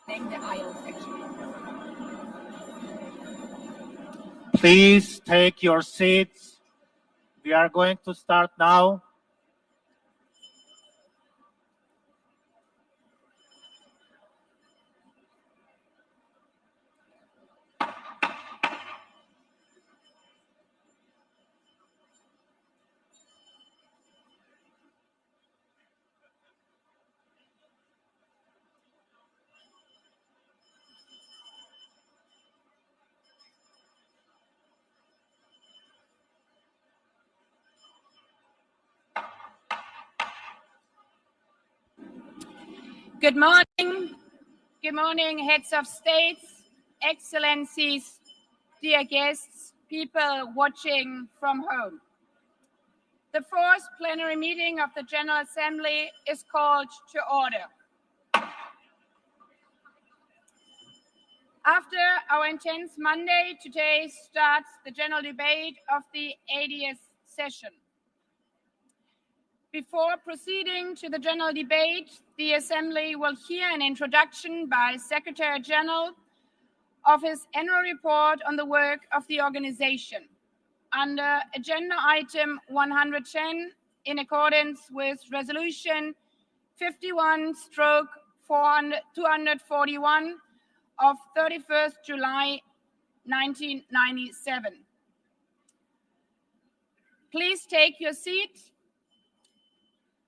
The aisles, actually. Please take your seats. We are going to start now. Good morning. Good morning, heads of states, excellencies, dear guests, people watching from home. The fourth plenary meeting of the General Assembly is called to order. After our intense Monday, today starts the general debate of the 80th session. Before proceeding to the general debate, the Assembly will hear an introduction by Secretary General of his annual report on the work of the organization. Under agenda item 110, in accordance with resolution 51/241 of 31st July 1997. Please take your seat.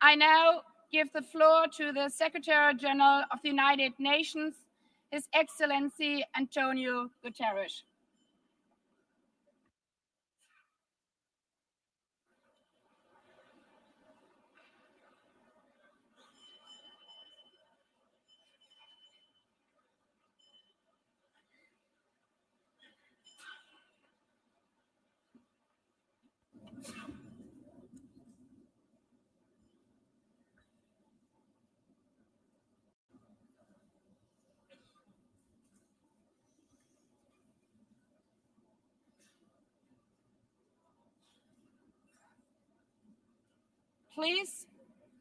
I now give the floor to the Secretary General of the United Nations, His Excellency Antonio Guterres. Please,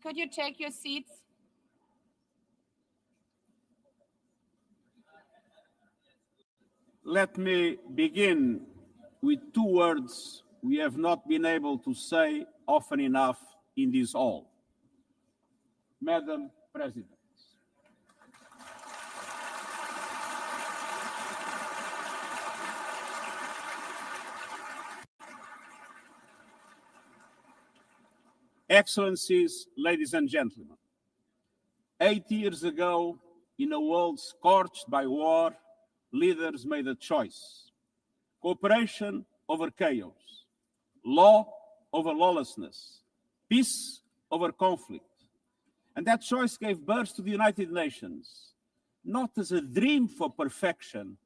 could you take your seats? Let me begin with two words we have not been able to say often enough in this hall. Madam President. Excellencies, ladies and gentlemen, 8 years ago, in a world scorched by war, leaders made a choice: cooperation over chaos, law over lawlessness, peace over conflict. And that choice gave birth to the United Nations, not as a dream for perfection,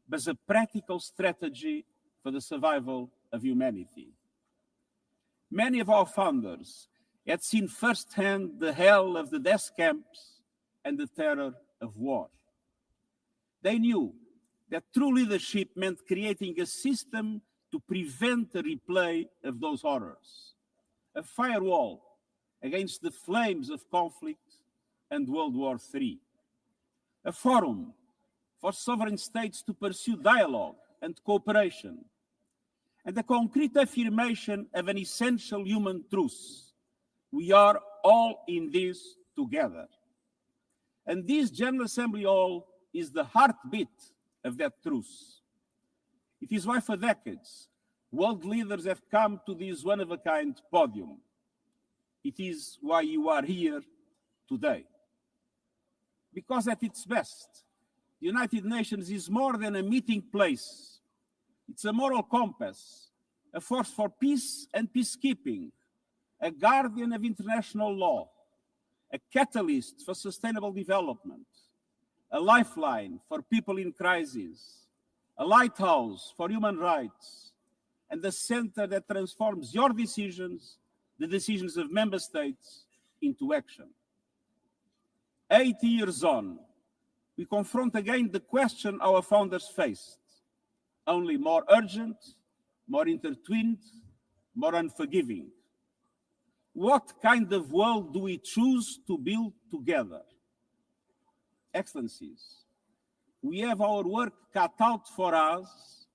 but as a practical strategy for the survival of humanity. Many of our founders had seen firsthand the hell of the death camps and the terror of war. They knew that true leadership meant creating a system to prevent a replay of those horrors, a firewall against the flames of conflict and World War III, a forum for sovereign states to pursue dialogue and cooperation, and a concrete affirmation of an essential human truth: we are all in this together. And this General Assembly Hall is the heartbeat of that truth. It is why for decades, world leaders have come to this one-of-a-kind podium. It is why you are here today. Because at its best, the United Nations is more than a meeting place. It's a moral compass, a force for peace and peacekeeping, a guardian of international law, a catalyst for sustainable development, a lifeline for people in crisis, a lighthouse for human rights, and a center that transforms your decisions, the decisions of member states, into action. 80 years on, we confront again the question our founders faced, only more urgent, more intertwined, more unforgiving. What kind of world do we choose to build together? Excellencies, we have our work cut out for us,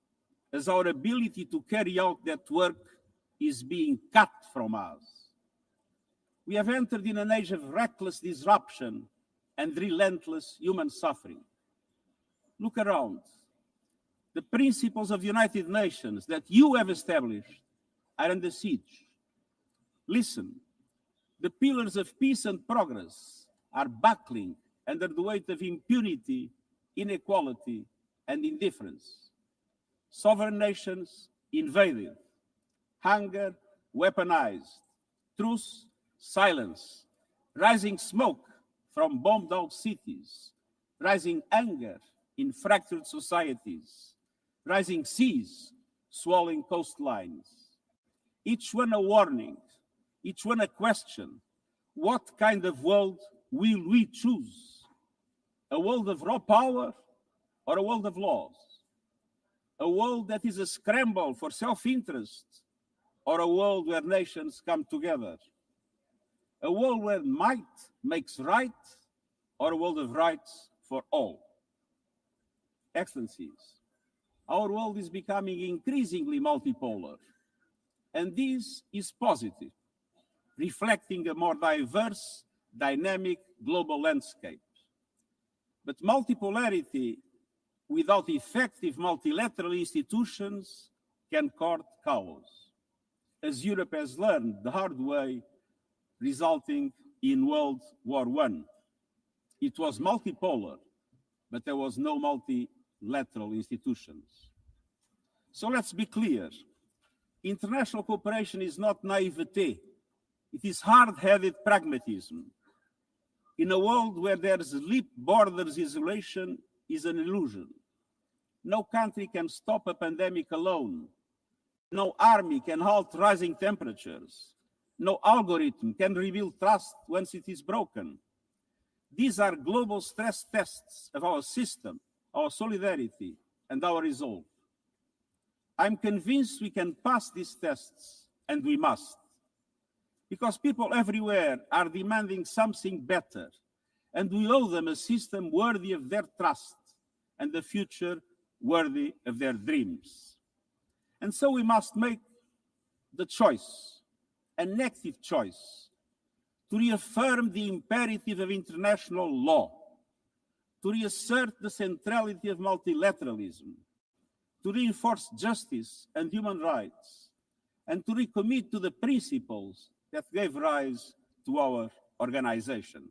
as our ability to carry out that work is being cut from us. We have entered in an age of reckless disruption and relentless human suffering. Look around. The principles of the United Nations that you have established are under siege. Listen, the pillars of peace and progress are buckling under the weight of impunity, inequality, and indifference. Sovereign nations invaded, hunger weaponized, truce silence, rising smoke from bombed out cities, rising anger in fractured societies, rising seas swallowing coastlines. Each one a warning, each one a question. What kind of world will we choose? A world of raw power or a world of laws? A world that is a scramble for self-interest or a world where nations come together? A world where might makes right or a world of rights for all? Excellencies, our world is becoming increasingly multipolar, and this is positive, reflecting a more diverse, dynamic global landscape. But multipolarity without effective multilateral institutions can court chaos, as Europe has learned the hard way, resulting in World War I. It was multipolar, but there was no multilateral institutions. So let's be clear. International cooperation is not naivete. It is hard-headed pragmatism. In a world where there's leap borders, isolation is an illusion. No country can stop a pandemic alone. No army can halt rising temperatures. No algorithm can rebuild trust once it is broken. These are global stress tests of our system, our solidarity, and our resolve. I'm convinced we can pass these tests, and we must, because people everywhere are demanding something better, and we owe them a system worthy of their trust and a future worthy of their dreams. And so we must make the choice, an active choice, to reaffirm the imperative of international law, to reassert the centrality of multilateralism, to reinforce justice and human rights, and to recommit to the principles that gave rise to our organization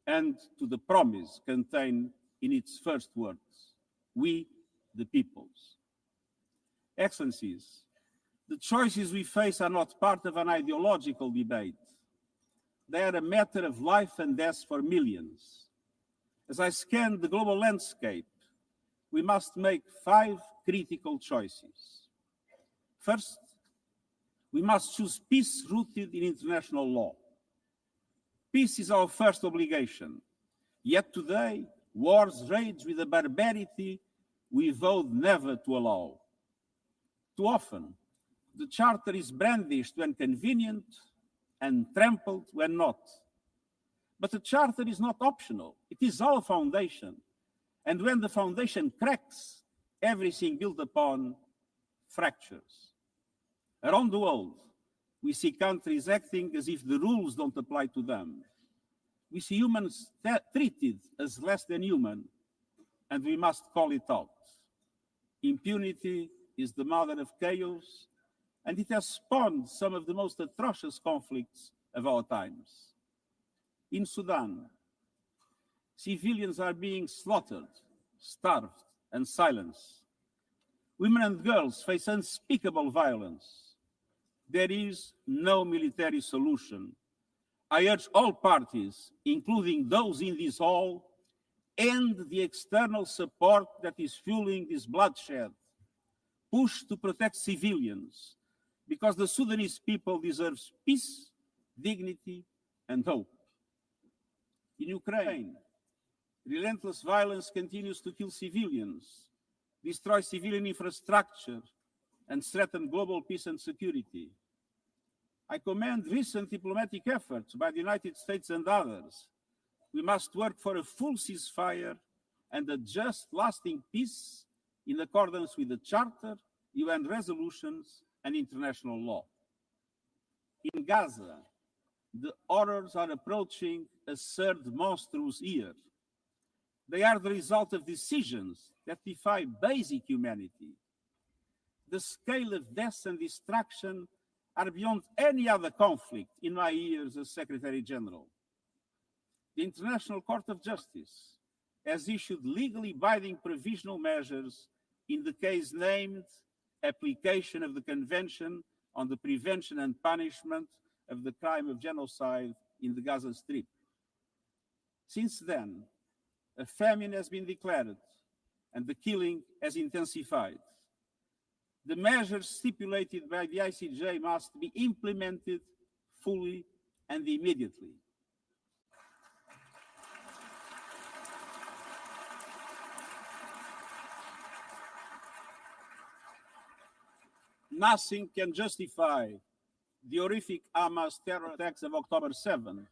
and to the promise contained in its first words, we the peoples. Excellencies, the choices we face are not part of an ideological debate. They are a matter of life and death for millions. As I scan the global landscape, we must make 5 critical choices. First, we must choose peace rooted in international law. Peace is our first obligation. Yet today, wars rage with a barbarity we vowed never to allow. Too often, the Charter is brandished when convenient and trampled when not. But the Charter is not optional. It is our foundation. And when the foundation cracks, everything built upon fractures. Around the world, we see countries acting as if the rules don't apply to them. We see humans treated as less than human, and we must call it out. Impunity is the mother of chaos, and it has spawned some of the most atrocious conflicts of our times. In Sudan, civilians are being slaughtered, starved, and silenced. Women and girls face unspeakable violence. There is no military solution. I urge all parties, including those in this hall, end the external support that is fueling this bloodshed. Push to protect civilians, because the Sudanese people deserve peace, dignity, and hope. In Ukraine, relentless violence continues to kill civilians, destroy civilian infrastructure, and threaten global peace and security. I commend recent diplomatic efforts by the United States and others. We must work for a full ceasefire and a just, lasting peace in accordance with the Charter, UN resolutions, and international law. In Gaza, the horrors are approaching a third monstrous year. They are the result of decisions that defy basic humanity. The scale of death and destruction are beyond any other conflict in my years as Secretary General. The International Court of Justice has issued legally binding provisional measures in the case named Application of the Convention on the Prevention and Punishment of the Crime of Genocide in the Gaza Strip. Since then, a famine has been declared and the killing has intensified. The measures stipulated by the ICJ must be implemented fully and immediately. Nothing can justify the horrific Hamas terror attacks of October 7 and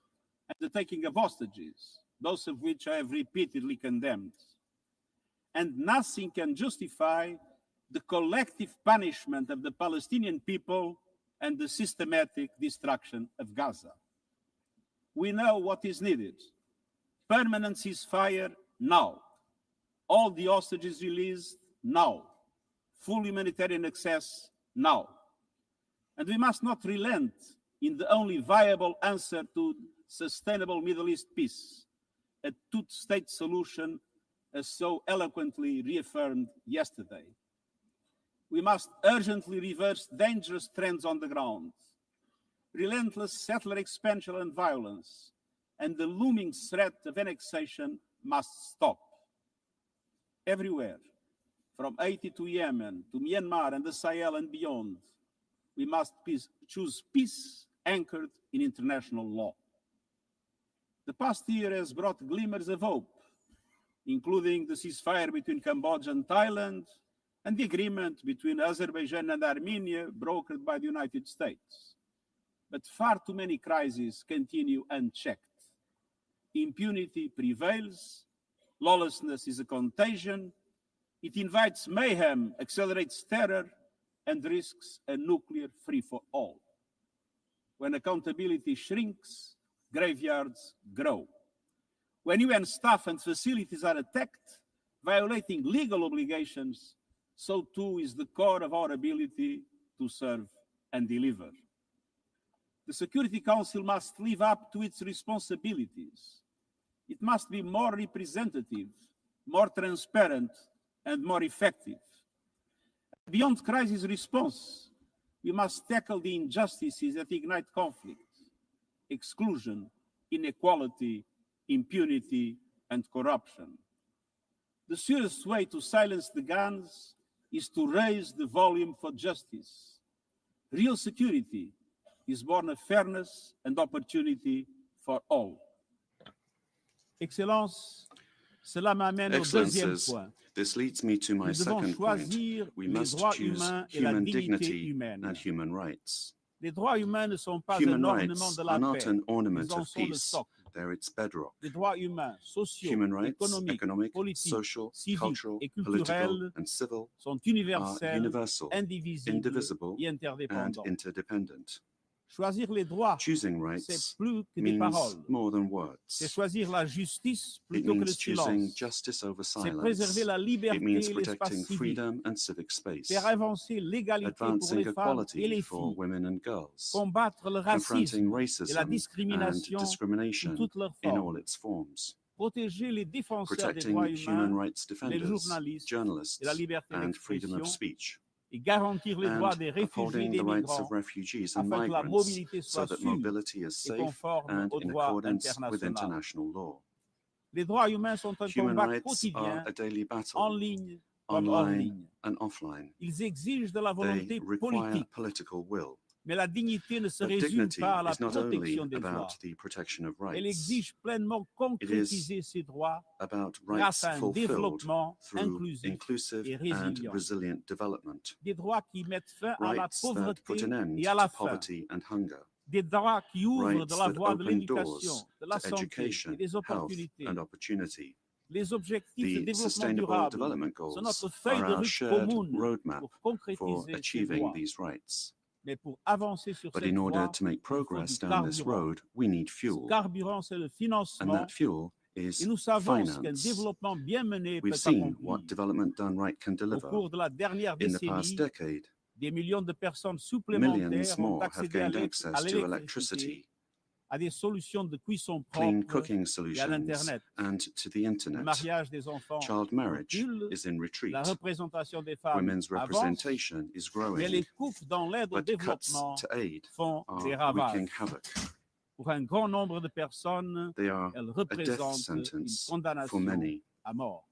the taking of hostages, both of which I have repeatedly condemned. And nothing can justify the collective punishment of the Palestinian people and the systematic destruction of Gaza. We know what is needed. Permanent ceasefire now. All the hostages released now. Full humanitarian access now. And we must not relent in the only viable answer to sustainable Middle East peace, a two-state solution as so eloquently reaffirmed yesterday. We must urgently reverse dangerous trends on the ground. Relentless settler expansion and violence and the looming threat of annexation must stop. Everywhere, from Haiti to Yemen, to Myanmar and the Sahel and beyond, we must choose peace anchored in international law. The past year has brought glimmers of hope, including the ceasefire between Cambodia and Thailand, and the agreement between Azerbaijan and Armenia brokered by the United States. But far too many crises continue unchecked. Impunity prevails, lawlessness is a contagion, it invites mayhem, accelerates terror, and risks a nuclear free-for-all. When accountability shrinks, graveyards grow. When UN staff and facilities are attacked, violating legal obligations, so too is the core of our ability to serve and deliver. The Security Council must live up to its responsibilities. It must be more representative, more transparent, and more effective. Beyond crisis response, we must tackle the injustices that ignite conflict: exclusion, inequality, impunity, and corruption. The surest way to silence the guns is to raise the volume for justice. Real security is born of fairness and opportunity for all. Excellences, cela m'amène au deuxième point. This leads me to my Nous devons second point. choisir We les must droits choose humains et la human dignité dignity humaine. and human rights. Les droits humains ne sont pas Human un ornement rights de la are not paix. an ornament Ils en of sont le peace. socle. They're its bedrock. Les droits humains, sociaux, Human rights, économiques, economic, politiques, social, civiques cultural, et political, culturels and civil sont are universels, universal, indivisibles indivisible, et and interdépendants. interdependent. Choisir les droits, Choosing c'est rights plus que des means paroles. more than C'est words. choisir la justice It plutôt que le means choosing silence. justice over C'est silence. préserver la It liberté means et l'espace protecting civique. freedom and civic space, Faire avancer l'égalité pour advancing les femmes et equality les for filles. women and girls, Combattre le racisme confronting et la racism and discrimination sous discrimination toutes leurs in formes. all its forms, Protéger les défenseurs des protecting droits human humains rights les defenders, journalistes journalists, et la liberté and freedom of d'expression speech, et garantir les droits and des réfugiés et upholding des the rights migrants of refugees and afin que la migrants mobilité so soit that sûre mobility is et safe conforme and au in droit accordance with international. international law. Les droits humains sont un Human combat rights quotidien are a daily en battle, ligne comme hors online ligne. and offline. Ils exigent de la They volonté require politique, political will. mais la dignité ne se But résume dignity pas à la is not only protection des droits. about the protection of Elle rights, exige pleinement concrétiser ces droits about grâce rights à un fulfilled développement through inclusif inclusive et and résilient. resilient development. Des droits qui mettent fin à la Rights that put pauvreté an end et à la to faim. poverty and hunger. Des droits qui ouvrent Rights de la that voie de open l'éducation, doors de la to santé education, et des health, opportunités. and opportunity. Les objectifs de The développement Sustainable durable Development sont Goals notre feuille are de our route shared commune roadmap pour for concrétiser ces achieving droits. these rights. Mais pour avancer sur But cette in order voie, to make il faut progress du down this carburant. road, we need Ce fuel. carburant, c'est le And financement. that fuel Et is nous savons ce qu'un finance. développement bien mené We've peut seen what accomplir. development done right can Au deliver. cours de la dernière In the past décennie, decade, des millions de personnes millions supplémentaires ont more have accédé à gained access to l'électricité, electricity, à des solutions de cuisson clean propres cooking et à solutions, l'Internet. and to the Le internet. mariage des enfants Child marriage recule, is in retreat. la représentation des femmes Women's avance, representation is mais growing, les coupes dans l'aide au but cuts développement to aid font des are wreaking ravages. havoc. Pour un grand nombre de personnes, They are elles a death représentent une sentence for condamnation many. à mort.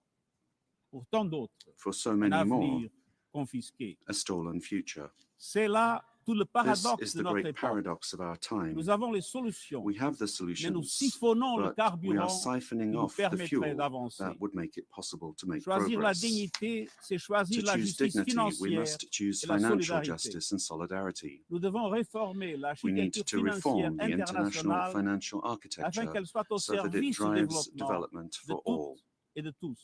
Pour tant d'autres, For so un many more, avenir confisqué. a stolen future. C'est là tout le This paradoxe is de the notre great époque. paradox of our time. Nous avons les solutions, We have the mais nous solutions, siphonnons le but we carburant are siphoning qui nous off the permettrait fuel d'avancer. that would make it possible to make Choisir la progress. dignité, c'est To choisir la choose justice dignity, we financière must choose et la financial solidarité. justice and solidarity. Nous devons réformer We need l'architecture to financière reform the international internationale financial afin architecture qu'elle soit au so that it service du drives développement development de for toutes all. et de tous.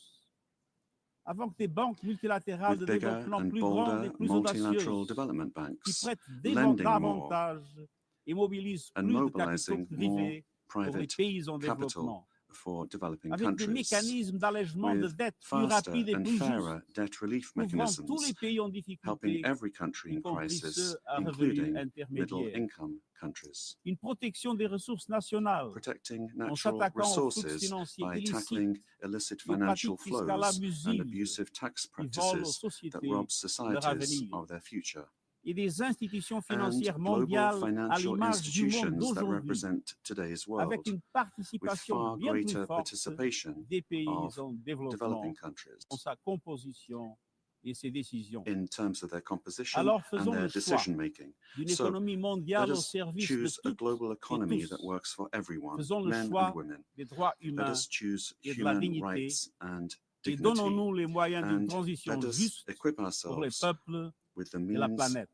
Avant que des banques multilatérales de With bigger développement and plus grandes et bolder plus multilateral audacieuses, development qui banks prêtent lending more davantage et mobilisent and plus de capitaux mobilizing more privés pour les private pays en capital développement, for developing avec des countries, mécanismes d'allègement de with dette plus faster rapides et and plus fairer justes, debt relief couvrant tous mechanisms, les pays en helping difficulté, every country y in compris crisis, ceux à revenus including intermédiaires. middle-income countries, Une protection des ressources nationales protecting en natural s'attaquant aux flux resources financiers by illicites tackling illicit et aux financial pratiques fiscales flows and abusives abusive tax qui volent aux practices that sociétés rob leur societies avenir, of their future, et des institutions and financières global mondiales à financial l'image du monde institutions that d'aujourd'hui, represent today's avec world, une with participation far bien plus greater forte participation des pays of en développement developing countries dans sa composition et ses décisions. in terms of their composition Alors and faisons their le choix decision-making. d'une So, économie let mondiale au us service de choose a toutes global economy tous. that works for everyone, Faisons le men choix and women. des droits Let humains us choose et de la human dignité rights and et dignity, donnons-nous les moyens d'une and transition let us juste equip pour les ourselves peuples with the et la means planète.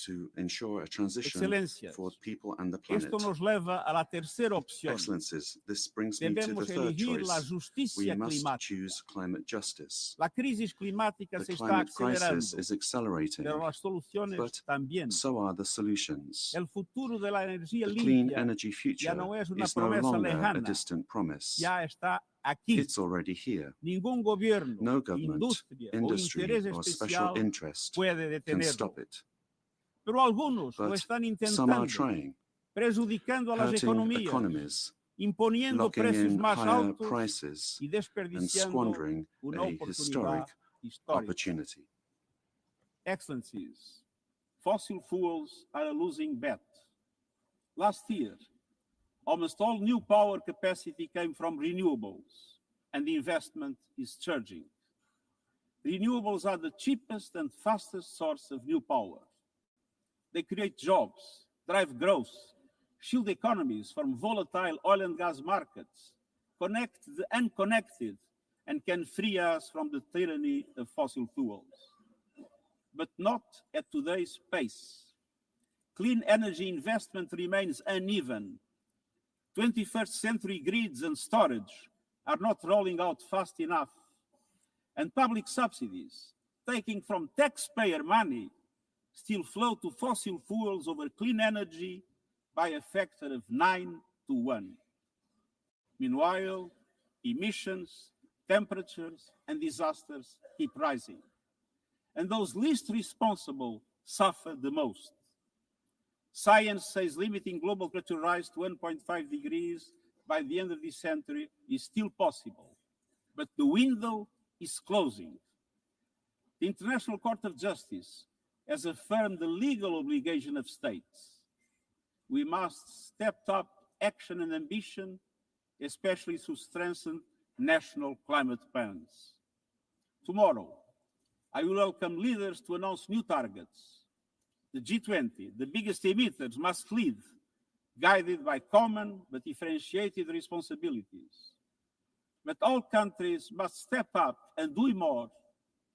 to ensure a transition Excelencias, for people and the planet. esto nos lleva a la tercera opción. Excellencies, this brings me to the Debemos third elegir la choice. We justicia must climática. choose climate justice. La crisis climática The se está climate crisis acelerando, is accelerating, pero las soluciones but también. so are the solutions. El futuro de la energía The clean limpia energy future no es una is no promesa longer a lejana. distant promise. Ya está aquí. It's already here. Ningún gobierno, No government, industria o industry, interés or special especial interest puede can detenerlo. stop it. Pero algunos lo But están some are intentando, trying, perjudicando a las hurting economías, economies, imponiendo locking precios in más higher altos prices, y and desperdiciando squandering una a oportunidad historic histórica. opportunity. Excellencies, fossil fuels are a losing bet. Last year, almost all new power capacity came from renewables, and the investment is surging. Renewables are the cheapest and fastest source of new power. They create jobs, drive growth, shield economies from volatile oil and gas markets, connect the unconnected, and can free us from the tyranny of fossil fuels. But not at today's pace. Clean energy investment remains uneven. 21st century grids and storage are not rolling out fast enough. And public subsidies, taking from taxpayer money, still flow to fossil fuels over clean energy by a factor of 9 to 1. Meanwhile, emissions, temperatures, and disasters keep rising. And those least responsible suffer the most. Science says limiting global temperature rise to 1.5 degrees by the end of this century is still possible, but the window is closing. The International Court of Justice has affirmed the legal obligation of states. We must step up action and ambition, especially through strengthened national climate plans. Tomorrow, I will welcome leaders to announce new targets. The G20, the biggest emitters, must lead, guided by common but differentiated responsibilities. But all countries must step up and do more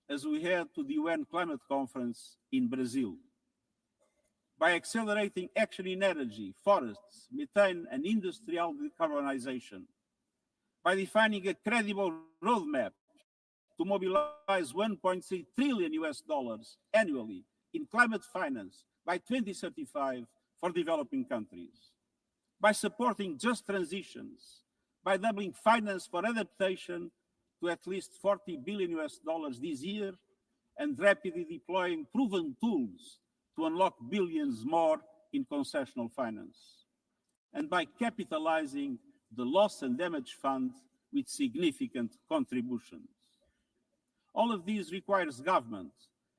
as we head to the UN Climate Conference in Brazil. By accelerating action in energy, forests, methane, and industrial decarbonization, by defining a credible roadmap to mobilize 1.3 trillion US dollars annually in climate finance by 2035 for developing countries, by supporting just transitions, by doubling finance for adaptation to at least 40 billion US dollars this year, and rapidly deploying proven tools to unlock billions more in concessional finance, and by capitalizing the loss and damage fund with significant contributions. All of these requires government,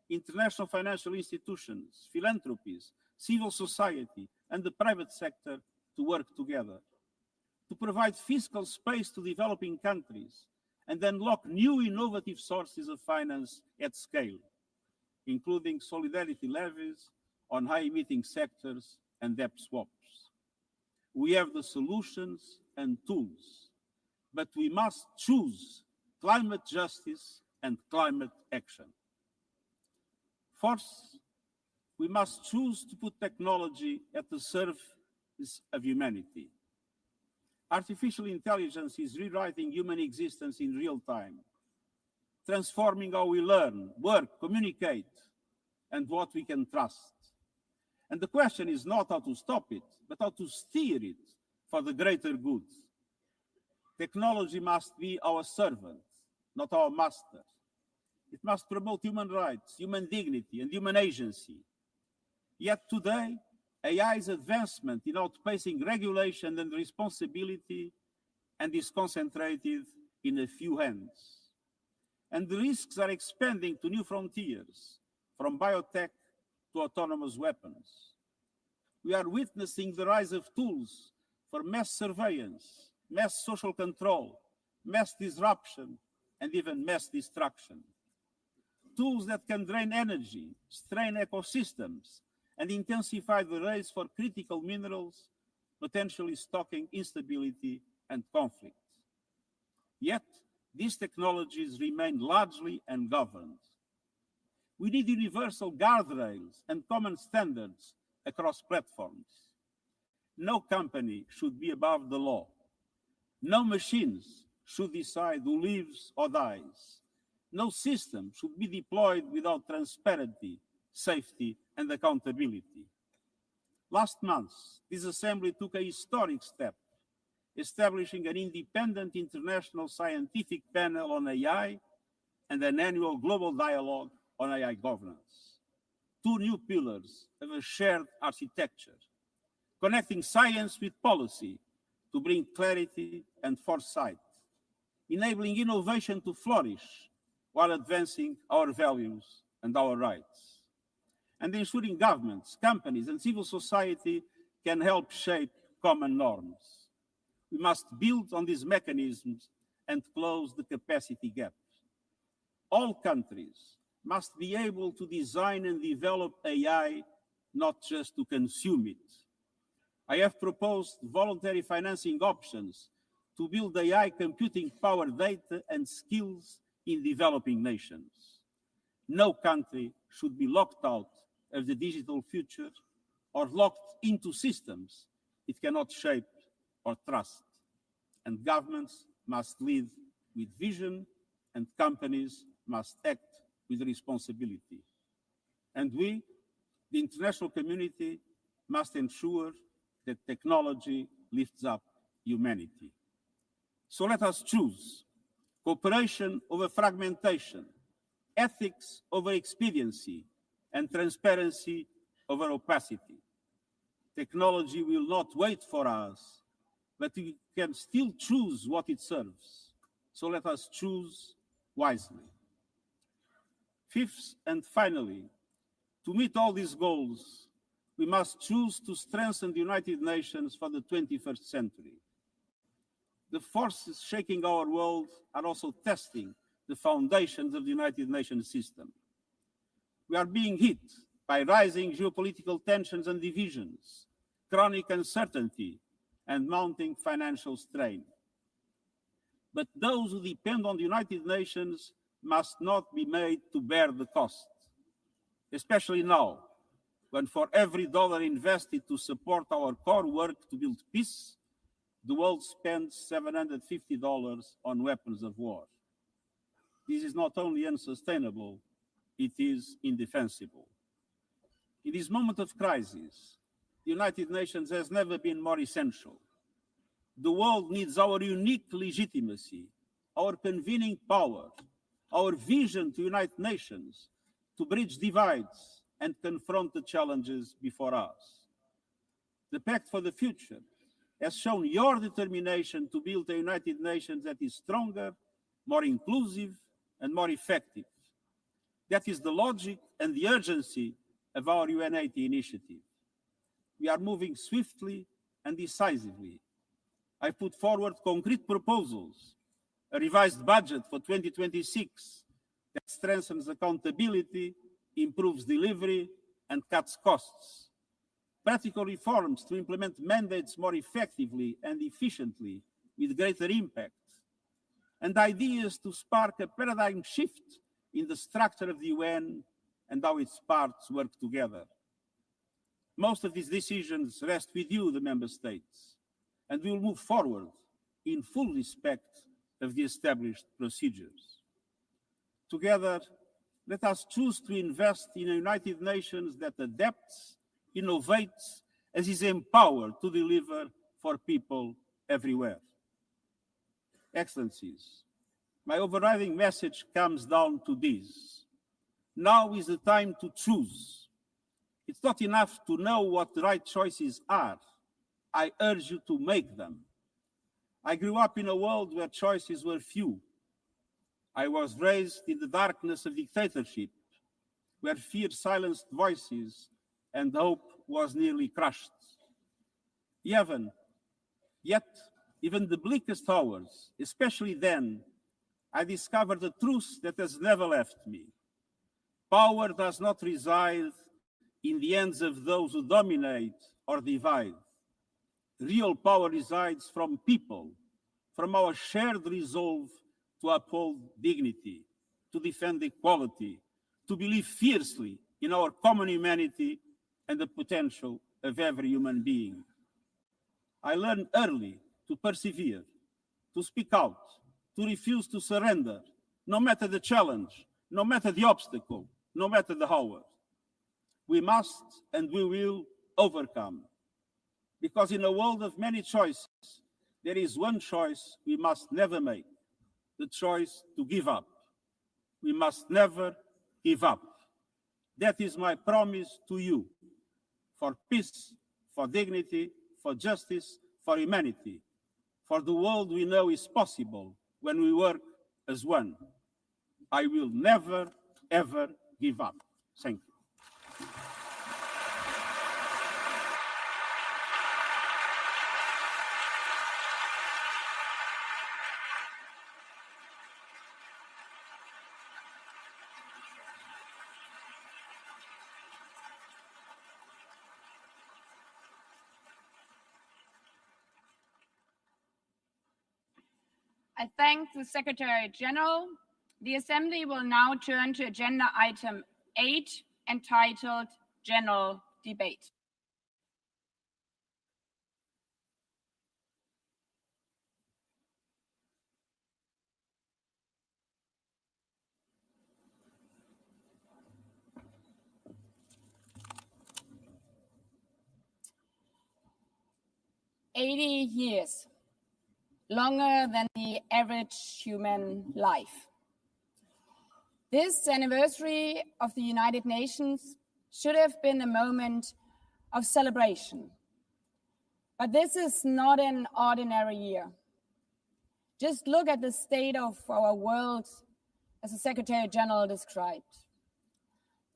international financial institutions, philanthropies, civil society, and the private sector to work together, to provide fiscal space to developing countries and unlock new innovative sources of finance at scale, including solidarity levies on high-emitting sectors and debt swaps. We have the solutions and tools, but we must choose climate justice and climate action. First, we must choose to put technology at the service of humanity. Artificial intelligence is rewriting human existence in real time, transforming how we learn, work, communicate, and what we can trust. And the question is not how to stop it, but how to steer it for the greater good. Technology must be our servant, not our master. It must promote human rights, human dignity, and human agency. Yet today, AI's advancement in outpacing regulation and responsibility and is concentrated in a few hands. And the risks are expanding to new frontiers, from biotech to autonomous weapons. We are witnessing the rise of tools for mass surveillance, mass social control, mass disruption, and even mass destruction. Tools that can drain energy, strain ecosystems, and intensify the race for critical minerals, potentially stoking instability and conflict. Yet, these technologies remain largely ungoverned. We need universal guardrails and common standards across platforms. No company should be above the law. No machines should decide who lives or dies. No system should be deployed without transparency, safety, and accountability. Last month, this assembly took a historic step, establishing an independent international scientific panel on AI and an annual global dialogue on AI governance. Two new pillars of a shared architecture, connecting science with policy to bring clarity and foresight, enabling innovation to flourish while advancing our values and our rights, and ensuring governments, companies, and civil society can help shape common norms. We must build on these mechanisms and close the capacity gap. All countries must be able to design and develop AI, not just to consume it. I have proposed voluntary financing options to build AI computing power, data, and skills in developing nations. No country should be locked out of the digital future or locked into systems it cannot shape or trust. And governments must lead with vision, and companies must act with responsibility. And we, the international community, must ensure that technology lifts up humanity. So let us choose cooperation over fragmentation, ethics over expediency, and transparency over opacity. Technology will not wait for us, but we can still choose what it serves. So let us choose wisely. Fifth and finally, to meet all these goals, we must choose to strengthen the United Nations for the 21st century. The forces shaking our world are also testing the foundations of the United Nations system. We are being hit by rising geopolitical tensions and divisions, chronic uncertainty, and mounting financial strain. But those who depend on the United Nations must not be made to bear the cost, especially now, when for every dollar invested to support our core work to build peace, the world spends $750 on weapons of war. This is not only unsustainable, it is indefensible. In this moment of crisis, the United Nations has never been more essential. The world needs our unique legitimacy, our convening power, our vision to unite nations, to bridge divides and confront the challenges before us. The Pact for the Future has shown your determination to build a United Nations that is stronger, more inclusive, and more effective. That is the logic and the urgency of our UN80 initiative. We are moving swiftly and decisively. I put forward concrete proposals, a revised budget for 2026 that strengthens accountability, improves delivery, and cuts costs. Practical reforms to implement mandates more effectively and efficiently with greater impact. And ideas to spark a paradigm shift in the structure of the UN and how its parts work together. Most of these decisions rest with you, the member states, and we will move forward in full respect of the established procedures. Together, let us choose to invest in a United Nations that adapts, innovates, and is empowered to deliver for people everywhere. Excellencies, my overriding message comes down to this. Now is the time to choose. It's not enough to know what the right choices are. I urge you to make them. I grew up in a world where choices were few. I was raised in the darkness of dictatorship, where fear silenced voices and hope was nearly crushed. Yet, even the bleakest hours, especially then, I discovered a truth that has never left me. Power does not reside in the hands of those who dominate or divide. Real power resides from people, from our shared resolve to uphold dignity, to defend equality, to believe fiercely in our common humanity and the potential of every human being. I learned early to persevere, to speak out, to refuse to surrender, no matter the challenge, no matter the obstacle, no matter the hour. We must and we will overcome. Because in a world of many choices, there is one choice we must never make, the choice to give up. We must never give up. That is my promise to you, for peace, for dignity, for justice, for humanity, for the world we know is possible when we work as one. I will never, ever give up. Thank you. I thank the Secretary General. The Assembly will now turn to agenda item 8, entitled General Debate. "80 years. Longer than the average human life. This anniversary of the United Nations should have been a moment of celebration. But this is not an ordinary year. Just look at the state of our world, as the Secretary General described.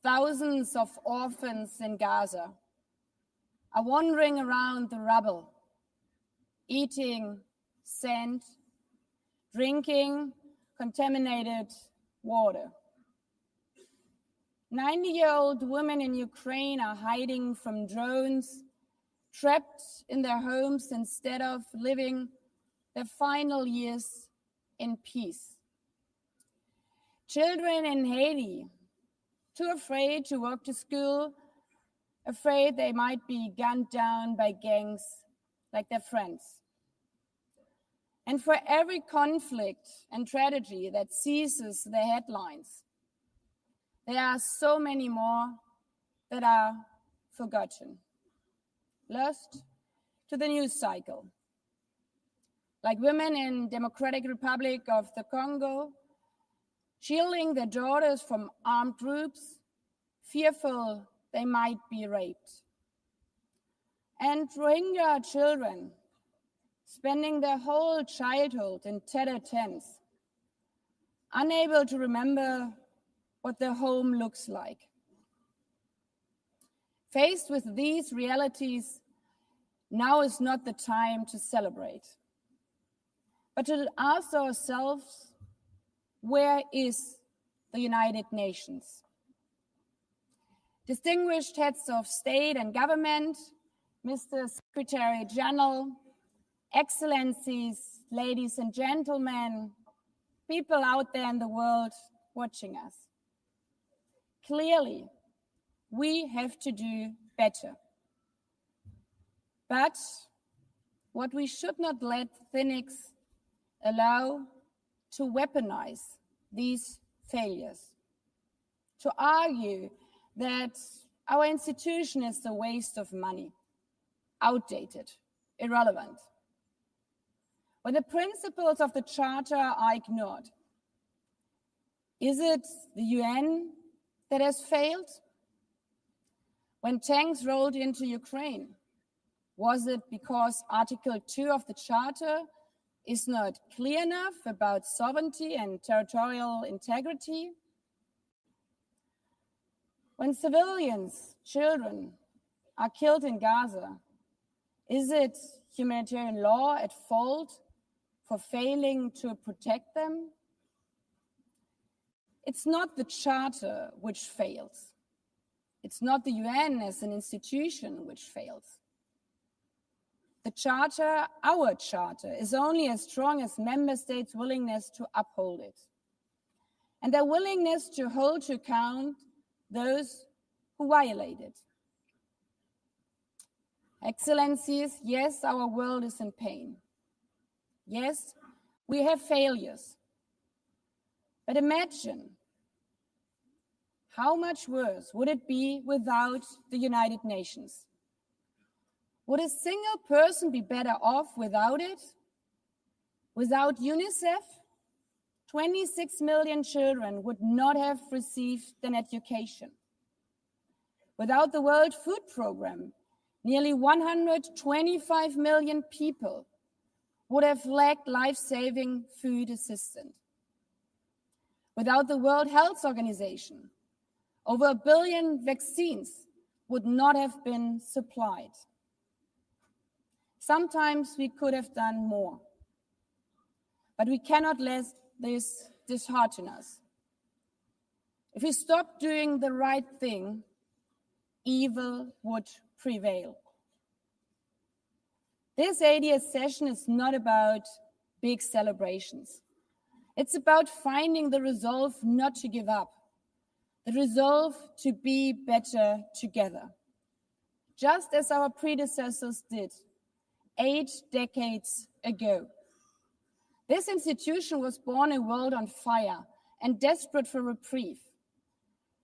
Thousands of orphans in Gaza are wandering around the rubble, eating sand, drinking contaminated water. 90-year-old women in Ukraine are hiding from drones, trapped in their homes instead of living their final years in peace. Children in Haiti, too afraid to walk to school, afraid they might be gunned down by gangs like their friends. And for every conflict and tragedy that seizes the headlines, there are so many more that are forgotten, lost to the news cycle. Like women in Democratic Republic of the Congo, shielding their daughters from armed groups, fearful they might be raped. And Rohingya children spending their whole childhood in tattered tents, unable to remember what their home looks like. Faced with these realities, now is not the time to celebrate, but to ask ourselves, where is the United Nations? Distinguished heads of state and government, Mr. Secretary General, Excellencies, ladies and gentlemen, people out there in the world watching us. Clearly, we have to do better. But what we should not let cynics allow to weaponize these failures, to argue that our institution is a waste of money, outdated, irrelevant. When the principles of the Charter are ignored, is it the UN that has failed? When tanks rolled into Ukraine, was it because Article 2 of the Charter is not clear enough about sovereignty and territorial integrity? When civilians, children, are killed in Gaza, is it humanitarian law at fault for failing to protect them? It's not the Charter which fails. It's not the UN as an institution which fails. The Charter, our Charter, is only as strong as member states' willingness to uphold it, and their willingness to hold to account those who violate it. Excellencies, yes, our world is in pain. Yes, we have failures. But imagine how much worse would it be without the United Nations? Would a single person be better off without it? Without UNICEF, 26 million children would not have received an education. Without the World Food Programme, nearly 125 million people would have lacked life-saving food assistance. Without the World Health Organization, over 1 billion vaccines would not have been supplied. Sometimes we could have done more, but we cannot let this dishearten us. If we stop doing the right thing, evil would prevail. This 80th session is not about big celebrations. It's about finding the resolve not to give up, the resolve to be better together, just as our predecessors did 8 decades ago. This institution was born a world on fire and desperate for reprieve.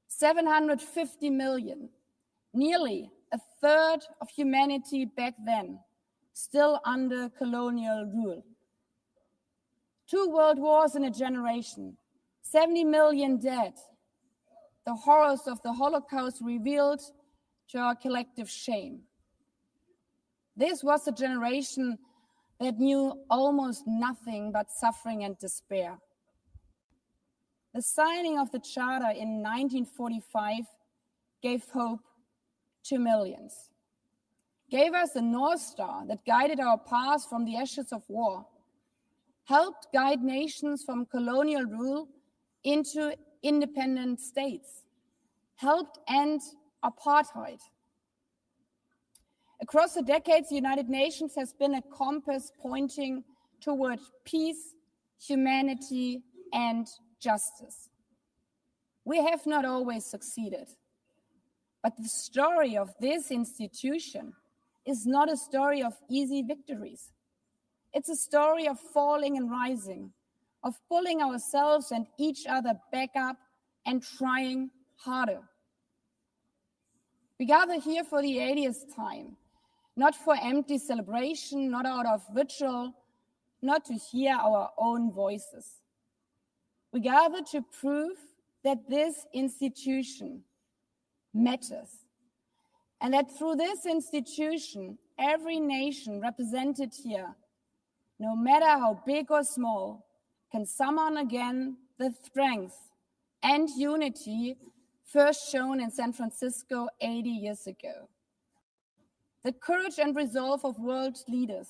750 million, nearly a third of humanity back then, still under colonial rule. 2 world wars in a generation, 70 million dead. The horrors of the Holocaust revealed to our collective shame. This was a generation that knew almost nothing but suffering and despair. The signing of the Charter in 1945 gave hope to millions, gave us a North Star that guided our path from the ashes of war, helped guide nations from colonial rule into independent states, helped end apartheid. Across the decades, the United Nations has been a compass pointing toward peace, humanity, and justice. We have not always succeeded, but the story of this institution is not a story of easy victories. It's a story of falling and rising, of pulling ourselves and each other back up and trying harder. We gather here for the 80th time, not for empty celebration, not out of ritual, not to hear our own voices. We gather to prove that this institution matters, and that through this institution, every nation represented here, no matter how big or small, can summon again the strength and unity first shown in San Francisco 80 years ago. The courage and resolve of world leaders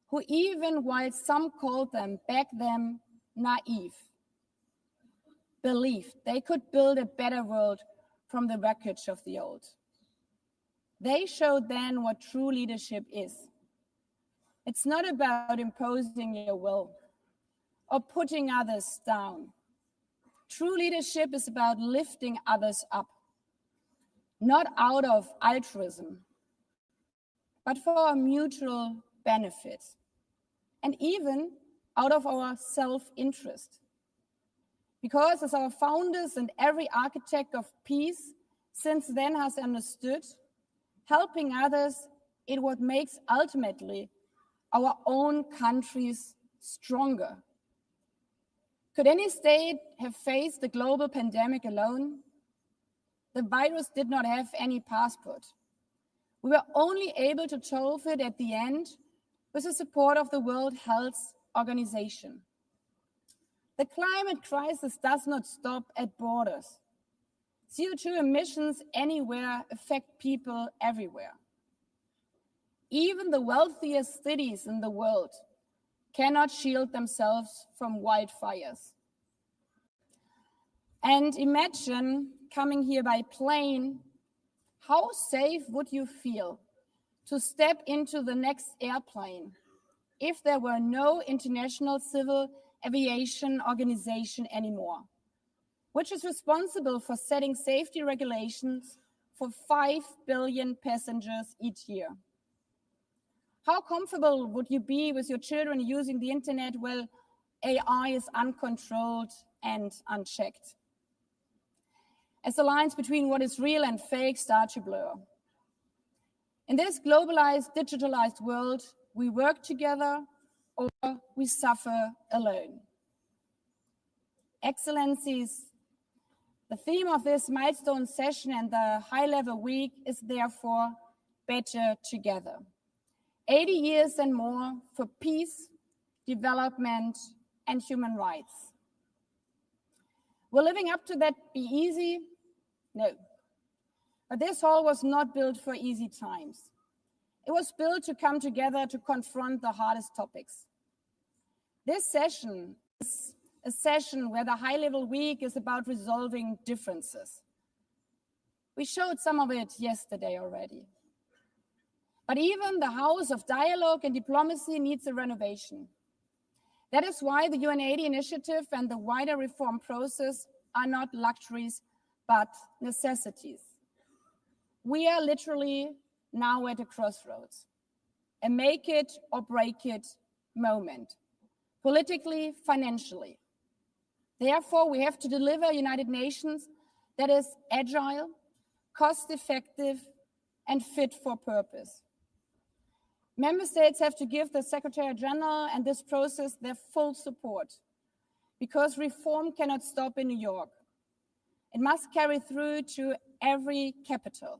who, even while some called them back then naive, believed they could build a better world from the wreckage of the old. They showed then what true leadership is. It's not about imposing your will or putting others down. True leadership is about lifting others up, not out of altruism, but for our mutual benefit, and even out of our self-interest. Because as our founders and every architect of peace since then has understood, helping others is what makes ultimately our own countries stronger. Could any state have faced the global pandemic alone? The virus did not have any passport. We were only able to solve it at the end with the support of the World Health Organization. The climate crisis does not stop at borders. CO2 emissions anywhere affect people everywhere. Even the wealthiest cities in the world cannot shield themselves from wildfires. And imagine coming here by plane, how safe would you feel to step into the next airplane if there were no International Civil Aviation Organization anymore, which is responsible for setting safety regulations for 5 billion passengers each year? How comfortable would you be with your children using the internet while AI is uncontrolled and unchecked, as the lines between what is real and fake start to blur? In this globalized, digitalized world, we work together or we suffer alone. Excellencies, the theme of this milestone session and the high-level week is therefore better together. 80 years and more for peace, development, and human rights. Will living up to that be easy? No. But this hall was not built for easy times. It was built to come together to confront the hardest topics. This session is a session where the high-level week is about resolving differences. We showed some of it yesterday already. But even the house of dialogue and diplomacy needs a renovation. That is why the UN80 initiative and the wider reform process are not luxuries, but necessities. We are literally now at a crossroads, a make it or break it moment, politically, financially. Therefore, we have to deliver a United Nations that is agile, cost-effective, and fit for purpose. Member states have to give the Secretary General and this process their full support, because reform cannot stop in New York. It must carry through to every capital.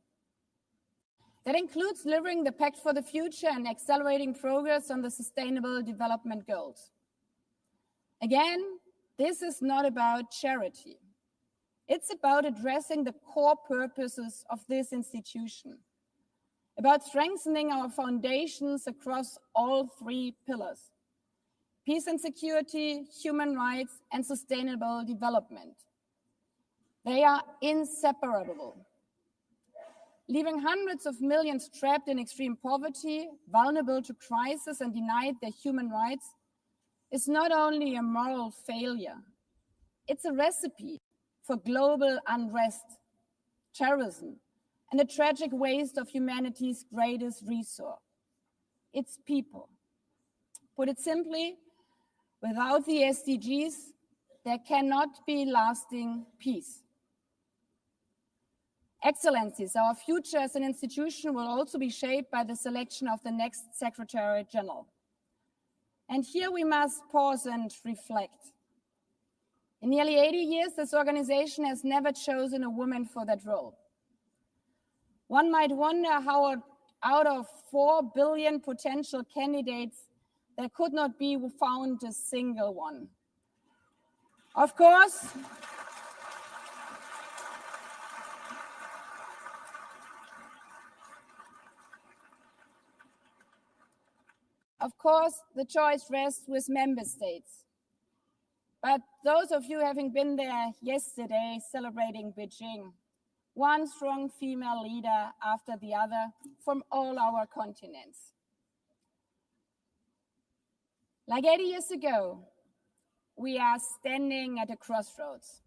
That includes delivering the Pact for the Future and accelerating progress on the Sustainable Development Goals. Again, this is not about charity. It's about addressing the core purposes of this institution, about strengthening our foundations across all 3 pillars: peace and security, human rights, and sustainable development. They are inseparable. Leaving hundreds of millions trapped in extreme poverty, vulnerable to crisis, and denied their human rights is not only a moral failure, it's a recipe for global unrest, terrorism, and a tragic waste of humanity's greatest resource, its people. Put it simply, without the SDGs, there cannot be lasting peace. Excellencies, our future as an institution will also be shaped by the selection of the next Secretary General. And here we must pause and reflect. In nearly 80 years, this organization has never chosen a woman for that role. One might wonder how out of 4 billion potential candidates, there could not be found a single one. Of course, the choice rests with member states. But those of you having been there yesterday celebrating Beijing, one strong female leader after the other from all our continents. Like 80 years ago, we are standing at a crossroads.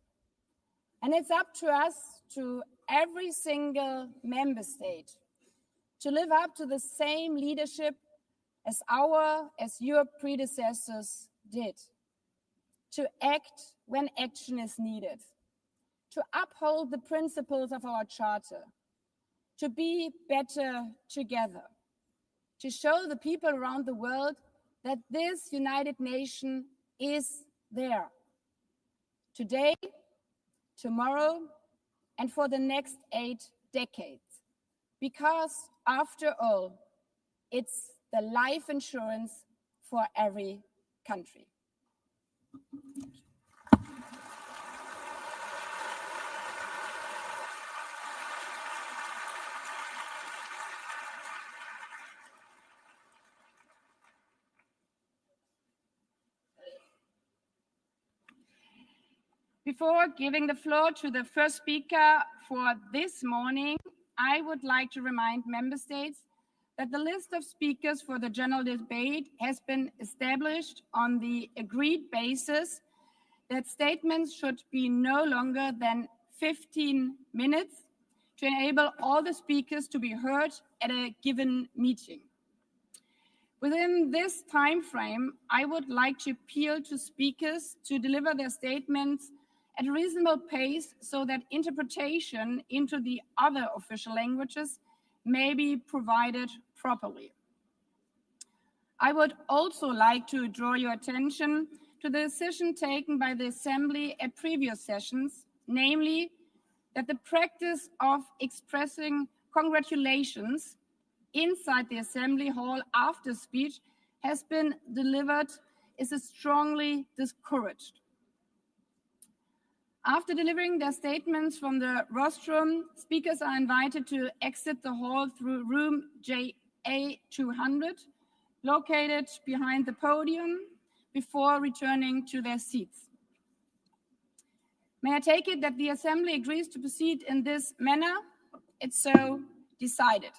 And it's up to us, to every single member state, to live up to the same leadership as your predecessors did, to act when action is needed, to uphold the principles of our charter, to be better together, to show the people around the world that this United Nation is there, today, tomorrow, and for the next 8 decades. Because after all, it's the life insurance for every country. Before giving the floor to the first speaker for this morning, I would like to remind member states that the list of speakers for the general debate has been established on the agreed basis that statements should be no longer than 15 minutes to enable all the speakers to be heard at a given meeting. Within this time frame, I would like to appeal to speakers to deliver their statements at a reasonable pace so that interpretation into the other official languages may be provided properly. I would also like to draw your attention to the decision taken by the Assembly at previous sessions, namely that the practice of expressing congratulations inside the Assembly Hall after speech has been delivered is strongly discouraged. After delivering their statements from the rostrum, speakers are invited to exit the hall through room JA200, located behind the podium, before returning to their seats. May I take it that the Assembly agrees to proceed in this manner? It's so decided.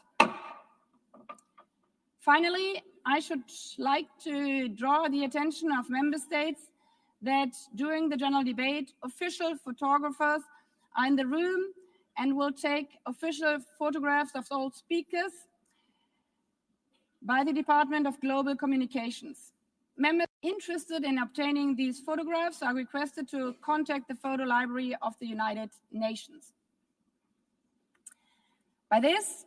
Finally, I should like to draw the attention of member states that during the general debate, official photographers are in the room and will take official photographs of all speakers by the Department of Global Communications. Members interested in obtaining these photographs are requested to contact the Photo Library of the United Nations. By this,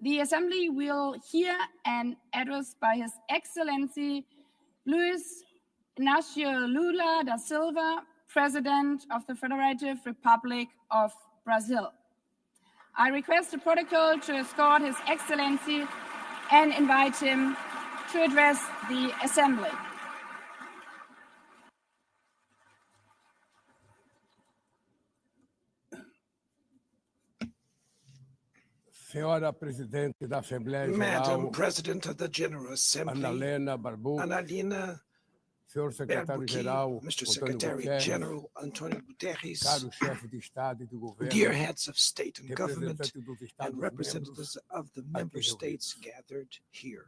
the Assembly will hear an address by His Excellency Luiz Inácio Lula da Silva, President of the Federative Republic of Brazil. I request the protocol to escort His Excellency and invite him to address the Assembly. Senhora Presidente da Assembleia Madam Geral, President of the General Assembly, Annalena Barbu, Annalena Senhor Secretário-Geral, Mr. Antônio Secretary Guterres, General Antonio Guterres, caro chefe de Estado e do governo, dear heads of state and government, representante dos and Estados representatives of the member aqui states gathered here.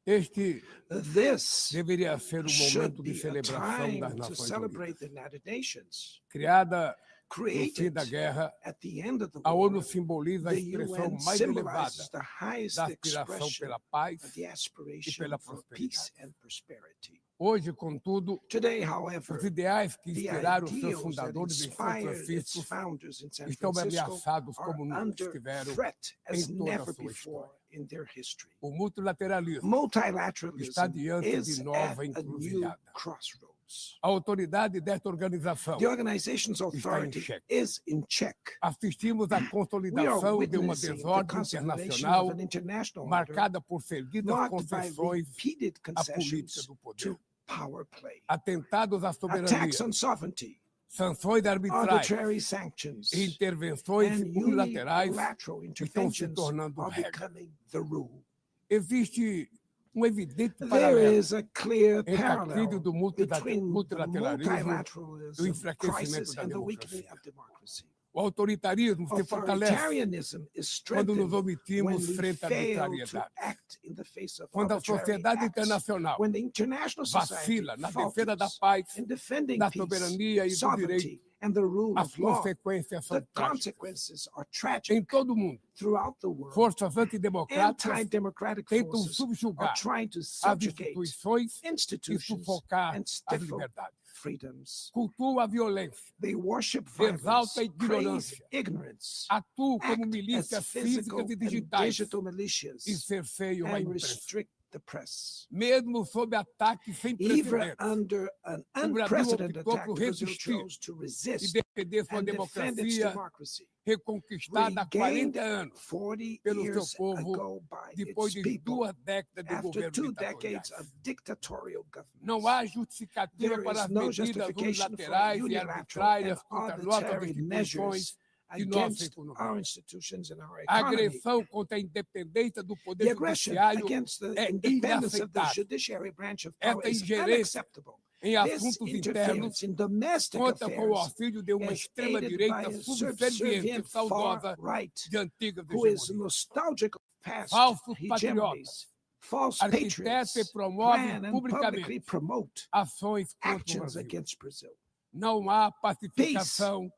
Este This deveria ser um should momento de be a celebração time das to Nações celebrate Unidas. the United Nations. Criada No fim created da guerra, at the end of the a war, ONU simboliza a the expressão UN mais elevada symbolizes the highest da aspiração expression pela paz. of the aspiration pela for peace prosperidade. and prosperity. Hoje, contudo, Today, however, os ideais que the inspiraram seus ideals that fundadores em São inspired its Francisco founders in San estão Francisco ameaçados are como nunca under estiveram threat as em toda a never sua before história. in their history. O multilateralismo está Multilateralism diante is de at nova a new encruzilhada. crossroads. A autoridade desta organização The organization's está em authority xeque. is in check. Assistimos à We are consolidação de uma witnessing the desordem consolidation internacional of an international order marcada por seguidas marked by concessões repeated à política concessions do poder, to power play, atentados à soberania, attacks on sovereignty, sanções arbitrárias arbitrary sanctions, e intervenções and unilaterais unilateral estão se interventions tornando are regra. becoming the rule. Existe evidente There paralelo is a clear entre a crise parallel do between the multilateralismo e o multilateralism enfraquecimento crisis da and the weakening democracia. of democracy. O autoritarismo se fortalece Authoritarianism is quando nos strengthened when omitimos we frente à fail to arbitrariedade. act in the face of Quando a arbitrary sociedade acts, internacional when the international society vacila na defesa da falters paz, in defending da peace, soberania e do sovereignty, direito, and the rule as of law, consequências são the trágicas. consequences are tragic Em todo o mundo, throughout the world. forças antidemocráticas Anti-democratic tentam forces are subjugar trying to as subjugate instituições e institutions sufocar and as stifle liberdades. freedoms. Cultua a violência, They worship exalta violence, a praise ignorância, ignorance, atua como act milícias as physical físicas e and digitais digital militias, e cerceiam a and imprensa. restrict the press. Mesmo sob ataques sem Even precedentes, under an o Brasil unprecedented optou attack, por Brazil resistir chose to e resist defender sua and defend its democracia democracy, reconquistada há 40 regained anos 40 pelo seu years povo ago by depois its de people 2 décadas de after governo 2 ditatoriais. decades of dictatorial Não government. há justificativa There para is as no medidas justification for unilaterais e unilateral arbitrárias and contra nossas arbitrary instituições measures e nossa against our economia. institutions and our A economy. agressão contra a independência do The poder aggression judiciário against the é independence of the inaceitável. judiciary branch of power Esta is ingerência unacceptable. em This assuntos internos interference in domestic conta com o affairs auxílio de uma is aided by extrema-direita a subserviente subservient e saudosa far-right de antigas who is hegemonias. nostalgic of past Falsos hegemonies. False Arquiteta e patriots promove plan and publicly publicamente promote ações contra o actions Brasil. against Brazil. Não há pacificação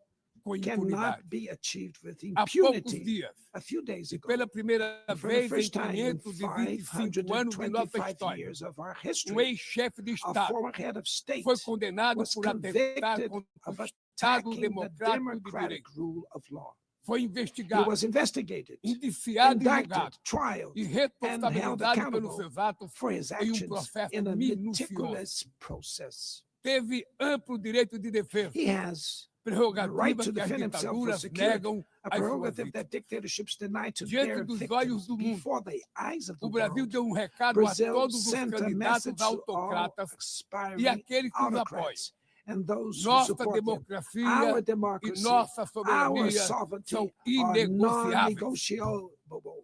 com Cannot impunidade. be achieved with Há poucos impunity. dias, A few days e ago, pela primeira for the vez em first time in 525 anos de nossa 525 história, years of our um history, ex-chefe de a Estado former head of state foi condenado was por atentar convicted contra of o Estado attacking the democrático de democratic direito. rule of law. Foi He investigado, was investigated, indiciado e indicted, julgado trialed e and held responsabilizado accountable pelos seus atos for his em actions processo in a minucioso. meticulous process. Teve amplo direito de defesa, He has the right prerrogativa to que as defend himself for ditaduras security, negam a às suas prerogative that vítimas. dictatorships deny to Diante their dos victims olhos do mundo, before the eyes of the O Brasil world. deu um recado a Brazil todos os sent a candidatos message to all autocratas e aspiring aqueles que os apoiam. autocrats and those who Nossa support them. democracia Our e democracy, nossa our soberania sovereignty são are inegociáveis. non-negotiable.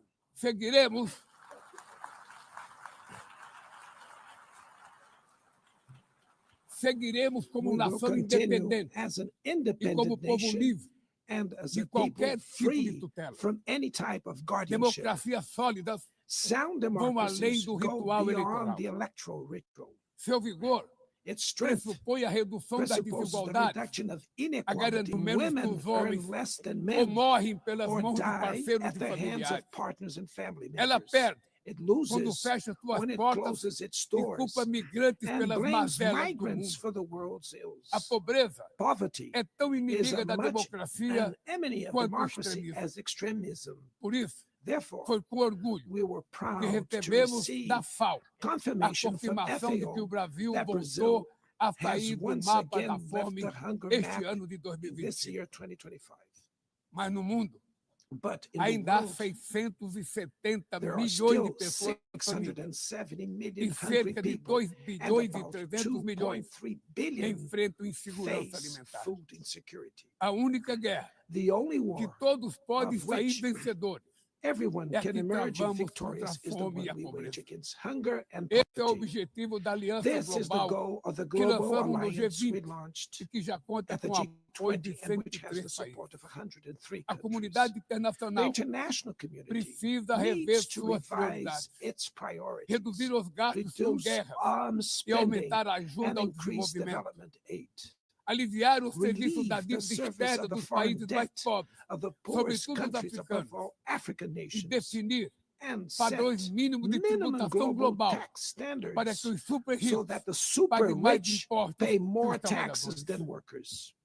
Seguiremos como We will nação continue independente as an e independent como povo nation livre and as de a people qualquer tipo de free tutela. from any type of guardianship. Democracias sólidas, Sound vão além democracies do go ritual beyond eleitoral. the electoral ritual. Seu vigor Its strength pressupõe a redução da presupposes the desigualdade, reduction of a inequality. garantir menos que Women os earn homens less than ou men morrem pelas or mãos de die parceiros at e the hands familiares. of partners and family Ela members. perde It quando loses fecha suas when it portas closes its e doors culpa migrantes and pelas blames mazelas do migrants mundo. for the world's ills. A pobreza Poverty é tão is inimiga a da much democracia, an enemy of quanto democracy extremismo. as extremism. por isso, Therefore, foi com orgulho we were que proud to recebemos receive da FAO a confirmation from confirmação de que o FAO Brasil that voltou Brazil a has sair do once mapa again da left fome the hunger este map ano de in this 2020. year, 2025. Mas no mundo, But in the ainda há world, 670 there are milhões still de pessoas famintas 670 e million hungry cerca de people 2 and bilhões e about 300 milhões 2.3 billion enfrentam insegurança face alimentar. food insecurity. A única guerra The only que war todos podem of sair which vencedores. everyone é a can que emerge travamos victorious contra a is the fome one e a we pobreza. wage against hunger and Esse é o poverty. objetivo da Aliança This is the Global goal of the que global lançamos no alliance we G20 launched e que já conta at the com apoio de G20 and which has the 103 países. support of 103 A countries. comunidade The internacional international community precisa rever needs to suas revise prioridades, its priorities, reduzir os gastos com reduce guerras arms e spending, aumentar a ajuda and ao increase desenvolvimento. development aid. aliviar o serviço da relieve the dívida service externa of the dos foreign países mais debt pobres of the poorest sobretudo os countries, above africanos, all African e nations, definir and set padrões mínimos de minimum tributação global global tax para que standards os super so ricos that the super paguem mais rich impostos pay que more os taxes trabalhadores. than workers.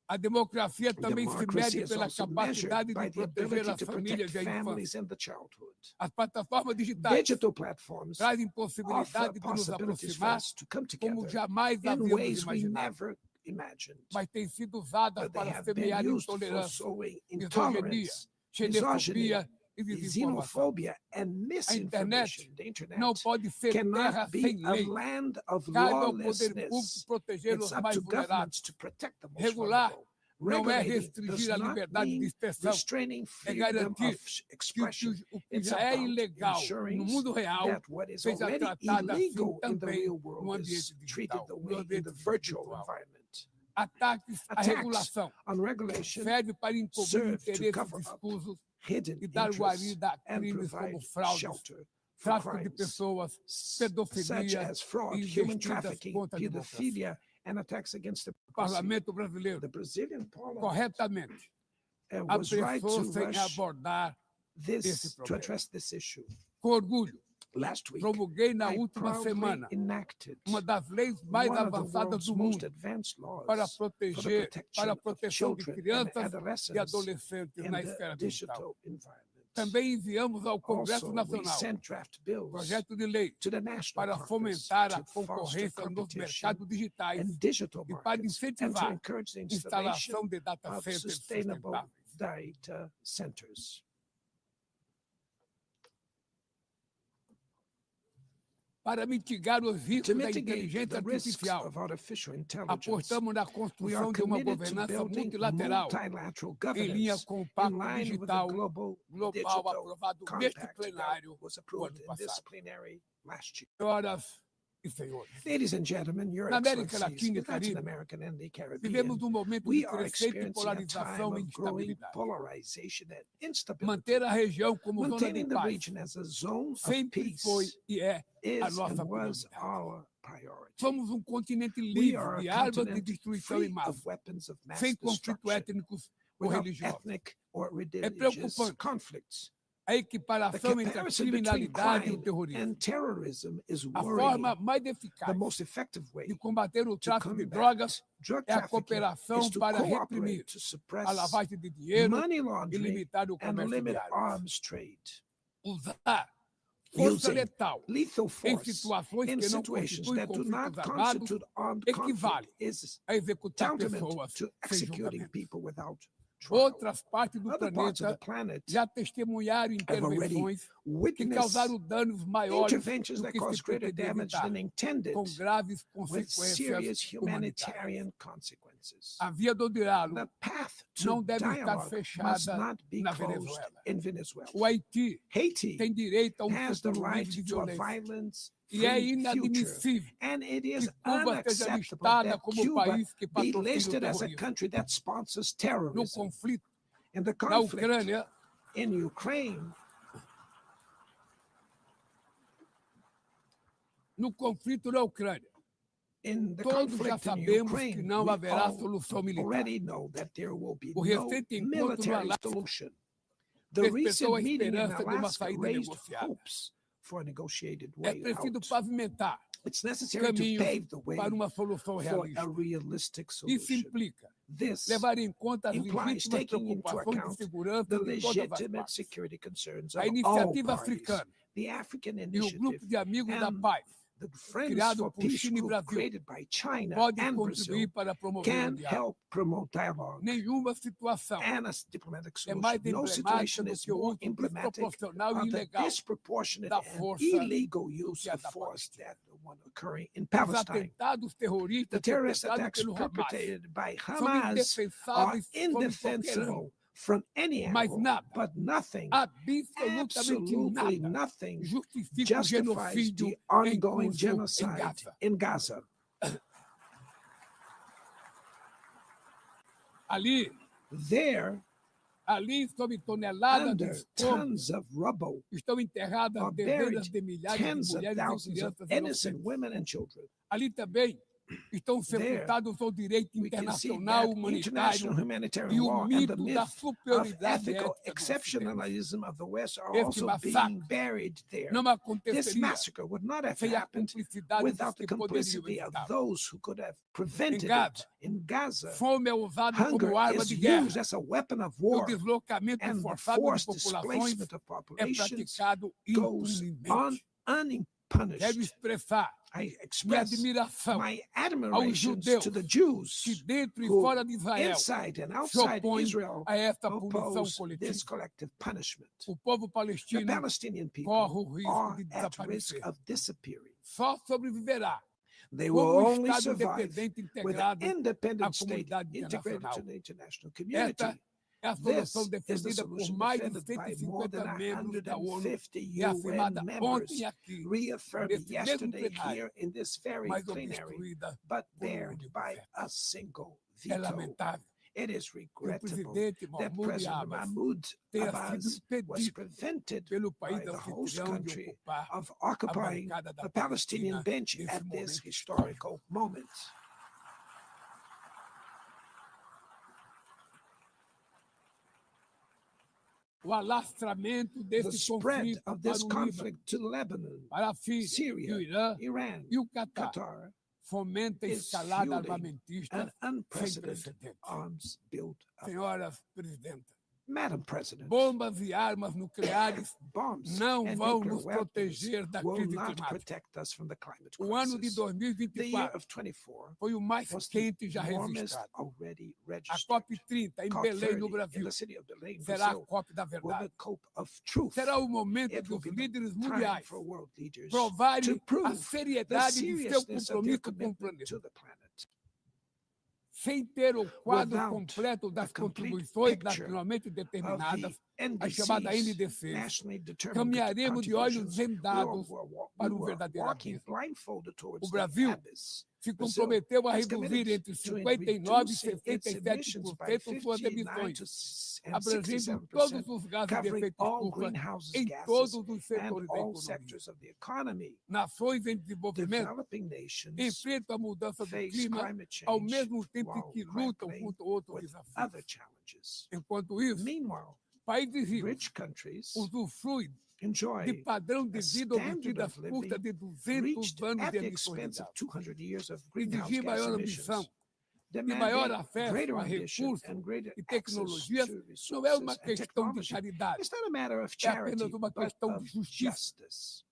A democracia também se Democracy mede is pela also capacidade measured by de the proteger ability as to famílias protect e a infância. families and the childhood. As plataformas digitais Digital platforms trazem offer possibilidade de nos possibilities for aproximar us to come como together jamais in havíamos ways we imaginado, never imagined, mas têm sido usadas but they para have been semear used for intolerância, sowing misoginia, intolerance, xenofobia e desinformação. xenophobia, and A internet misinformation. The internet não pode ser terra cannot be sem a lei. land of Cabe ao poder público lawlessness. proteger It's os up mais to vulneráveis. governments to protect the most Regular vulnerable. não é Regulating does restringir a not liberdade de mean expressão, restraining é freedom garantir of que expression. o que It's já é about ilegal ensuring no mundo real that what is seja already tratado assim illegal in the também real no world is ambiente treated digital, the no way in ambiente the virtual virtual. environment. Ataques à Attacks regulação on regulation serve para encobrir serve to interesses cover up difusos hidden e dar interests guarida a and crimes como provide fraudes, shelter for tráfico de crimes pessoas, such pedofilia as fraud, e human investidas trafficking, contra a democracia. pedophilia, and attacks against O democracy. parlamento brasileiro, The Brazilian parliament corretamente, was right to apressou-se em rush abordar esse this to problema. address this issue. Com orgulho, Last week, promulguei na I última proudly semana enacted uma das leis mais one of the avançadas world's do most mundo advanced laws para for the proteger, protection para a of proteção de children and crianças e adolescents adolescentes in na the esfera digital. digital environment. Também enviamos ao Congresso Also, we Nacional sent draft bills projeto de lei to the National para Congress fomentar a to foster concorrência nos competition mercados digitais and digital e para markets and to incentivar encourage the a installation instalação de data of centers sustainable sustentáveis. data centers. Para mitigar os riscos To da mitigate inteligência the risks artificial, of artificial intelligence, apostamos na we are construção de uma committed to governança building multilateral multilateral em linha governance com o in Pacto line with the Digital global Global digital aprovado neste compact plenário that was no approved ano in this passado. plenary last year. Senhoras e senhores, Ladies and gentlemen, your Na América excellencies, Latina e in Latin Caribe, America and the Caribbean, vivemos um momento de we are crescente experiencing a polarização time e of growing instabilidade. polarization and instability. Manter a região como zona de Maintaining the paz region as a zone of sempre foi peace e é a is nossa and was prioridade. our priority. Somos um continente We livre are de a armas de continent destruição em free massa, of weapons of mass sem conflitos destruction, étnicos ou without religiosos. ethnic or religious preocupante. conflicts. A The equiparação entre a comparison between criminalidade e o crime terrorismo. and terrorism is A worrying. forma mais The eficaz most effective way de combater o to tráfico de combat drogas drug é a trafficking cooperação is to para cooperate reprimir to a suppress lavagem de dinheiro money e laundering limitar o and comércio de limit armas. arms trade. Usar força Using letal lethal em force situações in que não situations constituem that do not conflitos armados constitute armed equivale conflict is a executar tantamount pessoas to sem executing julgamento. people without trial. Outras partes do Other parts of the planeta planet já testemunharam have already intervenções que witnessed causaram danos maiores interventions do that que cause se greater pretendia damage evitar, than intended, com graves with serious consequências humanitárias. humanitarian consequences. A via do diálogo The path to não deve estar dialogue must fechada not be na closed Venezuela. in Venezuela. O Haiti Haiti tem direito a has the futuro right livre de to a violência. violence E é free future, inadmissível and it is que Cuba seja unacceptable listada that como o Cuba país que be patrocina o listed as a terrorismo. country that sponsors No terrorism. conflito In the na conflict Ucrânia, in Ukraine, in the todos já conflict in sabemos que Ukraine, não we haverá all solução militar. already know that there will be O no recente encontro no military Alasca solution. The despertou a recent meeting in esperança de uma Alaska saída raised negociada. hopes for a negotiated É way preciso out. pavimentar It's necessary to caminhos pave the way para uma solução for a realista. realistic Isso solution. implica This levar em conta as implies legítimas taking into preocupações de account segurança the de todas as legitimate partes. security concerns A of all iniciativa parties. africana The African e o grupo Initiative de amigos da and paz the Friends criado for por Peace China e group Brasil created by China pode and contribuir Brazil para promover o can diálogo. help promote dialogue Nenhuma situação and a diplomatic é mais solution. No emblemática situation do is que o more uso emblematic desproporcional e of the ilegal disproportionate da and força illegal use que é of da force Palestina. that the one occurring in Os Palestine. atentados terroristas The terrorist perpetrados attacks pelo Hamas perpetrated by são Hamas are indefensáveis sob qualquer ângulo, indefensible from any mas angle, nada, but nothing, absolutamente absolutely nada, nothing justifica o justifies genocídio the em ongoing curso em genocide Gaza. in Gaza. There, Ali, sob toneladas de under escombros, tons of rubble, estão enterradas are dezenas buried de milhares tens de of mulheres e thousands of crianças innocent inocentes. women and children. Ali também estão sepultados o direito we can see internacional that humanitário international humanitarian e o law and the mito da myth of superioridade ethical ética do Ocidente. exceptionalism of the West are Este also being massacre buried there. não This aconteceria massacre would not have sem a happened cumplicidade without dos the que poderiam complicity of evitar. those who could have prevented Gaza, it. In Gaza, Fome é usada hunger como arma is de guerra. used as a weapon of O war, deslocamento and the forçado de forced populações displacement of é populations praticado goes impunemente. Quero unpunished. expressar I minha express admiração my admiration judeus to the Jews que dentro e who, fora de Israel inside and se outside opõem Israel, a esta punição oppose this coletiva. collective punishment. O povo The palestino Palestinian corre people o risco are de at risk desaparecer. of disappearing. Só sobreviverá They como will um only Estado survive independente with an integrado à independent state comunidade integrated internacional. to the international community. Esta é a This solução is the defendida por solution mais de defended by more than 150 membros da ONU 150 e afirmada UN members, ontem aqui, reaffirmed neste mesmo yesterday plenário, here in this very mas plenary, obstruída but por bared único by veto. a single É veto. lamentável It is que o regrettable presidente that Mahmoud President Abbas Mahmoud tenha Abbas sido was impedido prevented pelo by país the host anfitrião de country ocupar of a occupying bancada da the Palestinian Palestina bench nesse at this momento histórico. historical moment. O alastramento The desse spread conflito of para this o Líbano, conflict to Lebanon, para a Síria e Syria, o Irã Iran, e o Qatar Qatar fomenta a is escalada fueling armamentista an sem unprecedented precedentes. arms build up. Senhoras presidenta, Madam President, bombas e armas nucleares bombs não and vão nuclear nos weapons proteger da will crise not climática. protect us from the climate O ano de crisis. The year 2024 of 24 foi o mais was the quente já warmest registrado. already A registered. COP30 em Belém, no COP30 in Brasil, the city of Belém, será a Brazil, COP da will be verdade. the COP of truth. Será o momento It de will os be the líderes time mundiais for world leaders provarem to a prove the seriedade de seu seriousness of their compromisso com o commitment planeta. to the planet. Sem ter o quadro Without completo das a complete contribuições picture nacionalmente Of determinadas, the a chamada NDCs, NDC, nationally determined caminharemos de olhos contributions, vendados para we um were verdadeiro walking abismo. blindfolded towards O Brasil the abyss. se Brazil comprometeu a has reduzir committed entre to 59% e reducing its emissions by 67% suas 59 emissões, and abrangendo todos 67%, os gases de covering efeito all estufa greenhouse em gases todos os and setores da all economia. sectors of the economy. Nações em desenvolvimento Developing nations enfrentam a mudança do face clima climate ao change mesmo tempo while que lutam grappling contra outros with desafios. other challenges. Enquanto isso, Meanwhile, países ricos rich countries usufruem de enjoy padrão de a vida standard obtido às of living custas de 200 reached anos at de the emissões de expense of gás. 200 years of greenhouse Exigir gas maior emissions. ambição e Demanding maior acesso greater a ambition recursos and greater e access tecnologias to não é resources uma and questão de technology. caridade, It's not a matter of é charity, apenas uma but questão de of justiça. justice.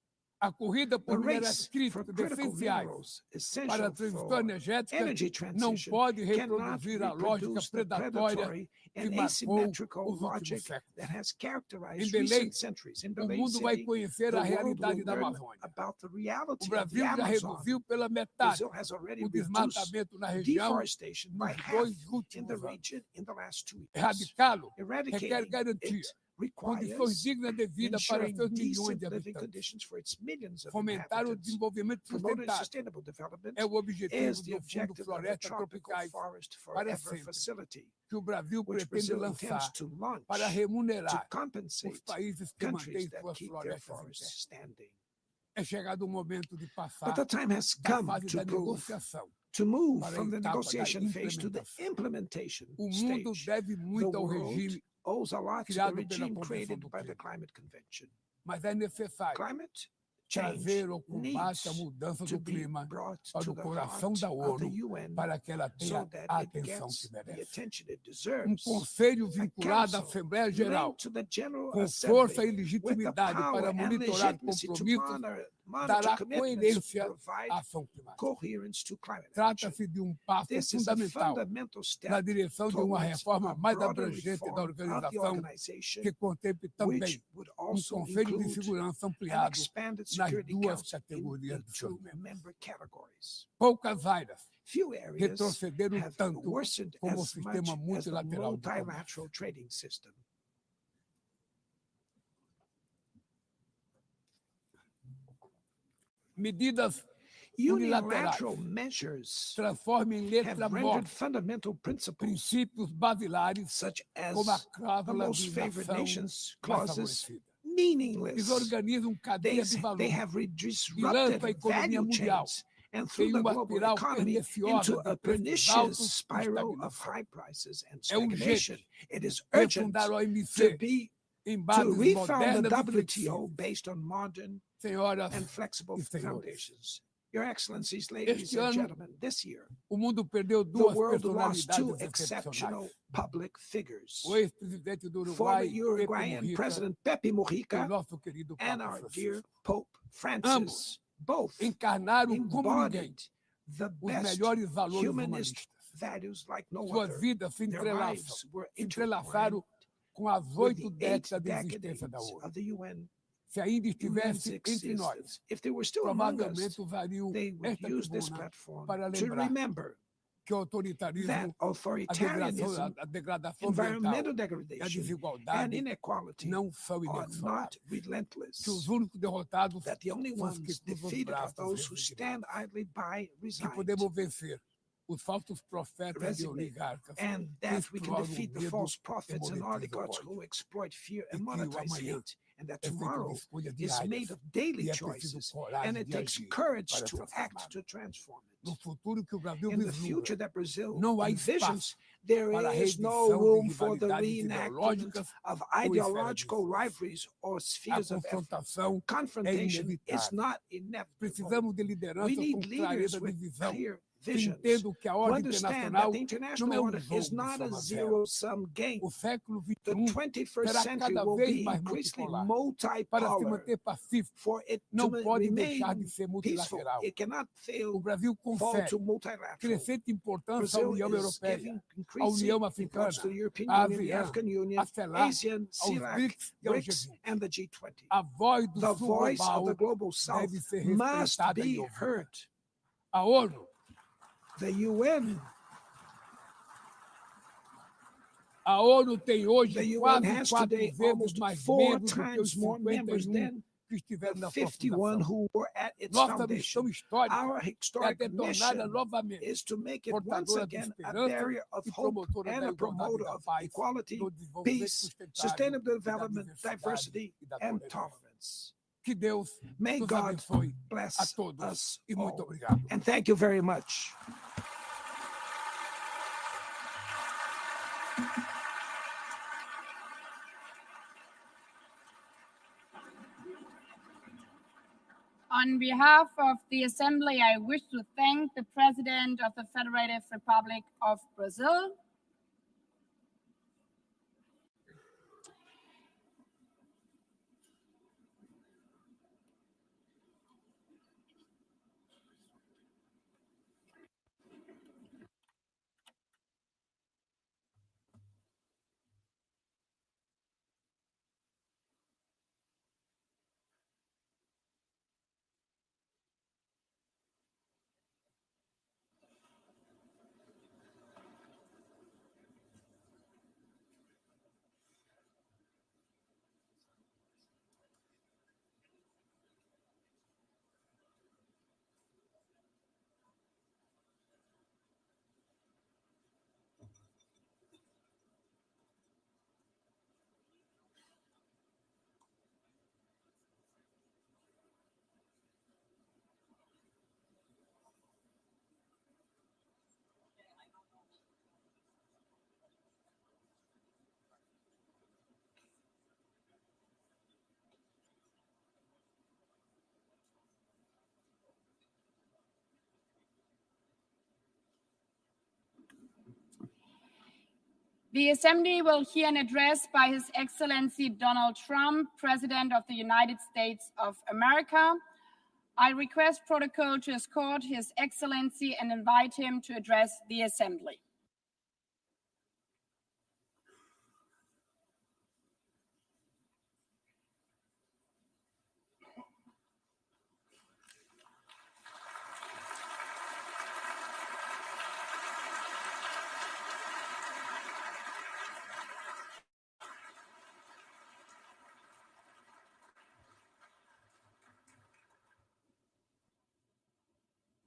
A corrida The por minerais race for críticos critical essenciais minerals, para a essential transição for energética energy não transition, pode cannot reproduzir a lógica reproduce the predatória predatory que and marcou asymmetrical os últimos logic séculos. that has Em characterized Belém, recent centuries. In o Belém mundo vai City, conhecer the a world realidade will da learn Amazônia. about the O reality of the Brasil já Amazon. reduziu pela metade Brazil has already o reduced desmatamento na região deforestation by nos half 2 in the últimos anos. region in the last 2 years. Erradicá-lo requer Eradicating garantia, it condições requires dignas de vida para os ensuring seus milhões de decent living habitantes. conditions for its millions of Fomentar o inhabitants. desenvolvimento Promoting sustentável sustainable development é o objetivo is the do Fundo objective of the Florestas Tropical Tropicais Forest para Forever sempre, Facility, que o Brasil which pretende Brazil intends lançar to launch para to remunerar os compensate países que countries mantêm that suas keep their florestas forests internas. standing. É chegado o momento de But passar the time has da come fase da to prove, negociação. to move para a from the etapa da negotiation phase to the implementação. implementation O mundo stage. deve The muito ao world regime, owes a lot to the criado pela regime Convenção created do by the Clima. Climate Convention. mas é necessário Climate change trazer o combate à needs mudança to do be clima brought para to o the coração heart da of the ONU UN para que ela tenha so that a it atenção gets que the merece. attention it Um deserves. conselho vinculado à council Assembleia Geral, Linked to the General com força Assembly e with the legitimidade power para and monitorar legitimacy to compromissos, monitor dará commitments, coerência provide à ação climática. coherence to climate action. Trata-se de um passo This is a fundamental fundamental na step direção de uma towards reforma a mais broader abrangente da reform of the organização, organization, que contemple which também would um also Conselho de include Segurança an ampliado expanded nas Security duas Council categorias in de seus two membros. member categories. Poucas áreas Few areas retrocederam have tanto worsened como o as much sistema as the multilateral do comércio. multilateral trading system. Medidas Unilateral unilaterais measures transformam em letra have rendered morta fundamental principles princípios basilares such as como a the cláusula most de favored nação nations mais clauses favorecida. meaningless. Eles organizam They, cadeias de they valor have e disrupted lançam a economia value mundial chains and through em the uma global espiral economy perniciosa into de a preços pernicious altos e spiral of estagnação. high prices and É urgente stagnation. It is urgent refundar o to OMC em to bases refound the modernas e WTO flexíveis. based on modern Senhoras and flexible e senhores, foundations. Your Excellencies, ladies este and ano gentlemen, this year, o mundo perdeu the duas world lost two personalidades exceptional excepcionais. public figures. O ex-presidente do Former Uruguai, Pepe Uruguayan Mujica, President Pepe e o Mujica nosso querido and Papa our Francisco. dear Pope Francis, Ambos both encarnaram como ninguém embodied the os best melhores valores humanist humanistas. values like no Suas other. vidas se Their lives were entrelaçaram com as with 8 the 8 décadas de existência da decades ONU. of the UN. Se ainda UN's estivesse entre nós, existence. If they were still among us, provavelmente usariam they would esta use this tribuna platform para to lembrar remember que o that autoritarismo, authoritarianism, a degradação environmental ambiental e a degradation, and desigualdade inequality não são are not inexoráveis. relentless. Que os únicos derrotados That the only são os que ones cruzam os defeated are braços those who resignados. stand idly by, Que resigned, podemos vencer os falsos profetas e Resignate. oligarcas and que that we can exploram o defeat the medo false e prophets and monetizam o oligarchs ódio. who exploit fear and E que o monetize amanhã hate, and that é feito de tomorrow escolhas is made diárias of daily e é preciso choices, coragem and it de takes agir courage para to act transformá-lo. to transform No it. futuro que o Brasil In the vislumbra, future that Brazil não há envisions, espaço there para a is no reedição de room for the rivalidades reenactment ideológicas of ou esferas de ideological influência. rivalries or A spheres of effort. confrontação é Confrontation is inevitável. not inevitable. Precisamos de We lideranças com need leaders clareza de with visão, clear que visions entendam que a who ordem understand that internacional the não international é order is jogo de not a soma zero. zero-sum game. O século The XXI 21st será century cada will vez be mais increasingly multipolar. Para se multipolar. manter pacífico, For it não to pode deixar remain de ser peaceful, multilateral. it cannot O fail Brasil fall confere to multilateral. crescente importância à Brazil União is Europeia, giving à increasing União Africana, importance to the European à Union, the ASEAN, African Union, à CELAC, ASEAN, aos CELAC, BRICS e ao BRICS, G20. and the G20. A voz do The Sul voice of the global global South deve ser must respeitada e be ouvida. heard. A ONU, The UN, a ONU tem hoje the UN quase has 4 today vezes almost mais 4 membros do que os times more members 51 than que estiveram the na sua 51 fundação. who were at its Nossa foundation. missão histórica Our é historic ter tornada mission novamente is to make it once portadora de again a esperança barrier of e hope promotora and da a igualdade e promoter da of paz, equality, do desenvolvimento peace, sustentável sustainable e da development, diversidade diversity, e da and tolerância. tolerance. Que Deus May nos God abençoe a bless todos us e muito all. obrigado. And thank you very much. On behalf of the Assembly, I wish to thank the President of the Federative Republic of Brazil, The Assembly will hear an address by His Excellency Donald Trump, President of the United States of America. I request protocol to escort His Excellency and invite him to address the Assembly.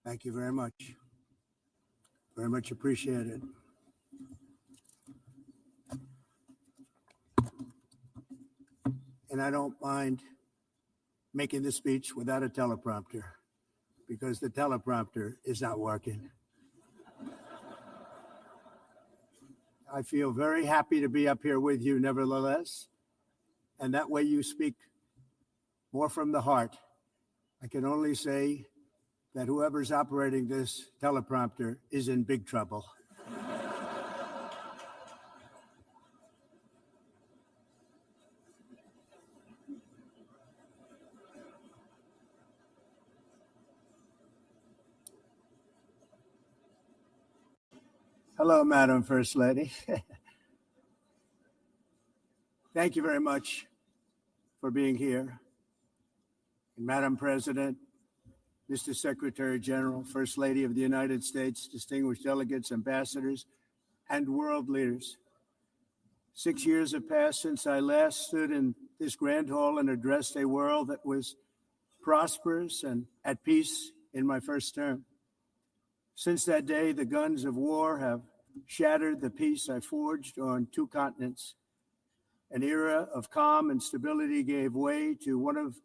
Thank you very much. Very much appreciated. And I don't mind making this speech without a teleprompter. because the teleprompter is not working. I feel very happy to be up here with you, nevertheless. And that way you speak more from the heart. I can only say that whoever's operating this teleprompter is in big trouble. Hello, Madam First Lady. Thank you very much for being here. And Madam President, Mr. Secretary General, First Lady of the United States, distinguished delegates, ambassadors, and world leaders. 6 years have passed since I last stood in this grand hall and addressed a world that was prosperous and at peace in my first term. Since that day, the guns of war have shattered the peace I forged on 2 continents. An era of calm and stability gave way to one of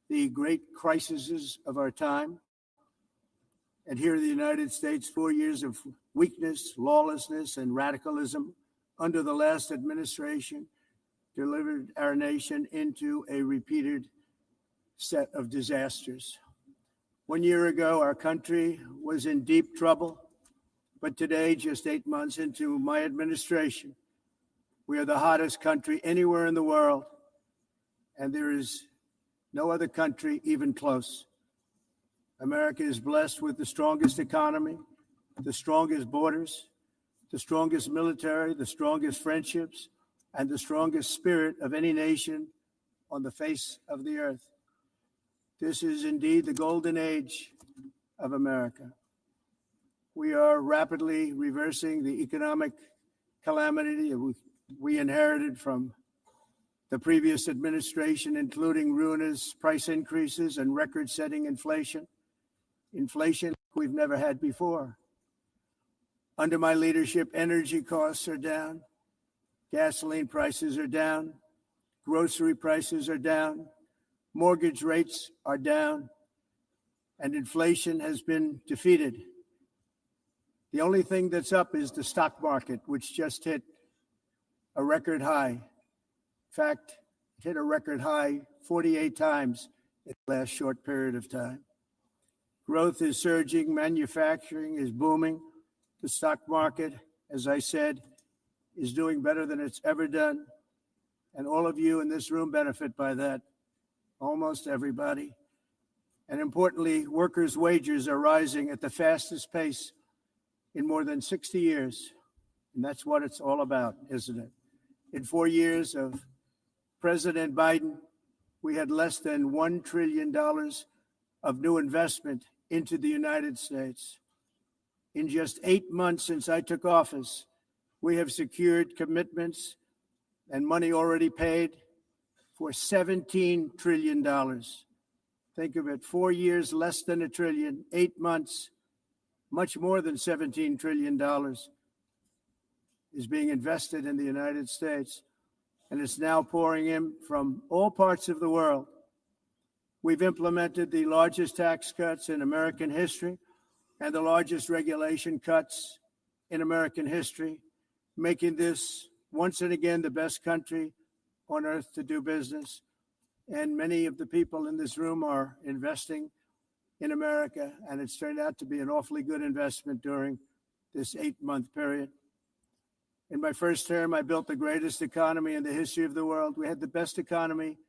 the great crises of our time. And here in the United States, 4 years of weakness, lawlessness, and radicalism under the last administration delivered our nation into a repeated set of disasters. 1 year ago, our country was in deep trouble, but today, just 8 months into my administration, we are the hottest country anywhere in the world, and there is no other country even close. America is blessed with the strongest economy, the strongest borders, the strongest military, the strongest friendships, and the strongest spirit of any nation on the face of the earth. This is indeed the golden age of America. We are rapidly reversing the economic calamity we inherited from the previous administration, including ruinous price increases and record-setting inflation we've never had before. Under my leadership, energy costs are down, gasoline prices are down, grocery prices are down, mortgage rates are down, and inflation has been defeated. The only thing that's up is the stock market, which just hit a record high. In fact, it hit a record high 48 times in the last short period of time. Growth is surging, manufacturing is booming. The stock market, as I said, is doing better than it's ever done. And all of you in this room benefit by that, almost everybody. And importantly, workers' wages are rising at the fastest pace in more than 60 years. And that's what it's all about, isn't it? In 4 years of President Biden, we had less than $1 trillion of new investment into the United States. In just 8 months since I took office, we have secured commitments and money already paid for $17 trillion. Think of it, 4 years, less than $1 trillion, 8 months, much more than $17 trillion is being invested in the United States, and it's now pouring in from all parts of the world. We've implemented the largest tax cuts in American history and the largest regulation cuts in American history, making this once and again the best country on earth to do business. And many of the people in this room are investing in America, and it's turned out to be an awfully good investment during this 8-month period. In my first term, I built the greatest economy in the history of the world. We had the best economy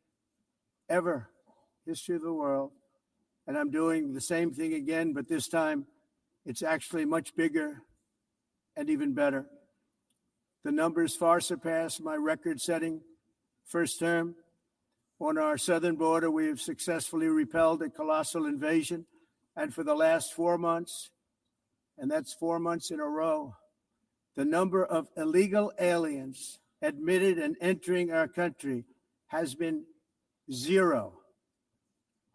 ever, history of the world. And I'm doing the same thing again, but this time it's actually much bigger and even better. The numbers far surpass my record-setting first term. On our southern border, we have successfully repelled a colossal invasion. And for the last 4 months, and that's 4 months in a row, the number of illegal aliens admitted and entering our country has been 0.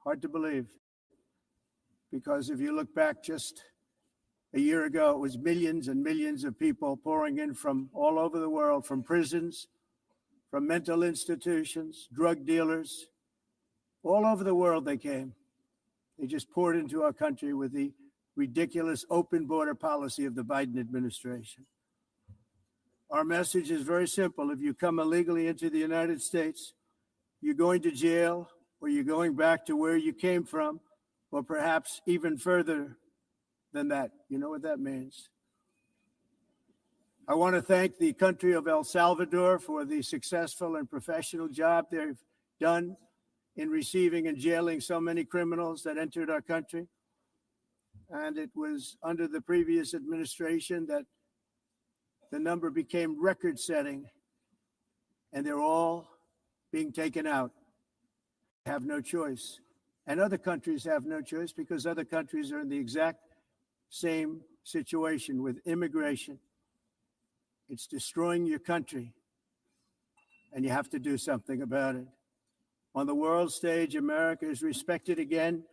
Hard to believe, because if you look back just a year ago, it was millions and millions of people pouring in from all over the world, from prisons, from mental institutions, drug dealers, all over the world they came. they just poured into our country with the ridiculous open border policy of the Biden administration. Our message is very simple. If you come illegally into the United States, you're going to jail, or you're going back to where you came from, or perhaps even further than that. You know what that means. I want to thank the country of El Salvador for the successful and professional job they've done in receiving and jailing so many criminals that entered our country. And it was under the previous administration that the number became record-setting, and they're all being taken out. Have no choice. And other countries have no choice because other countries are in the exact same situation with immigration. It's destroying your country, and you have to do something about it. On the world stage, America is respected again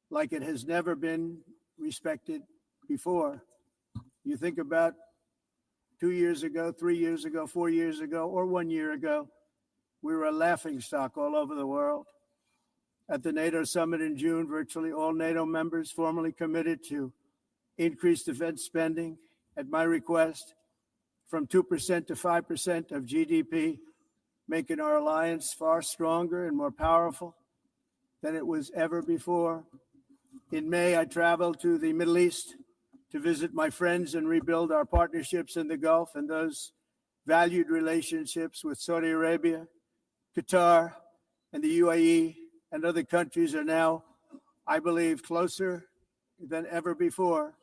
like it has never been respected before. You think about 2 years ago, 3 years ago, 4 years ago, or 1 year ago, we were a laughingstock all over the world. At the NATO summit in June, virtually all NATO members formally committed to increase defense spending at my request from 2% to 5% of GDP, making our alliance far stronger and more powerful than it was ever before. In May, I traveled to the Middle East to visit my friends and rebuild our partnerships in the Gulf and those valued relationships with Saudi Arabia, Qatar, and the UAE and other countries are now, I believe, closer than ever before.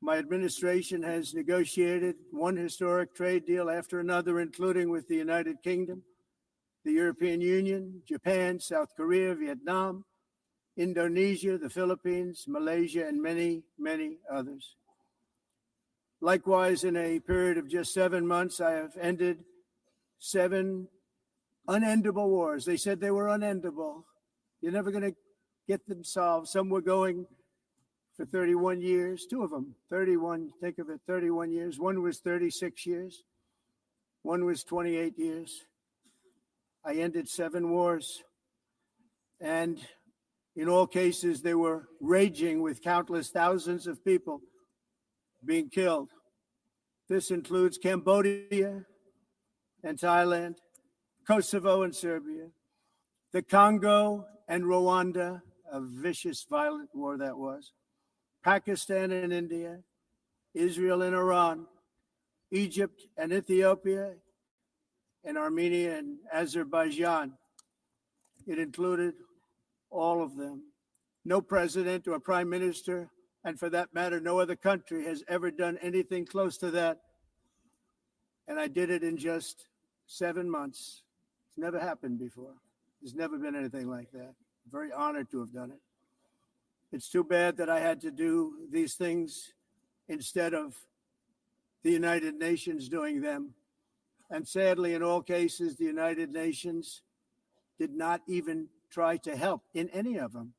My administration has negotiated one historic trade deal after another, including with the United Kingdom, the European Union, Japan, South Korea, Vietnam, Indonesia, the Philippines, Malaysia, and many, many others. Likewise, in a period of just 7 months, I have ended 7 unendable wars. They said they were unendable. You're never going to get them solved. Some were going for 31 years, 2 of them, 31, think of it, 31 years. One was 36 years. One was 28 years. I ended 7 wars. And in all cases, they were raging with countless thousands of people being killed. This includes Cambodia and Thailand, Kosovo and Serbia, the Congo and Rwanda, a vicious, violent war that was, Pakistan and India, Israel and Iran, Egypt and Ethiopia, and Armenia and Azerbaijan. It included all of them. No president or prime minister, and for that matter, no other country has ever done anything close to that. And I did it in just 7 months. It's never happened before. There's never been anything like that. I'm very honored to have done it. It's too bad that I had to do these things instead of the United Nations doing them. And sadly, in all cases, the United Nations did not even try to help in any of them.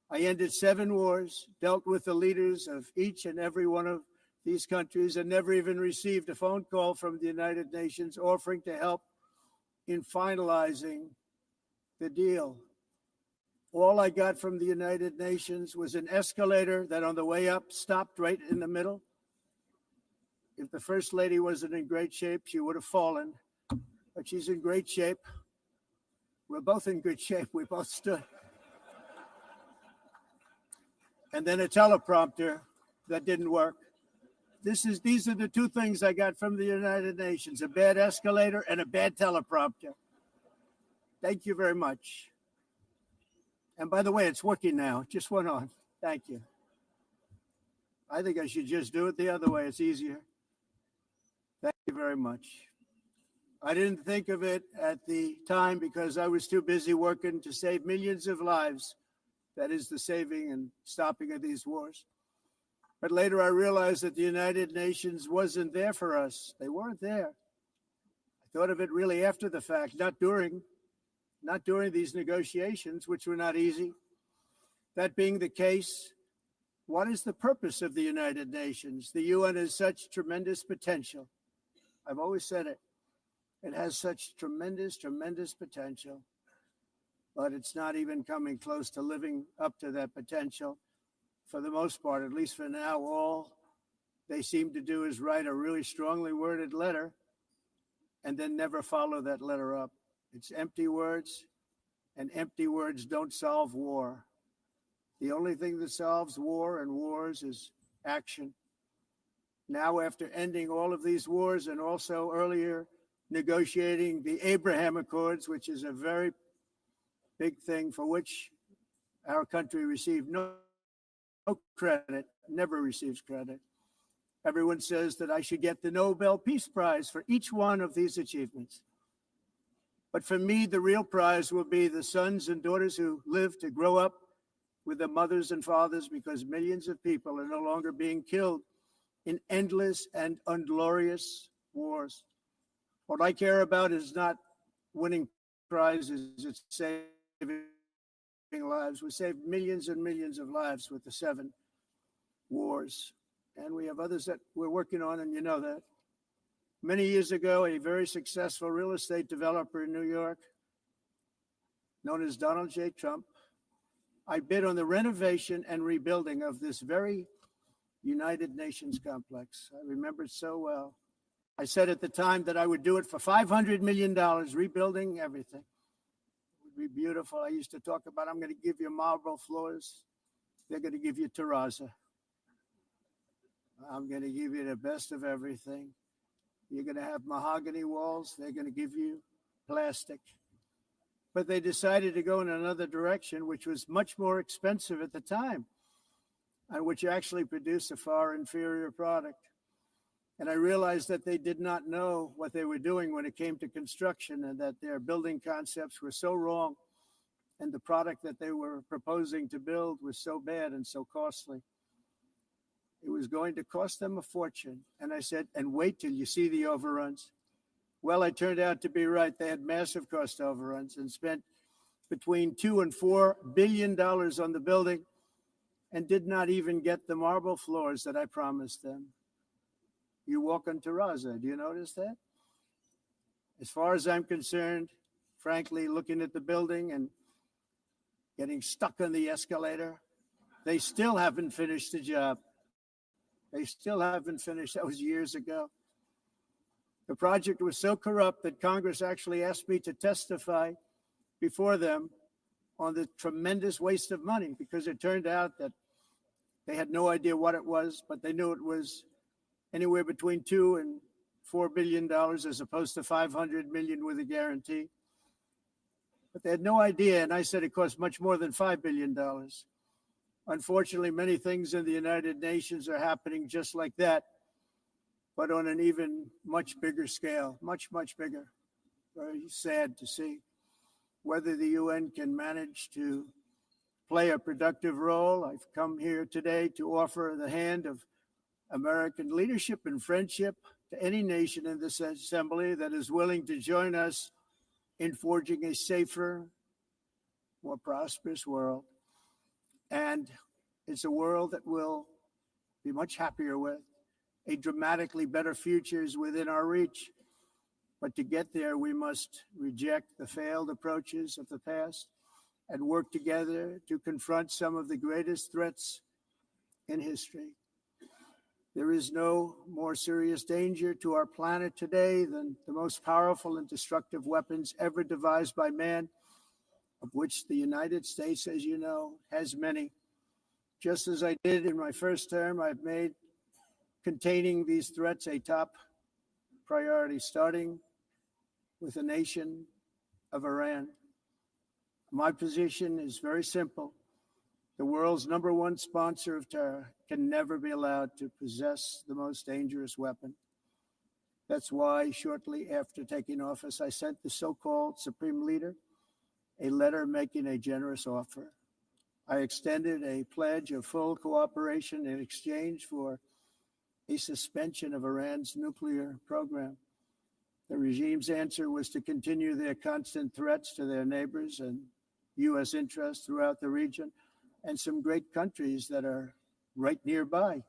I ended 7 wars, dealt with the leaders of each and every one of these countries, and never even received a phone call from the United Nations offering to help in finalizing the deal. All I got from the United Nations was an escalator that on the way up stopped right in the middle. If the First Lady wasn't in great shape, she would have fallen, but she's in great shape. We're both in good shape. We both stood. And then a teleprompter that didn't work. These are the 2 things I got from the United Nations, a bad escalator and a bad teleprompter. Thank you very much. And by the way, it's working now. It just went on. Thank you. I think I should just do it the other way. It's easier. Thank you very much. I didn't think of it at the time because I was too busy working to save millions of lives. That is the saving and stopping of these wars. But later I realized that the United Nations wasn't there for us. They weren't there. I thought of it really after the fact, not during these negotiations, which were not easy. That being the case, what is the purpose of the United Nations? The UN has such tremendous potential. I've always said it. It has such tremendous, tremendous potential. but it's not even coming close to living up to that potential. For the most part, at least for now, all they seem to do is write a really strongly worded letter and then never follow that letter up. It's empty words, and empty words don't solve war. The only thing that solves war and wars is action. Now, after ending all of these wars and also earlier negotiating the Abraham Accords, which is a very big thing for which our country received no credit, never receives credit. Everyone says that I should get the Nobel Peace Prize for each one of these achievements. But for me, the real prize will be the sons and daughters who live to grow up with their mothers and fathers, because millions of people are no longer being killed in endless and unglorious wars. What I care about is not winning prizes, it's saving lives. We saved millions and millions of lives with the 7 wars. And we have others that we're working on, and you know that. Many years ago, a very successful real estate developer in New York, known as Donald J. Trump, I bid on the renovation and rebuilding of this very United Nations complex. I remember it so well. I said at the time that I would do it for $500 million, rebuilding everything. It would be beautiful. I used to talk about, I'm going to give you marble floors. They're going to give you terrazzo. I'm going to give you the best of everything. You're going to have mahogany walls. They're going to give you plastic. But they decided to go in another direction, which was much more expensive at the time, and which actually produced a far inferior product. And I realized that they did not know what they were doing when it came to construction, and that their building concepts were so wrong, and the product that they were proposing to build was so bad and so costly. It was going to cost them a fortune. And I said, and wait till you see the overruns. Well, I turned out to be right. They had massive cost overruns and spent between $2 and $4 billion on the building and did not even get the marble floors that I promised them. You walk on terrazzo. Do you notice that? As far as I'm concerned, frankly, looking at the building and getting stuck on the escalator, they still haven't finished the job. They still haven't finished. That was years ago. The project was so corrupt that Congress actually asked me to testify before them on the tremendous waste of money, because it turned out that they had no idea what it was, but they knew it was anywhere between $2 and $4 billion as opposed to $500 million with a guarantee. But they had no idea, and I said it cost much more than $5 billion. Unfortunately, many things in the United Nations are happening just like that, but on an even much bigger scale, much, much bigger. Very sad to see whether the UN can manage to play a productive role. I've come here today to offer the hand of American leadership and friendship to any nation in this assembly that is willing to join us in forging a safer, more prosperous world. And it's a world that we'll be much happier with. A dramatically better future is within our reach. But to get there, we must reject the failed approaches of the past and work together to confront some of the greatest threats in history. There is no more serious danger to our planet today than the most powerful and destructive weapons ever devised by man, of which the United States, as you know, has many. Just as I did in my first term, I've made containing these threats a top priority, starting with the nation of Iran. My position is very simple. The world's #1 sponsor of terror can never be allowed to possess the most dangerous weapon. That's why shortly after taking office, I sent the so-called Supreme Leader a letter making a generous offer. I extended a pledge of full cooperation in exchange for a suspension of Iran's nuclear program. The regime's answer was to continue their constant threats to their neighbors and U.S. interests throughout the region, and some great countries that are right nearby.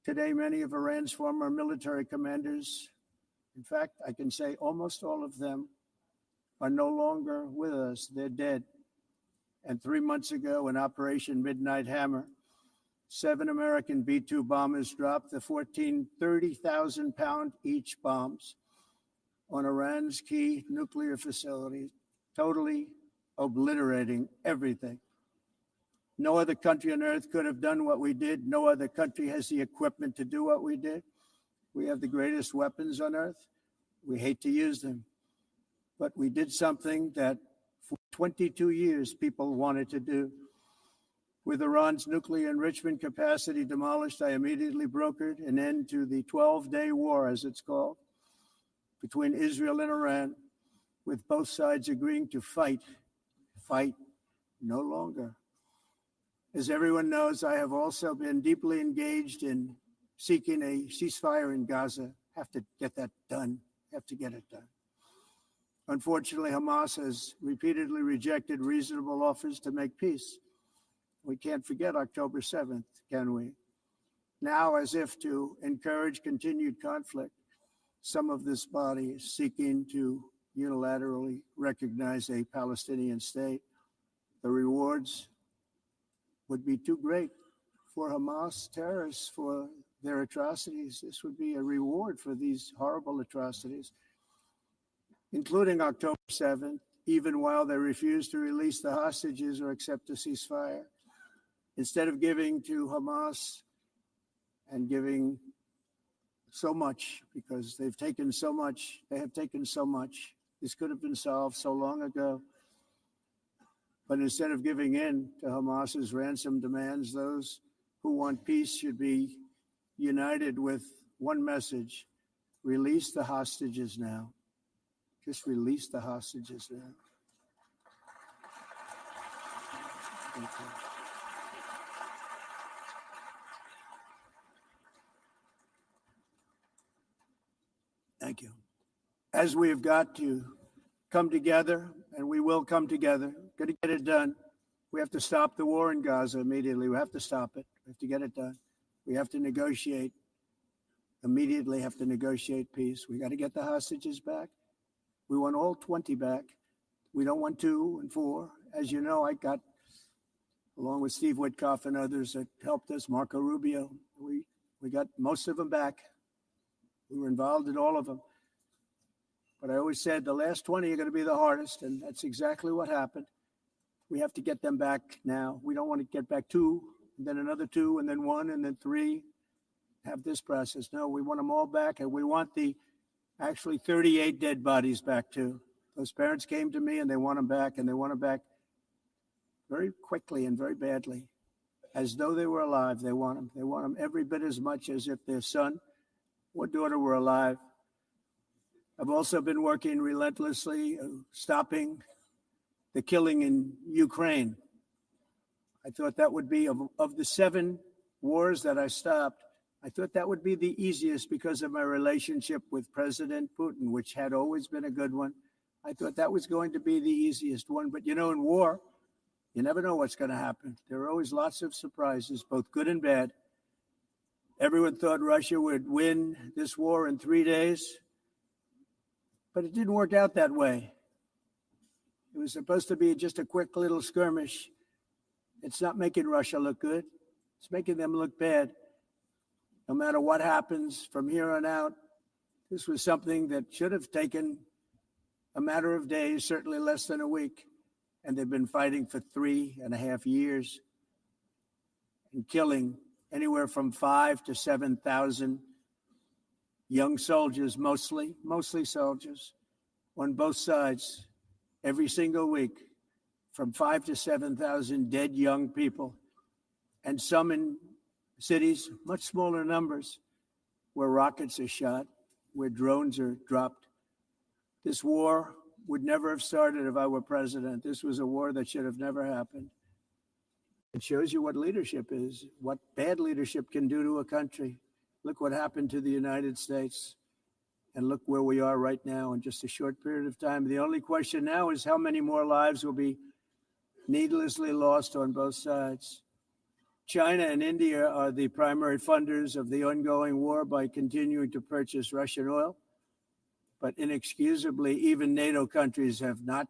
Today, many of Iran's former military commanders, in fact, I can say almost all of them, are no longer with us. They're dead. And 3 months ago, in Operation Midnight Hammer, 7 American B-2 bombers dropped the 30,000-pound each bombs on Iran's key nuclear facilities, totally obliterating everything. No other country on earth could have done what we did. No other country has the equipment to do what we did. We have the greatest weapons on earth. We hate to use them. But we did something that for 22 years people wanted to do. With Iran's nuclear enrichment capacity demolished, I immediately brokered an end to the 12-day war, as it's called, between Israel and Iran, with both sides agreeing to fight no longer. As everyone knows, I have also been deeply engaged in seeking a ceasefire in Gaza. Have to get that done. Have to get it done. Unfortunately, Hamas has repeatedly rejected reasonable offers to make peace. We can't forget October 7th, can we? Now, as if to encourage continued conflict, some of this body is seeking to unilaterally recognize a Palestinian state. The rewards would be too great for Hamas terrorists for their atrocities. This would be a reward for these horrible atrocities, including October 7th, even while they refuse to release the hostages or accept a ceasefire. Instead of giving to Hamas and giving so much, because they've taken so much, they have taken so much. This could have been solved so long ago. But instead of giving in to Hamas's ransom demands, those who want peace should be united with one message: release the hostages now. Just release the hostages now. Thank you. Thank you. As we have got to come together, and we will come together, got to get it done. We have to stop the war in Gaza immediately. We have to stop it. We have to get it done. We have to negotiate. Immediately have to negotiate peace. We got to get the hostages back. We want all 20 back. We don't want 2 and 4. As you know, I got, along with Steve Witkoff and others that helped us, Marco Rubio, we got most of them back. We were involved in all of them. But I always said the last 20 are going to be the hardest, and that's exactly what happened. We have to get them back now. We don't want to get back 2, and then another 2, and then 1, and then 3. Have this process. No, we want them all back, and we want the actually 38 dead bodies back too. Those parents came to me and they want them back, and they want them back very quickly and very badly, as though they were alive. They want them. They want them every bit as much as if their son or daughter were alive. I've also been working relentlessly, stopping the killing in Ukraine. I thought that would be, of the 7 wars that I stopped, I thought that would be the easiest because of my relationship with President Putin, which had always been a good one. I thought that was going to be the easiest one. But you know, in war, you never know what's going to happen. There are always lots of surprises, both good and bad. Everyone thought Russia would win this war in 3 days, but it didn't work out that way. It was supposed to be just a quick little skirmish. It's not making Russia look good. It's making them look bad. No matter what happens from here on out, this was something that should have taken a matter of days, certainly less than a week. And they've been fighting for 3.5 years and killing anywhere from 5,000 to 7,000 young soldiers, mostly soldiers, on both sides, every single week, from 5,000 to 7,000 dead young people, and some in cities, much smaller numbers, where rockets are shot, where drones are dropped. This war would never have started if I were president. This was a war that should have never happened. It shows you what leadership is, what bad leadership can do to a country. Look what happened to the United States, and look where we are right now in just a short period of time. The only question now is how many more lives will be needlessly lost on both sides. China and India are the primary funders of the ongoing war by continuing to purchase Russian oil. but inexcusably, even NATO countries have not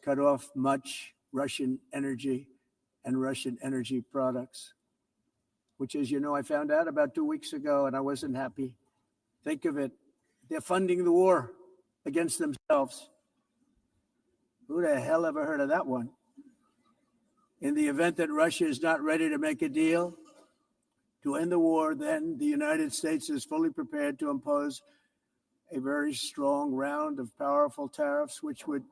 cut off much Russian energy and Russian energy products, which, as you know, I found out about 2 weeks ago, and I wasn't happy. Think of it. They're funding the war against themselves. Who the hell ever heard of that one? In the event that Russia is not ready to make a deal to end the war, then the United States is fully prepared to impose a very strong round of powerful tariffs, which would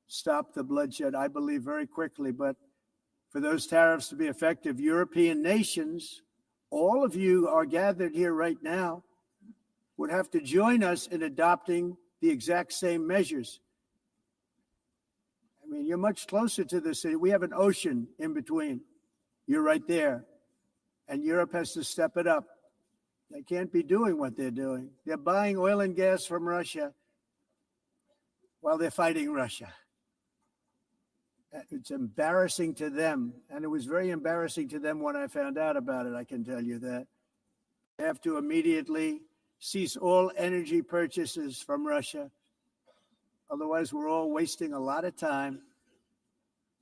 stop the bloodshed, I believe, very quickly. But for those tariffs to be effective, European nations, all of you are gathered here right now, would have to join us in adopting the exact same measures. I mean, you're much closer to the city. We have an ocean in between. You're right there. And Europe has to step it up. They can't be doing what they're doing. They're buying oil and gas from Russia while they're fighting Russia. It's embarrassing to them. And it was very embarrassing to them when I found out about it, I can tell you that. They have to immediately cease all energy purchases from Russia. Otherwise, we're all wasting a lot of time.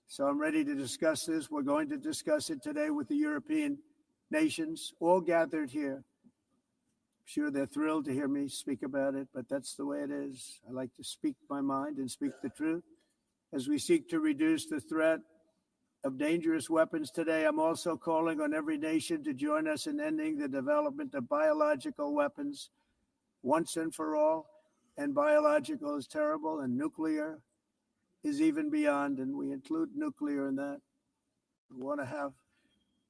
So I'm ready to discuss this. We're going to discuss it today with the European nations, all gathered here. I'm sure they're thrilled to hear me speak about it, but that's the way it is. I like to speak my mind and speak the truth. As we seek to reduce the threat of dangerous weapons today, I'm also calling on every nation to join us in ending the development of biological weapons once and for all. And biological is terrible, and nuclear is even beyond, and we include nuclear in that. We want to have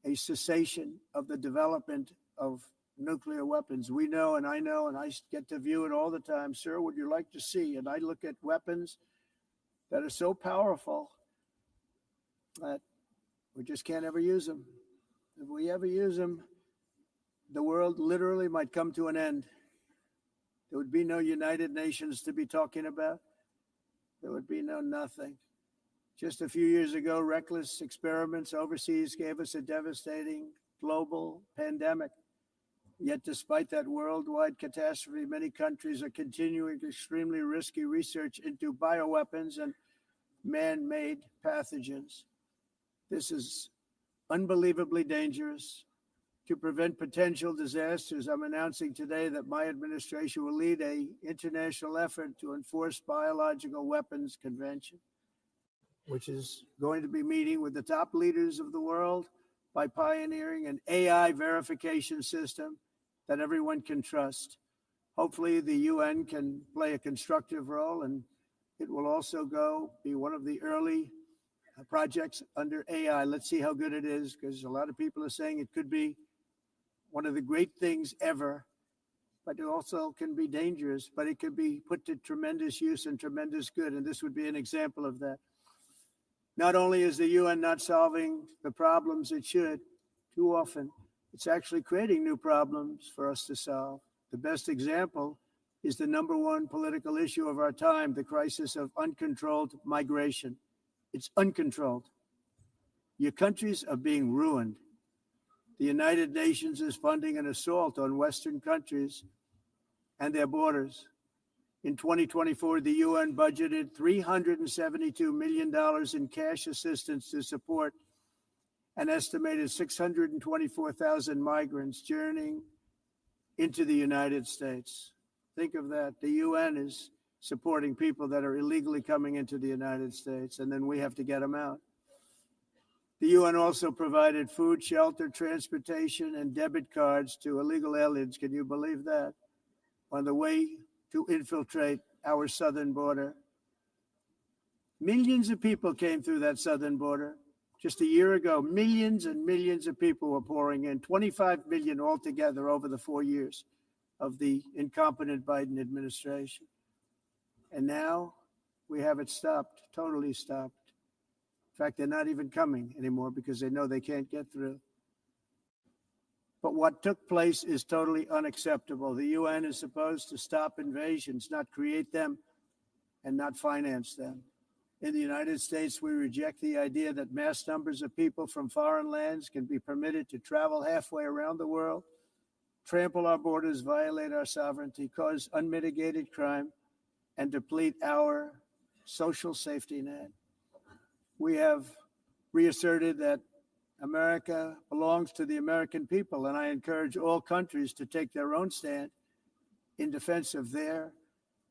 a cessation of the development of nuclear weapons. We know, and I get to view it all the time. Sir, would you like to see? And I look at weapons that are so powerful that we just can't ever use them. If we ever use them, the world literally might come to an end. There would be no United Nations to be talking about. There would be no nothing. Just a few years ago, reckless experiments overseas gave us a devastating global pandemic. Yet despite that worldwide catastrophe, many countries are continuing extremely risky research into bioweapons and man-made pathogens. This is unbelievably dangerous. To prevent potential disasters, I'm announcing today that my administration will lead an international effort to enforce biological weapons convention, which is going to be meeting with the top leaders of the world by pioneering an AI verification system that everyone can trust. Hopefully the UN can play a constructive role, and it will also be one of the early projects under AI. Let's see how good it is, because a lot of people are saying it could be one of the great things ever, but it also can be dangerous, but it could be put to tremendous use and tremendous good. And this would be an example of that. Not only is the UN not solving the problems it should too often, it's actually creating new problems for us to solve. The best example is the number one political issue of our time, the crisis of uncontrolled migration. It's uncontrolled. Your countries are being ruined. The United Nations is funding an assault on Western countries and their borders. In 2024, the UN budgeted $372 million in cash assistance to support an estimated 624,000 migrants journeying into the United States. Think of that. The UN is supporting people that are illegally coming into the United States, and then we have to get them out. The UN also provided food, shelter, transportation, and debit cards to illegal aliens. Can you believe that? On the way to infiltrate our southern border. Millions of people came through that southern border. Just a year ago, millions and millions of people were pouring in, 25 million altogether over the 4 years of the incompetent Biden administration. And now we have it stopped, totally stopped. In fact, they're not even coming anymore because they know they can't get through. But what took place is totally unacceptable. The UN is supposed to stop invasions, not create them and not finance them. In the United States, we reject the idea that mass numbers of people from foreign lands can be permitted to travel halfway around the world, trample our borders, violate our sovereignty, cause unmitigated crime, and deplete our social safety net. We have reasserted that America belongs to the American people, and I encourage all countries to take their own stand in defense of their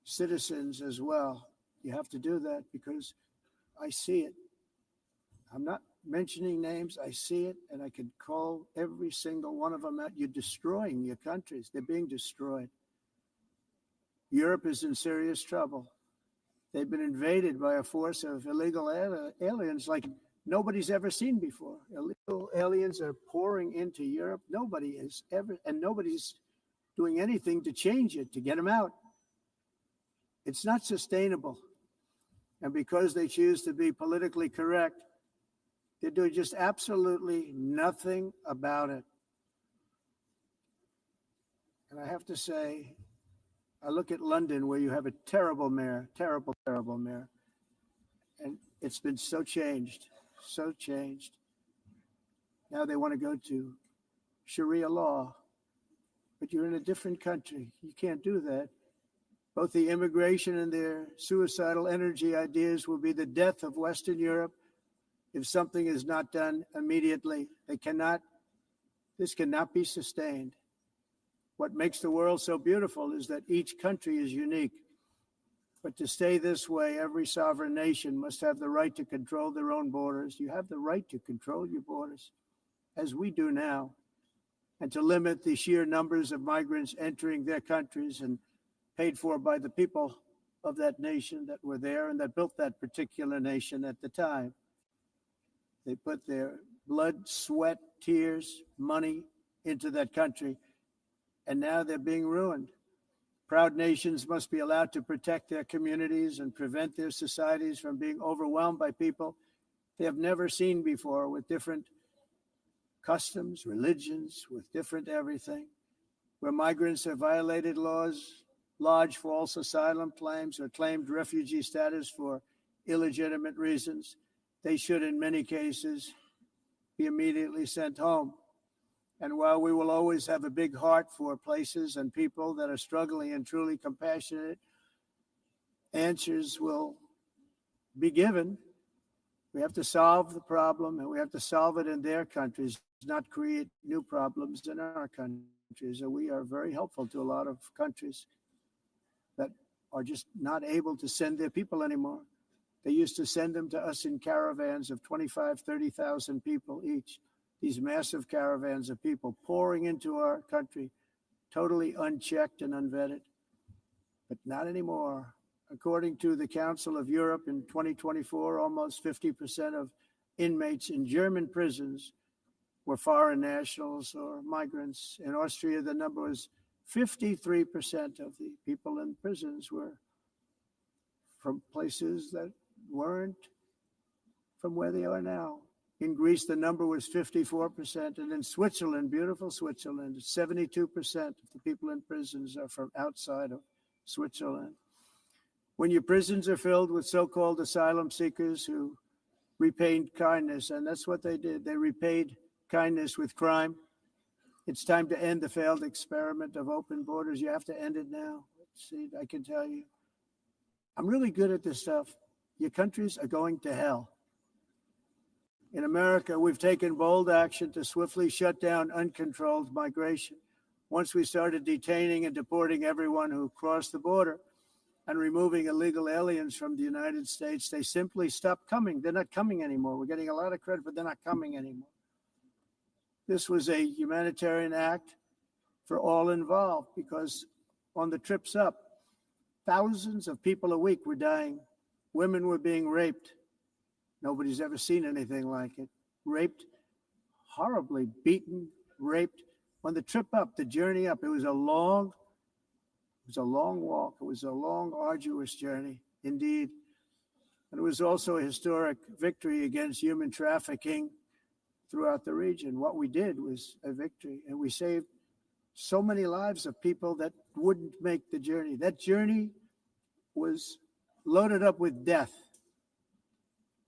citizens as well. You have to do that because I see it. I'm not mentioning names. I see it, and I can call every single one of them out. You're destroying your countries. They're being destroyed. Europe is in serious trouble. They've been invaded by a force of illegal aliens like nobody's ever seen before. Illegal aliens are pouring into Europe. Nobody is ever, and nobody's doing anything to change it, to get them out. It's not sustainable. And because they choose to be politically correct, they're doing just absolutely nothing about it. And I have to say, I look at London where you have a terrible mayor, terrible mayor. And it's been so changed. Now they want to go to Sharia law, but you're in a different country. You can't do that. Both the immigration and their suicidal energy ideas will be the death of Western Europe if something is not done immediately. This cannot be sustained. What makes the world so beautiful is that each country is unique. But to stay this way, every sovereign nation must have the right to control their own borders. You have the right to control your borders, as we do now, and to limit the sheer numbers of migrants entering their countries and paid for by the people of that nation that were there and that built that particular nation at the time. They put their blood, sweat, tears, money into that country, and now they're being ruined. Proud nations must be allowed to protect their communities and prevent their societies from being overwhelmed by people they have never seen before, with different customs, religions, with different everything. Where migrants have violated laws, lodged false asylum claims, or claimed refugee status for illegitimate reasons, they should, in many cases, be immediately sent home. And while we will always have a big heart for places and people that are struggling and truly compassionate, answers will be given. We have to solve the problem, and we have to solve it in their countries, not create new problems in our countries. And we are very helpful to a lot of countries that are just not able to send their people anymore. They used to send them to us in caravans of 25, 30,000 people each. These massive caravans of people pouring into our country, totally unchecked and unvetted, but not anymore. According to the Council of Europe in 2024, almost 50% of inmates in German prisons were foreign nationals or migrants. In Austria, the number was 53% of the people in prisons were from places that weren't from where they are now. In Greece, the number was 54%. And in Switzerland, beautiful Switzerland, 72% of the people in prisons are from outside of Switzerland. When your prisons are filled with so-called asylum seekers who repaid kindness, and that's what they did, they repaid kindness with crime. It's time to end the failed experiment of open borders. You have to end it now. See, I can tell you, I'm really good at this stuff. Your countries are going to hell. In America, we've taken bold action to swiftly shut down uncontrolled migration. Once we started detaining and deporting everyone who crossed the border and removing illegal aliens from the United States, they simply stopped coming. They're not coming anymore. We're getting a lot of credit, but they're not coming anymore. This was a humanitarian act for all involved, because on the trips up, thousands of people a week were dying. Women were being raped. Nobody's ever seen anything like it. Raped, horribly beaten, raped. On the trip up, the journey up, it was a long walk. It was a long, arduous journey, indeed. And it was also a historic victory against human trafficking throughout the region. What we did was a victory, and we saved so many lives of people that wouldn't make the journey. That journey was loaded up with death.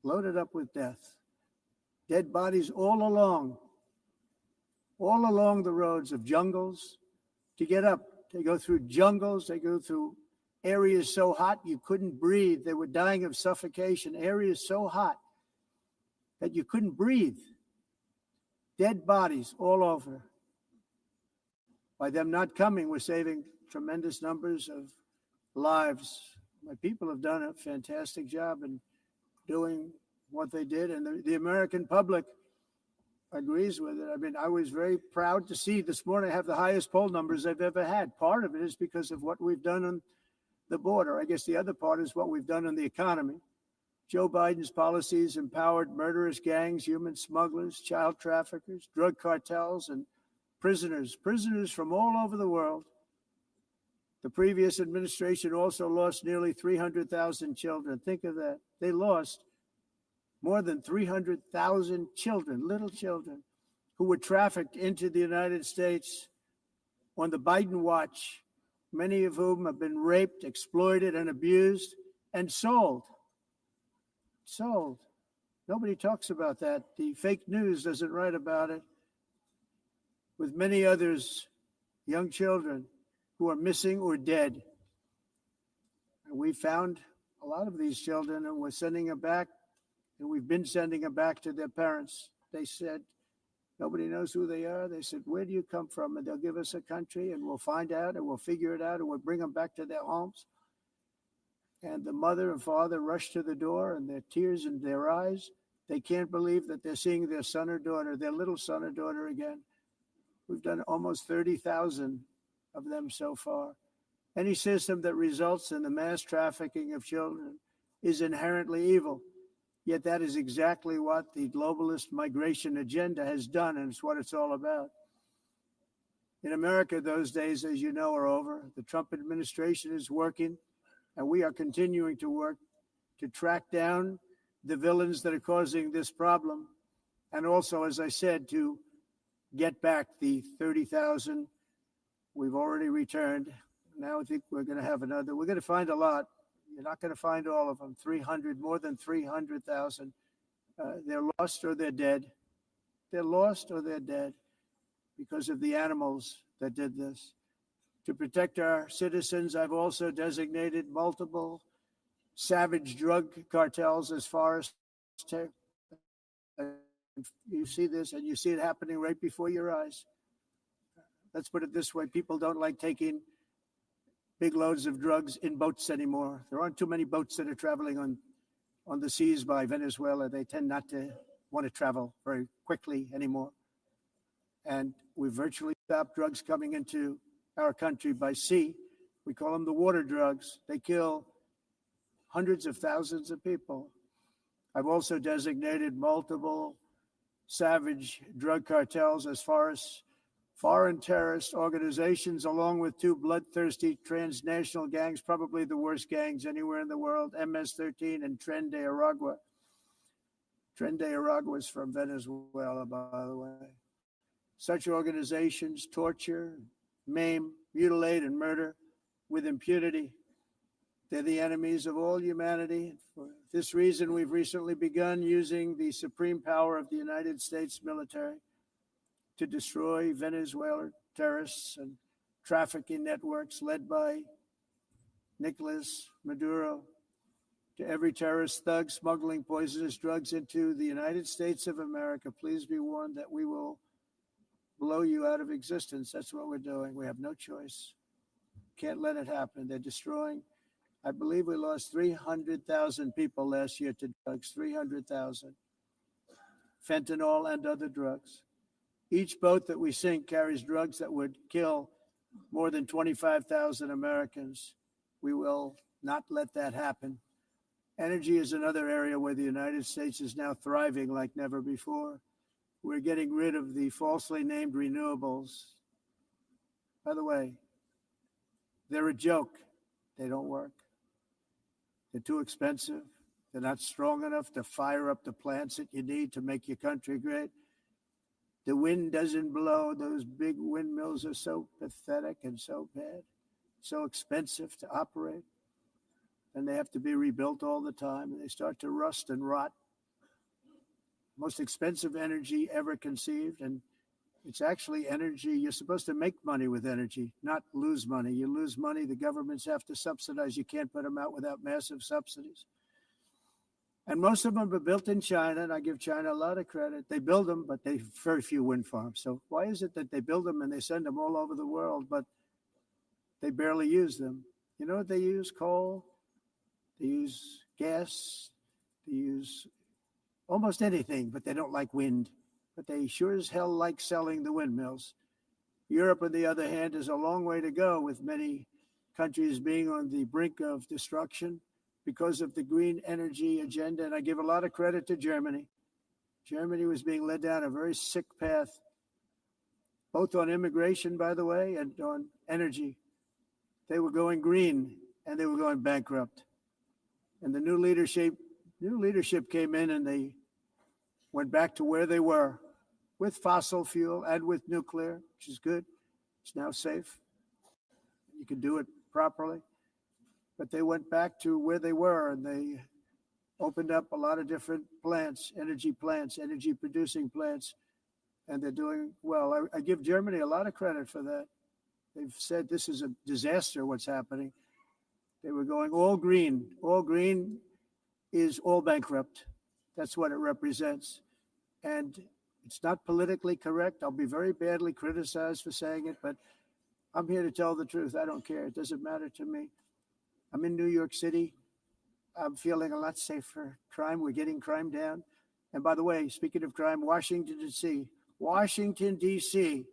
Loaded up with death. Dead bodies all along the roads of jungles to get up. They go through jungles, they go through areas so hot you couldn't breathe. They were dying of suffocation. Areas so hot that you couldn't breathe. Dead bodies all over. By them not coming, we're saving tremendous numbers of lives. My people have done a fantastic job in doing what they did, and the American public agrees with it. I mean, I was very proud to see this morning I have the highest poll numbers I've ever had. Part of it is because of what we've done on the border. I guess the other part is what we've done on the economy. Joe Biden's policies empowered murderous gangs, human smugglers, child traffickers, drug cartels, and prisoners from all over the world. The previous administration also lost nearly 300,000 children. Think of that. They lost more than 300,000 children, little children, who were trafficked into the United States on the Biden watch, many of whom have been raped, exploited, and abused, and sold. Sold. Nobody talks about that. The fake news doesn't write about it. With many others, young children who are missing or dead. And we found a lot of these children and we're sending them back, and we've been sending them back to their parents. They said, nobody knows who they are. They said, where do you come from? And they'll give us a country and we'll find out and we'll figure it out and we'll bring them back to their homes. And the mother and father rush to the door and their tears in their eyes. They can't believe that they're seeing their son or daughter, their little son or daughter again. We've done almost 30,000 of them so far. Any system that results in the mass trafficking of children is inherently evil. Yet that is exactly what the globalist migration agenda has done, and it's what it's all about. In America, those days, as you know, are over. The Trump administration is working, and we are continuing to work to track down the villains that are causing this problem. And also, as I said, to get back the 30,000 we've already returned. Now I think we're going to have another. We're going to find a lot. You're not going to find all of them. 300, more than 300,000. They're lost or they're dead. They're lost or they're dead because of the animals that did this. To protect our citizens, I've also designated multiple savage drug cartels as far as you see this and you see it happening right before your eyes. Let's put it this way. People don't like taking big loads of drugs in boats anymore. There aren't too many boats that are traveling on the seas by Venezuela. They tend not to want to travel very quickly anymore. And we virtually stopped drugs coming into our country by sea. We call them the water drugs. They kill hundreds of thousands of people. I've also designated multiple savage drug cartels as far as foreign terrorist organizations, along with two bloodthirsty transnational gangs, probably the worst gangs anywhere in the world, MS-13 and Tren de Aragua. Tren de Aragua is from Venezuela, by the way. Such organizations torture, maim, mutilate, and murder with impunity. They're the enemies of all humanity. For this reason, we've recently begun using the supreme power of the United States military to destroy Venezuelan terrorists and trafficking networks led by Nicolas Maduro. To every terrorist thug smuggling poisonous drugs into the United States of America, please be warned that we will blow you out of existence. That's what we're doing. We have no choice. Can't let it happen. They're destroying. I believe we lost 300,000 people last year to drugs, 300,000. Fentanyl and other drugs. Each boat that we sink carries drugs that would kill more than 25,000 Americans. We will not let that happen. Energy is another area where the United States is now thriving like never before. We're getting rid of the falsely named renewables. By the way, they're a joke. They don't work. They're too expensive. They're not strong enough to fire up the plants that you need to make your country great. The wind doesn't blow. Those big windmills are so pathetic and so bad, so expensive to operate. And they have to be rebuilt all the time. And they start to rust and rot. Most expensive energy ever conceived. And It's actually energy. You're supposed to make money with energy, not lose money. You lose money, the governments have to subsidize. You can't put them out without massive subsidies. And most of them are built in China, and I give China a lot of credit. They build them, but they very few wind farms. So why is it that they build them and they send them all over the world, but they barely use them? You know what they use? Coal. They use gas. They use almost anything, but they don't like wind. But they sure as hell like selling the windmills. Europe, on the other hand, is a long way to go, with many countries being on the brink of destruction because of the green energy agenda. And I give a lot of credit to Germany. Germany was being led down a very sick path, both on immigration, by the way, and on energy. They were going green and they were going bankrupt. And the new leadership came in, and they went back to where they were with fossil fuel and with nuclear, which is good. It's now safe. You can do it properly. But they went back to where they were, and they opened up a lot of different plants, energy producing plants, and they're doing well. I give Germany a lot of credit for that. They've said this is a disaster, what's happening. They were going all green. All green is all bankrupt. That's what it represents. And it's not politically correct. I'll be very badly criticized for saying it, but I'm here to tell the truth. I don't care. It doesn't matter to me. I'm in New York City. I'm feeling a lot safer. Crime, we're getting crime down. And by the way, speaking of crime, Washington, D.C.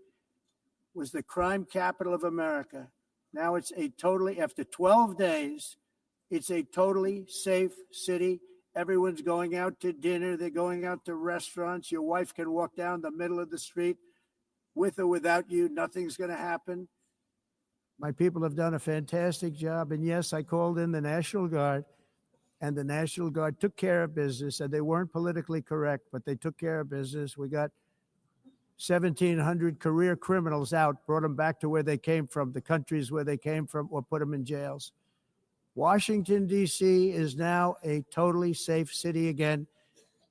was the crime capital of America. Now it's after 12 days, it's a totally safe city. Everyone's going out to dinner. They're going out to restaurants. Your wife can walk down the middle of the street with or without you. Nothing's going to happen. My people have done a fantastic job. And yes, I called in the National Guard, and the National Guard took care of business, and they weren't politically correct, but they took care of business. We got 1,700 career criminals out, brought them back to where they came from, the countries where they came from, or put them in jails. Washington, D.C. is now a totally safe city again,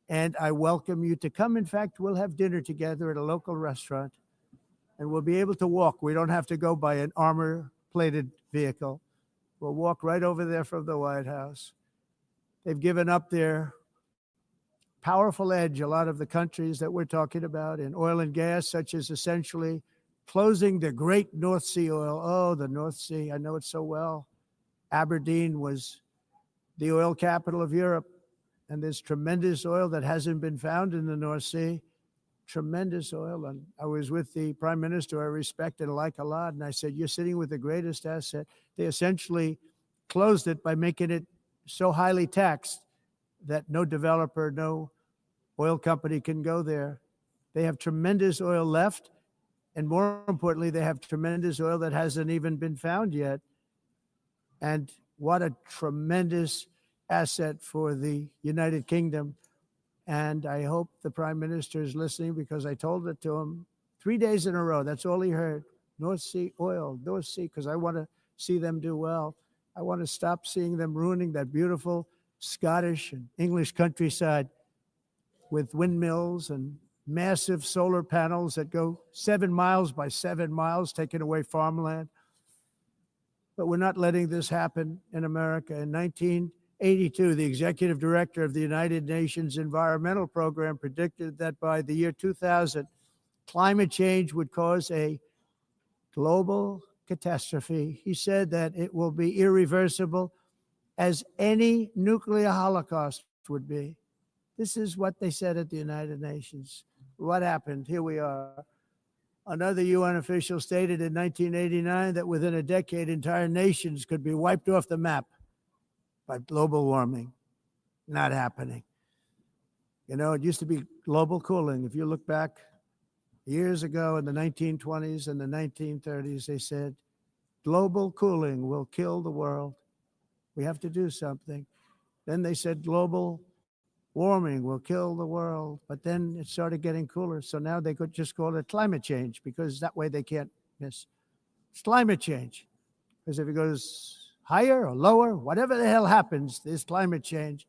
and I welcome you to come. In fact, we'll have dinner together at a local restaurant, and we'll be able to walk. We don't have to go by an armor-plated vehicle. We'll walk right over there from the White House. They've given up their powerful edge, a lot of the countries that we're talking about in oil and gas, such as essentially closing the great North Sea oil. Oh, the North Sea, I know it so well. Aberdeen was the oil capital of Europe, and there's tremendous oil that hasn't been found in the North Sea. Tremendous oil. And I was with the prime minister I respect and like a lot, and I said, you're sitting with the greatest asset. They essentially closed it by making it so highly taxed that no developer, no oil company can go there. They have tremendous oil left, and more importantly, they have tremendous oil that hasn't even been found yet. And what a tremendous asset for the United Kingdom. And I hope the prime minister is listening, because I told it to him 3 days in a row. That's all he heard. North Sea oil, North Sea, because I want to see them do well. I want to stop seeing them ruining that beautiful Scottish and English countryside with windmills and massive solar panels that go 7 miles by 7 miles, taking away farmland. But we're not letting this happen in America. In 1982, the executive director of the United Nations Environmental Program predicted that by the year 2000, climate change would cause a global catastrophe. He said that it will be irreversible, as any nuclear holocaust would be. This is what they said at the United Nations. What happened? Here we are. Another UN official stated in 1989 that within a decade, entire nations could be wiped off the map by global warming. Not happening. You know, it used to be global cooling. If you look back years ago in the 1920s and the 1930s, they said, global cooling will kill the world. We have to do something. Then they said global warming will kill the world, but then it started getting cooler. So now they could just call it climate change, because that way they can't miss. It's climate change. Because if it goes higher or lower, whatever the hell happens, there's climate change.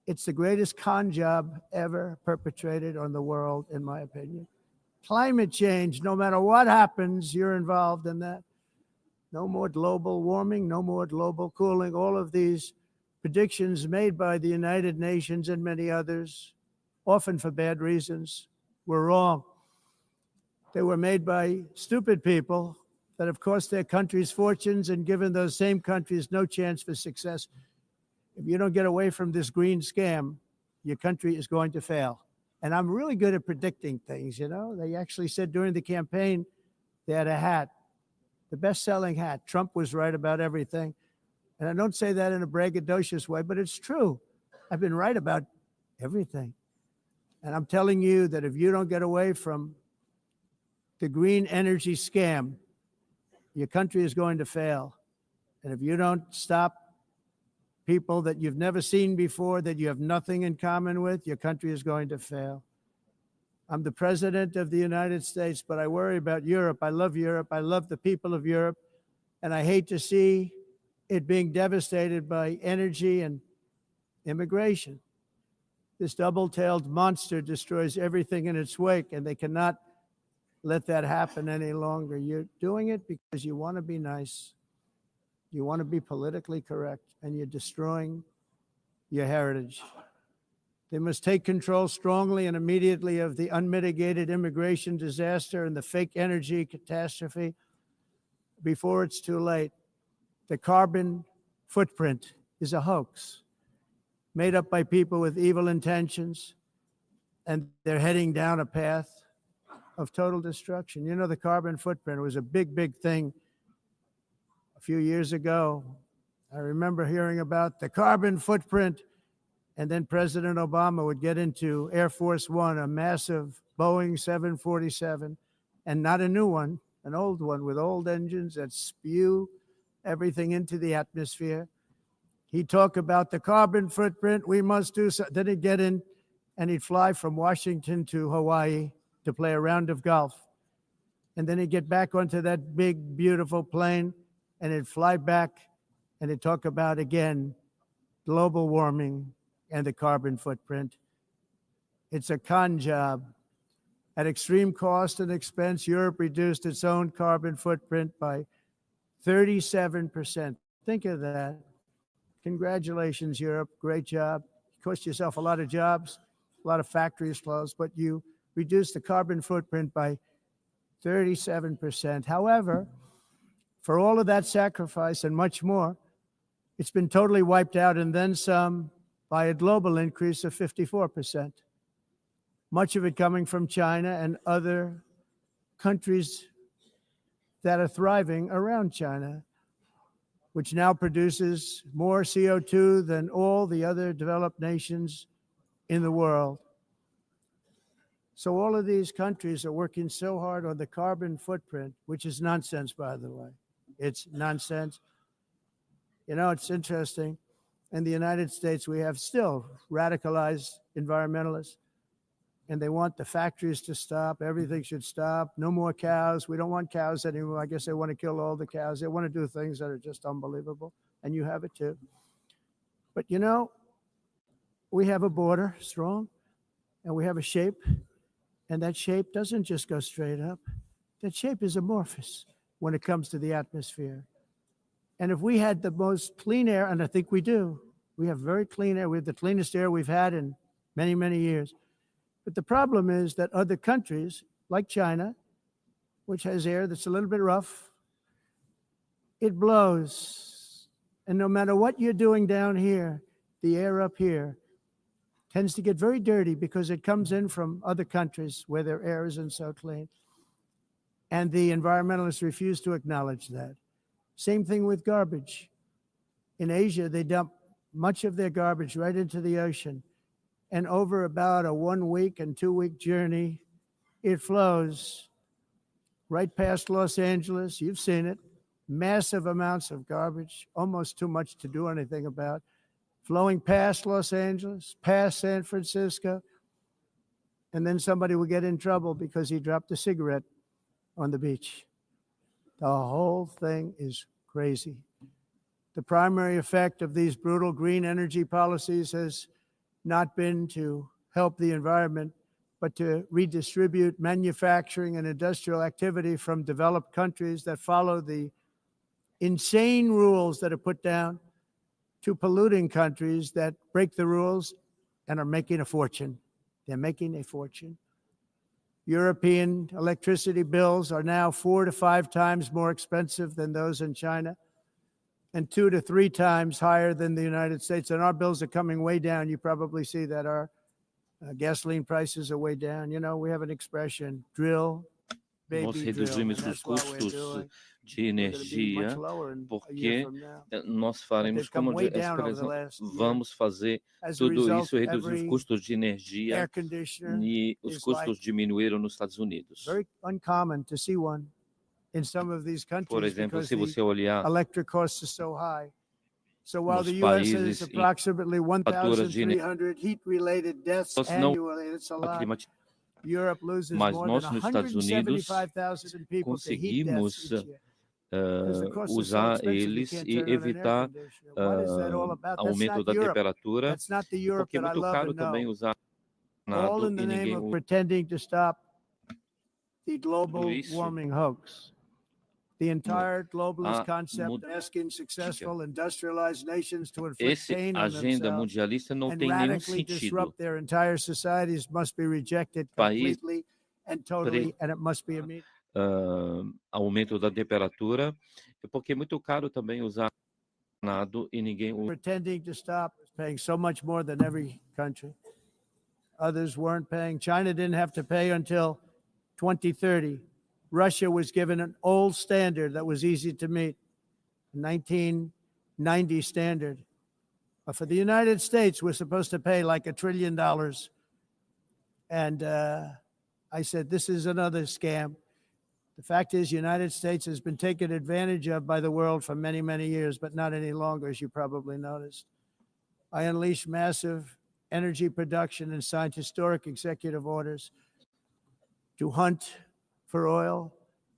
It's the greatest con job ever perpetrated on the world, in my opinion. climate change, no matter what happens, you're involved in that. No more global warming, no more global cooling. All of these predictions made by the United Nations and many others, often for bad reasons, were wrong. They were made by stupid people that have cost their countries fortunes and given those same countries no chance for success. If you don't get away from this green scam, your country is going to fail. And I'm really good at predicting things, you know. They actually said during the campaign, they had a hat, the best-selling hat. Trump was right about everything. And I don't say that in a braggadocious way, but it's true. I've been right about everything. And I'm telling you that if you don't get away from the green energy scam, your country is going to fail. And if you don't stop people that you've never seen before, that you have nothing in common with, your country is going to fail. I'm the president of the United States, but I worry about Europe. I love Europe. I love the people of Europe. And I hate to see it being devastated by energy and immigration. This double-tailed monster destroys everything in its wake, and they cannot let that happen any longer. You're doing it because you want to be nice. You want to be politically correct, and you're destroying your heritage. They must take control strongly and immediately of the unmitigated immigration disaster and the fake energy catastrophe before it's too late. The carbon footprint is a hoax made up by people with evil intentions, and they're heading down a path of total destruction. You know, the carbon footprint was a big, big thing a few years ago. I remember hearing about the carbon footprint, and then President Obama would get into Air Force One, a massive Boeing 747, and not a new one, an old one with old engines that spew everything into the atmosphere. He'd talk about the carbon footprint, we must do so. Then he'd get in and he'd fly from Washington to Hawaii to play a round of golf. And then he'd get back onto that big, beautiful plane and he'd fly back and he'd talk about, again, global warming and the carbon footprint. It's a con job. At extreme cost and expense, Europe reduced its own carbon footprint by 37%. Think of that. Congratulations, Europe. Great job. You cost yourself a lot of jobs, a lot of factories closed, but you reduced the carbon footprint by 37%. However, for all of that sacrifice and much more, it's been totally wiped out and then some by a global increase of 54%. Much of it coming from China and other countries that are thriving around China, which now produces more CO2 than all the other developed nations in the world. So all of these countries are working so hard on the carbon footprint, which is nonsense, by the way. It's nonsense. You know, it's interesting. In the United States, we have still radicalized environmentalists, and they want the factories to stop. Everything should stop. No more cows. We don't want cows anymore. I guess they want to kill all the cows. They want to do things that are just unbelievable, and you have it too. But you know, we have a border, strong, and we have a shape, and that shape doesn't just go straight up. That shape is amorphous when it comes to the atmosphere. And if we had the most clean air, and I think we do, we have very clean air. We have the cleanest air we've had in many, many years. But the problem is that other countries, like China, which has air that's a little bit rough, it blows. And no matter what you're doing down here, the air up here tends to get very dirty because it comes in from other countries where their air isn't so clean. And the environmentalists refuse to acknowledge that. Same thing with garbage. In Asia, they dump much of their garbage right into the ocean. And over about a 1 week and 2 week journey, it flows right past Los Angeles. You've seen it. Massive amounts of garbage, almost too much to do anything about, flowing past Los Angeles, past San Francisco. And then somebody will get in trouble because he dropped a cigarette on the beach. The whole thing is crazy. The primary effect of these brutal green energy policies has not been to help the environment, but to redistribute manufacturing and industrial activity from developed countries that follow the insane rules that are put down to polluting countries that break the rules and are making a fortune. They're making a fortune. European electricity bills are now 4 to 5 times more expensive than those in China and 2 to 3 times higher than the United States. And our bills are coming way down. You probably see that our gasoline prices are way down. You know, we have an expression, drill, Nós baby, drill. reduzimos And os that's what we're custos doing. de We're going to be much energia, lower in a year porque from now. nós But faremos they've come como way down over the expressão, last year. vamos fazer As a tudo result, isso, reduzir os every custos de air energia conditioner e os is like custos diminuíram nos Estados Unidos. very uncommon to see one in some of these Por countries exemplo, because se the você olhar electric costs are so high. So while nos the U.S. has países em approximately faturas de 1,300 heat-related deaths nós não annually, it's a lot. climatizamos, Europe loses mas more nós than nos Estados Unidos 175,000 people to heat deaths conseguimos each year. Because the costs are so usar expensive, you eles can't e turn on an air evitar conditioner. What is that all about? That's aumento not da Europe. temperatura, That's not the Europe porque é that I muito love caro and know. também usar All nada in the e name ninguém of usa pretending to stop the global tudo isso. warming hoax. The entire globalist a concept mud- of asking successful industrialized nations to inflict Esse pain on agenda themselves mundialista não and tem nenhum radically sentido. disrupt their entire societies must be rejected País completely and totally, and it must be immediate. Aumento da temperatura, porque é muito caro também usar nada e ninguém usa. Pretending to stop, paying so much more than every country. Others weren't paying. China didn't have to pay until 2030. Russia was given an old standard that was easy to meet, 1990 standard. But for the United States, we're supposed to pay like $1 trillion. And I said, this is another scam. The fact is, the United States has been taken advantage of by the world for many, many years, but not any longer, as you probably noticed. I unleashed massive energy production and signed historic executive orders to hunt for oil,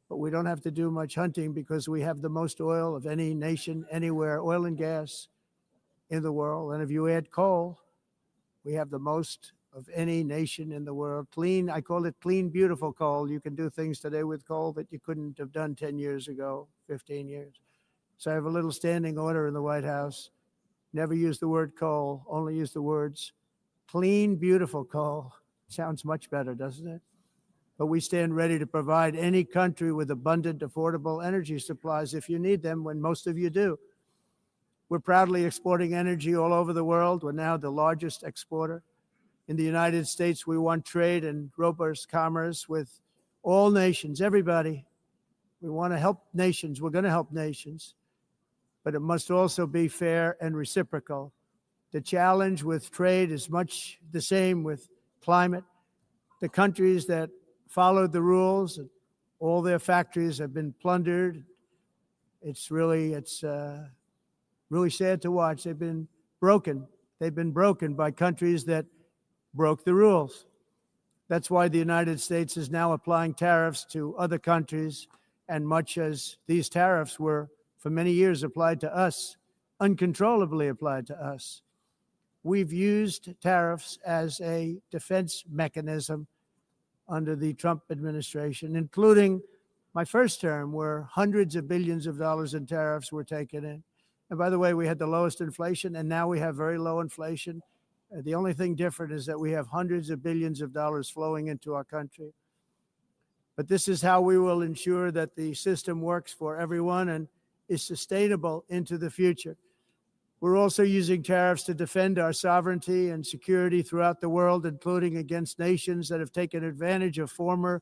but we don't have to do much hunting because we have the most oil of any nation anywhere, oil and gas in the world. And if you add coal, we have the most of any nation in the world. Clean, I call it clean, beautiful coal. You can do things today with coal that you couldn't have done 10 years ago, 15 years. So I have a little standing order in the White House. Never use the word coal, only use the words clean, beautiful coal. Sounds much better, doesn't it? But we stand ready to provide any country with abundant, affordable energy supplies if you need them, when most of you do. We're proudly exporting energy all over the world. We're now the largest exporter. In the United States, we want trade and robust commerce with all nations, everybody. We want to help nations. We're going to help nations. But it must also be fair and reciprocal. The challenge with trade is much the same with climate. The countries that followed the rules, all their factories have been plundered. It's really sad to watch. They've been broken. They've been broken by countries that broke the rules. That's why the United States is now applying tariffs to other countries, and much as these tariffs were for many years applied to us, uncontrollably applied to us. We've used tariffs as a defense mechanism under the Trump administration, including my first term, where hundreds of billions of dollars in tariffs were taken in. And by the way, we had the lowest inflation, and now we have very low inflation. The only thing different is that we have hundreds of billions of dollars flowing into our country. But this is how we will ensure that the system works for everyone and is sustainable into the future. We're also using tariffs to defend our sovereignty and security throughout the world, including against nations that have taken advantage of former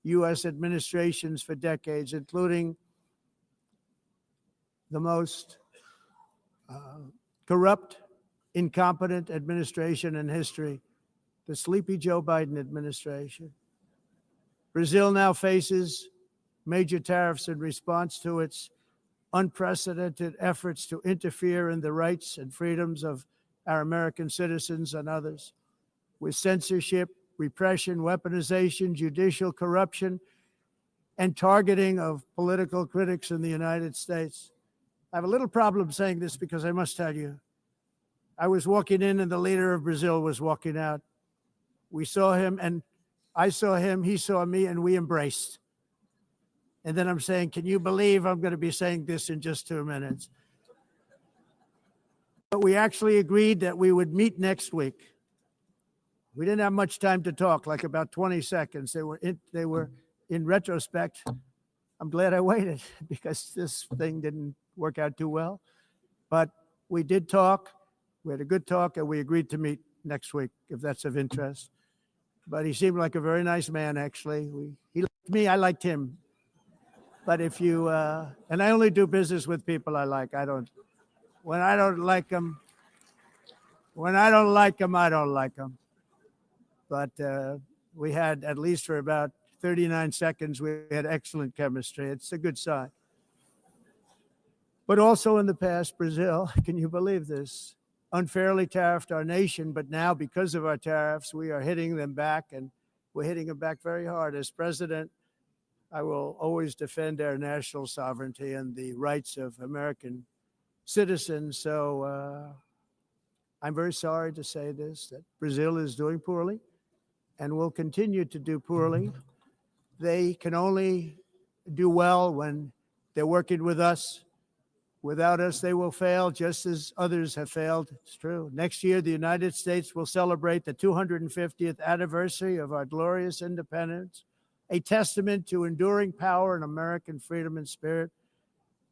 U.S. administrations for decades, including the most corrupt, incompetent administration in history, the sleepy Joe Biden administration. Brazil now faces major tariffs in response to its unprecedented efforts to interfere in the rights and freedoms of our American citizens and others, with censorship, repression, weaponization, judicial corruption, and targeting of political critics in the United States. I have a little problem saying this because I must tell you, I was walking in and the leader of Brazil was walking out. We saw him, and I saw him, he saw me, and we embraced. And then I'm saying, can you believe I'm going to be saying this in just 2 minutes? But we actually agreed that we would meet next week. We didn't have much time to talk, like about 20 seconds. They were in retrospect, I'm glad I waited because this thing didn't work out too well. But we did talk. We had a good talk, and we agreed to meet next week, if that's of interest. But he seemed like a very nice man, actually. He liked me, I liked him. But if you, and I only do business with people I like. When I don't like them, I don't like them. But we had, at least for about 39 seconds, we had excellent chemistry. It's a good sign. But also in the past, Brazil, can you believe this? Unfairly tariffed our nation, but now because of our tariffs, we are hitting them back, and we're hitting them back very hard. As president, I will always defend our national sovereignty and the rights of American citizens. So I'm very sorry to say this, that Brazil is doing poorly and will continue to do poorly. They can only do well when they're working with us. Without us, they will fail, just as others have failed. It's true. Next year, the United States will celebrate the 250th anniversary of our glorious independence, a testament to enduring power and American freedom and spirit.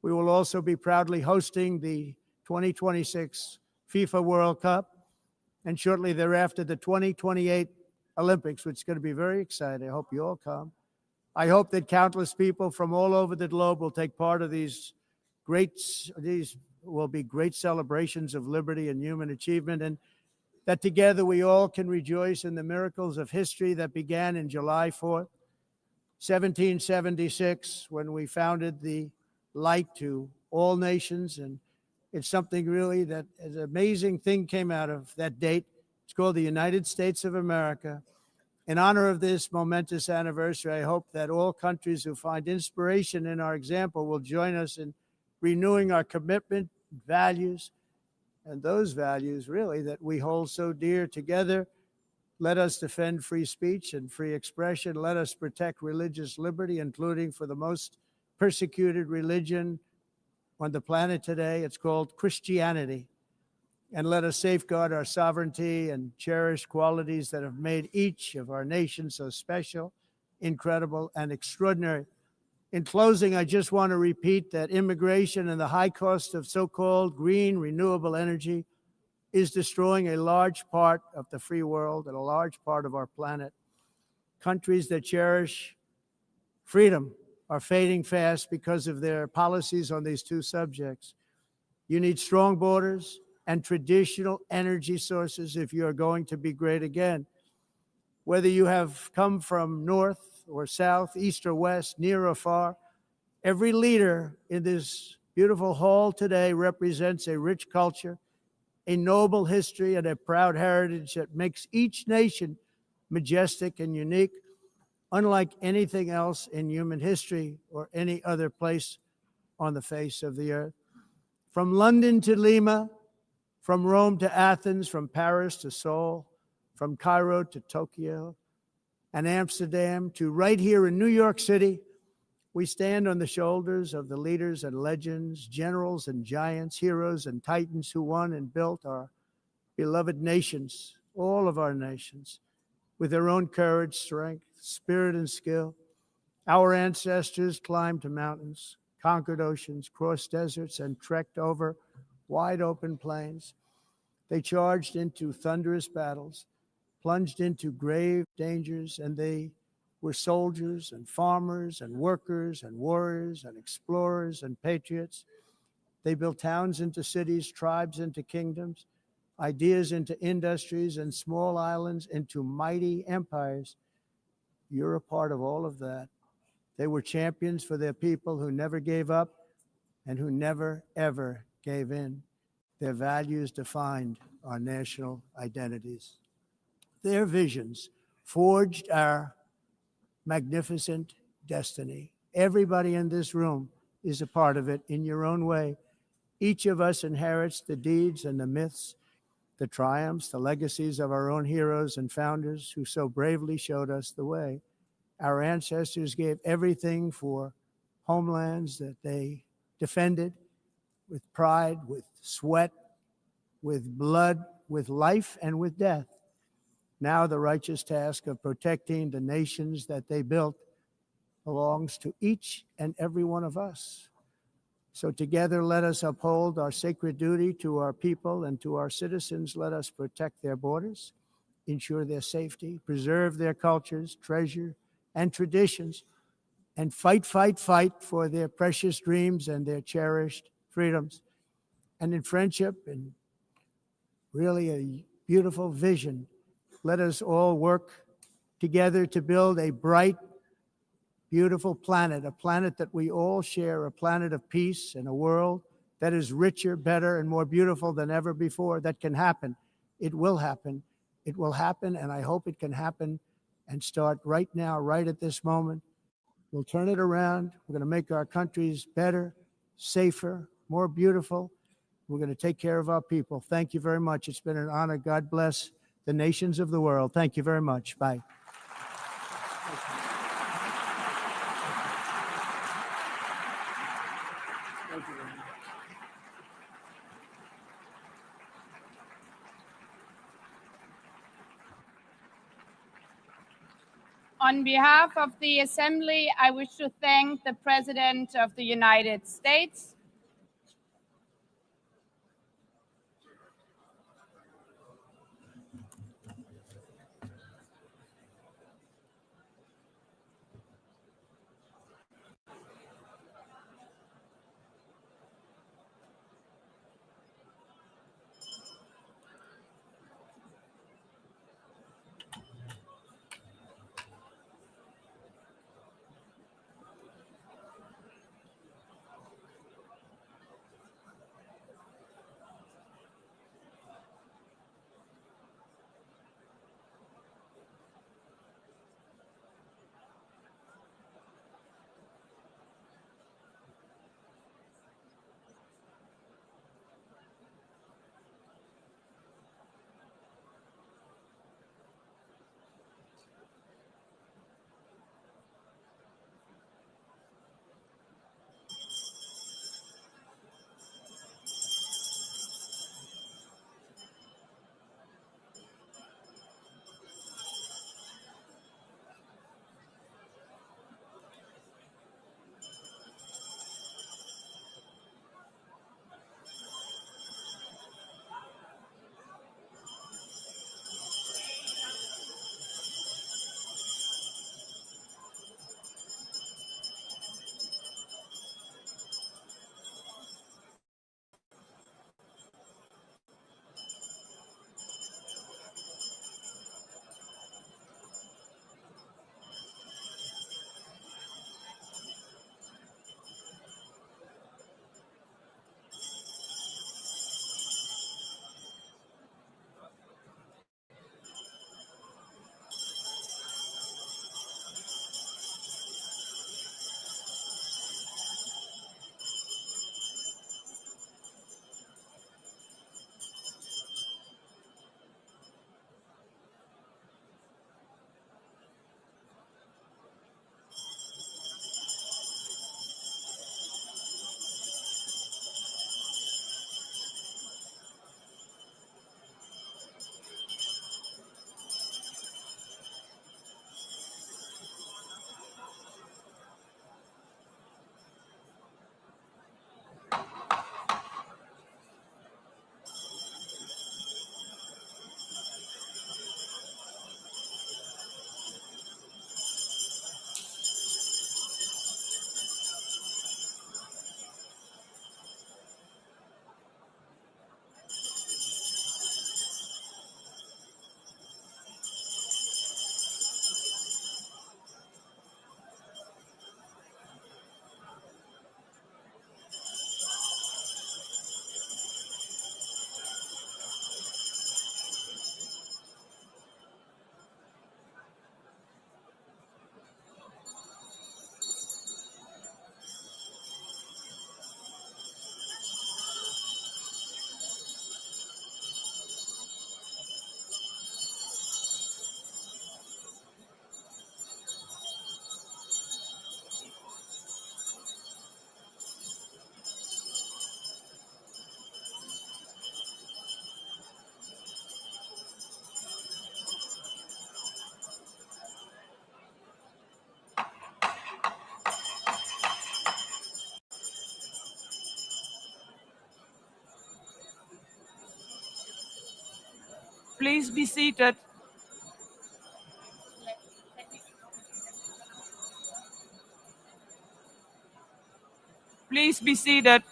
We will also be proudly hosting the 2026 FIFA World Cup, and shortly thereafter, the 2028 Olympics, which is going to be very exciting. I hope you all come. I hope that countless people from all over the globe will take part of these will be great celebrations of liberty and human achievement, and that together we all can rejoice in the miracles of history that began in July 4th, 1776, when we founded the light to all nations. And it's something really that an amazing thing came out of that date. It's called the United States of America. In honor of this momentous anniversary, I hope that all countries who find inspiration in our example will join us in renewing our commitment, values, and those values really that we hold so dear. Together, let us defend free speech and free expression. Let us protect religious liberty, including for the most persecuted religion on the planet today. It's called Christianity. And let us safeguard our sovereignty and cherish qualities that have made each of our nations so special, incredible, and extraordinary. In closing, I just want to repeat that immigration and the high cost of so-called green renewable energy is destroying a large part of the free world and a large part of our planet. Countries that cherish freedom are fading fast because of their policies on these two subjects. You need strong borders and traditional energy sources if you are going to be great again. Whether you have come from north or south, east or west, near or far, every leader in this beautiful hall today represents a rich culture, a noble history, and a proud heritage that makes each nation majestic and unique, unlike anything else in human history or any other place on the face of the earth. From London to Lima, from Rome to Athens, from Paris to Seoul, from Cairo to Tokyo and Amsterdam to right here in New York City, we stand on the shoulders of the leaders and legends, generals and giants, heroes and titans who won and built our beloved nations, all of our nations, with their own courage, strength, spirit, and skill. Our ancestors climbed mountains, conquered oceans, crossed deserts, and trekked over wide open plains. They charged into thunderous battles, plunged into grave dangers, and they were soldiers and farmers and workers and warriors and explorers and patriots. They built towns into cities, tribes into kingdoms, ideas into industries, and small islands into mighty empires. You're a part of all of that. They were champions for their people who never gave up and who never, ever gave in. Their values defined our national identities. Their visions forged our magnificent destiny. Everybody in this room is a part of it in your own way. Each of us inherits the deeds and the myths the triumphs, the legacies of our own heroes and founders who so bravely showed us the way. Our ancestors gave everything for homelands that they defended with pride, with sweat, with blood, with life, and with death. Now the righteous task of protecting the nations that they built belongs to each and every one of us. So together, let us uphold our sacred duty to our people and to our citizens. Let us protect their borders, ensure their safety, preserve their cultures, treasure, and traditions, and fight for their precious dreams and their cherished freedoms. And in friendship and really a beautiful vision, let us all work together to build a bright, beautiful planet, a planet that we all share, a planet of peace and a world that is richer, better, and more beautiful than ever before. That can happen. It will happen. It will happen, and I hope it can happen and start right now, right at this moment. We'll turn it around. We're going to make our countries better, safer, more beautiful. We're going to take care of our people. Thank you very much. It's been an honor. God bless the nations of the world. Thank you very much. Bye. On behalf of the Assembly, I wish to thank the President of the United States, Please be seated. Please be seated.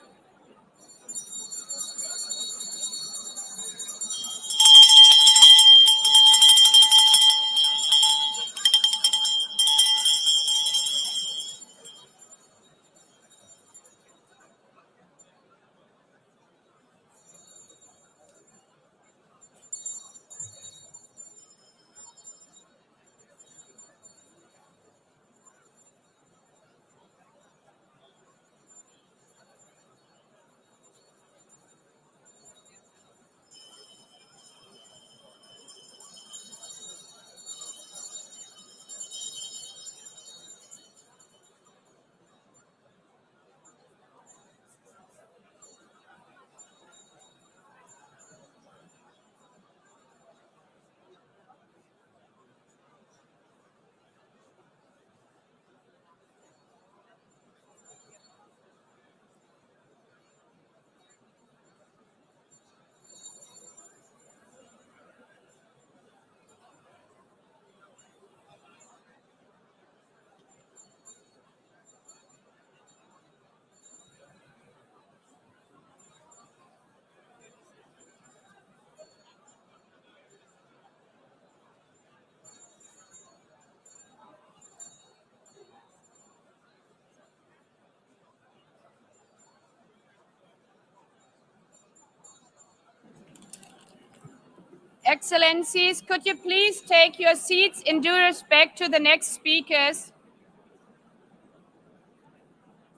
Excellencies, could you please take your seats in due respect to the next speakers?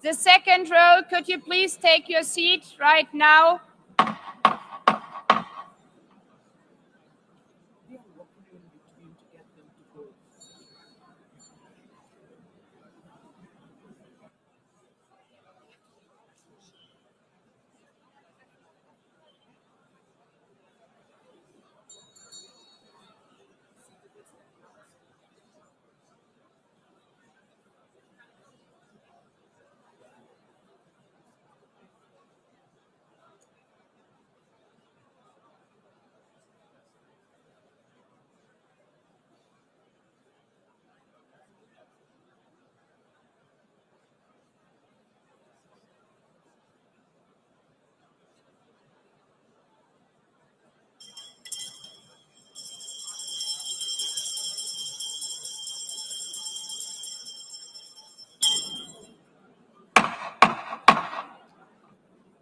The second row, could you please take your seat right now?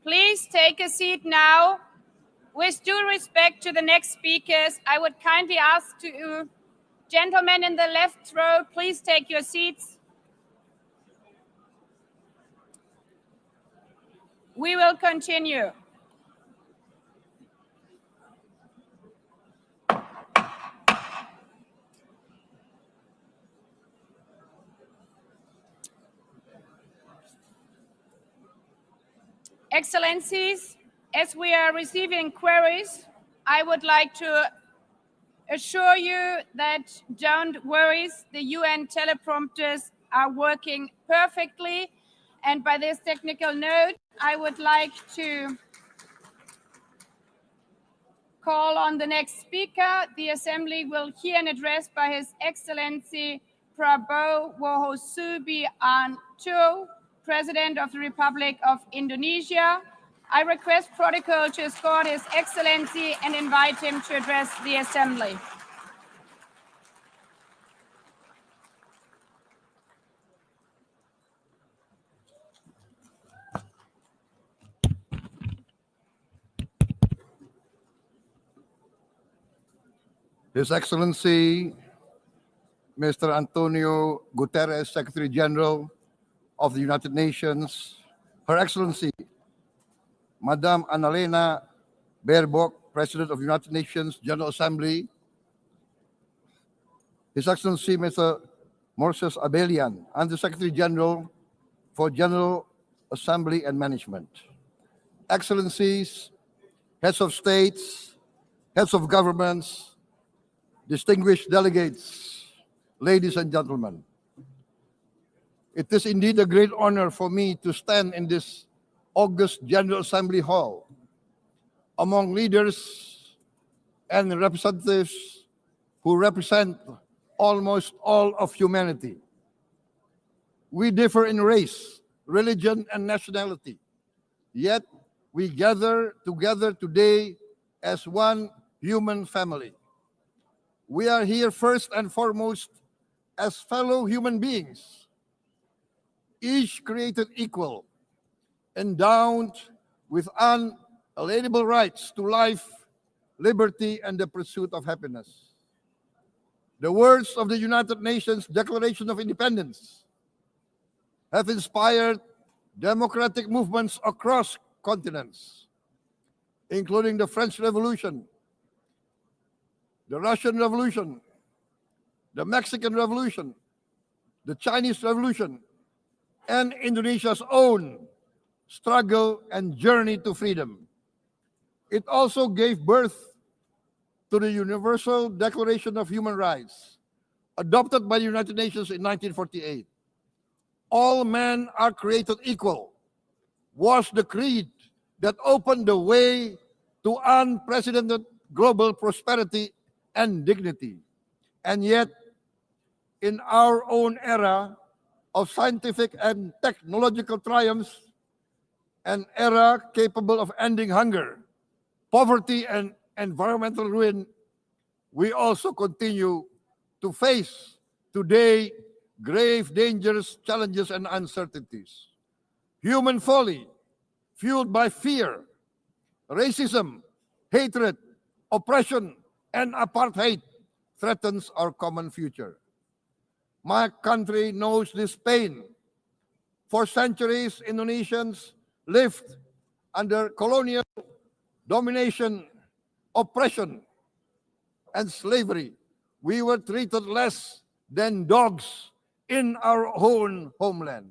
Please take a seat now. With due respect to the next speakers, I would kindly ask you, gentlemen in the left row, please take your seats. We will continue. Excellencies, as we are receiving queries, I would like to assure you that don't worry, the UN teleprompters are working perfectly. And by this technical note, I would like to call on the next speaker. The Assembly will hear an address by His Excellency Prabowo Subianto, President of the Republic of Indonesia. I request protocol to escort His Excellency and invite him to address the Assembly. His Excellency, Mr. Antonio Guterres, Secretary General of the United Nations, Her Excellency, Madame Annalena Baerbock, President of the United Nations General Assembly, His Excellency, Mr. Moses Abelian, Under Secretary General for General Assembly and Management. Excellencies, heads of states, heads of governments, distinguished delegates, ladies and gentlemen. It is indeed a great honor for me to stand in this august General Assembly Hall among leaders and representatives who represent almost all of humanity. We differ in race, religion, and nationality, yet we gather together today as one human family. We are here first and foremost as fellow human beings, each created equal, endowed with unalienable rights to life, liberty, and the pursuit of happiness. The words of the United Nations Declaration of Independence have inspired democratic movements across continents, including the French Revolution, the Russian Revolution, the Mexican Revolution, the Chinese Revolution, and Indonesia's own struggle and journey to freedom. It also gave birth to the Universal Declaration of Human Rights, adopted by the United Nations in 1948. All men are created equal was the creed that opened the way to unprecedented global prosperity and dignity. And yet, in our own era of scientific and technological triumphs, an era capable of ending hunger, poverty, and environmental ruin, we also continue to face today grave dangers, challenges, and uncertainties. Human folly, fueled by fear, racism, hatred, oppression, and apartheid, threatens our common future. My country knows this pain. For centuries, Indonesians lived under colonial domination, oppression, and slavery. We were treated less than dogs in our own homeland.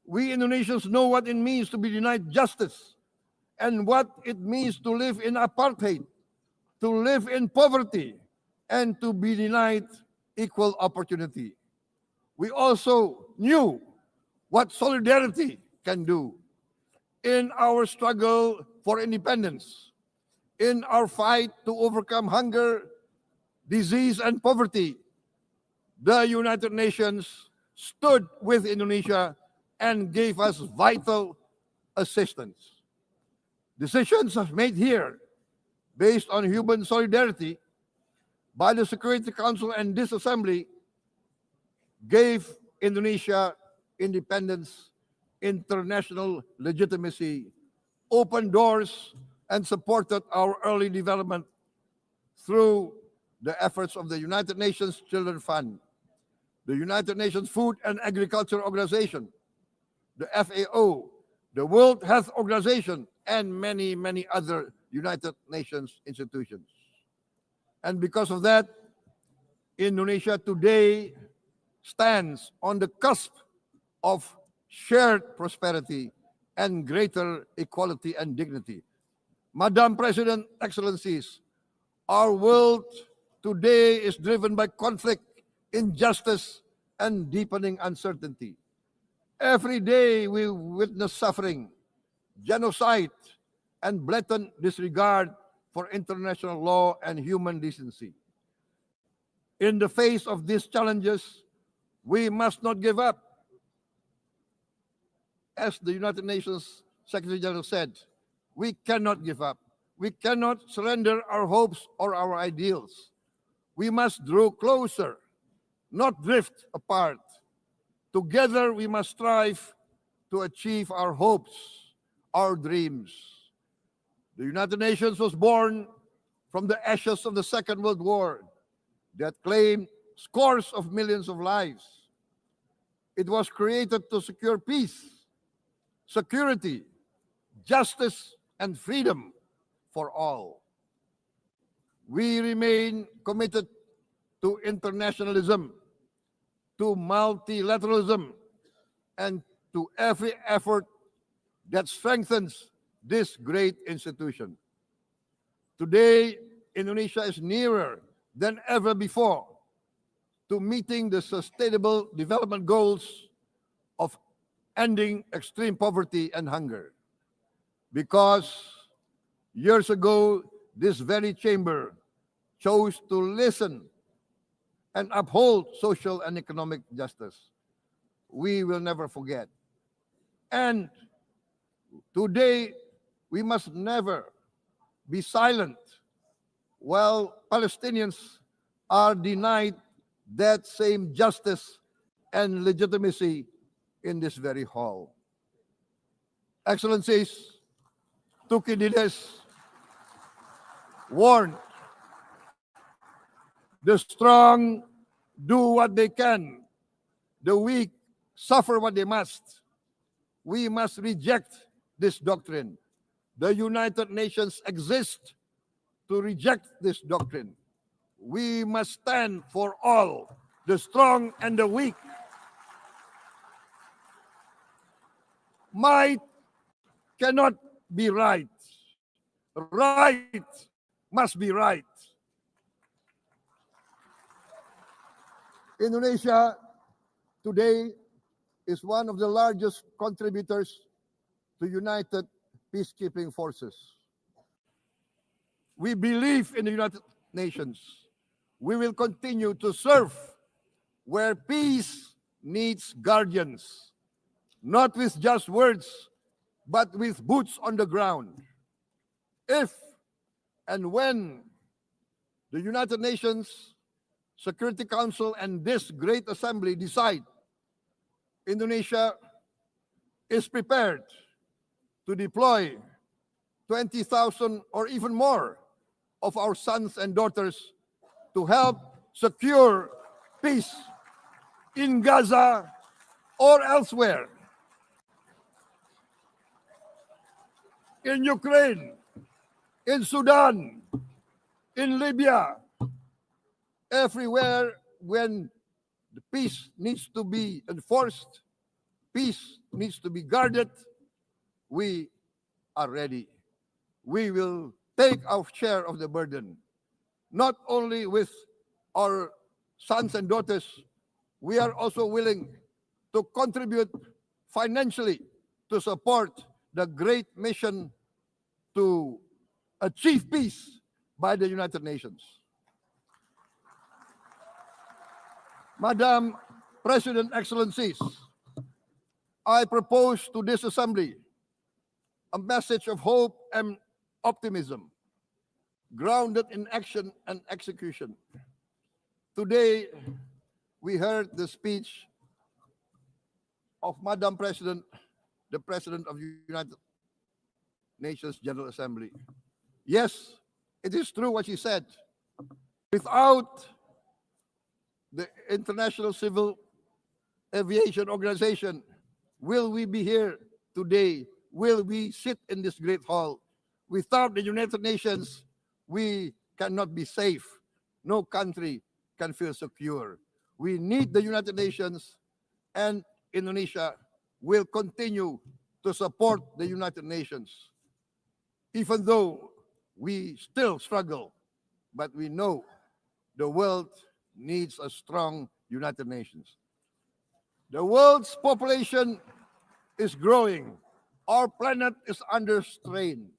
We Indonesians know what it means to be denied justice and what it means to live in apartheid, to live in poverty, and to be denied equal opportunity. We also knew what solidarity can do in our struggle for independence, in our fight to overcome hunger, disease, and poverty. The United Nations stood with Indonesia and gave us vital assistance. Decisions made here based on human solidarity by the Security Council and this assembly gave Indonesia independence, international legitimacy, opened doors, and supported our early development through the efforts of the United Nations Children Fund, the United Nations Food and Agriculture Organization, the FAO, the World Health Organization, and many, many other United Nations institutions. And because of that, Indonesia today stands on the cusp of shared prosperity and greater equality and dignity. Madam President, Excellencies, our world today is driven by conflict, injustice, and deepening uncertainty. Every day we witness suffering, genocide, and blatant disregard for international law and human decency. In the face of these challenges, we must not give up. As the United Nations Secretary General said, we cannot give up. We cannot surrender our hopes or our ideals. We must draw closer, not drift apart. Together, we must strive to achieve our hopes, our dreams. The United Nations was born from the ashes of the Second World War that claimed scores of millions of lives. It was created to secure peace, security, justice, and freedom for all. We remain committed to internationalism, to multilateralism, and to every effort that strengthens this great institution. Today, Indonesia is nearer than ever before to meeting the sustainable development goals of ending extreme poverty and hunger. Because years ago, this very chamber chose to listen and uphold social and economic justice. We will never forget. And today, we must never be silent while Palestinians are denied that same justice and legitimacy in this very hall. Excellencies, Thucydides warned, the strong do what they can, the weak suffer what they must. We must reject this doctrine. The United Nations exist to reject this doctrine. We must stand for all, the strong and the weak. Might cannot be right. Right must be right. Indonesia today is one of the largest contributors to United Peacekeeping Forces. We believe in the United Nations. We will continue to serve where peace needs guardians, not with just words, but with boots on the ground. If and when the United Nations Security Council and this great assembly decide Indonesia is prepared to deploy 20,000 or even more of our sons and daughters to help secure peace in Gaza or elsewhere, in Ukraine, in Sudan, in Libya, everywhere when the peace needs to be enforced, peace needs to be guarded, we are ready. We will take our share of the burden, not only with our sons and daughters, we are also willing to contribute financially to support the great mission to achieve peace by the United Nations. Madam President, Excellencies, I propose to this assembly a message of hope and optimism, grounded in action and execution. Today, we heard the speech of Madam President, the President of the United Nations General Assembly. Yes, it is true what she said. Without the International Civil Aviation Organization, will we be here today? Will we sit in this great hall? Without the United Nations, we cannot be safe. No country can feel secure. We need the United Nations, and Indonesia will continue to support the United Nations. Even though we still struggle, but we know the world needs a strong United Nations. The world's population is growing. Our planet is under strain.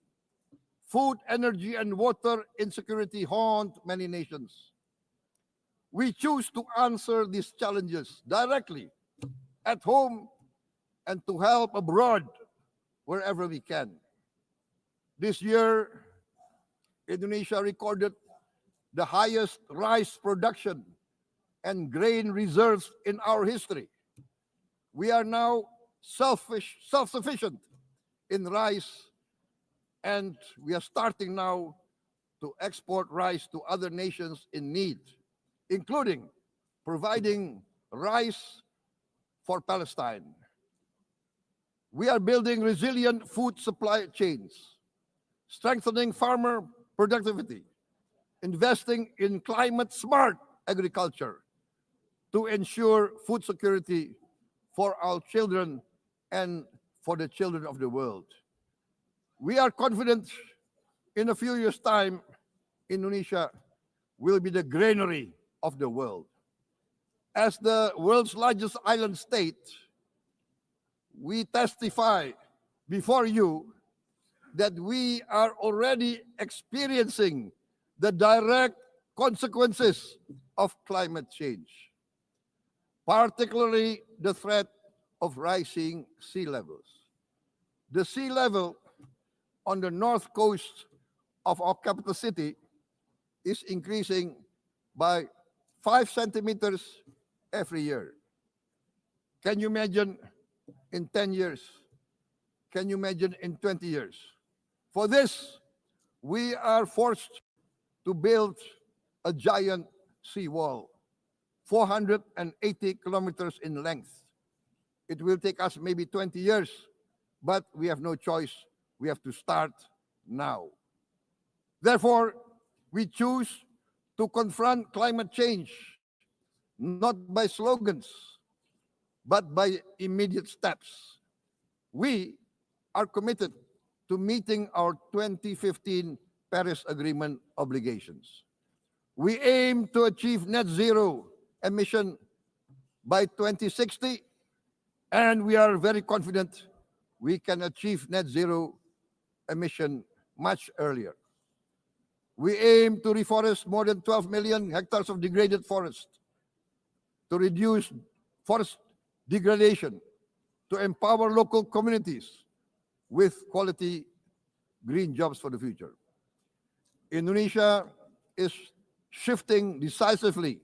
Food, energy, and water insecurity haunt many nations. We choose to answer these challenges directly at home and to help abroad wherever we can. This year, Indonesia recorded the highest rice production and grain reserves in our history. We are now self-sufficient in rice, and we are starting now to export rice to other nations in need, including providing rice for Palestine. We are building resilient food supply chains, strengthening farmer productivity, investing in climate-smart agriculture to ensure food security for our children and for the children of the world. We are confident in a few years' time, Indonesia will be the granary of the world. As the world's largest island state, we testify before you that we are already experiencing the direct consequences of climate change, particularly the threat of rising sea levels. The sea level on the north coast of our capital city is increasing by 5 centimeters every year. Can you imagine in 10 years? Can you imagine in 20 years? For this, we are forced to build a giant seawall, 480 kilometers in length. It will take us maybe 20 years, but we have no choice. We have to start now. Therefore, we choose to confront climate change, not by slogans, but by immediate steps. We are committed to meeting our 2015 Paris Agreement obligations. We aim to achieve net zero emission by 2060, and we are very confident we can achieve net zero emission much earlier. We aim to reforest more than 12 million hectares of degraded forest, to reduce forest degradation, to empower local communities with quality green jobs for the future. Indonesia is shifting decisively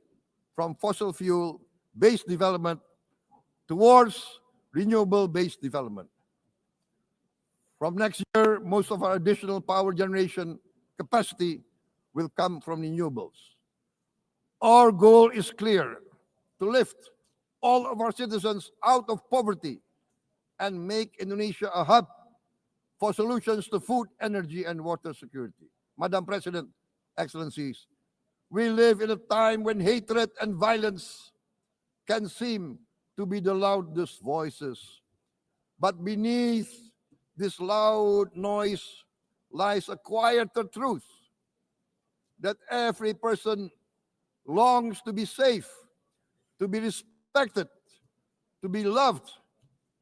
from fossil fuel-based development towards renewable-based development. From next year, most of our additional power generation capacity will come from renewables. Our goal is clear: to lift all of our citizens out of poverty and make Indonesia a hub for solutions to food, energy, and water security. Madam President, Excellencies, we live in a time when hatred and violence can seem to be the loudest voices. But beneath this loud noise lies a quieter truth, that every person longs to be safe, to be respected, to be loved,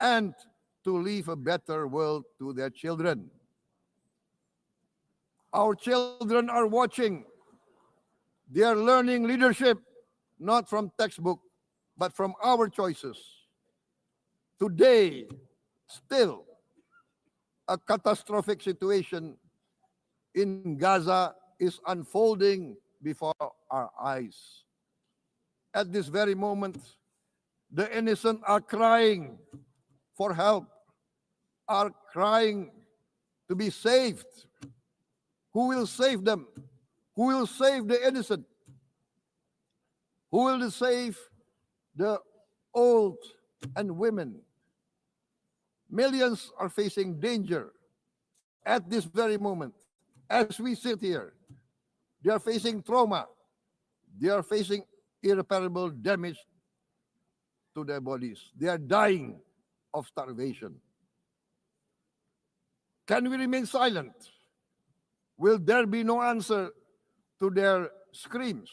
and to leave a better world to their children. Our children are watching. They are learning leadership, not from textbook, but from our choices. Today, still, a catastrophic situation in Gaza is unfolding before our eyes. At this very moment, the innocent are crying for help, are crying to be saved. Who will save them? Who will save the innocent? Who will save the old and women? Millions are facing danger at this very moment. As we sit here, they are facing trauma. They are facing irreparable damage to their bodies. They are dying of starvation. Can we remain silent? Will there be no answer to their screams?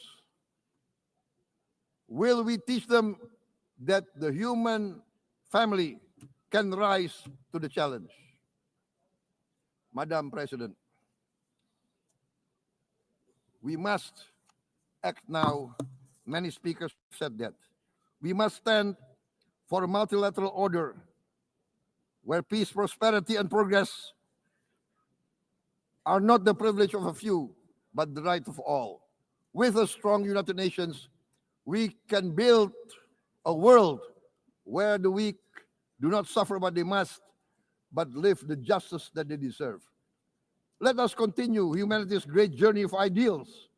Will we teach them that the human family can rise to the challenge? Madam President, we must act now. Many speakers said that. We must stand for a multilateral order where peace, prosperity, and progress are not the privilege of a few, but the right of all. With a strong United Nations, we can build a world where the weak do not suffer what they must, but live the justice that they deserve. Let us continue humanity's great journey of ideals,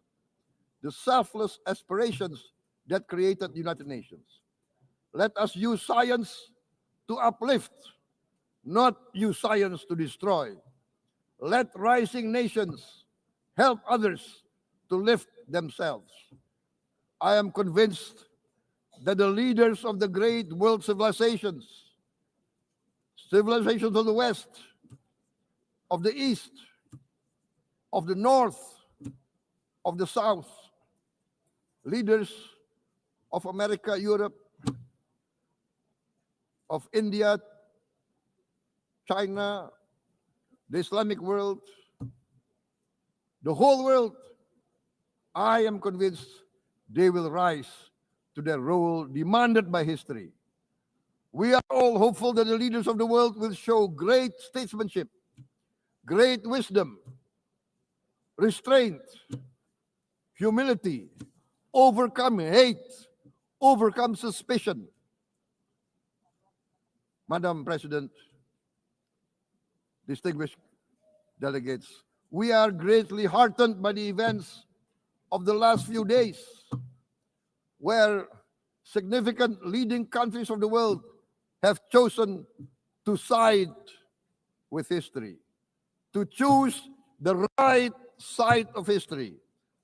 the selfless aspirations that created the United Nations. Let us use science to uplift, not use science to destroy. Let rising nations help others to lift themselves. I am convinced that the leaders of the great world civilizations of the West, of the East, of the North, of the South, leaders of America, Europe, of India, China, the Islamic world, the whole world, I am convinced they will rise to their role demanded by history. We are all hopeful that the leaders of the world will show great statesmanship, great wisdom, restraint, humility, overcome hate, overcome suspicion. Madam President, distinguished delegates, we are greatly heartened by the events of the last few days, where significant leading countries of the world have chosen to side with history, to choose the right side of history,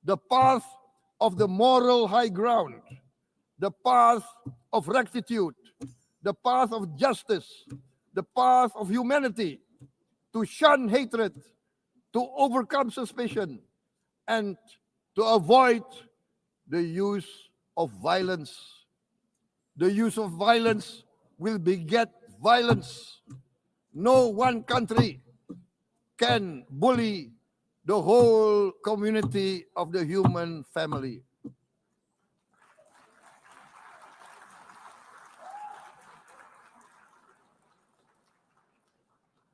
the path of the moral high ground, the path of rectitude, the path of justice, the path of humanity, to shun hatred, to overcome suspicion, and to avoid the use of violence. The use of violence will beget violence. No one country can bully the whole community of the human family.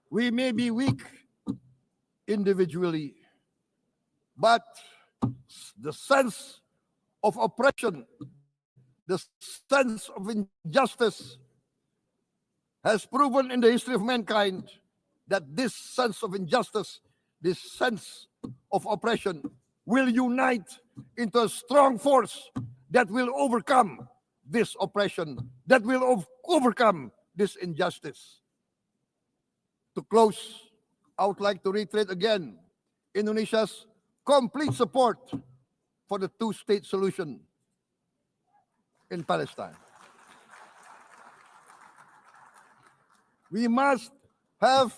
We may be weak individually, but the sense of oppression, the sense of injustice has proven in the history of mankind that this sense of injustice, this sense of oppression will unite into a strong force that will overcome this oppression, that will overcome this injustice. To close, I would like to reiterate again Indonesia's complete support for the two-state solution in Palestine. We must have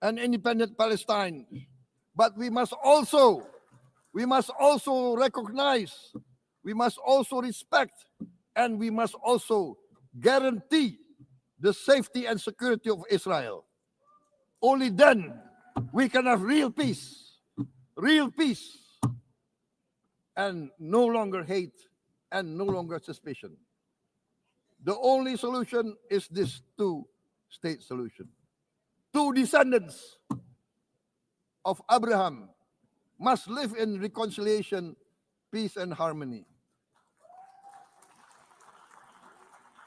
an independent Palestine, but we must also recognize, we must also respect, and we must also guarantee the safety and security of Israel. Only then we can have real peace, and no longer hate and no longer suspicion. The only solution is this two-state solution. Two descendants of Abraham must live in reconciliation, peace, and harmony.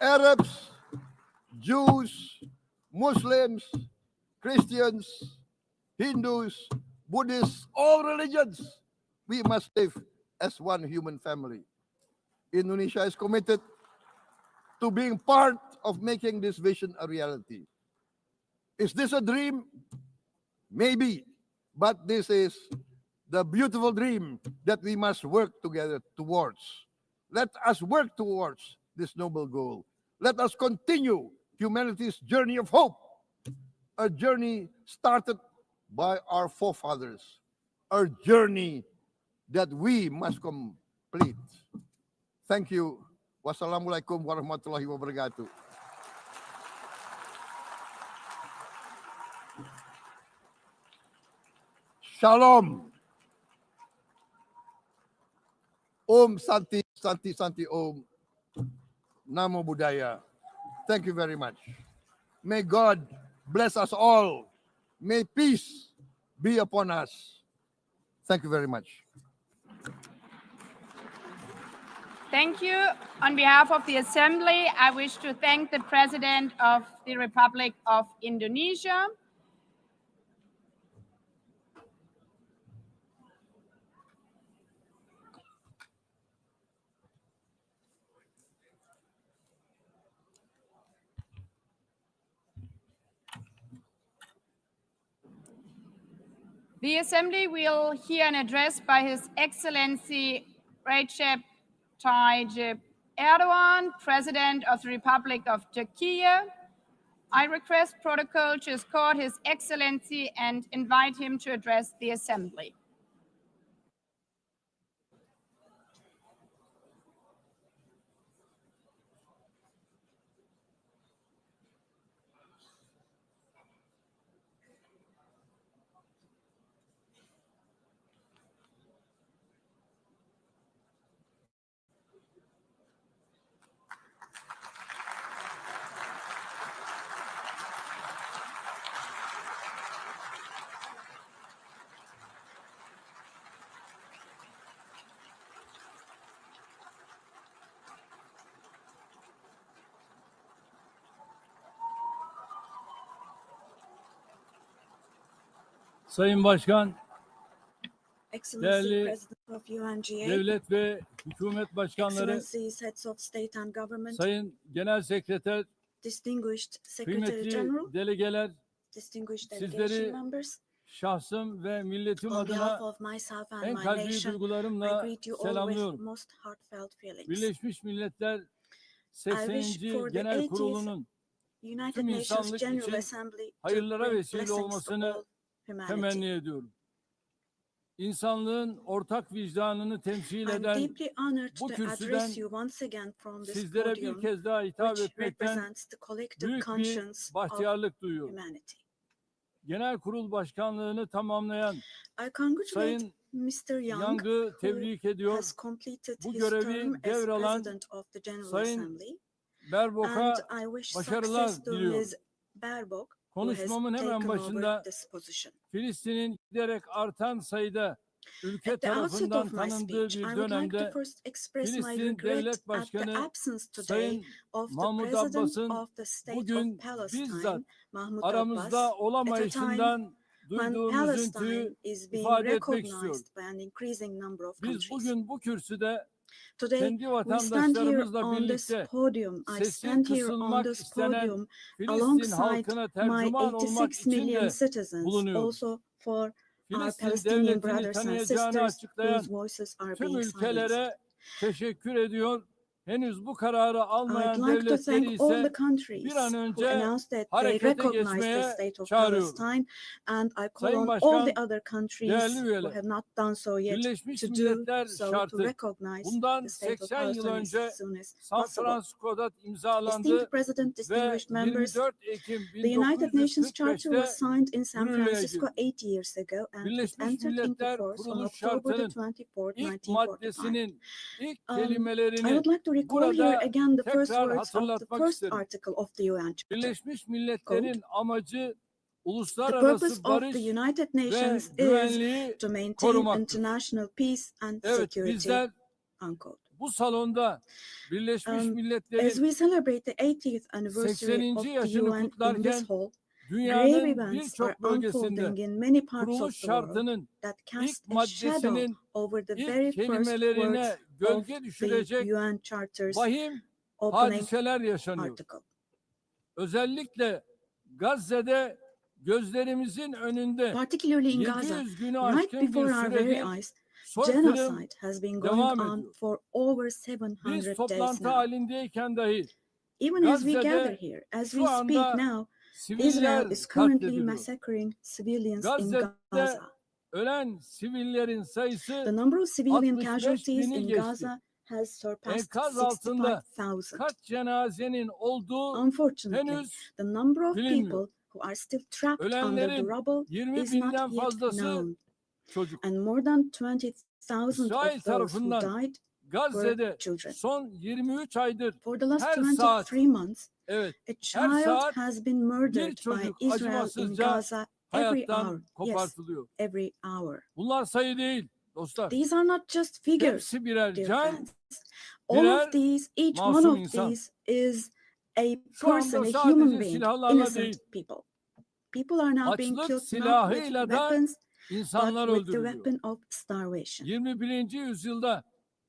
Arabs, Jews, Muslims, Christians, Hindus, Buddhists, all religions, we must live as one human family. Indonesia is committed to being part of making this vision a reality. Is this a dream? Maybe, but this is the beautiful dream that we must work together towards. Let us work towards this noble goal. Let us continue humanity's journey of hope, a journey started by our forefathers, a journey that we must complete. Thank you. Wassalamualaikum warahmatullahi wabarakatuh. Shalom. Om Santi, Santi, Santi Om. Namo Buddhaya. Thank you very much. May God bless us all. May peace be upon us. Thank you very much. Thank you. On behalf of the Assembly, I wish to thank the President of the Republic of Indonesia. The Assembly will hear an address by His Excellency Recep Tayyip Erdogan, President of the Republic of Turkey. I request protocol to escort His Excellency and invite him to address the Assembly. Sayın Başkan, Excellency değerli President of UNGA, devlet ve hükümet başkanları, Excellencies, Heads of State and Government, Sayın Genel Sekreter, Distinguished Secretary kıymetli General, delegeler, Distinguished sizleri Delegation Members, şahsım ve milletim on behalf adına of myself and en my kalbi nation, I duygularımla greet you all with selamlıyorum. most heartfelt feelings. Birleşmiş Milletler I wish 80. for the Genel 80th Kurulu'nun United tüm Nations insanlık General için Assembly to hayırlara bring vesile blessings to olmasını all humanity. temenni ediyorum. İnsanlığın ortak vicdanını temsil I'm eden deeply honored bu to kürsüden address you once again from this sizlere bir podium, kez daha hitap which etmekten represents the collective büyük bir conscience of bahtiyarlık duyuyorum. humanity. Genel Kurul Başkanlığını tamamlayan I congratulate Sayın Mr. Young, Young'ı who tebrik ediyor. has completed Bu his görevi term as devralan President of the General Sayın Assembly, Berbok'a and I wish başarılar success to diliyorum. Ms. Baerbock, who has Konuşmamın hemen taken over başında this position. Filistin'in giderek artan sayıda ülke At the outset tarafından of my tanındığı speech, bir I would like to dönemde first express my Filistin regret Devlet at the Başkanı absence today Sayın of the Mahmut President Abbas'ın of the State bugün of Palestine, bizzat Mahmoud aramızda Abbas, olamayışından when duyduğum Palestine üzüntüyü is being ifade etmek istiyorum. recognized by an increasing number of Biz countries. bugün bu kürsüde Today, kendi we stand here vatandaşlarımızla on this birlikte podium. I sesi stand here on kısılmak this istenen podium Filistin alongside halkına my tercüman olmak 86 için million de citizens, bulunuyoruz. also for our Filistin Palestinian devletini brothers and tanıyacağını sisters açıklayan whose voices are tüm being silenced. ülkelere teşekkür ediyor. Henüz bu kararı I'd almayan like to devletleri thank all the ise countries bir an who önce announced that they harekete recognize the geçmeye state of çağırıyorum. Palestine, and I call Sayın on all Başkan, the other countries değerli who üyeler, have not done so yet Birleşmiş to do Milletler so to şartı recognize bundan the state of 80 yıl Palestine önce as soon as San possible. Francisco'da Esteemed imzalandı President, ve distinguished members, 24 Ekim the United Nations Charter 1945'te was signed in San yürürlüğe Francisco girdi. 8 years ago, and it Birleşmiş entered into Milletler force on Kuruluş October the Şartı'nın 24th, ilk 1945. maddesinin ilk I kelimelerini would like to recall here burada again the first tekrar words of the hatırlatmak first isterim. article of the UN Charter. Birleşmiş Milletler'in amacı The purpose uluslararası of barış the United ve Nations is güvenliği to maintain korumaktır. international peace and Evet, security. bizler Unquote. bu salonda Birleşmiş As Milletler'in we celebrate the 80th anniversary 80. of the yaşını UN in kutlarken this hall, grave dünyanın events are birçok bölgesinde unfolding in many parts kuruluş of the world şartının that ilk cast a shadow maddesinin over the very ilk first kelimelerine words of gölge the düşürecek UN Charter's vahim opening hadiseler yaşanıyor. article. Özellikle Gazze'de gözlerimizin önünde Particularly in Gaza, 700 günü right aşkın bir before our very süredir eyes, soykırım genocide has been going devam on ediyor. for over Biz 700 days toplantı now. halindeyken dahi Even as we gather Gazze'de here, as şu we speak anda now, siviller Israel is currently katlediliyor. massacring civilians in Gazze'de Gaza. ölen sivillerin sayısı The number of civilian 65 casualties bini in geçti. Gaza has surpassed Enkaz altında 65,000. kaç cenazenin olduğu Unfortunately, henüz the number of bilinmiyor. people who are still trapped under the Ölenlerin rubble 20 is not binden yet fazlası known, çocuk. and more than 20,000 İsrail of those who tarafından died Gazze'de children. son 23 aydır For the last her 23 saat, months, evet, a child saat has been murdered by çocuk Israel in acımasızca Gaza every hour. hayattan Yes, kopartılıyor. every hour. Bunlar sayı değil dostlar. These are not just figures, Hepsi birer dear can, friends. All birer of these, each one masum of insan. these is a Şu anda person, a sadece human being, silahlarla innocent değil, people. People are now being açlık killed not with silahıyla da weapons, insanlar but with the öldürülüyor. weapon of starvation. 21. yüzyılda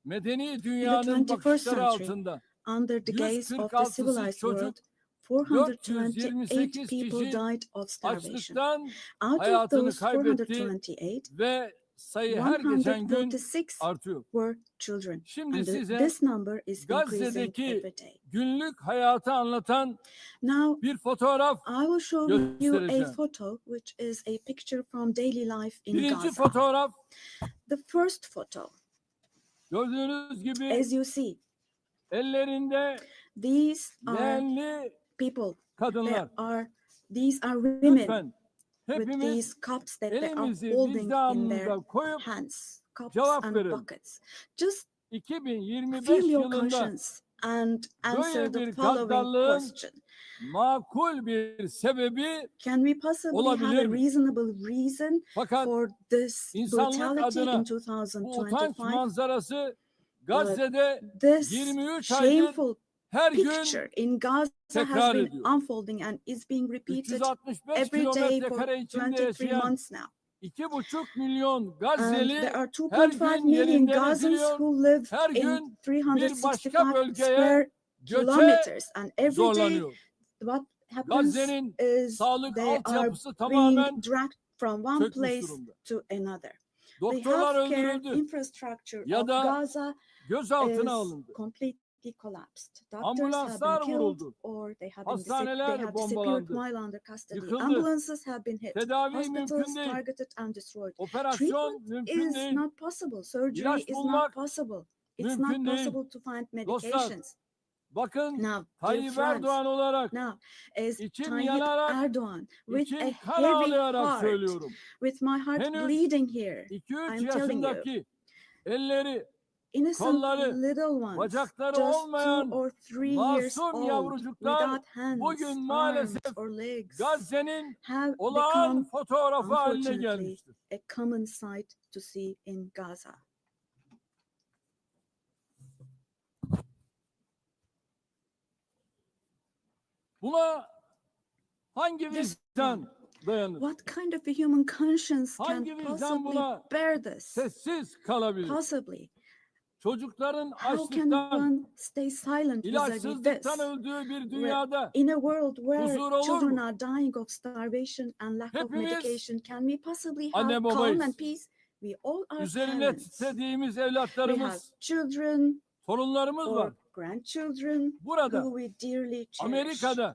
medeni dünyanın 21st bakışları century, altında Under the gaze of the 146 civilized çocuk, world, 428 428 people kişi died of starvation. açlıktan Out of hayatını those kaybetti 428, ve sayı her geçen gün 146 artıyor. were children. Şimdi And size this number is increasing Gazze'deki every day. günlük hayatı anlatan Now, bir fotoğraf I will show you a göstereceğim. photo, which is a picture from daily life in Birinci Gaza. fotoğraf The first photo, gördüğünüz gibi as you see, ellerinde these are leğenli people. kadınlar. These are women Lütfen with hepimiz these cups that they are elimizi holding in their vicdanımıza koyup hands, cups cevap and verin. buckets. Just 2025 feel your yılında conscience and answer böyle the bir following gaddalığın question. makul bir sebebi Can we possibly have olabilir a mi? reasonable reason Fakat for this insanlık brutality adına in bu utanç 2025? manzarası Gazze'de This 23 aydır shameful her gün picture in Gaza has tekrar been ediyor. unfolding and is being repeated 365 every day kilometre for kare içinde 23 yaşayan months now. 2,5 milyon And Gazze'li there are her 2.5 gün million yerinden Gazans ediliyor. who live Her in gün bir başka 365 bölgeye square göçe kilometers. And every day, zorlanıyor. what happens Gazze'nin is sağlık they are altyapısı being tamamen dragged from one çökmüş place durumda. to another. The Doktorlar healthcare öldürüldü infrastructure ya of da Gaza gözaltına is alındı. completely collapsed. Doctors have Ambulanslar been killed vuruldu. or they have Hastaneler disappeared bombalandı. while under custody. Yıkıldı. Ambulances have been hit. Tedavi Hospitals mümkün değil. targeted and destroyed. Operasyon Treatment mümkün is değil. not possible. Surgery İlaç is not bulmak possible. It's mümkün not değil. possible to find Dostlar, medications. bakın Now, dear Tayyip friends, Erdoğan olarak now, as içim Tayyip yanarak, Erdoğan, with içim a kan heavy ağlayarak heart, söylüyorum. with my heart Henüz bleeding here, 2-3 I'm telling you, yaşındaki elleri, innocent kolları, little ones, bacakları just 2 olmayan or 3 years masum old, yavrucuklar without hands, bugün arms, maalesef or legs, Gazze'nin have olağan become, fotoğrafı haline unfortunately, gelmiştir. a common sight to see in Gaza. Buna hangi This vicdan dayanır? What kind of a human conscience can Hangi vicdan possibly buna bear this? sessiz kalabilir? Possibly. Çocukların How can açlıktan, one stay silent vis-a-vis this? ilaçsızlıktan öldüğü bir dünyada In a world where huzur olur children mu? are dying of starvation and lack of Hepimiz medication, can we possibly anne have calm babayız. and peace? We all are Üzerine parents. titrediğimiz We have evlatlarımız, children torunlarımız or var. grandchildren Burada, who we dearly cherish. Amerika'da,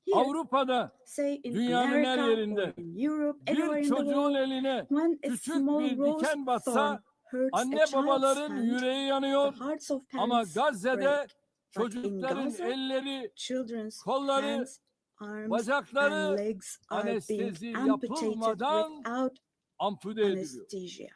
Here, Avrupa'da, say in dünyanın her America yerinde or in Europe, anywhere bir in the çocuğun world, eline when a küçük small bir rose diken thorn batsa hurts a anne child's babaların hand, yüreği the yanıyor hearts of ama parents Gazze'de break. But in çocukların Gaza, elleri, children's kolları, hands, arms, and bacakları legs are anestezi being amputated yapılmadan without ampute ediliyor. anesthesia.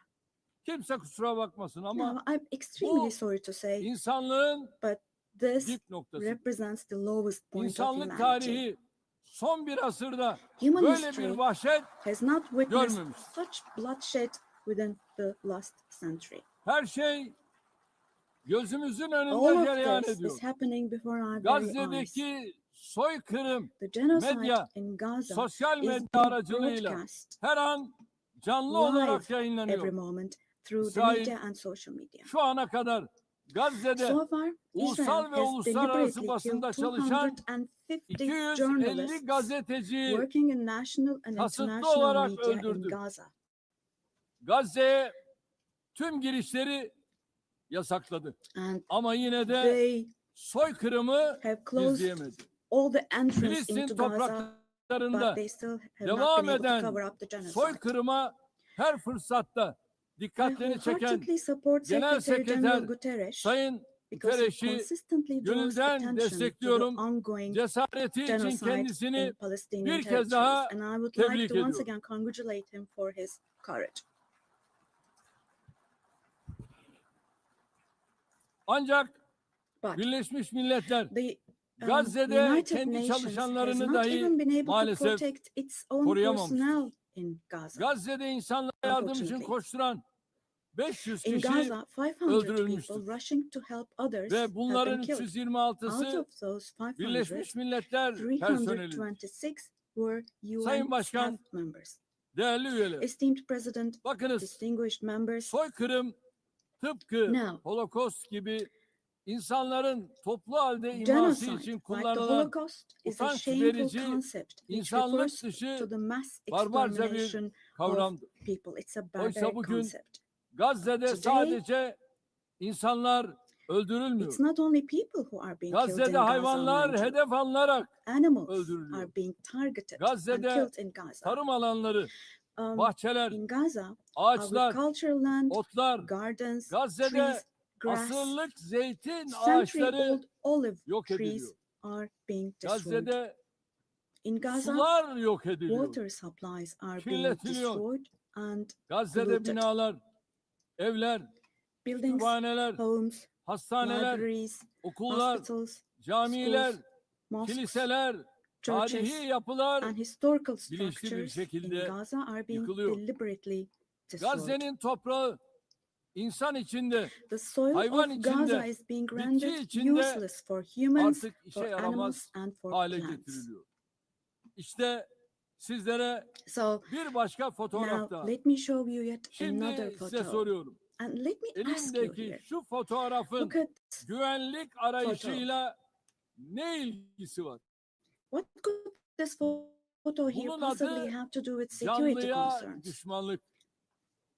Kimse kusura bakmasın ama Now, I'm extremely bu sorry to say, insanlığın but this dip noktası. represents the lowest point of İnsanlık humanity. tarihi son bir asırda Human böyle history bir vahşet has not witnessed görmemiş. such bloodshed within the last century. Her şey gözümüzün All önünde of cereyan this ediyor. is happening before our very eyes. Gazze'deki soykırım The genocide medya, in Gaza sosyal is medya being aracılığıyla broadcast her an canlı live olarak every yayınlanıyor. moment through the İsrail media and social media. şu ana kadar Gazze'de So far, ulusal Israel ve has uluslararası deliberately basında killed çalışan 250 250 journalists gazeteciyi working in national and kasıtlı international olarak media in öldürdü. Gaza. Gazze'ye tüm girişleri yasakladı. And Ama yine de they soykırımı have closed gizleyemedi. all the entrance Filistin into Gaza, topraklarında but they still have not devam been able to eden cover up the genocide. soykırıma her fırsatta I dikkatlerini çeken wholeheartedly support Genel Secretary General Sekreter Guterres Sayın because he Guterres'i consistently draws gönülden attention to the destekliyorum. ongoing Cesareti için genocide kendisini in Palestinian bir kez daha territories, and I would tebrik like to once ediyorum. again congratulate him for his courage. Ancak But Birleşmiş Milletler the Gazze'de United kendi Nations has çalışanlarını not dahi even been able to maalesef protect its own koruyamamıştır. personnel in Gaza. Gazze'de insanlara yardım için Unfortunately. koşturan 500 In kişi Gaza, 500 öldürülmüştür. people rushing to help others ve have been bunların killed. Out 326'sı of those 500, Birleşmiş Milletler personeli. 326 were Sayın UN Başkan, staff members. değerli üyeler, Esteemed President, bakınız distinguished members, soykırım tıpkı Now, Holocaust gibi insanların toplu halde iması genocide, için like the kullanılan Holocaust, is a utanç shameful verici, concept which insanlık refers dışı to the mass barbarca bir extermination of kavramdır. people. It's a Oysa barbaric bugün concept. Gazze'de Today, sadece insanlar öldürülmüyor. It's not only people who are being killed in Gazze'de Gaza, hayvanlar mind you. hedef alınarak Animals öldürülüyor. are being targeted and Gazze'de killed in Gaza. tarım alanları, Um, bahçeler, in Gaza, ağaçlar, agricultural land, otlar, gardens, Gazze'de trees, grass, asırlık zeytin ağaçları century-old olive yok trees ediliyor. are being destroyed. Gazze'de In Gaza, sular yok ediliyor. water supplies are being Kirletiliyor. destroyed and Gazze'de polluted. binalar, evler, Buildings, kütüphaneler, homes, hastaneler, libraries, okullar, hospitals, camiler, schools, mosques, kiliseler, churches, tarihi yapılar and historical bilinçli bir structures in şekilde Gaza are being yıkılıyor. deliberately destroyed. Gazze'nin toprağı insan içinde, The soil hayvan of içinde, Gaza is being bitki rendered içinde useless for humans, artık işe for yaramaz animals, and for hale plants. getiriliyor. İşte sizlere So bir başka fotoğraf now daha. let me show you yet another Şimdi size photo. soruyorum. And let me ask you Elimdeki here. şu fotoğrafın Look at this. güvenlik arayışıyla ne ilgisi var? What could this photo here Bunun possibly adı have to do with security canlıya concerns? düşmanlık.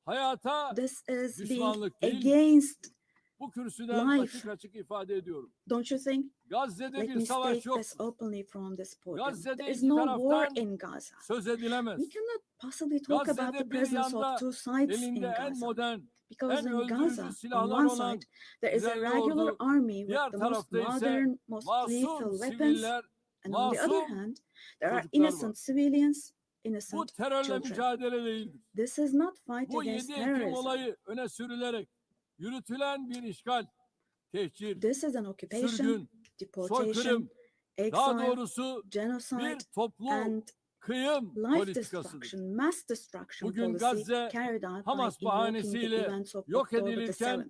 Hayata This is being düşmanlık değil. against, Bu kürsüden life. açık açık ifade ediyorum. don't you think? Gazze'de Let bir me savaş state yok. this openly from this podium. Gazze'de There is iki no war taraftan in Gaza. söz edilemez. We cannot possibly talk about the Gazze'de bir presence yanda of two sides in elinde en Gaza. modern, Because en in öldürücü Gaza, on silahlar one olan side, there is a İsrail regular ordu, army diğer with the most tarafta ise modern, most lethal masum weapons. siviller, And on the other masum hand, there are çocuklar var. innocent civilians, Bu innocent terörle children. mücadele değildir. This is not fight Bu against 7 Ekim terrorism. olayı öne sürülerek yürütülen bir işgal, tehcir, This is an occupation, sürgün, deportation, soykırım, daha exile, doğrusu bir genocide, toplu and kıyım life politikasıdır. destruction, mass destruction Bugün policy Gazze, carried out by Hamas invoking the bahanesiyle events of yok October the edilirken 7th.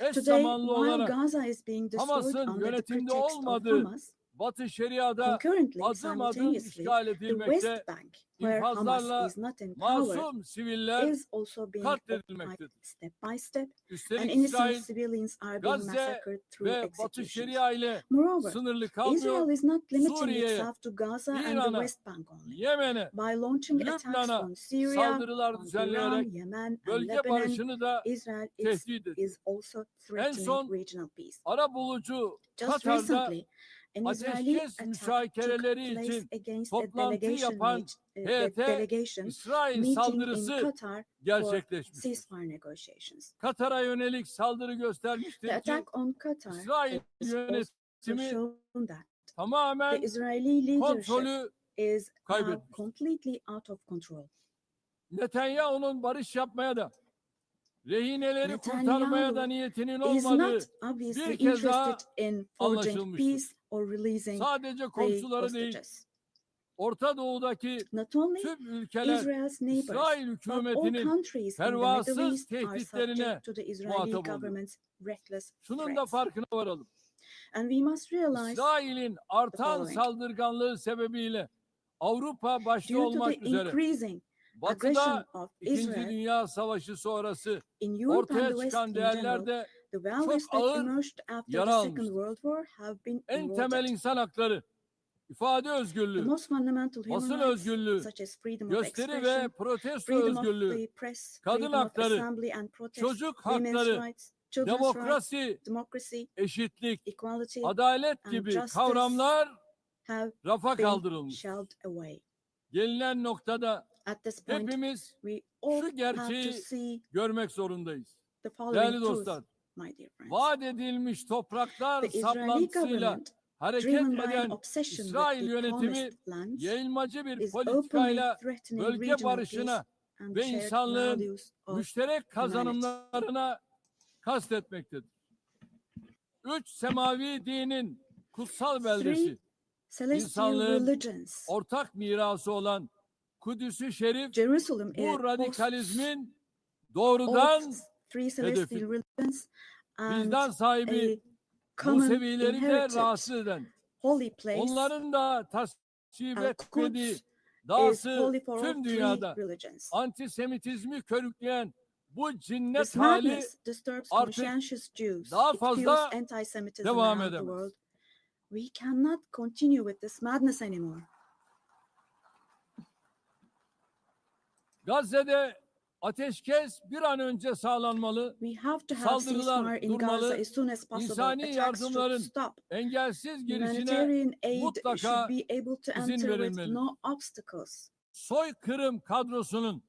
eş Today, zamanlı while olarak Gaza is being destroyed Hamas'ın under the yönetimde pretext of olmadığı Hamas, Batı Şeria'da concurrently, adım adım simultaneously, işgal the edilmekte, West Bank, where Hamas infazlarla is not in power, masum siviller is also being occupied katledilmektedir. step by step, and Üstelik innocent İsrail, civilians are being Gazze massacred through ve Batı executions. Şeria ile Moreover, sınırlı kalmıyor. Israel is not limiting Suriye'ye, itself to Gaza and the İran'a, West Bank only. Yemen'e, By launching attacks Lübnan'a on Syria, saldırılar on Iran, düzenleyerek Yemen, and bölge Lebanon, barışını da Israel tehdit ediyor. is also En threatening son regional peace. arabulucu Just Katar'da recently, an Israeli ateşkes attack took müzakereleri place için against a toplantı delegation, yapan heyete delegation İsrail meeting in saldırısı Qatar for gerçekleşmiştir. ceasefire negotiations. Katar'a yönelik saldırı göstermiştir The ki attack on Qatar İsrail has also yönetimi shown that tamamen the Israeli leadership kontrolü is now kaybetmiş. completely out of control. Netanyahu'nun barış yapmaya da rehineleri Netanyahu kurtarmaya da niyetinin is olmadığı not obviously bir kez daha interested in forging anlaşılmıştır. peace or releasing Sadece the komşuları değil, hostages. Orta Doğu'daki Not only tüm ülkeler Israel's neighbors, İsrail but all hükümetinin countries in the Middle pervasız East are tehditlerine subject to the Israeli muhatap oluyor. government's reckless Şunun da threats. farkına varalım. And we must realize, İsrail'in artan following. saldırganlığı sebebiyle Avrupa başta due to olmak the üzere increasing aggression Batı'da of İkinci Israel Dünya Savaşı sonrası in Europe and the ortaya West çıkan in değerler general, de the values that ağır emerged after yara the Second almıştır. World War have been en temel eroded. insan hakları, ifade The özgürlüğü, most fundamental basın human rights, özgürlüğü, such as freedom of gösteri ve expression, protesto freedom of özgürlüğü, the press, kadın freedom of hakları, assembly and protest, çocuk women's hakları, rights, children's rights, demokrasi, democracy, eşitlik, equality adalet and gibi justice kavramlar have rafa been kaldırılmış. shelved away. Gelinen noktada At this point, hepimiz we all şu have to gerçeği see görmek zorundayız. the following Değerli truth, dostlar, my dear friends. vaat edilmiş topraklar The Israeli saplantısıyla government, hareket driven by an eden obsession with İsrail the yönetimi promised lands, yayılmacı bir is openly politikayla threatening bölge regional peace barışına and ve shared insanlığın values of müşterek kazanımlarına kastetmektedir. Üç semavi dinin kutsal beldesi, three celestial insanlığın religions. ortak mirası olan Kudüs-ü Şerif Jerusalem bu hosts radikalizmin all doğrudan three celestial religions and vicdan sahibi a common Musevileri de inherited rahatsız eden, holy place. onların da tasvip etmediği, Is dahası holy for all tüm three dünyada religions. antisemitizmi körükleyen bu This cinnet hali madness disturbs artık conscientious Jews. daha It fazla fuels anti-Semitism devam around the edemez. world. We cannot continue with this madness anymore. Gazze'de ateşkes bir an önce sağlanmalı, We have to have saldırılar ceasefire in durmalı, Gaza as soon as possible. insani Attacks yardımların should stop. engelsiz girişine Humanitarian aid mutlaka should be able to izin enter with verilmeli. no obstacles. soykırım kadrosunun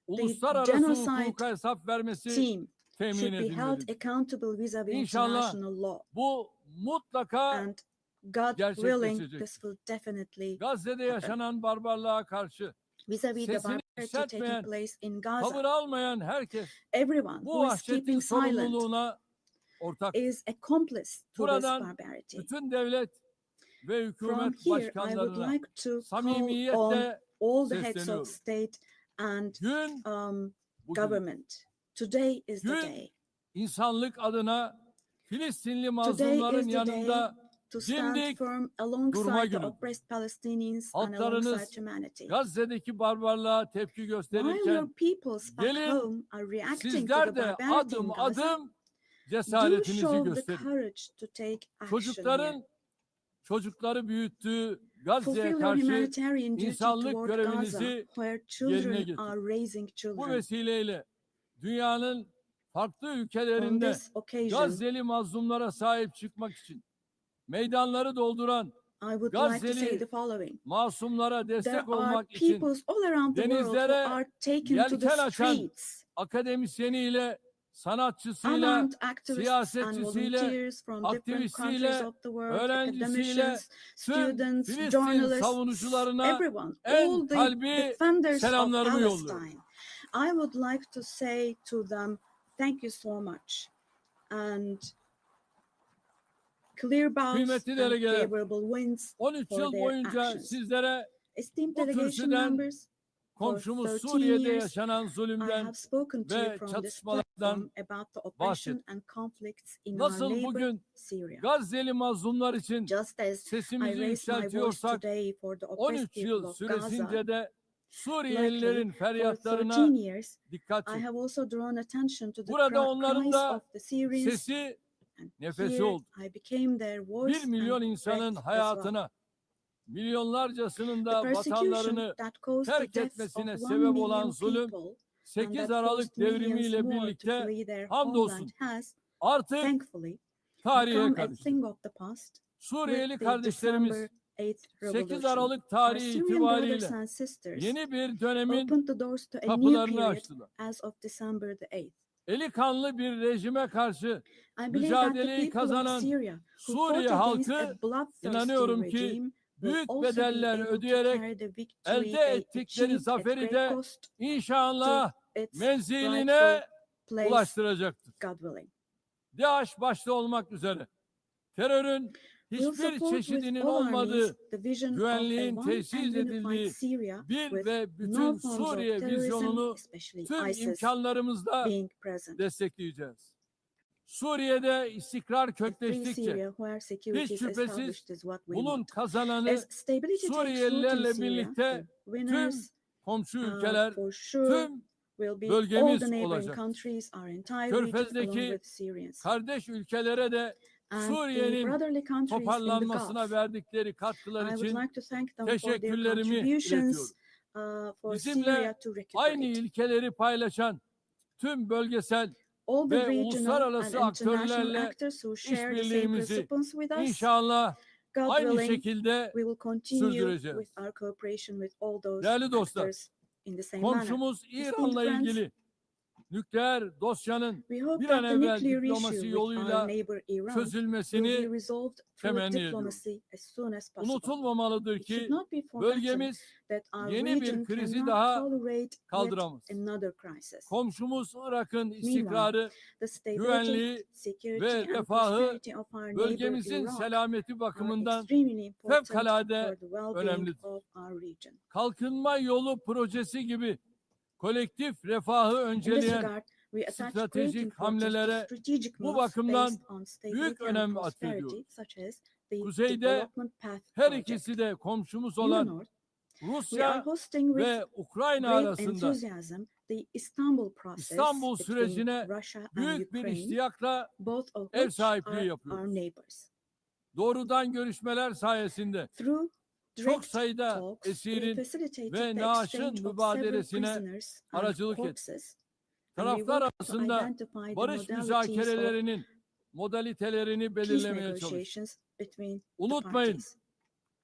uluslararası genocide hukuka hesap vermesi Team temin should be held edilmelidir. accountable vis-a-vis İnşallah international law. bu mutlaka And God willing, gerçekleşecek. this will definitely Gazze'de yaşanan barbarlığa karşı vis-a-vis the sesini barbarity taking yükseltmeyen, place in tavır Gaza. almayan herkes Everyone bu who is vahşetin keeping silent sorumluluğuna ortak. is accomplice to this Buradan barbarity. bütün devlet ve From hükümet here, I would başkanlarına like to call on samimiyetle all the heads sesleniyorum. of state and gün bugün, government. Today is the Gün day insanlık adına Filistinli Today mazlumların is the day yanında to stand Dimdik firm durma alongside the günüdür. oppressed Palestinians and alongside Halklarınız humanity. Gazze'deki barbarlığa tepki While your gösterirken peoples back gelin home are reacting to the sizler de barbarity in adım Gaza, adım do cesaretinizi show the gösterin. courage to take action here. Çocukları büyüttüğü Gazze'ye Fulfill your karşı humanitarian duty insanlık toward Gaza, görevinizi where yerine children getirin. are raising Bu children. vesileyle dünyanın farklı On ülkelerinde this occasion, Gazze'li mazlumlara sahip çıkmak için meydanları dolduran I would like to say Gazze'li the following. masumlara There destek are olmak için peoples all around the world who denizlere are taken to the yelken açan streets. akademisyeniyle, sanatçısıyla, Unarmed activists and siyasetçisiyle, volunteers from different aktivistiyle, countries of the world, öğrencisiyle, academicians, tüm students, Filistin journalists, savunucularına everyone, en all the kalbi defenders of selamlarımı yolluyorum. Palestine. I would like to say to them, thank you so much. And clear bows Kıymetli and delegeler, favorable winds 13 for yıl their boyunca actions. sizlere Esteemed bu delegation kürsüden members, komşumuz 13 Suriye'de years, yaşanan I zulümden have spoken to you ve from this çatışmalardan platform about the oppression bahsettim. and conflicts in our Nasıl neighbor bugün Syria. Gazze'li mazlumlar için Just as I sesimizi raised my voice yükseltiyorsak today for the oppressed 13 people yıl of Gaza, süresince de likely Suriyelilerin for feryatlarına 13 years, dikkat I çek. have also drawn attention to the Burada onların cries da of the Syrians, sesi, and nefesi here oldu. I became their voice 1 milyon and insanın breath as well. hayatına, milyonlarcasının The da persecution vatanlarını that caused terk the deaths of etmesine 1 sebep olan million zulüm people and 8 that Aralık forced millions devrimiyle more to birlikte flee their hamdolsun homeland has, artık thankfully, tarihe become a karıştı. thing of the past. Suriyeli With the kardeşlerimiz December 8th 8 revolution, Aralık our tarihi Syrian brothers itibariyle and sisters yeni bir dönemin opened the doors to a new kapılarını period açtılar. as of December the 8th. Eli kanlı bir rejime karşı I believe that the mücadeleyi people of kazanan Syria who Suriye fought against halkı a bloodthirsty inanıyorum ki regime will büyük also be bedeller able to ödeyerek carry the victory elde they ettikleri achieved at zaferi great de cost inşallah to its menziline rightful place, ulaştıracaktır. God willing. DAEŞ başta olmak üzere terörün We'll hiçbir support with çeşidinin all our olmadığı means the vision of a güvenliğin one tesis and unified edildiği Syria bir with ve bütün no forms of Suriye terrorism, vizyonunu especially tüm ISIS, imkanlarımızla being present. destekleyeceğiz. Suriye'de istikrar A free kökleştikçe Syria where security hiç is şüphesiz established is what we bunun want. kazananı As stability takes root in Suriyelilerle Syria, birlikte the winners tüm komşu ülkeler, for sure tüm will be all bölgemiz the neighboring olacak. countries, our entire region along Körfez'deki with Syrians. kardeş ülkelere de And the Suriye'nin brotherly countries in the toparlanmasına Gulf, verdikleri katkılar I would için like to thank them for their teşekkürlerimi contributions iletiyorum. for Bizimle Syria to aynı recuperate. ilkeleri paylaşan tüm bölgesel All the ve regional and uluslararası international aktörlerle actors who share the same işbirliğimizi principles with us, inşallah God aynı willing, şekilde we will continue sürdüreceğiz. with our cooperation with all those Değerli dostlar, actors in the same manner. komşumuz Esteemed İran'la friends, ilgili nükleer dosyanın we hope bir an that the evvel nuclear diplomasi issue with yoluyla our neighbor Iran will be çözülmesini resolved through temenni ediyorum. diplomacy as soon as possible. unutulmamalıdır It should ki not be forgotten bölgemiz that our yeni bir region krizi cannot daha tolerate yet kaldıramaz. another crisis. Komşumuz Irak'ın istikrarı, The stability, güvenliği security, ve and refahı prosperity of our neighbor bölgemizin Iraq selameti are bakımından extremely important fevkalade for the well-being önemlidir. of our region. Kalkınma yolu projesi gibi kolektif refahı In this önceleyen regard, we attach great stratejik importance to hamlelere strategic bu moves bakımdan based on büyük stability and önem prosperity, atfediyoruz. such as the Kuzeyde development path her project. ikisi de komşumuz In the olan north, we are Rusya hosting with ve Ukrayna great arasında enthusiasm the Istanbul process İstanbul between sürecine Russia and büyük bir Ukraine, iştiyakla both of ev which sahipliği are yapıyoruz. our neighbors. Doğrudan görüşmeler sayesinde Through çok direct sayıda talks, we esirin facilitated ve the naaşın exchange of several mübadelesine prisoners and aracılık etti. corpses, and we Taraflar worked to arasında identify the barış modalities of müzakerelerinin modalitelerini peace belirlemeye çalıştık. negotiations between the Unutmayın, parties.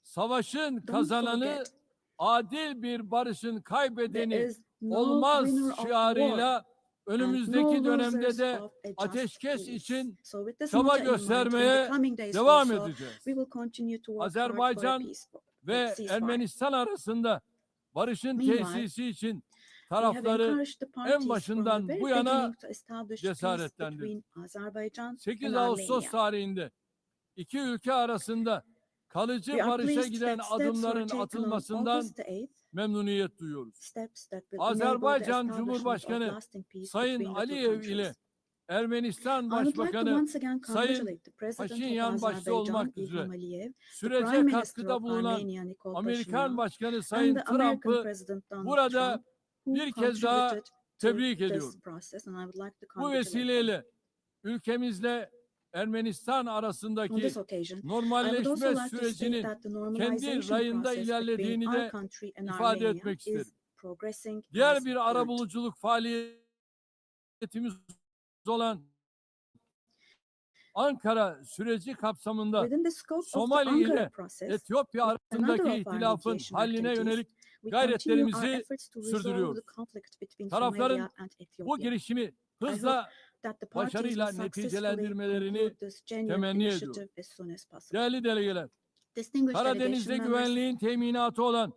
savaşın Don't kazananı forget, adil bir barışın there kaybedeni is no olmaz winner of war şiarıyla and no önümüzdeki dönemde losers de of a just ateşkes peace. için So with this çaba motto in mind, in the göstermeye coming days devam also, edeceğiz. we will continue to work hard for a Azerbaycan peaceful ve ceasefire. Ermenistan arasında barışın Meanwhile, tesisi için we have tarafları encouraged the parties from başından the very bu yana beginning to establish peace cesaretlendirdik. between Azerbaijan 8 and Ağustos Armenia. tarihinde iki ülke arasında kalıcı We are barışa pleased giden that steps were adımların taken on atılmasından August the 8th, memnuniyet duyuyoruz. steps that will enable the Azerbaycan establishment of Cumhurbaşkanı lasting peace Sayın between the two Aliyev ile countries. Ermenistan I would like to Başbakanı once again Sayın congratulate the President of Paşinyan başta Azerbaijan, olmak üzere İlham Aliyev, the sürece Prime Minister katkıda of bulunan Armenia, Nikol Amerikan Pashinyan, Başkanı and Sayın the American Trump'ı President Donald burada Trump, who bir kez daha contributed to tebrik this ediyorum. process, and I would like to Bu congratulate them. vesileyle ülkemizle Ermenistan On arasındaki this occasion, I would also normalleşme like to state sürecinin that the kendi normalization rayında process between ilerlediğini our de country and ifade Armenia etmek is isterim. progressing Diğer as bir planned. arabuluculuk faaliyetimiz olan Ankara süreci kapsamında Within the scope of the Somali Ankara ile process, Etiyopya another arasındaki of our ihtilafın mediation halline activities, yönelik we continue our gayretlerimizi efforts to resolve sürdürüyoruz. the conflict between Tarafların Somalia and bu Ethiopia. girişimi hope hızla That the parties will başarıyla successfully neticelendirmelerini conclude this genuine temenni initiative ediyorum. as soon as possible. Değerli delegeler, Distinguished Karadeniz'de delegation members, güvenliğin teminatı olan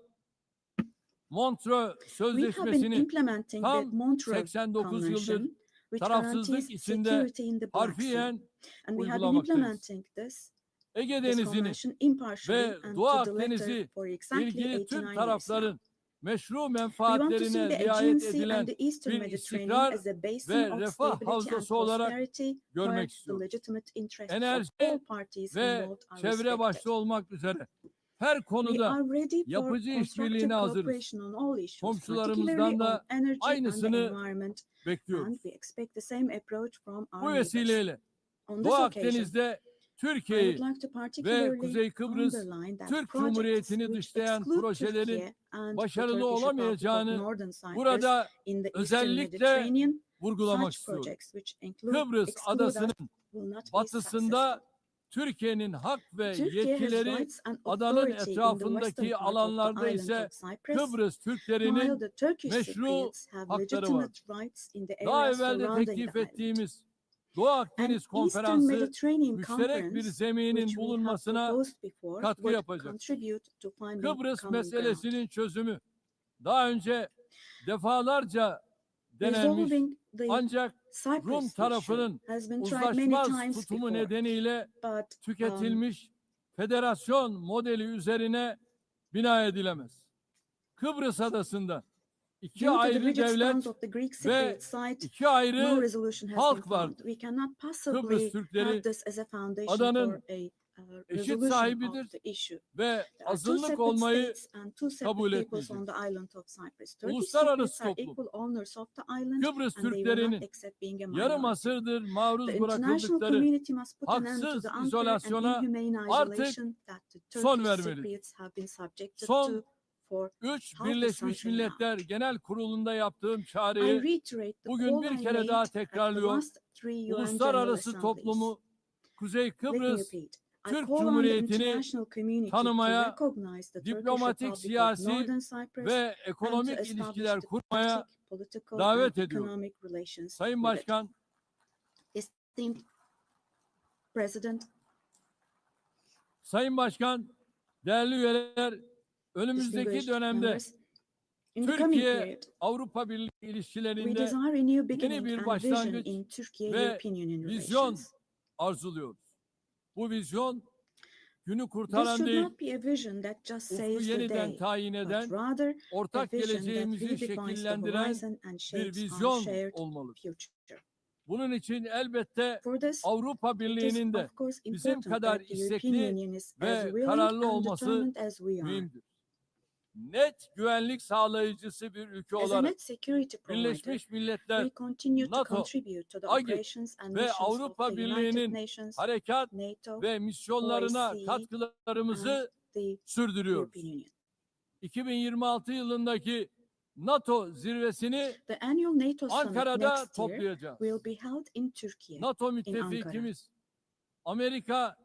Montreux we have been Sözleşmesi'ni implementing the tam Montreux 89 yıldır Convention, which tarafsızlık guarantees içinde security in the Black Sea. harfiyen And we have been uygulamaktayız. implementing Ege this Denizi'ni convention impartially ve and Doğu to the letter Akdeniz'i for exactly ilgili 89 tüm years now. tarafların meşru We want to see menfaatlerine the riayet Aegean Sea edilen and the Eastern bir Mediterranean istikrar as a basin ve of refah stability and havzası olarak prosperity görmek where the istiyoruz. legitimate interests of Enerji all parties ve involved are çevre respected. başta olmak üzere her We konuda are ready for yapıcı constructive işbirliğine hazırız. cooperation on all issues, Komşularımızdan particularly on da energy and the aynısını environment, and bekliyoruz. we expect the same approach from our Bu neighbors. vesileyle On this Doğu occasion, Akdeniz'de I Türkiye'yi would like to ve particularly Kuzey Kıbrıs underline that Türk projects Cumhuriyeti'ni which dışlayan exclude projelerin Türkiye and the başarılı Turkish Republic of olamayacağını Northern Cyprus burada in the Eastern özellikle Mediterranean, vurgulamak such istiyorum. projects which include Kıbrıs exclude us adasının will not be batısında successful. Türkiye'nin hak ve Turkey has yetkileri rights and adanın authority in the western etrafındaki part of the alanlarda island ise of Cyprus, Kıbrıs while Türklerinin the Turkish meşru Cypriots have hakları legitimate rights in the daha areas evvel de surrounding teklif the island. ettiğimiz Doğu An Akdeniz Eastern Konferansı Mediterranean müşterek bir Conference, zeminin which we have bulunmasına proposed before, katkı would yapacak. contribute to finding Kıbrıs common ground. meselesinin çözümü daha önce defalarca denenmiş Resolving the ancak Cyprus Rum issue tarafının has been tried many uzlaşmaz times tutumu before, nedeniyle but tüketilmiş federasyon modeli üzerine bina edilemez. Kıbrıs adasında iki due to the ayrı rigid stance devlet of the Greek ve Cypriot side, iki no ayrı resolution has halk been var. found. We cannot possibly Kıbrıs Türkleri have this as a foundation adanın for a eşit resolution sahibidir of the issue. ve There are two azınlık separate olmayı states and two kabul separate peoples etmeyecek. on the island of Cyprus. Turkish Uluslararası Cypriots are toplum, equal owners of the island Kıbrıs and they will Türklerinin not accept being a yarım minority. asırdır maruz The international bırakıldıkları community must put an end to haksız the unfair and izolasyona inhumane artık isolation that the son Turkish vermelidir. Cypriots have been subjected Son to for 3 half a Birleşmiş century now. Milletler Genel Kurulu'nda yaptığım I çağrıyı reiterate the bugün call bir I kere made daha at the tekrarlıyor. last three UN General Uluslararası Assemblies. toplumu Kuzey Let me Kıbrıs repeat. I Türk call on the Cumhuriyeti'ni international community to tanımaya, recognize the Turkish diplomatik, Republic of siyasi Northern Cyprus ve and to ekonomik establish ilişkiler kurmaya diplomatic, political davet and ediyorum. economic relations Sayın with it. Başkan, Esteemed President, Sayın Başkan, değerli üyeler, önümüzdeki distinguished dönemde members, in the coming period, Türkiye-Avrupa Birliği we ilişkilerinde desire a new yeni beginning bir and vision başlangıç in ve Turkey-European Union vizyon relations. arzuluyoruz. Bu vizyon günü This kurtaran should değil, not be a vision that just ufku saves the yeniden day, tayin but eden, rather a ortak vision that geleceğimizi redefines the şekillendiren horizon and bir shapes our vizyon shared olmalıdır. future. Bunun için elbette For this, Avrupa it is Birliği'nin de of course bizim important kadar that the European istekli Union is ve as willing kararlı and olması determined as we are. mühimdir. Net güvenlik sağlayıcısı bir ülke As a olarak net security provider, Birleşmiş Milletler, we continue to NATO, contribute to the AGİ operations and ve missions of Avrupa the United Birliği'nin Nations, harekat NATO, ve misyonlarına OIC, katkılarımızı the sürdürüyoruz. European Union. 2026 yılındaki NATO zirvesini The annual NATO summit Ankara'da next year toplayacağız. will be held in Turkey. NATO Ankara. müttefikimiz Amerika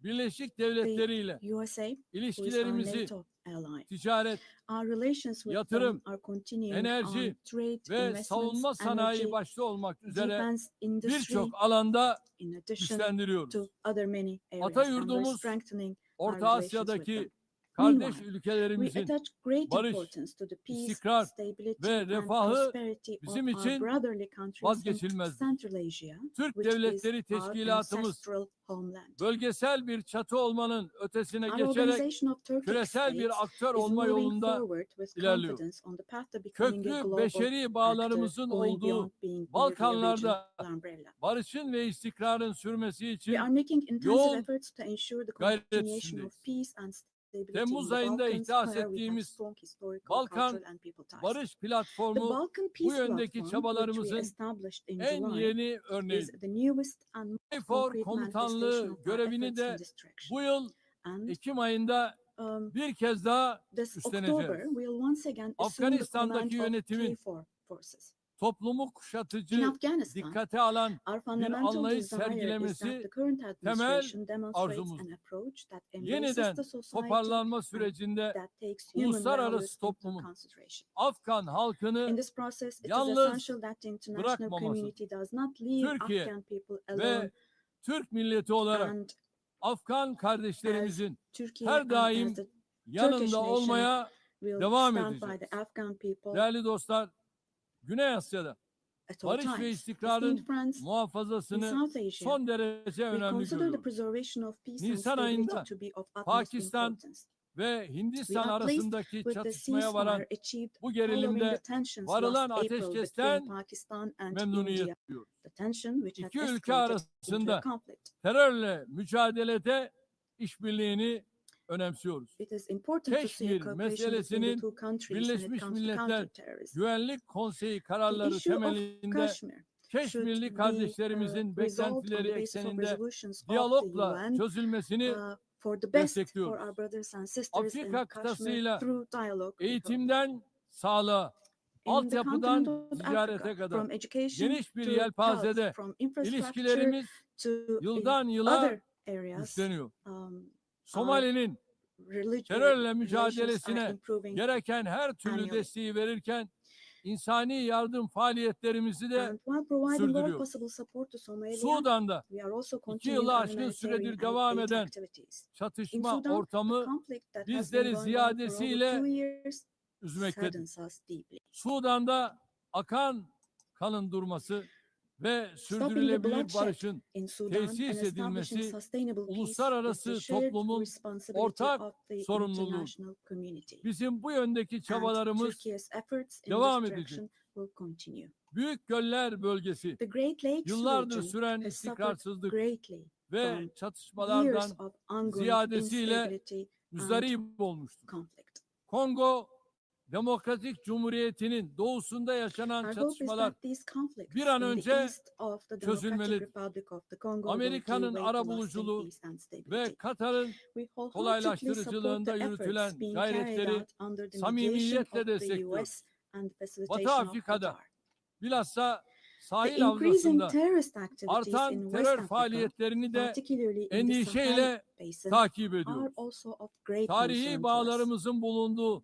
Birleşik Devletleri ile The USA, who is our ilişkilerimizi NATO ally. ticaret Our relations with yatırım, them are continuing enerji on trade, ve investments, savunma sanayi energy, başta olmak üzere defense industry, birçok alanda in addition güçlendiriyoruz. to other many areas. Ata And we're yurdumuz strengthening our Orta relations with them. Asya'daki kardeş Meanwhile, we ülkelerimizin attach great barış, importance to the peace, istikrar stability, ve and refahı prosperity of bizim our için brotherly countries in vazgeçilmezdir. Central Asia, Türk which is Devletleri our Teşkilatımız ancestral homeland. bölgesel bir çatı olmanın ötesine Our geçerek organization of Turkic küresel bir states aktör is olma moving yolunda forward with ilerliyor. confidence on the path to becoming a Köklü global beşeri actor, bağlarımızın going olduğu beyond being merely a Balkanlarda regional umbrella. barışın ve istikrarın sürmesi için We are making intensive yoğun efforts to ensure the gayret continuation içindeyiz. of peace and stability in Temmuz the ayında Balkans, ihdas where we have ettiğimiz strong historical, Balkan cultural, and people ties. Barış The Platformu Balkan bu Peace yöndeki Platform, which we çabalarımızın established in en July, yeni is örneğidir. the newest and most KFOR concrete manifestation komutanlığı of our görevini efforts in de this direction. bu yıl And Ekim ayında bir kez daha this üstleneceğiz. October, we'll once again assume the Afganistan'daki command of yönetimin KFOR forces. toplumu In kuşatıcı, Afghanistan, dikkate alan our bir fundamental anlayış desire is that sergilemesi the current administration demonstrates arzumuzdur. an approach that embraces Yeniden the society toparlanma and sürecinde that takes human uluslararası values into toplumun consideration. Afgan In halkını this process, it is yalnız essential that the international bırakmaması, community does not leave Türkiye Afghan people alone, ve Türk milleti olarak and Afgan kardeşlerimizin Turkey her and daim as the Turkish yanında nation olmaya will devam stand by edeceğiz. the Afghan people Değerli dostlar, Güney Asya'da at all barış ve times. istikrarın Esteemed friends, in muhafazasını South Asia, son derece we önemli consider the görüyoruz. preservation of peace and Nisan stability ayında to be of utmost Pakistan importance. ve We Hindistan are pleased arasındaki with the çatışmaya varan ceasefire achieved bu following gerilimde the tensions varılan last April ateşkesten between Pakistan and memnuniyet India. duyuyoruz. The tension which had İki ülke escalated into a arasında conflict. terörle mücadelede işbirliğini önemsiyoruz. It is important to see a Keşmir cooperation between the meselesinin two countries when it Birleşmiş comes to Milletler counterterrorism. Güvenlik Konseyi The kararları issue of temelinde Kashmir should Keşmirli be kardeşlerimizin resolved on beklentileri the basis of ekseninde resolutions of the diyalogla UN çözülmesini for the best for destekliyoruz. our brothers and sisters in Afrika Kashmir kıtasıyla through dialogue. we hope. eğitimden sağlığa, In the altyapıdan continent of ticarete Africa, kadar from education geniş bir to yelpazede health, from infrastructure ilişkilerimiz to yıldan in yıla other areas, güçleniyor. our Somali'nin terörle relations mücadelesine are improving. gereken her türlü annually. desteği verirken insani yardım faaliyetlerimizi de And while providing all sürdürüyor. possible support to Somalia, Sudan'da we are also 2 continuing yılı our aşkın humanitarian süredir and devam aid eden activities. In çatışma Sudan, the ortamı conflict that has been bizleri going on for over ziyadesiyle 2 years üzmektedir. saddens us deeply. Sudan'da akan kanın durması ve Stopping the sürdürülebilir bloodshed barışın in Sudan tesis and establishing edilmesi sustainable peace is uluslararası the shared toplumun responsibility ortak of the sorumluluğu. international community. Bizim bu yöndeki And çabalarımız Turkey's efforts in devam this edecek. direction will continue. Büyük Göller Bölgesi The Great Lakes yıllardır region süren has suffered istikrarsızlık greatly ve from çatışmalardan years of ongoing ziyadesiyle instability and müzdarip olmuştur. conflict. Kongo Demokratik Cumhuriyeti'nin doğusunda yaşanan Our hope is çatışmalar that these conflicts bir an in önce the east of the Democratic çözülmelidir. Republic of the Congo will Amerika'nın give way to arabuluculuğu lasting peace and stability. ve Katar'ın We wholeheartedly kolaylaştırıcılığında support the efforts yürütülen being carried gayretleri out under the mediation samimiyetle of the destekliyoruz. US and the Batı facilitation of Afrika'da Qatar. bilhassa sahil The increasing havzasında terrorist activities in artan West terör Africa, faaliyetlerini de particularly in the endişeyle Sahel Basin, takip are ediyoruz. also of great Tarihi concern to us. bağlarımızın bulunduğu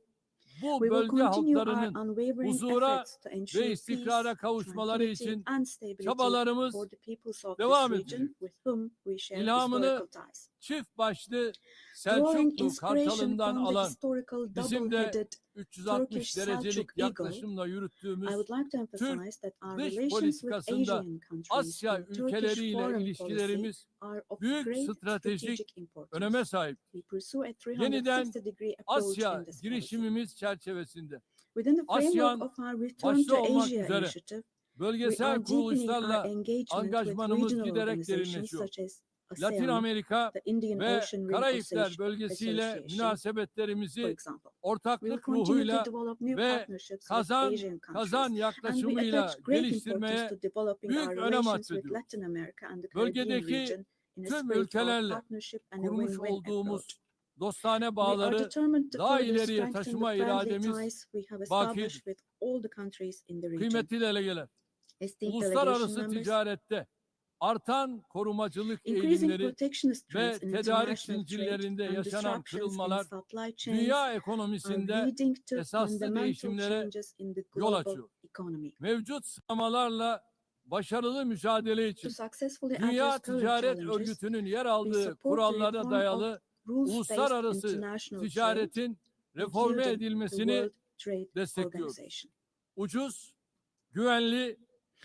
bu We will bölge continue our halklarının unwavering huzura efforts to ensure ve peace, istikrara kavuşmaları tranquility, için and stability çabalarımız for the peoples of devam this region edecek. with whom we share İlhamını historical ties. çift başlı Drawing Selçuklu inspiration kartalından from the alan historical bizim de double-headed 360 Turkish derecelik Selçuk Eagle, yaklaşımla yürüttüğümüz I would like to emphasize that our dış relations with politikasında Asian countries Asya and Turkish ülkeleriyle foreign policy ilişkilerimiz are of büyük great stratejik strategic importance. öneme sahip. We pursue a Yeniden 360-degree approach Asya in this policy. girişimimiz çerçevesinde Within the ASEAN framework of our Return başta to olmak Asia üzere initiative, we bölgesel are deepening our kuruluşlarla engagement with angajmanımız regional giderek organizations derinleşiyor. such as Latin ASEAN, Amerika the Indian ve Ocean Rim Karayipler bölgesiyle Association, for münasebetlerimizi example. We will ortaklık continue to ruhuyla develop new ve partnerships with kazan Asian countries. kazan And we yaklaşımıyla attach great geliştirmeye importance to developing büyük our önem relations with atfediyoruz. Latin America and the Caribbean Bölgedeki region in a tüm spirit of ülkelerle partnership and a kurmuş win-win olduğumuz approach. dostane We are bağları determined to daha further ileriye strengthen taşıma the friendly irademiz ties we have bakidir. established with all the countries in the region. Kıymetli delegeler, Esteemed delegation uluslararası members, ticarette artan korumacılık increasing eğilimleri protectionist ve trends in tedarik international trade zincirlerinde and yaşanan disruptions in kırılmalar supply chains dünya are ekonomisinde leading to esaslı fundamental değişimlere changes in the yol global açıyor. economy. Mevcut sınamalarla başarılı mücadele To için successfully Dünya address current Ticaret challenges, Örgütü'nün yer we aldığı support kurallara reform dayalı of rules-based uluslararası international trade, ticaretin reforme including the edilmesini World Trade destekliyoruz. Organization. Ucuz, güvenli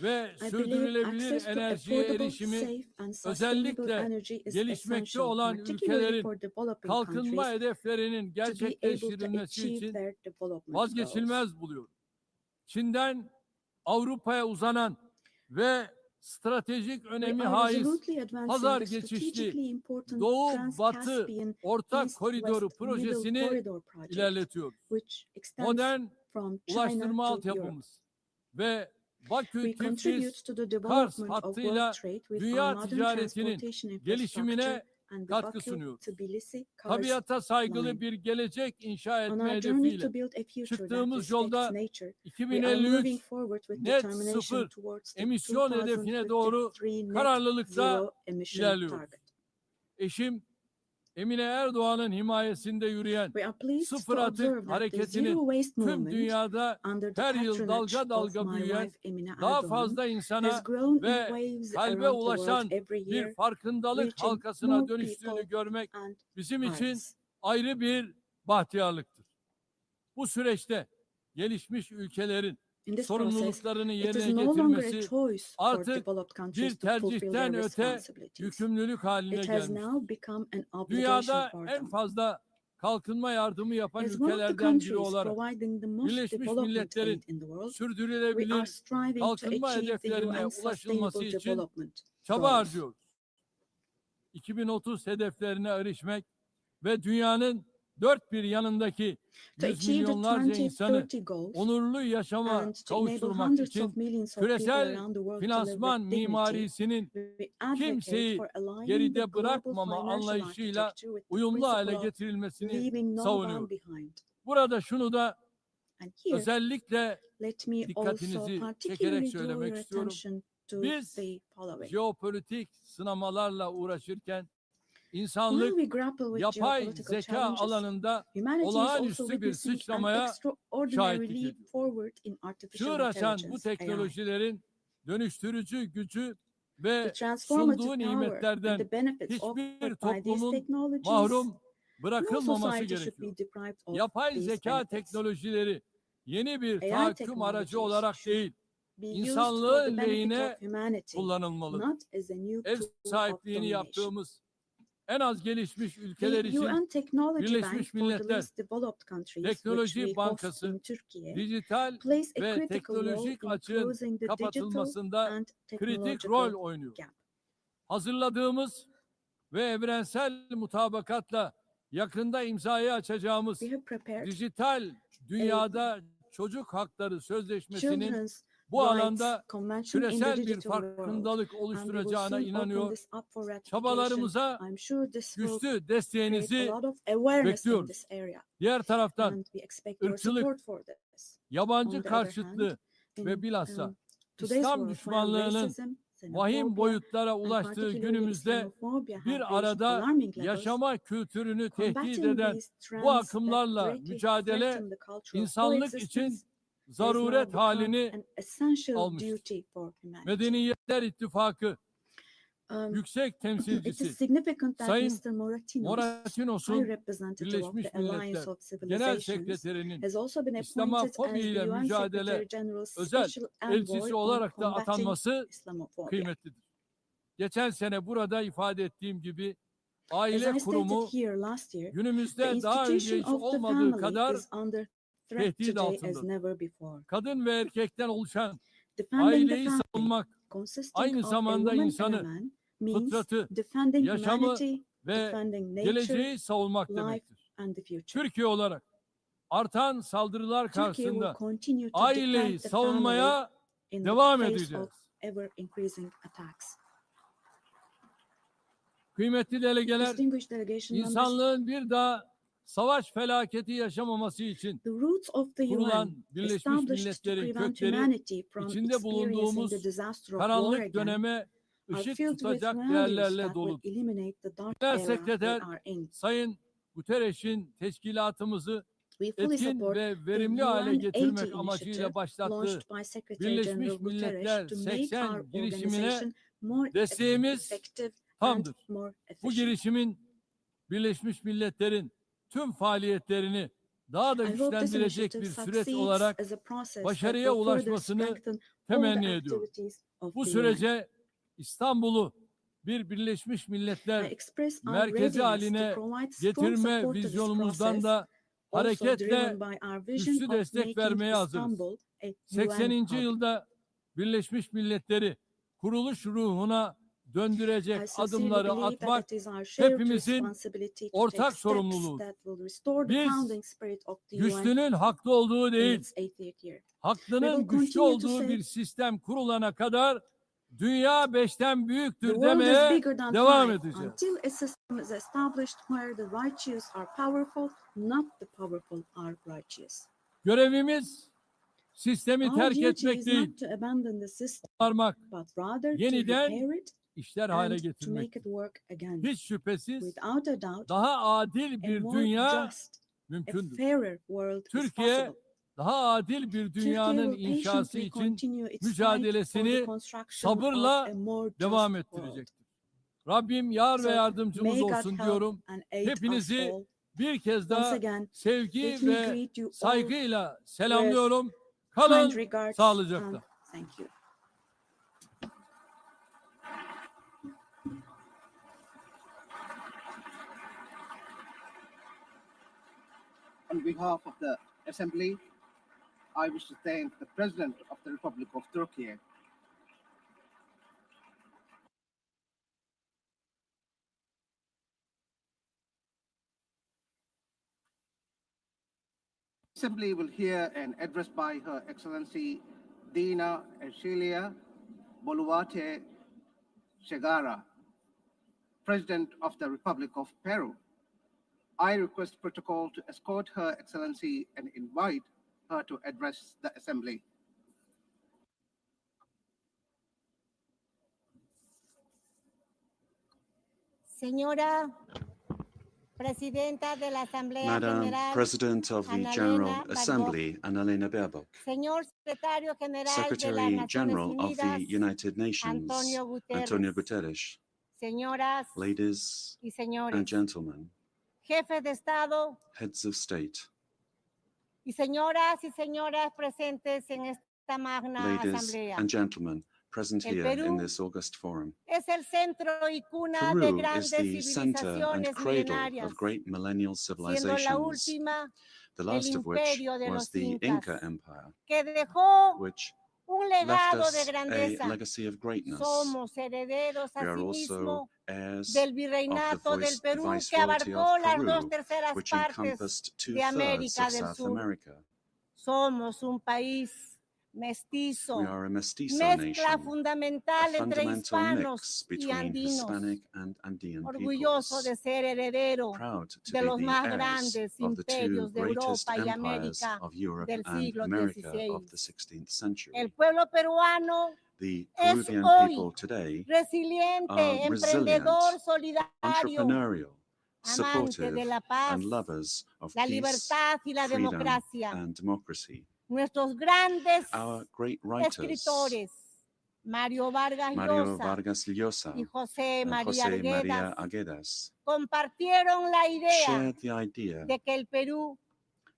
ve I believe sürdürülebilir access to enerjiye affordable, erişimi safe and sustainable özellikle energy is gelişmekte essential, olan particularly ülkelerin for developing kalkınma countries hedeflerinin to be able to gerçekleştirilmesi achieve için their development goals. vazgeçilmez buluyorum. Çin'den Avrupa'ya uzanan ve stratejik We önemi are haiz resolutely advancing pazar the geçişli strategically important Doğu-Batı Trans-Caspian ortak East-West koridoru Middle projesini Corridor project, ilerletiyoruz. which extends Modern from China ulaştırma to Europe. altyapımız ve Bakü We contribute Tiflis to the Kars development of hattıyla world trade with dünya our modern ticaretinin transportation gelişimine infrastructure and the katkı Bakü sunuyoruz. Tbilisi Kars Tabiata saygılı line. bir gelecek inşa On etme our journey hedefiyle to build a future that çıktığımız respects yolda nature, we are moving 2053 forward with net determination sıfır towards the emisyon hedefine doğru 2053 net kararlılıkla zero emission ilerliyoruz. target. Eşim Emine Erdoğan'ın himayesinde yürüyen We are pleased sıfır to atık observe that the hareketinin zero waste tüm movement dünyada under the her yıl patronage dalga of dalga my büyüyen, wife Emine daha Erdoğan fazla has insana grown in ve waves kalbe around the world ulaşan every bir year, farkındalık reaching halkasına more dönüştüğünü people görmek and bizim için hearts. ayrı bir bahtiyarlıktır. Bu süreçte gelişmiş ülkelerin In this process, sorumluluklarını it is yerine no longer a getirmesi choice for artık developed bir countries to fulfill tercihten their öte responsibilities. yükümlülük haline It has gelmiştir. now become an obligation Dünyada for en them. fazla kalkınma yardımı yapan As one of the ülkelerden biri countries olarak providing the most Birleşmiş development Milletler'in aid in the world, we are sürdürülebilir striving to kalkınma achieve the hedeflerine UN's ulaşılması sustainable için development çaba goals. harcıyoruz. 2030 hedeflerine erişmek ve dünyanın dört bir yanındaki To yüz achieve the milyonlarca insanı 2030 goals onurlu yaşama and to enable kavuşturmak hundreds için of millions of people küresel around the world to live finansman with dignity, mimarisinin we advocate kimseyi for aligning the geride global bırakmama financial anlayışıyla architecture with the uyumlu hale principle of getirilmesini leaving no one savunuyoruz. behind. Burada şunu da And here, özellikle let me also dikkatinizi particularly çekerek draw söylemek your istiyorum. attention to Biz the following. jeopolitik sınamalarla uğraşırken While insanlık we grapple with yapay geopolitical zeka challenges, alanında humanity is also olağanüstü bir witnessing an sıçramaya extraordinary şahitlik leap ediyor. forward in artificial Çığır açan bu intelligence, AI. teknolojilerin dönüştürücü gücü The ve transformative sunduğu power and nimetlerden the benefits hiçbir offered by these toplumun technologies, mahrum no bırakılmaması society should gerekiyor. be deprived of Yapay these zeka benefits. teknolojileri yeni bir AI tahakküm aracı technologies olarak should değil, be used for insanlığın the benefit lehine of humanity, kullanılmalıdır. not as a new Ev tool of sahipliğini domination. yaptığımız en az gelişmiş ülkeler The için UN Technology Birleşmiş Bank for the Milletler least developed countries, Teknoloji which we host Bankası, in Turkey, dijital plays a ve critical role teknolojik in açığın closing the digital kapatılmasında and kritik rol technological oynuyor. gap. Hazırladığımız ve evrensel mutabakatla yakında imzayı açacağımız We have prepared dijital dünyada çocuk hakları sözleşmesinin Children's bu Rights alanda Convention in the küresel bir digital world, farkındalık and we will oluşturacağına soon open inanıyor. this up for ratification. Çabalarımıza I'm sure this will güçlü create desteğinizi a lot of awareness in bekliyoruz. this area, Diğer taraftan and we expect your ırkçılık, support for this. On yabancı the other karşıtlığı hand, ve in bilhassa today's İslam world, where düşmanlığının racism, vahim xenophobia, boyutlara and ulaştığı particularly günümüzde Islamophobia have bir reached arada alarming levels, yaşama kültürünü tehdit combating eden these trends bu that akımlarla greatly mücadele threaten the cultural insanlık için coexistence has now zaruret become halini an essential almıştır. duty for humanity. Medeniyetler İttifakı Yüksek It is Temsilcisi significant that Sayın Mr. Moratinos, Moratinos'un High Representative of Birleşmiş the Alliance Milletler of Genel Civilizations, Sekreterinin has also been appointed as İslamofobi the ile UN mücadele Secretary General's özel Special Envoy elçisi on olarak da combating atanması Islamophobia. kıymetlidir. Geçen sene burada ifade ettiğim gibi As aile I kurumu stated here last year, the günümüzde daha önce institution hiç of the olmadığı family kadar is under threat tehdit today as altındadır. never before. Kadın ve erkekten oluşan Defending the aileyi family, savunmak consisting aynı of a zamanda woman and a insanı, man, means fıtratı, defending yaşamı humanity, ve defending nature, geleceği savunmak life, demektir. and the future. Türkiye olarak artan saldırılar Turkey will karşısında continue to aileyi defend the family savunmaya in the devam face edeceğiz. of ever increasing attacks. Kıymetli delegeler, Distinguished delegation members, insanlığın bir daha savaş felaketi yaşamaması için the roots of the kurulan UN Birleşmiş established to Milletler'in prevent kökleri humanity from içinde experiencing bulunduğumuz the disaster of war karanlık again döneme are ışık filled with tutacak values değerlerle that will doludur. eliminate the dark Genel era we Sekreter are in. Sayın Guterres'in teşkilatımızı We fully etkin support ve the verimli hale UN getirmek 80 amacıyla initiative başlattığı launched by Secretary Birleşmiş General Milletler Guterres to make 80 our girişimine organization more desteğimiz effective and tamdır. more Bu efficient. girişimin Birleşmiş Milletler'in tüm faaliyetlerini daha da I hope this güçlendirecek initiative bir süreç succeeds olarak as a process that başarıya will further ulaşmasını strengthen all temenni the ediyorum. activities of Bu the UN. sürece İstanbul'u bir Birleşmiş I Milletler express our merkezi readiness to haline provide strong getirme support to this vizyonumuzdan process, da also hareketle driven by our vision güçlü of destek making vermeye hazırız. Istanbul a UN 80. hub. yılda Birleşmiş Milletler'i kuruluş ruhuna döndürecek I sincerely adımları believe that atmak it is our shared hepimizin responsibility to ortak take steps sorumluluğudur. that will restore the Biz founding spirit of the UN güçlünün haklı olduğu in değil, its 80th year. haklının will güçlü continue to olduğu say, bir sistem kurulana kadar dünya 5'ten The büyüktür world is demeye bigger than devam five edeceğiz. until a system is established where the righteous are powerful, not the powerful are righteous. Görevimiz sistemi Our terk duty etmek is değil, not to abandon the system, varmak, but rather to yeniden repair it işler hale and to getirmek. make it work again. Hiç şüphesiz Without a doubt, daha adil a bir more dünya just, a mümkündür. fairer world is Türkiye possible. daha adil bir Türkiye dünyanın will inşası patiently için continue its fight for the mücadelesini construction of sabırla a more just devam world. ettirecektir. Rabbim yar ve So, yardımcımız may God olsun help diyorum. and aid us Hepinizi all. bir kez Once daha again, sevgi let me ve greet you all saygıyla selamlıyorum. kind Kalın regards and sağlıcakla. thank you. On behalf of the Assembly, I wish to thank the President of the Republic of Turkey, Assembly will hear an address by Her Excellency Dina Ercilia Boluarte Segara, President of the Republic of Peru. I request protocol to escort Her Excellency and invite her to address the Assembly. Señora Presidenta de la Asamblea Madam General, President of the Annalena General Baerbock. Assembly, Annalena Baerbock, Señor Secretario General de las Secretary Naciones General of Unidas, the United Nations, Antonio Guterres. Antonio Guterres, Señoras ladies y señores, and gentlemen, jefes de Estado heads of state, y señoras presentes en esta magna ladies asamblea. and gentlemen present El here Perú in this August forum. Es el centro y cuna de Peru is grandes the center and civilizaciones cradle milenarias, of great millennial siendo la civilizations, última the el last of which imperio de was los the Incas, Inca Empire, que dejó which un left legado de us a grandeza. legacy of greatness. Somos herederos We are asimismo also heirs del of the virreinato del Perú, que viceroyalty abarcó of las Peru, 2/3 which partes encompassed de 2/3 América of del South Sur. America. Somos un país mestizo, We are a mestizo mezcla nation, a fundamental entre fundamental hispanos mix y between andinos, Hispanic and Andean orgulloso peoples, de ser heredero proud to de be los the más heirs grandes of the two imperios de greatest Europa y empires América of Europe del and siglo America XVI. of the 16th century. El pueblo peruano The es Peruvian hoy people today resiliente, are resilient, emprendedor, solidario, entrepreneurial, amante supportive, de la paz, and lovers of la peace, libertad y la freedom, democracia. and democracy. Nuestros grandes Our great writers, escritores, Mario Vargas Mario Llosa Vargas Llosa y José and María José María Arguedas, Arguedas, compartieron la idea shared the idea de que el Perú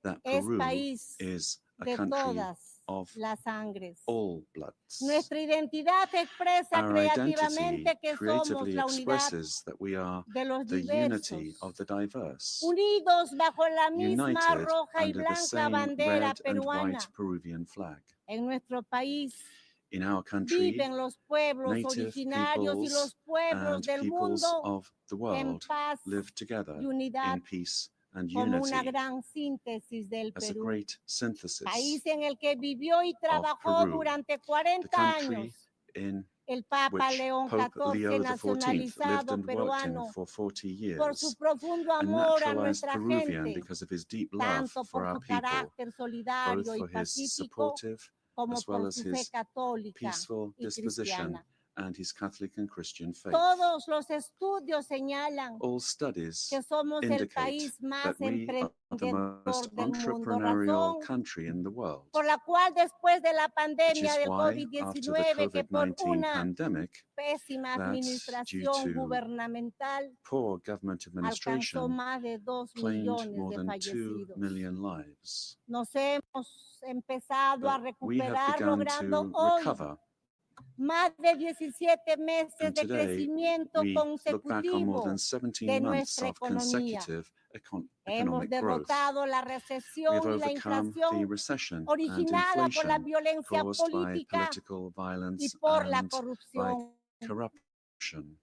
that es Peru país is a de country todas of las sangres. all bloods. Nuestra identidad expresa Our identity creativamente que somos creatively la unidad expresses that we are de los the unity diversos, of the diverse, unidos bajo la misma united roja y under the blanca same bandera red and peruana. white Peruvian flag. En nuestro país In our country, viven los pueblos native originarios y los peoples pueblos and del peoples mundo of the en world paz live together y unidad in peace and como una unity gran síntesis del as a Perú. great synthesis. País en el que vivió y trabajó Peru, durante The 40 country años in el Papa which León Pope Leo XIV, XIV lived nacionalizado and worked in peruano, for 40 por su years, profundo a amor a naturalized nuestra Peruvian gente, because of his deep love tanto for por our su people, carácter both solidario y for his pacífico supportive como as well por as su fe his católica peaceful y disposition cristiana. and his Catholic and Christian faith. Todos los estudios señalan All studies que somos el indicate país más that we are the emprendedor most del mundo, entrepreneurial razón country in the world, por la cual después de la which pandemia is del why, after the COVID-19, que por COVID-19 una pandemic, pésima that administración due to gubernamental poor government alcanzó administration, más de 2 claimed millones more de than 2 fallecidos. million lives. Nos hemos empezado a But we have recuperar, begun logrando to hoy recover, más de 17 meses and de today crecimiento we look back on more consecutivo than 17 de months nuestra of economía. consecutive Hemos economic growth. derrotado la We have recesión y la overcome the inflación recession and originada por la inflation violencia caused by política political y violence por la and by corrupción. corruption,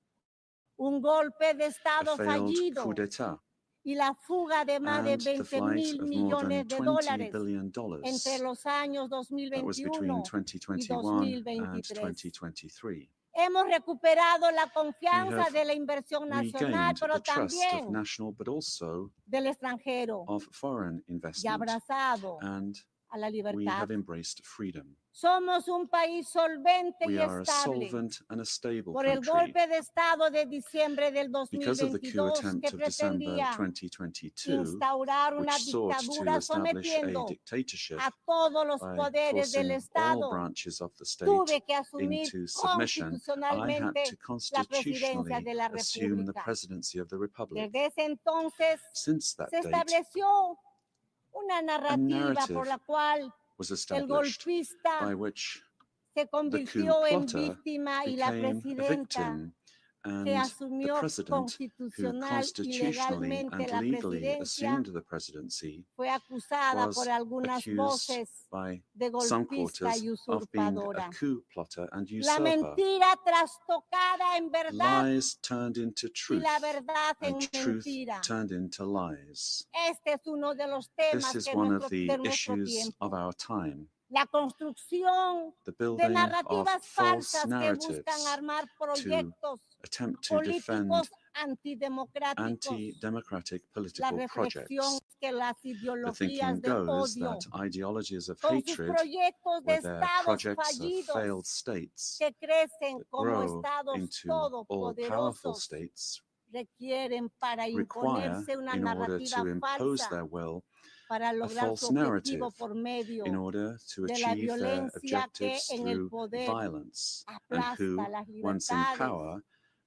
Un golpe de a Estado failed fallido coup d'etat, y la fuga de más de and the 20 flight mil of more millones than de $20 dólares billion entre los años that was between 2021 y 2021 and 2023. 2023. Hemos recuperado la We confianza have de la inversión nacional, regained pero the trust of también national but also del extranjero, of foreign y investment, abrazado and a la we libertad. have embraced freedom. Somos un país solvente We y are a estable solvent and a stable por el country golpe de Estado de diciembre del because of the coup 2022 attempt que of December pretendía 2022, instaurar una which sought to dictadura establish a sometiendo dictatorship a todos los by poderes del forcing all Estado. branches of the state Tuve que asumir into submission. I had constitucionalmente to la presidencia constitutionally de la assume the República. presidency of the Republic. Desde ese entonces Since that se date, estableció una narrativa narrative por la cual was el established golpista by which se the coup convirtió en plotter víctima y la became a presidenta victim, que and the asumió president who constitucional y constitutionally legalmente and la legally presidencia assumed the presidency fue acusada was por algunas accused voces by de some golpista quarters y of being a usurpadora. coup plotter and La usurper. mentira trastocada en verdad Lies turned into y truth, la verdad en and truth mentira. turned into lies. Este es uno de los This temas is de one of nuestro, the de nuestro issues tiempo. of our time. La construcción The de building of narrativas false falsas que narratives buscan armar proyectos attempt to defend políticos antidemocráticos. anti-democratic La political reflexión projects. es que las The ideologías thinking de goes odio that ideologies of con sus hatred, proyectos de with their estados projects of fallidos failed states que crecen that como grow estados into all-powerful todopoderosos states, requieren para require, imponerse una in order narrativa to impose falsa their will, para a lograr su false narrative objetivo por medio in order to de la achieve their violencia que objectives en el through poder violence, and who, aplasta las once in libertades, power,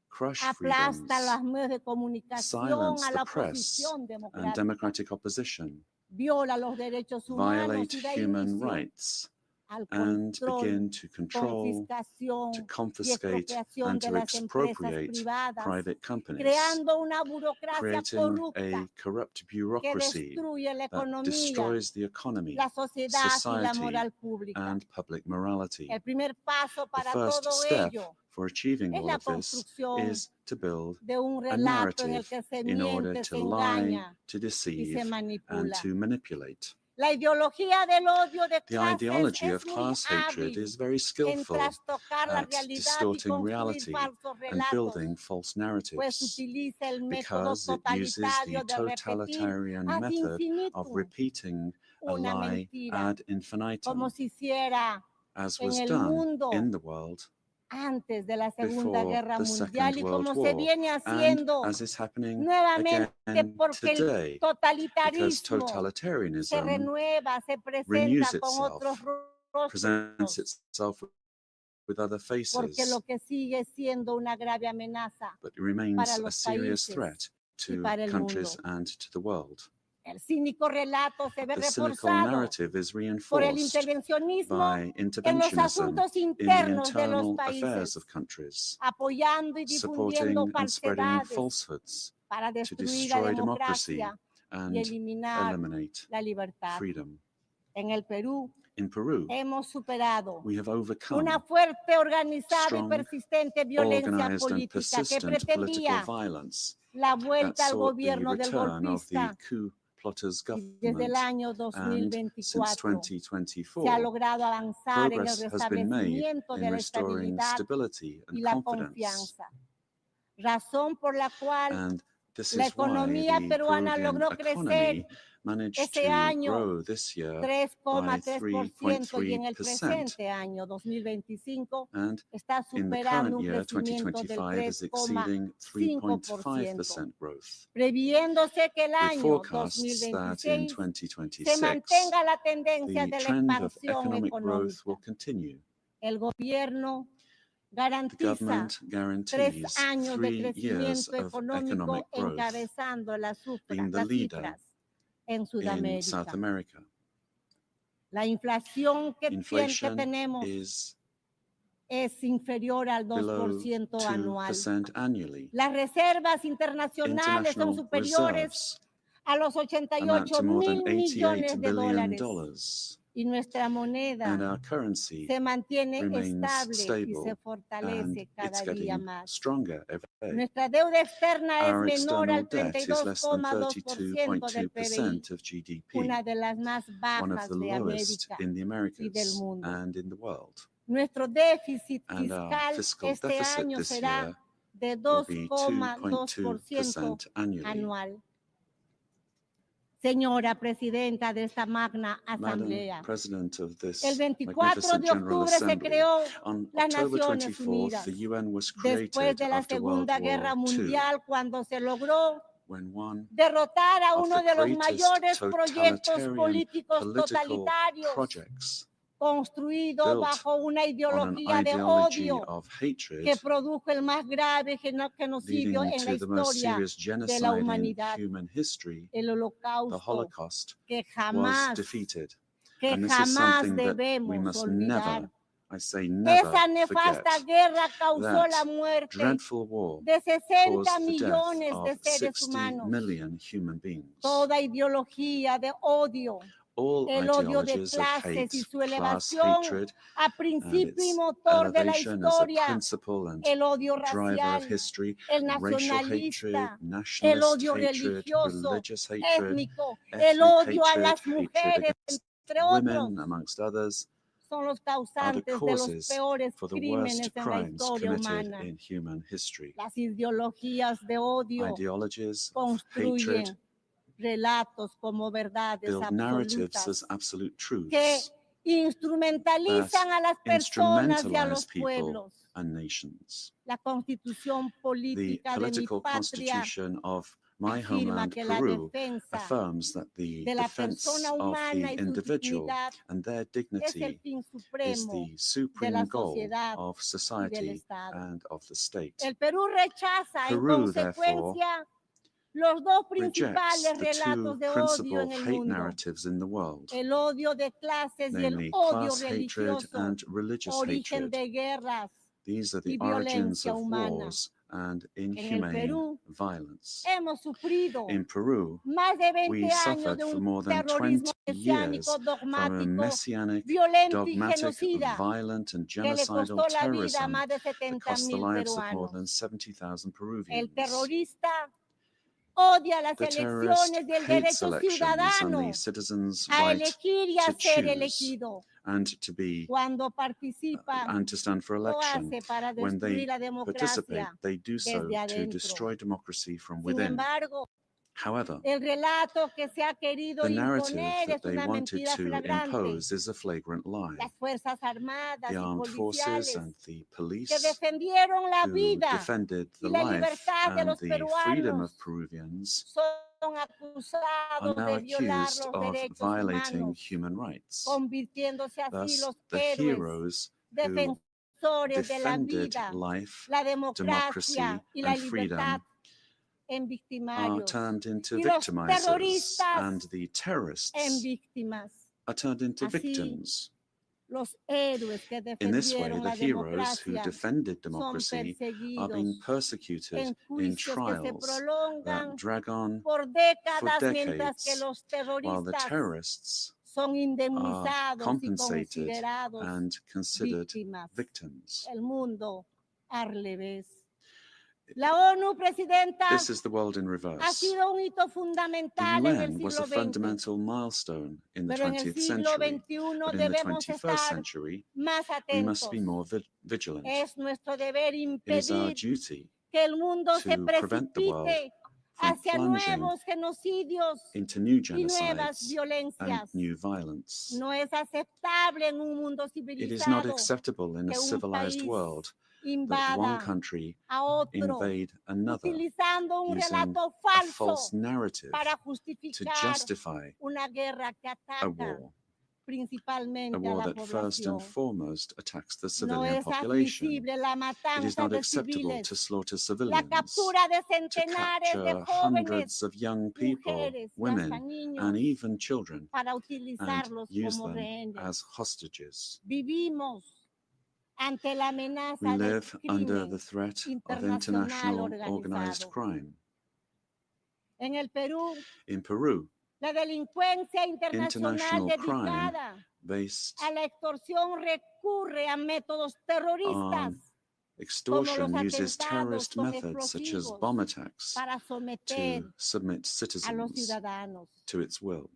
crush aplasta freedoms, los medios de comunicación, silence a la the press oposición and democrática, democratic opposition, viola los derechos humanos violate y da human inicio rights, al and control, begin to control, confiscación to y confiscate, expropiación and de to las empresas expropriate privadas, private companies, creando una burocracia creating corrupta a corrupt que bureaucracy destruye la that economía, destroys the economy, la sociedad y la society, moral pública. and public morality. El primer paso The para first todo step ello for achieving es all la of this construcción is to build de un a relato en el narrative que se in order miente, to se lie, engaña to y deceive, se and manipula. to manipulate. La ideología del odio de The clases ideology es of muy class hatred hábil is very en skillful trastocar la at realidad y distorting construir reality falsos and relatos, building false pues narratives, utiliza el método because it uses the totalitario de repetir totalitarian ad method of infinitum repeating a una lie mentira, ad infinitum, como se hiciera as en was el done mundo in the world antes de la Segunda before Guerra the Mundial Second y World como se War, viene and haciendo as is happening nuevamente again porque el today, because totalitarismo se totalitarianism renueva, se renews presenta con otros itself, presents rostros, itself with other porque lo faces, que sigue siendo una grave amenaza but remains para a los serious países threat y to para el countries mundo. and to the world. El cínico relato se ve The cynical reforzado narrative is por el reinforced intervencionismo by en los interventionism asuntos in the internos de los internal affairs países, of countries, apoyando y difundiendo supporting and spreading falsedades falsehoods para to destruir la destroy democracy democracia y and eliminar eliminate la libertad. freedom. En el Perú In Peru, hemos superado we have overcome una fuerte, organizada y strong, persistente violencia organized and política que persistent political pretendía violence la that vuelta al sought the gobierno del return of the golpista coup plotters y desde el government, año and since 2024 se ha 2024, logrado avanzar en el progress has been made restablecimiento de in la restoring estabilidad stability y and la confidence. confianza, razón por la cual And this la is why economía the peruana Peruvian logró economy crecer managed ese to año grow this year by 3,3% y en el 3.3%. presente año 2025 And está in the superando current un year, crecimiento del 2025, is exceeding 3,5%, 3.5% growth. previéndose que el With año forecasts that in 2026 se 2026, mantenga la tendencia the de la trend of expansión economic growth económica. will continue. El gobierno The garantiza government 3 guarantees años de 3 years crecimiento of económico economic growth, encabezando las being the las leader cifras en in Sudamérica. South America. La inflación que Inflation tenemos is es inferior al below 2% anual. 2% annually. Las reservas internacionales son International superiores reserves a los amount 88 to more than mil millones $88 de billion, dólares y nuestra moneda and our currency se mantiene remains estable y se stable, and fortalece it's cada día getting más. stronger every day. Nuestra deuda externa es Our menor al external debt is less than 32,2% del PBI, 32.2% of GDP, una de las más one of bajas the de lowest América in the y del Americas mundo. and in the world. Nuestro déficit And our fiscal fiscal este deficit año this será year de will be 2,2% 2.2% annually. anual. Señora Presidenta de esta magna Madam Asamblea, President of this el 24 magnificent de General octubre se Assembly, creó on las October Naciones 24th, Unidas, the UN was después created de la after World Segunda Guerra War II, Mundial, cuando se logró when one derrotar a of uno the de los greatest mayores proyectos totalitarian políticos political totalitarios projects construido built bajo una on an ideología de ideology odio of hatred, que produjo el más grave genocidio leading en la to the most historia serious de la genocide in humanidad, human history, el the Holocausto, Holocaust, que was jamás, defeated. que And this is jamás something that we debemos must olvidar. never, I say never, Esa nefasta forget. guerra causó la That muerte dreadful war de 60 caused the death millones de of seres 60 humanos. million human beings. Toda ideología de odio, All el odio de ideologies of clases hate, y su class elevación hatred, a and principio y its motor de la elevation as a historia, principle and el odio driver of racial, history, el racial hatred, nacionalista, el nationalist odio hatred, religioso, religious hatred, étnico, el ethnic odio a hatred, las hatred mujeres, against entre otros, women, amongst others, son los are the causantes de los causes peores for the crímenes worst en la crimes historia committed humana. in human history. Las ideologías de odio Ideologies of hatred construyen relatos como verdades build narratives absolutas as absolute que truths instrumentalizan a las personas y a instrumentalize los people pueblos. and nations. La constitución The política de mi political patria constitution of my afirma homeland, que la Peru, defensa affirms that the de la defense persona of humana the y su individual dignidad and their es el dignity fin is supremo the de supreme la goal sociedad of y del society Estado. and of the state. El Perú rechaza en Peru, therefore, consecuencia los dos rejects principales the relatos two de odio principal en el hate mundo, narratives in the world, el odio de clases y el namely odio class hatred religioso, and religious origen hatred. de guerras These are the y origins violencia of humana. wars and En el inhumane Perú violence. hemos sufrido In Peru, más de 20 we años suffered de for un more than 20 terrorismo years mesiánico, from a dogmático, messianic, violento y dogmatic, genocida violent and que le genocidal costó la vida a terrorism más de that cost the 70,000 lives of more peruanos. than 70,000 El Peruvians. terrorista odia las The terrorist elecciones y el hates derecho elections and ciudadano the citizens' a right elegir y a to ser choose elegido. and to be Cuando participa, and to stand for lo election. hace para When they destruir la participate, democracia they do so desde to adentro. destroy democracy from Sin within. embargo, However, el relato que se ha querido the narrative imponer that es they una wanted mentira to flagrante. impose is a flagrant lie. Las Fuerzas Armadas The y armed forces policiales and the que police defendieron la who vida defended y the la life libertad de and los the freedom peruanos of Peruvians son are acusados now de violar accused los of derechos violating humanos, human rights. convirtiéndose así Thus, los the héroes, heroes who defensores de la defended vida, life, la democracy, democracia y la and libertad freedom en are victimarios turned into y los victimizers, terroristas and the en terrorists víctimas. are turned into Así, victims. Los héroes que In this way, defendieron the la heroes who democracia defended son democracy are perseguidos being persecuted en in juicios que se trials prolongan that drag on por for décadas, mientras que decades, los while the terroristas terrorists son are indemnizados y compensated considerados and considered víctimas. victims. El mundo al revés. La ONU, Presidenta, This is the world in ha reverse. sido un hito The fundamental en el UN was siglo a XX, fundamental milestone in the pero en el 20th siglo century, XXI but in the debemos 21st estar century, más we must atentos. be more vigilant. Es nuestro deber It is our impedir duty que el mundo se to prevent the world precipite from hacia plunging nuevos genocidios into new y nuevas genocides and violencias. new violence. No es aceptable en un mundo It is not civilizado acceptable in a que un civilized país world that one invada country a otro invade another utilizando un using relato a falso false narrative para to justificar justify una guerra que a ataca war, a principalmente a war la that first and población. foremost attacks the No civilian es population. admisible la It is matanza not de acceptable civiles, to slaughter la civilians, captura de to centenares de capture jóvenes, hundreds of young people, mujeres y hasta women, and niños even children, para and utilizarlos use como them rehenes. as hostages. Vivimos ante la amenaza We del live under the crimen threat of internacional international organized organizado. crime. En el Perú, In Peru, la delincuencia internacional international crime dedicada based a la extorsión recurre a métodos terroristas on extortion uses atentados terrorist con methods such as explosivos bomb attacks para someter to submit a los citizens ciudadanos. to its will.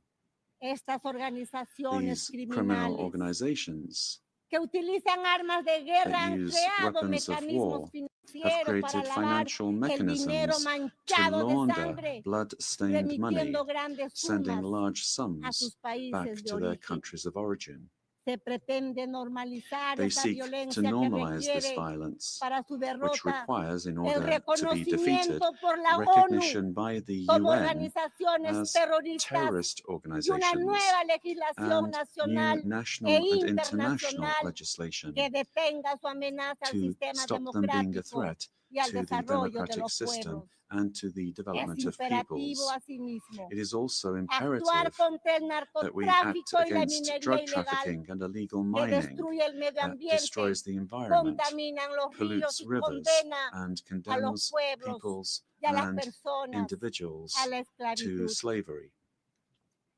Estas organizaciones These criminal criminales organizations que utilizan armas de guerra that han use creado weapons of mecanismos war have financieros para created lavar financial el dinero mechanisms to manchado de launder sangre, blood-stained money, remitiendo grandes sending sumas large a sums sus países back de to their origen. countries of origin. Se pretende normalizar They esa seek to violencia que normalize this requiere violence, para su which derrota requires, in el order to be defeated, reconocimiento por la ONU recognition by the como UN organizaciones as terroristas terrorist y una organizations nueva legislación and new nacional national e and international internacional legislation que detenga su amenaza al to sistema stop them being a democrático threat y al to the desarrollo de democratic los system pueblos. and to the Es development of imperativo peoples. asimismo It is also actuar imperative contra el that we act narcotráfico y la against minería drug ilegal trafficking and illegal que mining destruye el medio that ambiente, destroys the environment, contaminan los ríos pollutes y rivers, condena and a los condemns pueblos peoples y a las and personas individuals a la to esclavitud. slavery.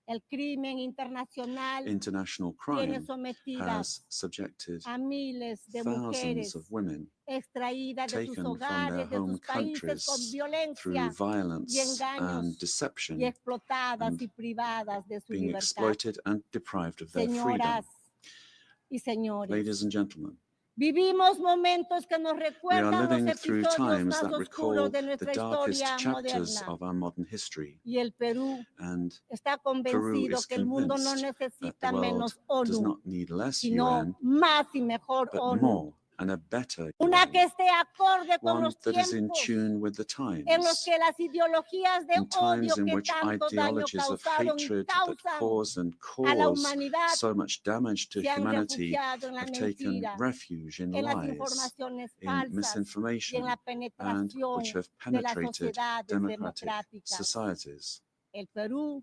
El crimen internacional International tiene crime sometidas has subjected a miles de thousands mujeres of women extraídas de sus taken from their hogares, de home sus países con countries violencia through y violence and engaños y deception explotadas and y privadas de su being libertad. exploited and deprived of their freedom. Señoras y señores, Ladies and gentlemen, vivimos momentos que nos we are recuerdan los living through episodios times más that oscuros recall de the nuestra darkest historia chapters moderna. of our modern history, Y el Perú and está Peru convencido is que el mundo no convinced that necesita the world menos does ONU, not need less sino UN, más y mejor but ONU. more and a better Una UN, que esté acorde con one los that is in tiempos tune with the en los times, que las ideologías de in odio times in que which tanto daño ideologies of causaron y hatred that causan cause and a la cause humanidad so much damage to se han humanity refugiado en la have taken mentira, refuge in en las lies, informaciones in falsas y en misinformation, la and penetración which have de las penetrated sociedades democratic democráticas. societies. El Perú,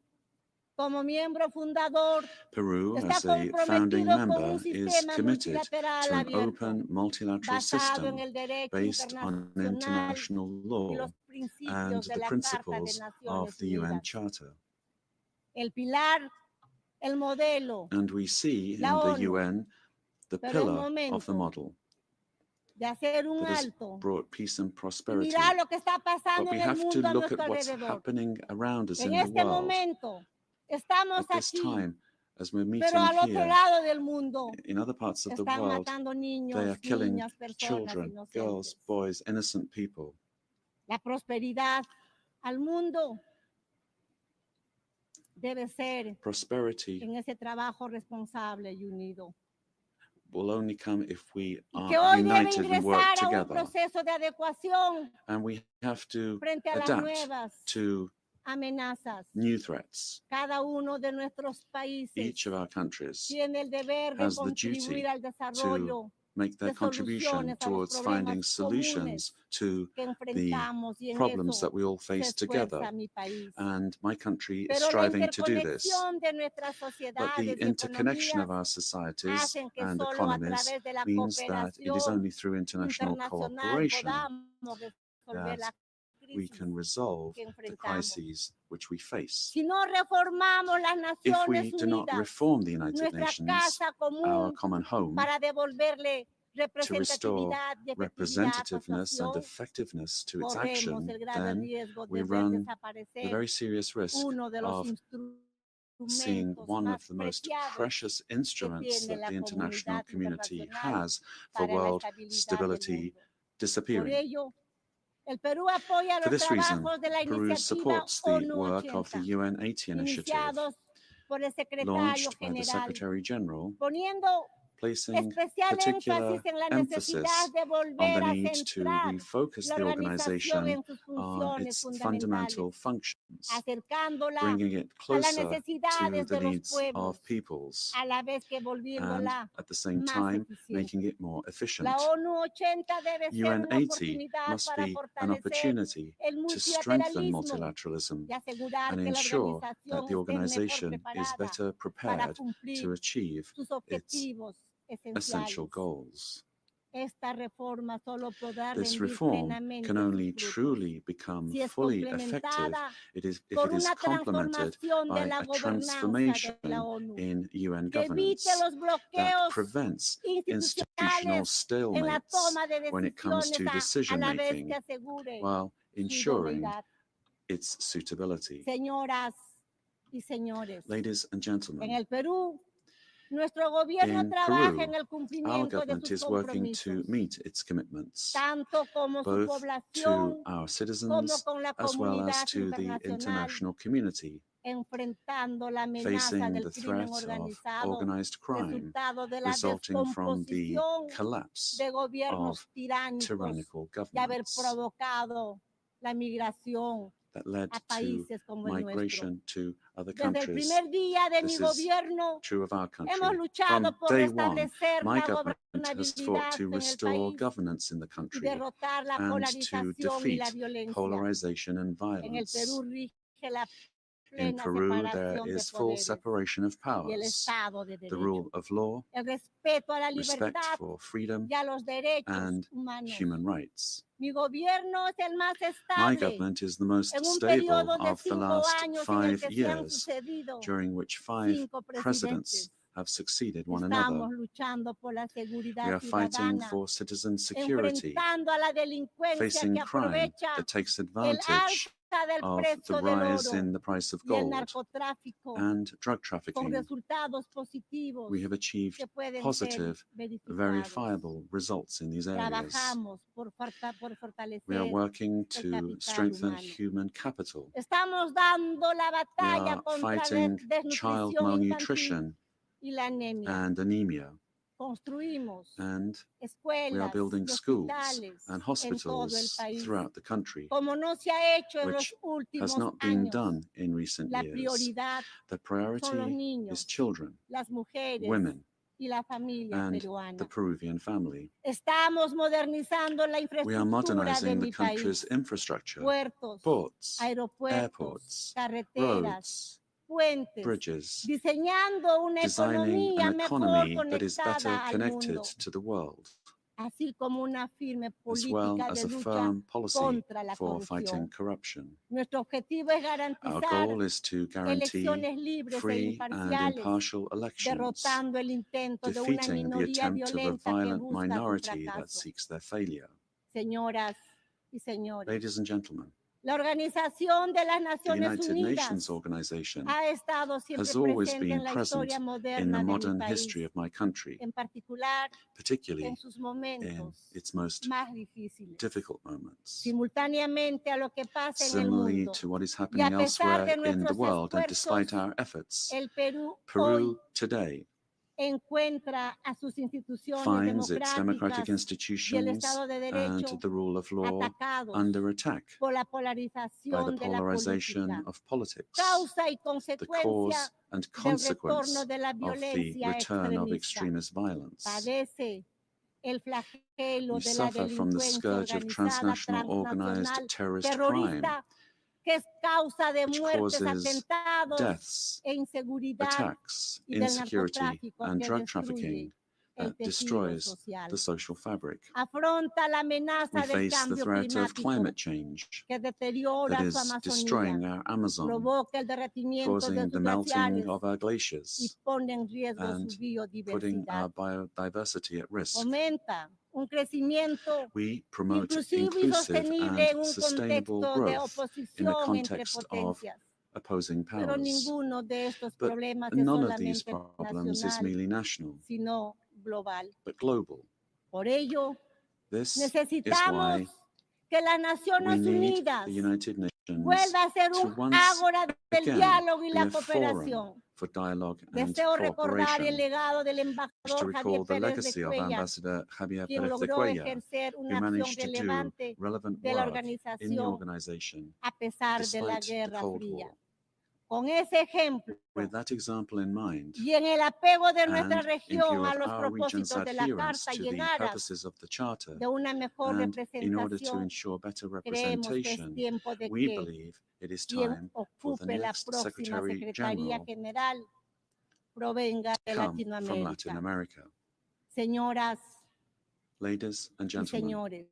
como miembro fundador, Peru, está as a founding comprometido con member, un is sistema committed multilateral to an abierto, open multilateral basado en system el derecho based on internacional international y law los and principios de the la Carta de principles of Naciones the UN Unidas. Charter. El pilar, el modelo And we see in La the ONU, UN the pero es pillar of the momento model de hacer un that has alto brought peace and y prosperity. mirar lo que está But pasando we en el have to mundo a look nuestro at what's alrededor. happening around us En in the este world. momento estamos At this aquí, time, as we're pero meeting al otro here, lado del mundo in other parts of the están world, matando they niños, are killing niñas, personas children, girls, inocentes. boys, innocent people. La prosperidad al mundo debe ser Prosperity en ese trabajo responsable y unido. will only come if we Y que are hoy debe united and work ingresar a un together. proceso de adecuación And we have to frente a las adapt nuevas to amenazas. new threats. Cada uno de nuestros países Each of our countries tiene el deber de has the duty contribuir al desarrollo make their de contribution soluciones a los towards finding problemas solutions to que the enfrentamos y en problems eso that we all se face together. esfuerza mi país. And my country is Pero la striving to do this. interconexión de nuestras But sociedades the y interconnection of economías our societies hacen que and solo a economies través de la means that it is cooperación only through international internacional cooperation podamos resolver la that we crisis can resolve que the enfrentamos. crises which we face. Si no reformamos las If we Naciones do not Unidas, reform the United nuestra Nations, casa our común, common home, para devolverle to restore representatividad y efectividad a su representativeness and acción, effectiveness to its corremos action, el grave then riesgo we de ver run the desaparecer very serious risk uno de los of seeing instrumentos one más of the most preciados precious instruments tiene that la the international comunidad community internacional has for para la world estabilidad del stability mundo. Por disappearing. ello, El Perú apoya For los this reason, trabajos de la Peru iniciativa supports the ONU work of the 80, UN 80 initiative, iniciados por el secretario launched by the general, Secretary General, poniendo placing especial particular énfasis en la emphasis necesidad de on volver the a need to centrar refocus la the organización organization en sus on funciones its fundamentales, fundamental functions, acercándola bringing it a las closer to necesidades the de los needs pueblos, of peoples, a la vez que and volviéndola at the same más time eficiente. making it more efficient. La ONU 80 debe ser UN una 80 oportunidad must para be an fortalecer opportunity el to strengthen multilateralismo multilateralism y asegurar and que la ensure that organización the esté mejor organization is preparada better para prepared to cumplir achieve sus its objetivos essential esenciales. goals. Esta reforma solo podrá This rendir reform plenamente can only sus frutos truly become si es fully effective complementada if it por is una complemented transformación de by la a gobernanza transformation de la ONU in UN que evite governance los that bloqueos prevents institutional institucionales en la stalemates toma de when it comes decisiones to a la decision vez making que asegure while su ensuring idoneidad. its suitability. Señoras y señores, Ladies and en gentlemen, el Perú, nuestro gobierno in trabaja Peru, en el our cumplimiento de government sus is working to compromisos, meet its commitments, tanto como su both to población our como citizens con la as well as comunidad to the internacional, international community, enfrentando la amenaza facing del the crimen threat of organizado, organized crime resultado de la resulting from the descomposición collapse de gobiernos of tiránicos tyrannical y haber governments provocado la migración that led a to países como el nuestro. migration to other Desde el countries. primer día de mi This is gobierno, true of our hemos country. luchado From por day one, restablecer my la government has fought gobernabilidad to en el restore país governance in the y country derrotar la and to polarización y la defeat violencia. polarization and En el Perú violence. rige la In plena Peru, there separación de is full poderes separation of y el powers, Estado de the Derecho. rule of law, El respeto a la respect libertad for freedom y a los derechos and humanos. human rights. Mi gobierno es el más My estable government is the most en un stable periodo de of the 5 last años en el 5 que se han years, sucedido during which 5 5 presidents presidentes. have succeeded one Estamos another. luchando por la We seguridad are fighting ciudadana, for citizen security, enfrentando a la delincuencia facing que crime aprovecha that takes el advantage alza del of the precio del rise oro in the price of y el gold narcotráfico and drug con trafficking. resultados positivos We have achieved que pueden ser positive, verificados. verifiable results in these areas. Trabajamos por We are fortalecer working el to capital strengthen humano. human capital. Estamos dando la We batalla are contra la fighting child desnutrición infantil malnutrition y la anemia. and anemia, Construimos and we are escuelas building y schools hospitales and en todo el hospitals país, throughout the country, como no se ha hecho en los which has últimos not been años. done in recent La years. prioridad The son los priority is niños, children, las mujeres women, y la familia and peruana. the Peruvian family. Estamos modernizando la We are infraestructura de modernizing the mi country's país, infrastructure, puertos, ports, aeropuertos, airports, carreteras, roads, puentes, bridges, diseñando una designing economía an mejor economy that is better conectada al connected mundo, to the world, así como una firme as well política as de a lucha firm policy contra la for fighting corrupción. corruption. Nuestro objetivo es Our garantizar goal is to guarantee elecciones libres e free and imparciales, impartial elections, derrotando el intento de una defeating the minoría attempt of a violenta que violent busca su minority that fracaso. seeks their failure. Señoras y señores, Ladies and gentlemen, la Organización de las the Naciones United Unidas Nations organization ha estado siempre has always presente been en la present historia in the moderna de mi modern país, history of my country, en particular particularly en sus in momentos its most más difíciles. difficult moments. Simultáneamente a lo que pasa en el Similarly mundo, to what is y a happening pesar elsewhere de in the nuestros world, and despite esfuerzos, our efforts, el Perú hoy Peru today encuentra a sus instituciones finds its democratic democráticas y el institutions Estado de and Derecho the rule of law atacados under attack por la by the polarización de la polarization política, of politics, causa y the consecuencia cause and del consequence retorno de la of the violencia return of extremista. extremist violence. Padece el flagelo We de la suffer from the delincuencia scourge of organizada transnational organized transnacional terrorist crime, terrorista que es causa de which muertes, causes atentados deaths, e inseguridad attacks, y del insecurity, narcotráfico and que drug destruye trafficking el that tejido destroys social. the social fabric. Afronta la We amenaza del face the cambio threat of climático climate change que deteriora that su is Amazonía, destroying our Amazon, provoca el derretimiento de causing the sus melting glaciares of our y glaciers pone en riesgo and su putting our biodiversidad. biodiversity at risk. Fomenta un crecimiento We promote inclusivo y inclusive sostenible en and un sustainable contexto de growth in the oposición entre context of potencias. opposing Pero powers. ninguno de estos But problemas es none of these solamente problems is nacional, merely national, sino global. but global. Por ello, This is necesitamos why que las We Naciones need Unidas the United Nations vuelva a ser to un once ágora del again diálogo y be la a forum cooperación. for dialogue and Deseo recordar el cooperation. legado del To embajador recall Javier the Pérez de legacy of Cuellar, Ambassador Javier quien Pérez de logró Cuellar, ejercer who una acción managed to do relevante relevant de la work in the organización organization a pesar de la despite the Guerra Cold Fría. War. Con ese ejemplo With that example in mind, y en el apego de nuestra and in región view a of los our region's propósitos de la adherence Carta to y en the aras purposes of the Charter, de una mejor and in order to representación, ensure better creemos que es representation, tiempo de we que believe it is quien time for the ocupe la next próxima Secretary Secretaría General General provenga de come from Latin Latinoamérica. America. Señoras Ladies and y gentlemen, señores,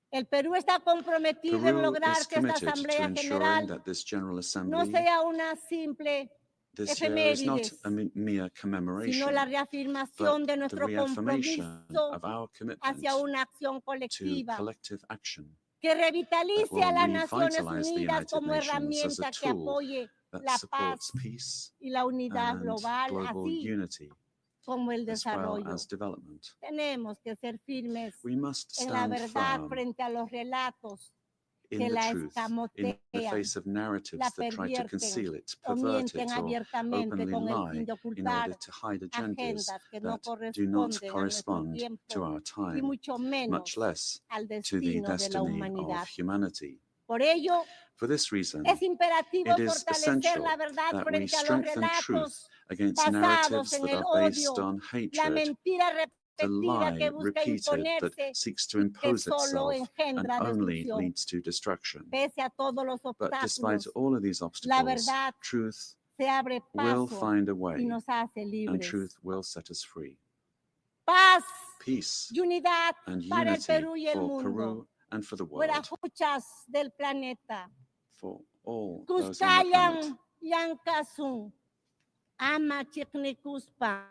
el Perú está comprometido en Peru lograr is que esta committed to Asamblea ensuring General that this General no Assembly sea una simple this year is not efemérides, a mere sino commemoration, la but reafirmación de the nuestro reaffirmation compromiso of our commitment hacia una acción to colectiva collective action que that revitalice will a las Naciones revitalize the Unidas United como Nations as a herramienta que tool apoye that la paz supports peace y la unidad and global, global así unity, como el as well desarrollo. as development. Tenemos que ser firmes We must en la stand verdad firm frente a los relatos in que the la truth, in the escamotean, face of narratives la that try to pervierten conceal it, o pervert mienten it, or abiertamente openly con el fin lie de in ocultar order to hide agendas agendas que no that do not corresponden a nuestro correspond to tiempo our y time, mucho menos much less al to the destino de la destiny humanidad. of humanity. Por ello, For this reason, es imperativo it is fortalecer essential la verdad that we frente a los strengthen truth relatos against basados narratives en that el are based odio, on la hatred, mentira the repetida lie que busca repeated that imponerse seeks to y que impose solo itself and engendra only destrucción. leads to destruction. Pese a todos los But despite obstáculos, all of these la obstacles, verdad truth se abre will paso find a y way, nos hace and libres. truth will set us free. Paz Peace y unidad and para el unity Perú y el for mundo. Peru and for the Por las world, luchas del planeta. for all those on the planet. Kuskayan Yankasun, ama Chiknikuspa,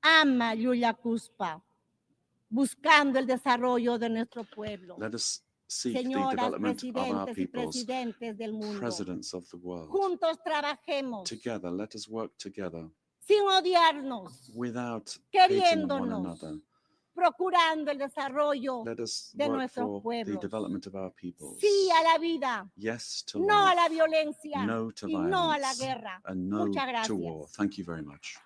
ama Yuyakuspa, buscando el desarrollo de nuestro pueblo. Let us seek the Señoras, development of our presidentes y peoples, presidentes del mundo, presidents of the world. juntos trabajemos Together, let us work together sin odiarnos, without hating one queriéndonos, another. procurando el desarrollo Let us de work nuestros for the pueblos. development of our peoples. Sí a la vida, Yes to no a la life, violencia no to y no a la violence, guerra. and no Muchas to gracias. war. Thank you very much.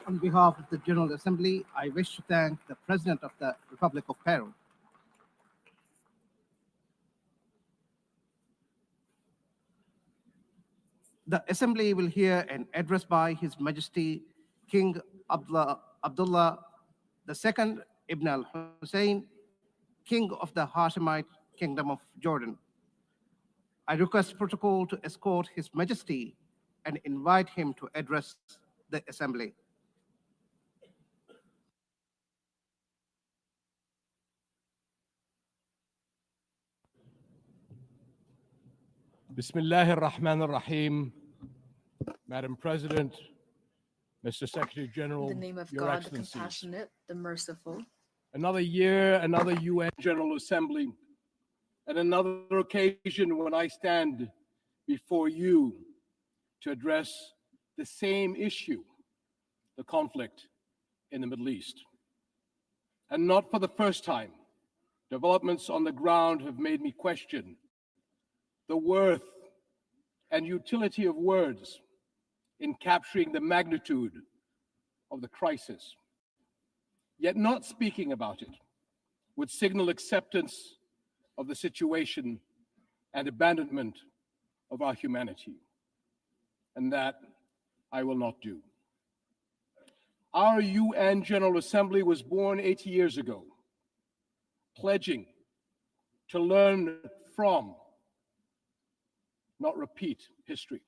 On behalf of the General Assembly, I wish to thank the President of the Republic of Peru. The Assembly will hear an address by His Majesty King Abdullah II Ibn al-Hussein, King of the Hashemite Kingdom of Jordan. I request protocol to escort His Majesty and invite him to address the Assembly. Bismillah ar-Rahman ar-Rahim. Madam President, Mr. Secretary General, In the name of Your God, the Excellencies. compassionate, the merciful. Another year, another UN General Assembly, and another occasion when I stand before you to address the same issue, the conflict in the Middle East. And not for the first time, developments on the ground have made me question the worth and utility of words in capturing the magnitude of the crisis. Yet not speaking about it would signal acceptance of the situation and abandonment of our humanity. And that I will not do. Our UN General Assembly was born 80 years ago, pledging to learn from, not repeat, history.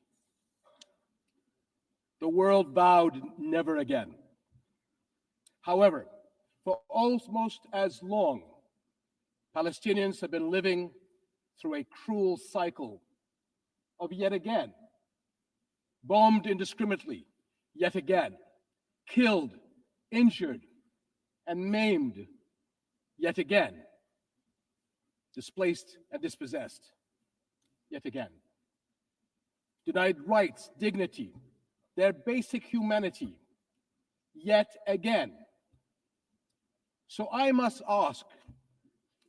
The world vowed never again. However, for almost as long, Palestinians have been living through a cruel cycle of yet again, bombed indiscriminately, yet again, killed, injured, and maimed, yet again, displaced and dispossessed, yet again. Denied rights, dignity, their basic humanity, yet again. So I must ask,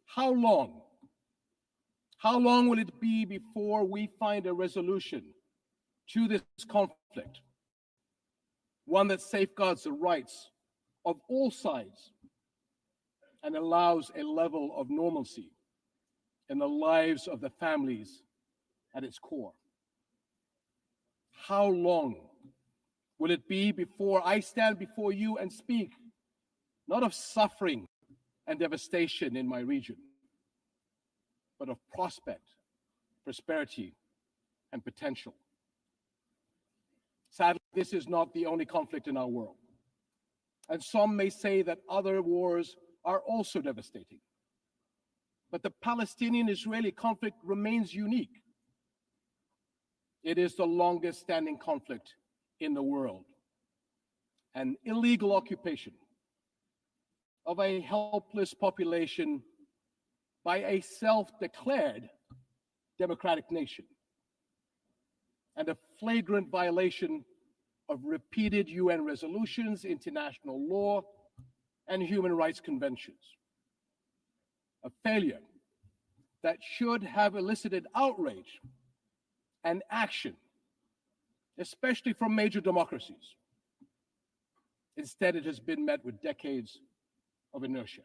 how long? How long will it be before we find a resolution to this conflict? One that safeguards the rights of all sides and allows a level of normalcy in the lives of the families at its core. How long will it be before I stand before you and speak not of suffering and devastation in my region, but of prospect, prosperity, and potential? Sadly, this is not the only conflict in our world. And some may say that other wars are also devastating. But the Palestinian-Israeli conflict remains unique. It is the longest standing conflict in the world. An illegal occupation of a helpless population by a self-declared democratic nation, and a flagrant violation of repeated UN resolutions, international law, and human rights conventions. A failure that should have elicited outrage and action, especially from major democracies. Instead, it has been met with decades of inertia.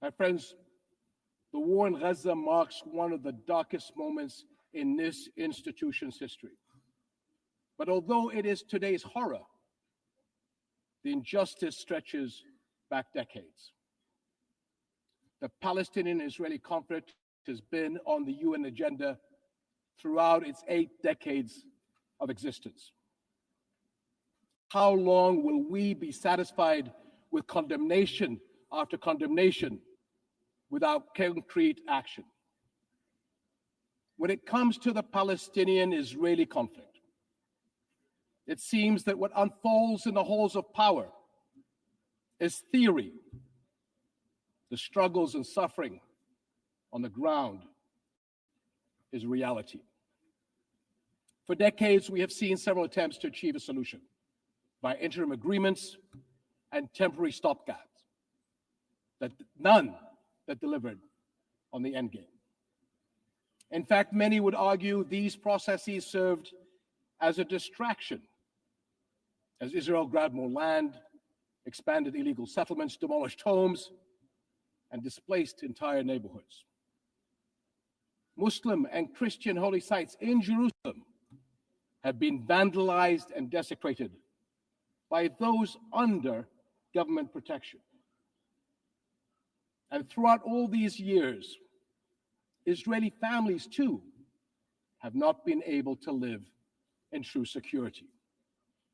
My friends, the war in Gaza marks one of the darkest moments in this institution's history. But although it is today's horror, the injustice stretches back decades. The Palestinian-Israeli conflict has been on the UN agenda throughout its 8 decades of existence. How long will we be satisfied with condemnation after condemnation without concrete action? When it comes to the Palestinian-Israeli conflict, it seems that what unfolds in the halls of power is theory. The struggles and suffering on the ground is reality. For decades, we have seen several attempts to achieve a solution by interim agreements and temporary stopgaps, none that delivered on the end game. In fact, many would argue these processes served as a distraction as Israel grabbed more land, expanded illegal settlements, demolished homes, and displaced entire neighborhoods. Muslim and Christian holy sites in Jerusalem have been vandalized and desecrated by those under government protection. And throughout all these years, Israeli families too have not been able to live in true security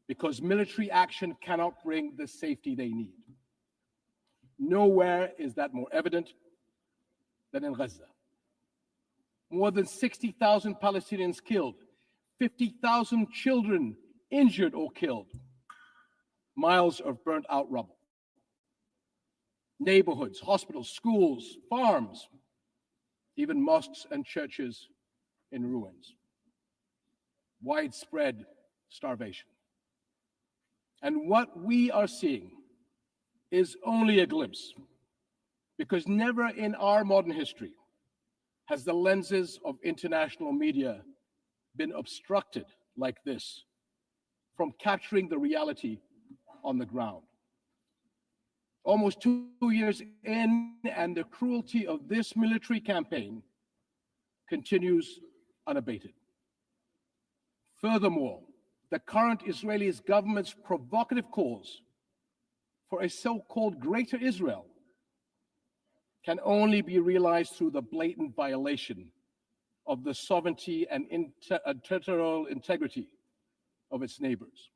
because military action cannot bring the safety they need. Nowhere is that more evident than in Gaza. More than 60,000 Palestinians killed, 50,000 children injured or killed, miles of burnt out rubble. Neighborhoods, hospitals, schools, farms, even mosques and churches in ruins. Widespread starvation. And what we are seeing is only a glimpse, because never in our modern history has the lenses of international media been obstructed like this from capturing the reality on the ground. Almost 2 years in, and the cruelty of this military campaign continues unabated. Furthermore, the current Israeli government's provocative calls for a so-called Greater Israel can only be realized through the blatant violation of the sovereignty and territorial integrity of its neighbors.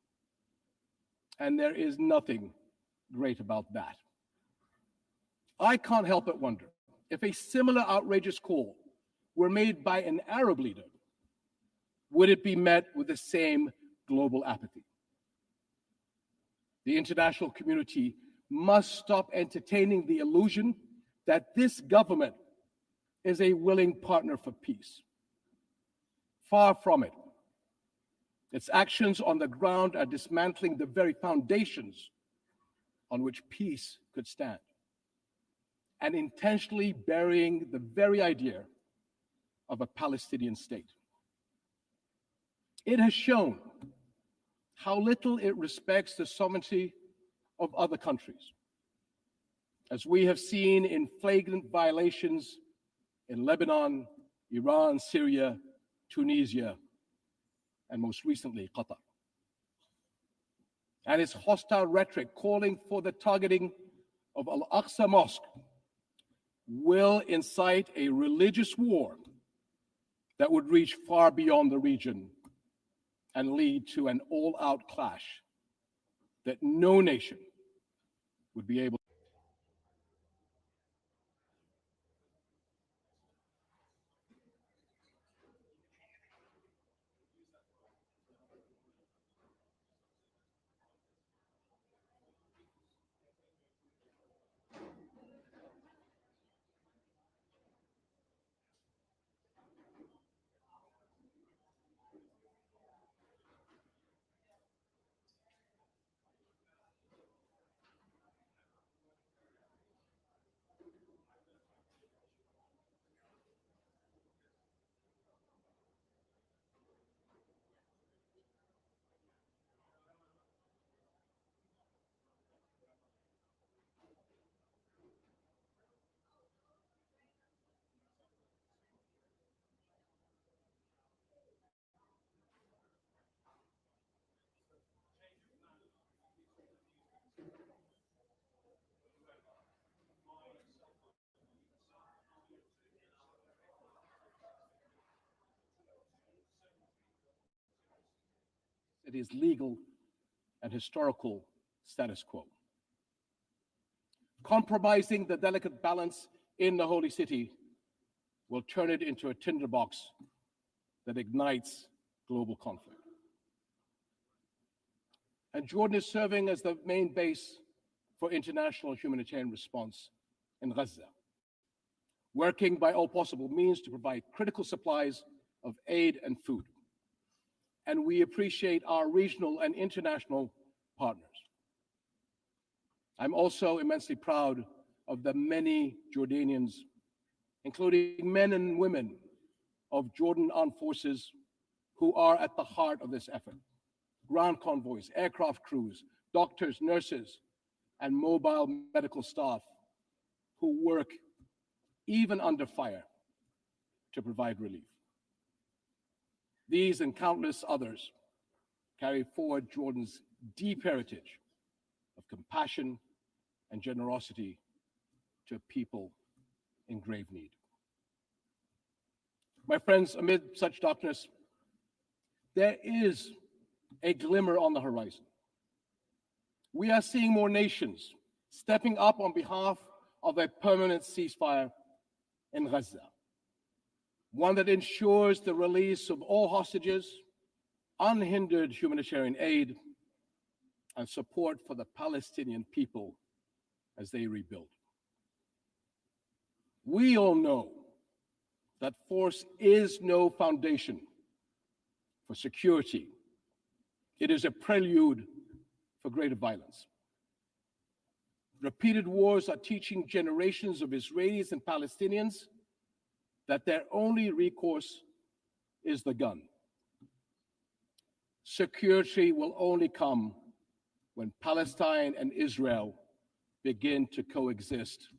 And there is nothing great about that. I can't help but wonder if a similar outrageous call were made by an Arab leader, would it be met with the same global apathy? The international community must stop entertaining the illusion that this government is a willing partner for peace. Far from it. Its actions on the ground are dismantling the very foundations on which peace could stand, and intentionally burying the very idea of a Palestinian state. It has shown how little it respects the sovereignty of other countries, as we have seen in flagrant violations in Lebanon, Iran, Syria, Tunisia, and most recently, Qatar. And its hostile rhetoric calling for the targeting of Al-Aqsa Mosque will incite a religious war that would reach far beyond the region and lead to an all-out clash that no nation would be able. It is legal and historical status quo. Compromising the delicate balance in the holy city will turn it into a tinderbox that ignites global conflict. And Jordan is serving as the main base for international humanitarian response in Gaza, working by all possible means to provide critical supplies of aid and food. And we appreciate our regional and international partners. I'm also immensely proud of the many Jordanians, including men and women of Jordan Armed Forces, who are at the heart of this effort. Ground convoys, aircraft crews, doctors, nurses, and mobile medical staff who work even under fire to provide relief. These and countless others carry forward Jordan's deep heritage of compassion and generosity to people in grave need. My friends, amid such darkness, there is a glimmer on the horizon. We are seeing more nations stepping up on behalf of a permanent ceasefire in Gaza, one that ensures the release of all hostages, unhindered humanitarian aid, and support for the Palestinian people as they rebuild. We all know that force is no foundation for security. It is a prelude for greater violence. Repeated wars are teaching generations of Israelis and Palestinians that their only recourse is the gun. Security will only come when Palestine and Israel begin to coexist.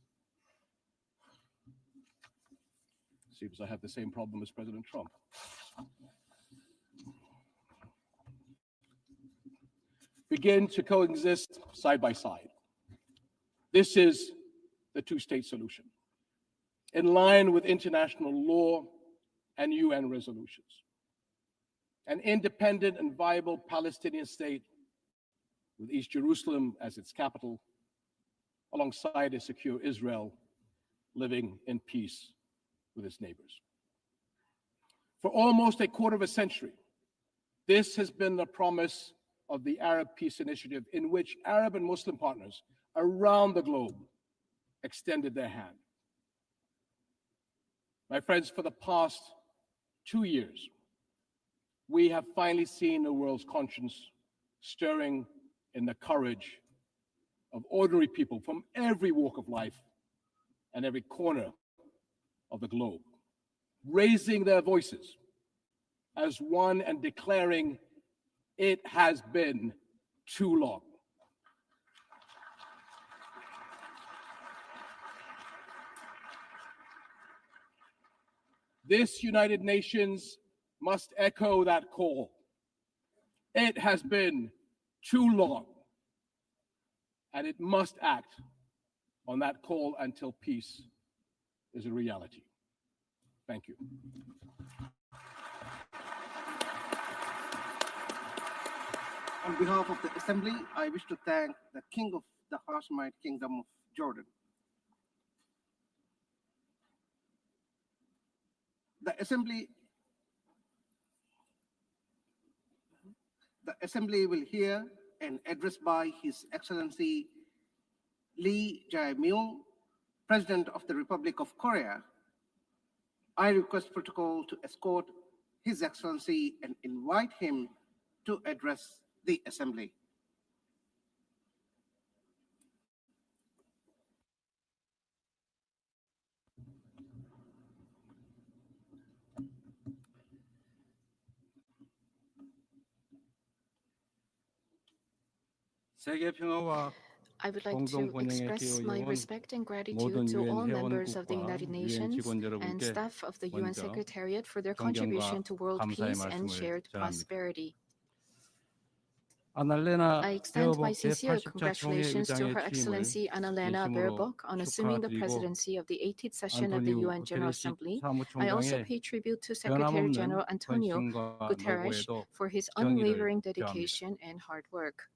Seems I have the same problem as President Trump. Begin to coexist side by side. This is the two-state solution, in line with international law and UN resolutions. An independent and viable Palestinian state with East Jerusalem as its capital, alongside a secure Israel living in peace with its neighbors. For almost a quarter of a century, this has been the promise of the Arab Peace Initiative, in which Arab and Muslim partners around the globe extended their hand. My friends, for the past 2 years, we have finally seen the world's conscience stirring in the courage of ordinary people from every walk of life and every corner of the globe, raising their voices as one and declaring, it has been too long. This United Nations must echo that call. It has been too long, and it must act on that call until peace is a reality. Thank you. On behalf of the Assembly, I wish to thank the King of the Hashemite Kingdom of Jordan. The Assembly will hear an address by His Excellency Lee Jae-myung, President of the Republic of Korea. I request protocol to escort His Excellency and invite him to address the Assembly. I would like to express my respect and gratitude to all members of the United Nations and staff of the UN Secretariat for their contribution to world peace and shared prosperity. I extend my sincere congratulations to Her Excellency Annalena Baerbock on assuming the presidency of the 18th session of the UN General Assembly. I also pay tribute to Secretary General Antonio Guterres for his unwavering dedication and hard work.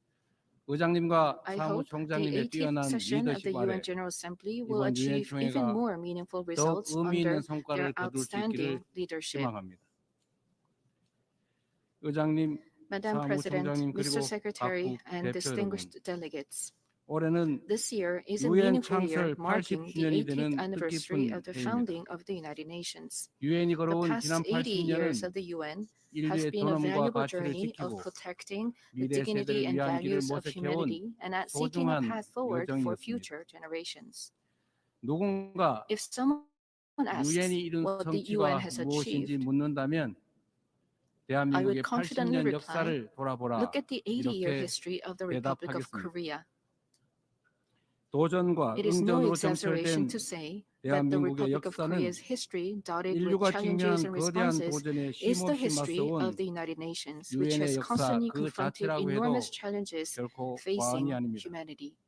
I hope the 18th session of the UN General Assembly will achieve even more meaningful results under their outstanding leadership. Madam President, Mr. Secretary, and distinguished delegates, this year is a meaningful year marking the 18th anniversary of the founding of the United Nations. The past 80 years of the UN has been a valuable journey of protecting the dignity and values of humanity and at seeking a path forward for future generations. If someone asks what the UN has achieved, I would confidently reply, look at the 80-year history of the Republic of Korea. It is no exaggeration to say that the Republic of Korea's history, dotted with challenges and responses, is the history of the United Nations, which has constantly confronted enormous challenges facing humanity.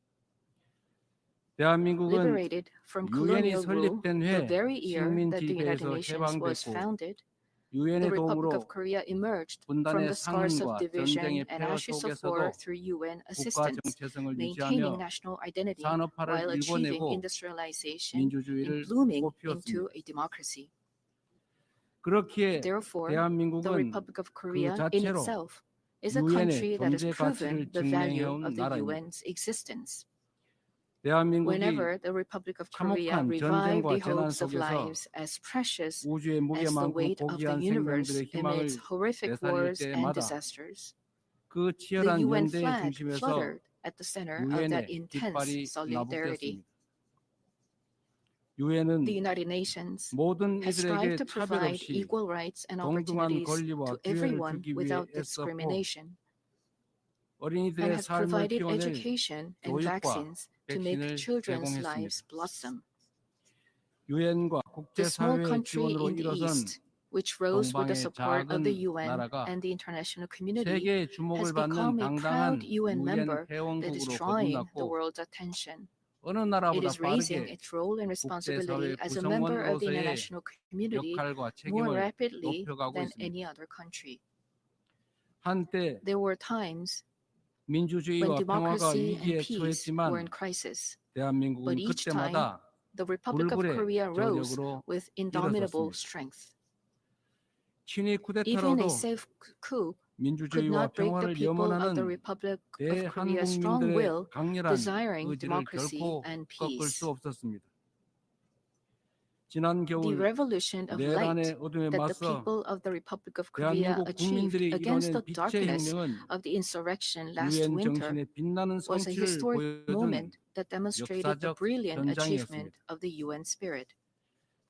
Liberated from colonial rule the very year that the United Nations was founded, the Republic of Korea emerged from the scars of division and ashes of war through UN assistance, maintaining national identity while achieving industrialization and blooming into a democracy. Therefore, the Republic of Korea in itself is a country that has proven the value of the UN's existence. Whenever the Republic of Korea revived the hopes of lives as precious as the weight of the universe amidst horrific wars and disasters, the UN flag fluttered at the center of that intense solidarity. The United Nations has strived to provide equal rights and opportunities to everyone without discrimination, and has provided education and vaccines to make children's lives blossom. The small country in the East, which rose with the support of the UN and the international community, has become a proud UN member that is drawing the world's attention. It is raising its role and responsibility as a member of the international community more rapidly than any other country. There were times when democracy and peace were in crisis, but each time, the Republic of Korea rose with indomitable strength. Even a safe coup could not break the people of the Republic of Korea's strong will, desiring democracy and peace. 지난 The 겨울 revolution of light 내란의 어둠에 that the 맞서 people of the Republic of Korea 대한민국 achieved 국민들이 against the 이뤄낸 빛의 darkness 혁명은 of the insurrection last 유엔 winter 정신의 빛나는 was a 성취를 historic 보여준 moment that demonstrated the 역사적 brilliant achievement 현장이었습니다. of the UN spirit.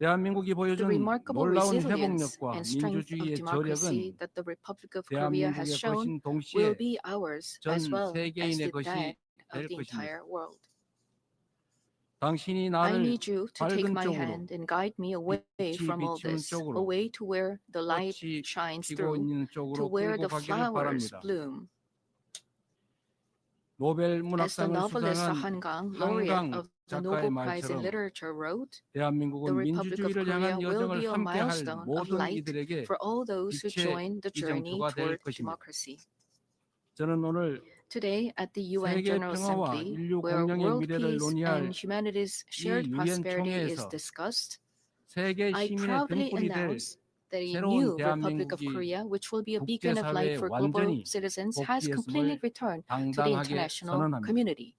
대한민국이 The 보여준 remarkable 놀라운 resilience 회복력과 and strength of 민주주의의 democracy 저력은 that the Republic of Korea has 대한민국의 shown 것인 will 동시에 be ours 전 as well as 세계인의 the 것이 that 될 of the 것입니다. entire world. 당신이 I 나를 need you to take 밝은 my 쪽으로 hand and guide me away 빛이 from all 비추는 this, 쪽으로 away to where the light 꽃이 shines 피고 through, 있는 to 쪽으로 where 끌고 the 가기를 flowers 바랍니다. bloom. 노벨 As the 문학상을 novelist 수상한 Han Gang, laureate 한강 of the 작가의 Nobel Prize in 말처럼 Literature, wrote, the 대한민국은 Republic of 민주주의를 Korea 향한 will 여정을 be a 함께할 milestone of 모든 light 이들에게 for all those who 빛의 join the journey 이정표가 될 toward 것입니다. democracy. 저는 오늘 Today, at the UN 세계 General 평화와 Assembly, 인류 where 공영의 world 미래를 peace 논의할 and humanity's 이 shared 유엔 prosperity is 총회에서 discussed, 세계 I 시민의 proudly 등불이 될 announce that a 새로운 new Republic of 대한민국이 Korea, which will be a beacon of light 국제사회에 for global 완전히 citizens, has completely 복귀했음을 returned to the 당당하게 international 선언합니다. community.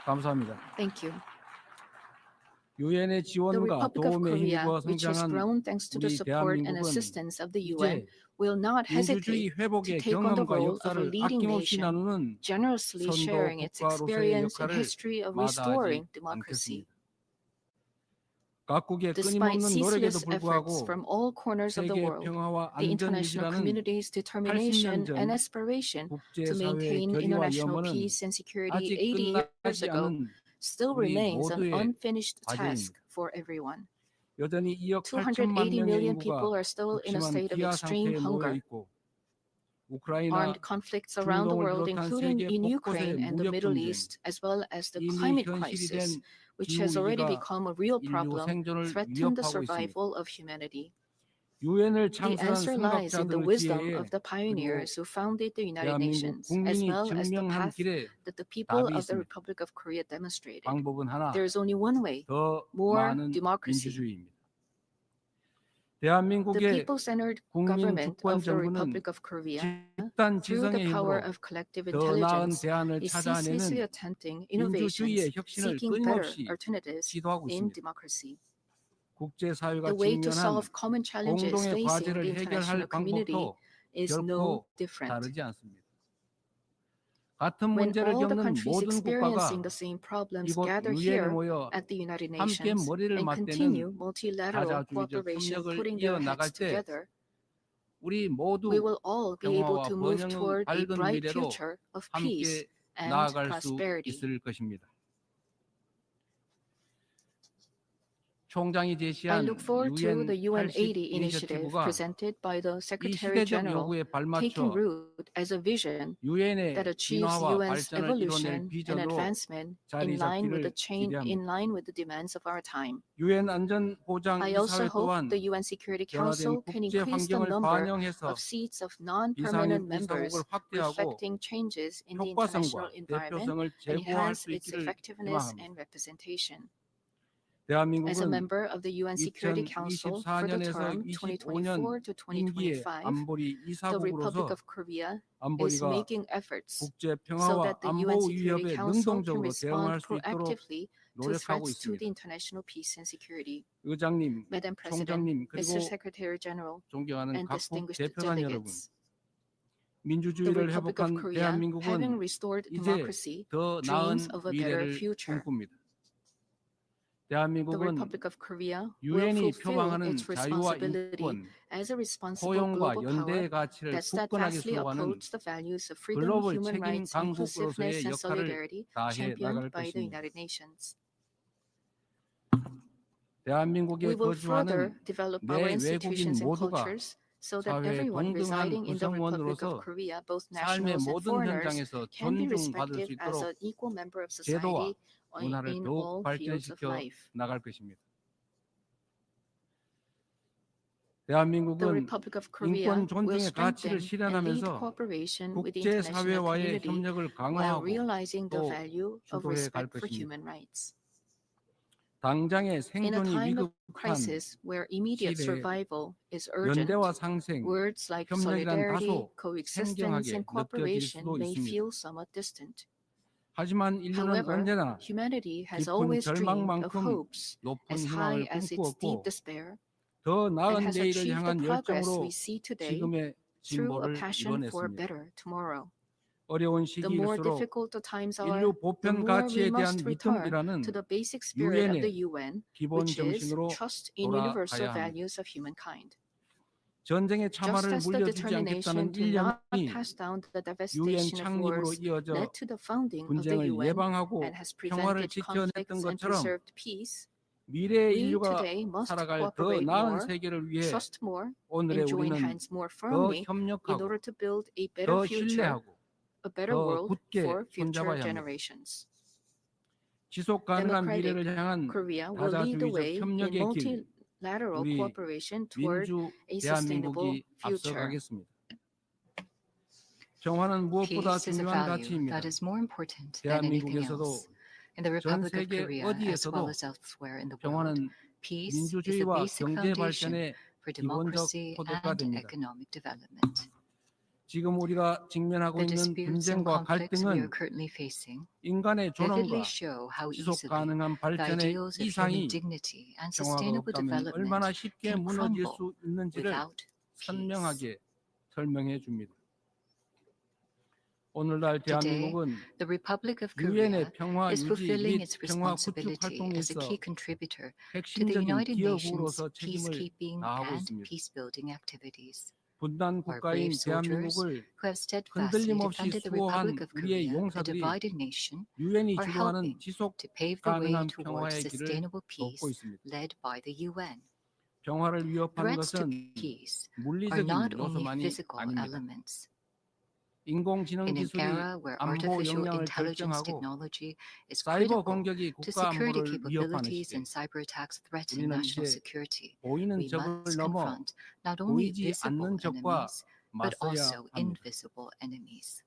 감사합니다. Thank you. 유엔의 The 지원과 Republic of 도움에 Korea, 힘입어 which has 성장한 grown thanks to the 우리 support and 대한민국은 assistance of the UN, 이제 will not 민주주의 hesitate to 회복의 take on the 경험과 role of a 역사를 leading 아낌없이 nation, 나누는 generously 선도 sharing its 국가로서의 experience and 역할을 history of 마다하지 restoring democracy. 않겠습니다. 각국의 Despite 끊임없는 노력에도 ceaseless efforts 불구하고 from all corners of the 세계 world, 평화와 the 안전 international 유지라는 community's 80년 determination and 전 aspiration to 국제사회의 maintain 결의와 international 염원은 peace and security 아직 80 years 끝나지 ago 않은 still 우리 remains an 모두의 unfinished task 과제입니다. for everyone. 여전히 2억 8천만 280 명의 million 인구가 people are still in a 극심한 state of 기아 extreme 상태에 놓여 hunger. 있고 우크라이나, Armed conflicts around the 중동을 world, 비롯한 including 세계 in 곳곳의 Ukraine and the 무력 Middle 분쟁, East, as well as the 이미 climate 현실이 crisis, 된 which has already 기후위기가 become a real 인류 problem, 생존을 threaten the 위협하고 있습니다. survival of humanity. 유엔을 The 창설한 answer lies in the 선각자들의 wisdom 지혜에 of the pioneers who founded the United 대한민국 Nations, as 국민이 well as the 증명한 path 길에 that the people 답이 of the 있습니다. Republic of Korea demonstrated. 방법은 하나, There is only one way, 더 more 많은 democracy. 민주주의입니다. The 대한민국의 people-centered 국민 government 주권 of the 정부는 Republic of Korea, 집단 through the 지성의 power 힘으로 of collective 더 나은 intelligence, 대안을 is ceaselessly 찾아내는 attempting 민주주의의 innovations, 혁신을 seeking better 끊임없이 alternatives 시도하고 in 있습니다. democracy. 국제사회가 The way to 직면한 solve common challenges 공동의 facing 과제를 the international 해결할 community 방법도 is no 결코 different. 다르지 않습니다. 같은 When 문제를 all the 겪는 countries 모든 국가가 experiencing the same problems 이곳 gather 유엔에 here 모여 at the United 함께 Nations 머리를 and continue 맞대는 multilateral 다자주의적 cooperation, 협력을 putting their 이어나갈 heads 때 together, 우리 we 모두 will all be able 평화와 to move 번영의 toward a 밝은 bright 미래로 future of peace 함께 and 나아갈 수 prosperity. 있을 것입니다. 총장이 I 제시한 look forward to 유엔 the UN 80 80 initiative 이니셔티브가 presented by the 이 Secretary 시대적 General, 요구에 taking 발맞춰 root as a vision 유엔의 that achieves 진화와 UN's 발전을 이뤄낼 evolution and 비전으로 advancement 자리 in line with 잡기를 기대합니다. in line with the demands of our time. 유엔 안전보장 I also 이사회 hope 또한 the UN Security 변화된 Council can 국제 increase the 환경을 number 반영해서 of seats of non-permanent 비상임 members, 이사국을 확대하고 reflecting changes in the international 효과성과 environment 대표성을 and 제고할 enhance 수 its 있기를 effectiveness 희망합니다. and representation. As a 대한민국은 member of the UN Security Council for the 2024년에서 term 25년 2024 to 임기의 2025, 안보리 the 이사국으로서 Republic of Korea is 안보리가 making efforts 국제 so 평화와 that the UN 안보 Security 위협에 Council can 능동적으로 respond 대응할 수 있도록 proactively to 노력하고 threats to 있습니다. the international peace and security. 의장님, Madam President, 총장님, Mr. 그리고 Secretary General, 존경하는 and 각국 distinguished 대표단 여러분, delegates. The 민주주의를 Republic of 회복한 Korea, having 대한민국은 restored 이제 democracy, 더 나은 dreams of a better 미래를 future. 꿈꿉니다. The 대한민국은 Republic of Korea will 유엔이 fulfill 표방하는 its 자유와 responsibility 인권, as a responsible 포용과 global 연대의 power 가치를 that 굳건하게 steadfastly 수호하는 upholds the values of freedom, 글로벌 human 책임 rights, 강국으로서의 inclusiveness, and 역할을 solidarity 다해 나갈 championed by the 것입니다. United Nations. 대한민국에 We will further 거주하는 develop 내 our 외국인 institutions and 모두가 cultures so that 사회의 everyone 동등한 residing in the Republic 구성원으로서 of Korea, both 삶의 nationals and 모든 foreigners, 현장에서 can be 존중받을 수 respected as 있도록 an equal member of 제도와 society 문화를 in 더욱 all fields of 발전시켜 life. 나갈 것입니다. The 대한민국은 Republic of Korea 인권 will 존중의 가치를 strengthen and lead 실현하면서 cooperation with the international 국제사회와의 community 협력을 while 강화하고 realizing the 또 value of 주도해 갈 respect for 것입니다. human rights. 당장의 In a 생존이 time of 위급한 crisis where immediate 시대에 survival is urgent, 연대와 상생, words like 협력이란 solidarity, 다소 coexistence, 생경하게 and 느껴질 cooperation 수도 may 있습니다. feel somewhat distant. 하지만 인류는 However, 언제나 humanity has 깊은 always dreamed of 절망만큼 hopes 높은 as 희망을 high as its deep 꿈꾸었고 despair, 더 and 나은 has 내일을 achieved the 향한 progress we 열정으로 see today 지금의 through a 진보를 passion for a 이뤄냈습니다. better tomorrow. 어려운 The more 시기일수록 difficult the times 인류 are, the 보편 more we 가치에 대한 must return 믿음이라는 to the basic spirit of the 유엔의 UN, 기본 which is 정신으로 trust in universal 돌아가야 합니다. values of humankind. 전쟁의 Just 참화를 as the 물려주지 determination 않겠다는 to not 일념이 pass down the 유엔 devastation of 창립으로 wars 이어져 led to the founding of the 분쟁을 UN 예방하고 and has 평화를 prevented 지켜냈던 conflicts and 것처럼 preserved peace, 미래의 we 인류가 today must 살아갈 더 cooperate 나은 more, 세계를 위해 trust more, 오늘의 and join 우리는 hands more 더 firmly in 협력하고 order to build a better 더 future, 신뢰하고 a better 더 world 굳게 for future 손잡아야 합니다. generations. 지속 가능한 Democratic 미래를 향한 Korea will lead the 다자주의적 way in 협력의 길, multilateral 우리 cooperation toward 민주 a sustainable 대한민국이 future. 앞서가겠습니다. 평화는 무엇보다 Peace is a 중요한 value 가치입니다. that is more important than anything 대한민국에서도 else. In the 전 Republic of 세계 Korea, as 어디에서도 well as elsewhere in the world, 평화는 peace is the 민주주의와 basic 경제 foundation 발전의 for 기본적 democracy 토대가 and 됩니다. economic development. 지금 우리가 직면하고 The 있는 disputes and 분쟁과 conflicts we are 갈등은 currently facing 인간의 vividly 존엄과 show how 지속 easily 가능한 the 발전의 ideals of human 이상이 dignity and 평화가 sustainable 없다면 얼마나 development 쉽게 can 무너질 crumble 수 있는지를 without peace. 선명하게 설명해 줍니다. 오늘날 Today, 대한민국은 the Republic of 유엔의 Korea 평화 is 유지 fulfilling 및 its 평화 구축 responsibility as a key 활동에서 contributor to the 핵심적인 United Nations 기여국으로서 책임을 peacekeeping 다하고 and 있습니다. peacebuilding activities. 분단 Our 국가인 brave soldiers 대한민국을 who have steadfastly 흔들림 없이 defended the 수호한 Republic of 우리의 Korea, a 용사들이 divided nation, 유엔이 are 주도하는 helping 지속 to pave the way 가능한 towards 평화의 길을 sustainable 돕고 peace 있습니다. led by the UN. 평화를 위협하는 Threats to 것은 peace are 물리적인 not only 요소만이 physical 아닙니다. elements. 인공지능 In an 기술이 era where 안보 artificial 역량을 intelligence 결정하고 technology is 사이버 critical 공격이 to 국가 security 안보를 위협하는 capabilities 시대, and cyber attacks threaten 우리는 national 이제 security, 보이는 we 적을 must 넘어 confront not only 보이지 않는 visible 적과 enemies, but 맞서야 also 합니다. invisible enemies.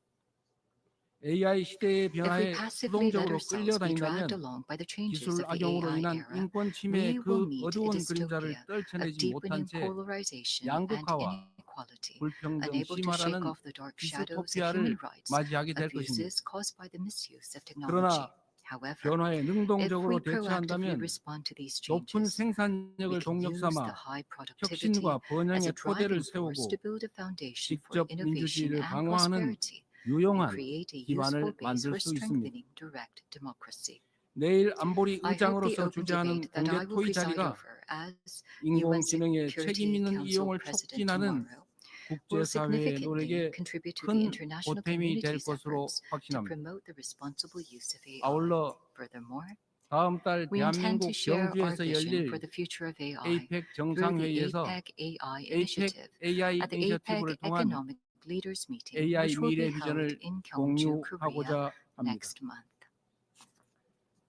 AI 시대의 If we 변화에 passively let 수동적으로 ourselves be dragged 끌려다닌다면 along by the changes 기술 of the 악용으로 AI 인한 era, 인권 침해의 we will 그 meet a 어두운 그림자를 dystopia of 떨쳐내지 못한 deepening 채 polarization and 양극화와 inequality, 불평등 unable to shake 심화라는 off the dark shadows of 디스토피아를 human rights 맞이하게 될 것입니다. abuses caused by the misuse of technology. 그러나 However, 변화에 if we 능동적으로 proactively 대처한다면 respond to these 높은 changes, 생산력을 we can 동력 use the 삼아 high productivity 혁신과 as 번영의 a 토대를 driving force 세우고 to build a foundation for 직접 innovation 민주주의를 and 강화하는 prosperity, and 유용한 create a 기반을 useful base 만들 for 수 있습니다. strengthening direct democracy. 내일 안보리 I hope the 의장으로서 open 주재하는 debate that I 공개 will 토의 preside 자리가 over as 인공지능의 UN 책임 Security 있는 Council 이용을 President 촉진하는 tomorrow will 국제사회의 significantly 노력에 contribute to the 큰 international 보탬이 될 community's 것으로 efforts to 확신합니다. promote the responsible use of AI. 아울러 Furthermore, 다음 달 we intend 대한민국 to share our 경주에서 vision for 열릴 the future of AI APEC through the 정상회의에서 APEC AI APEC initiative AI at the 이니셔티브를 APEC 통한 Economic Leaders Meeting, AI which will 미래 be held 비전을 in Gyeongju, Korea 공유하고자 합니다. next month.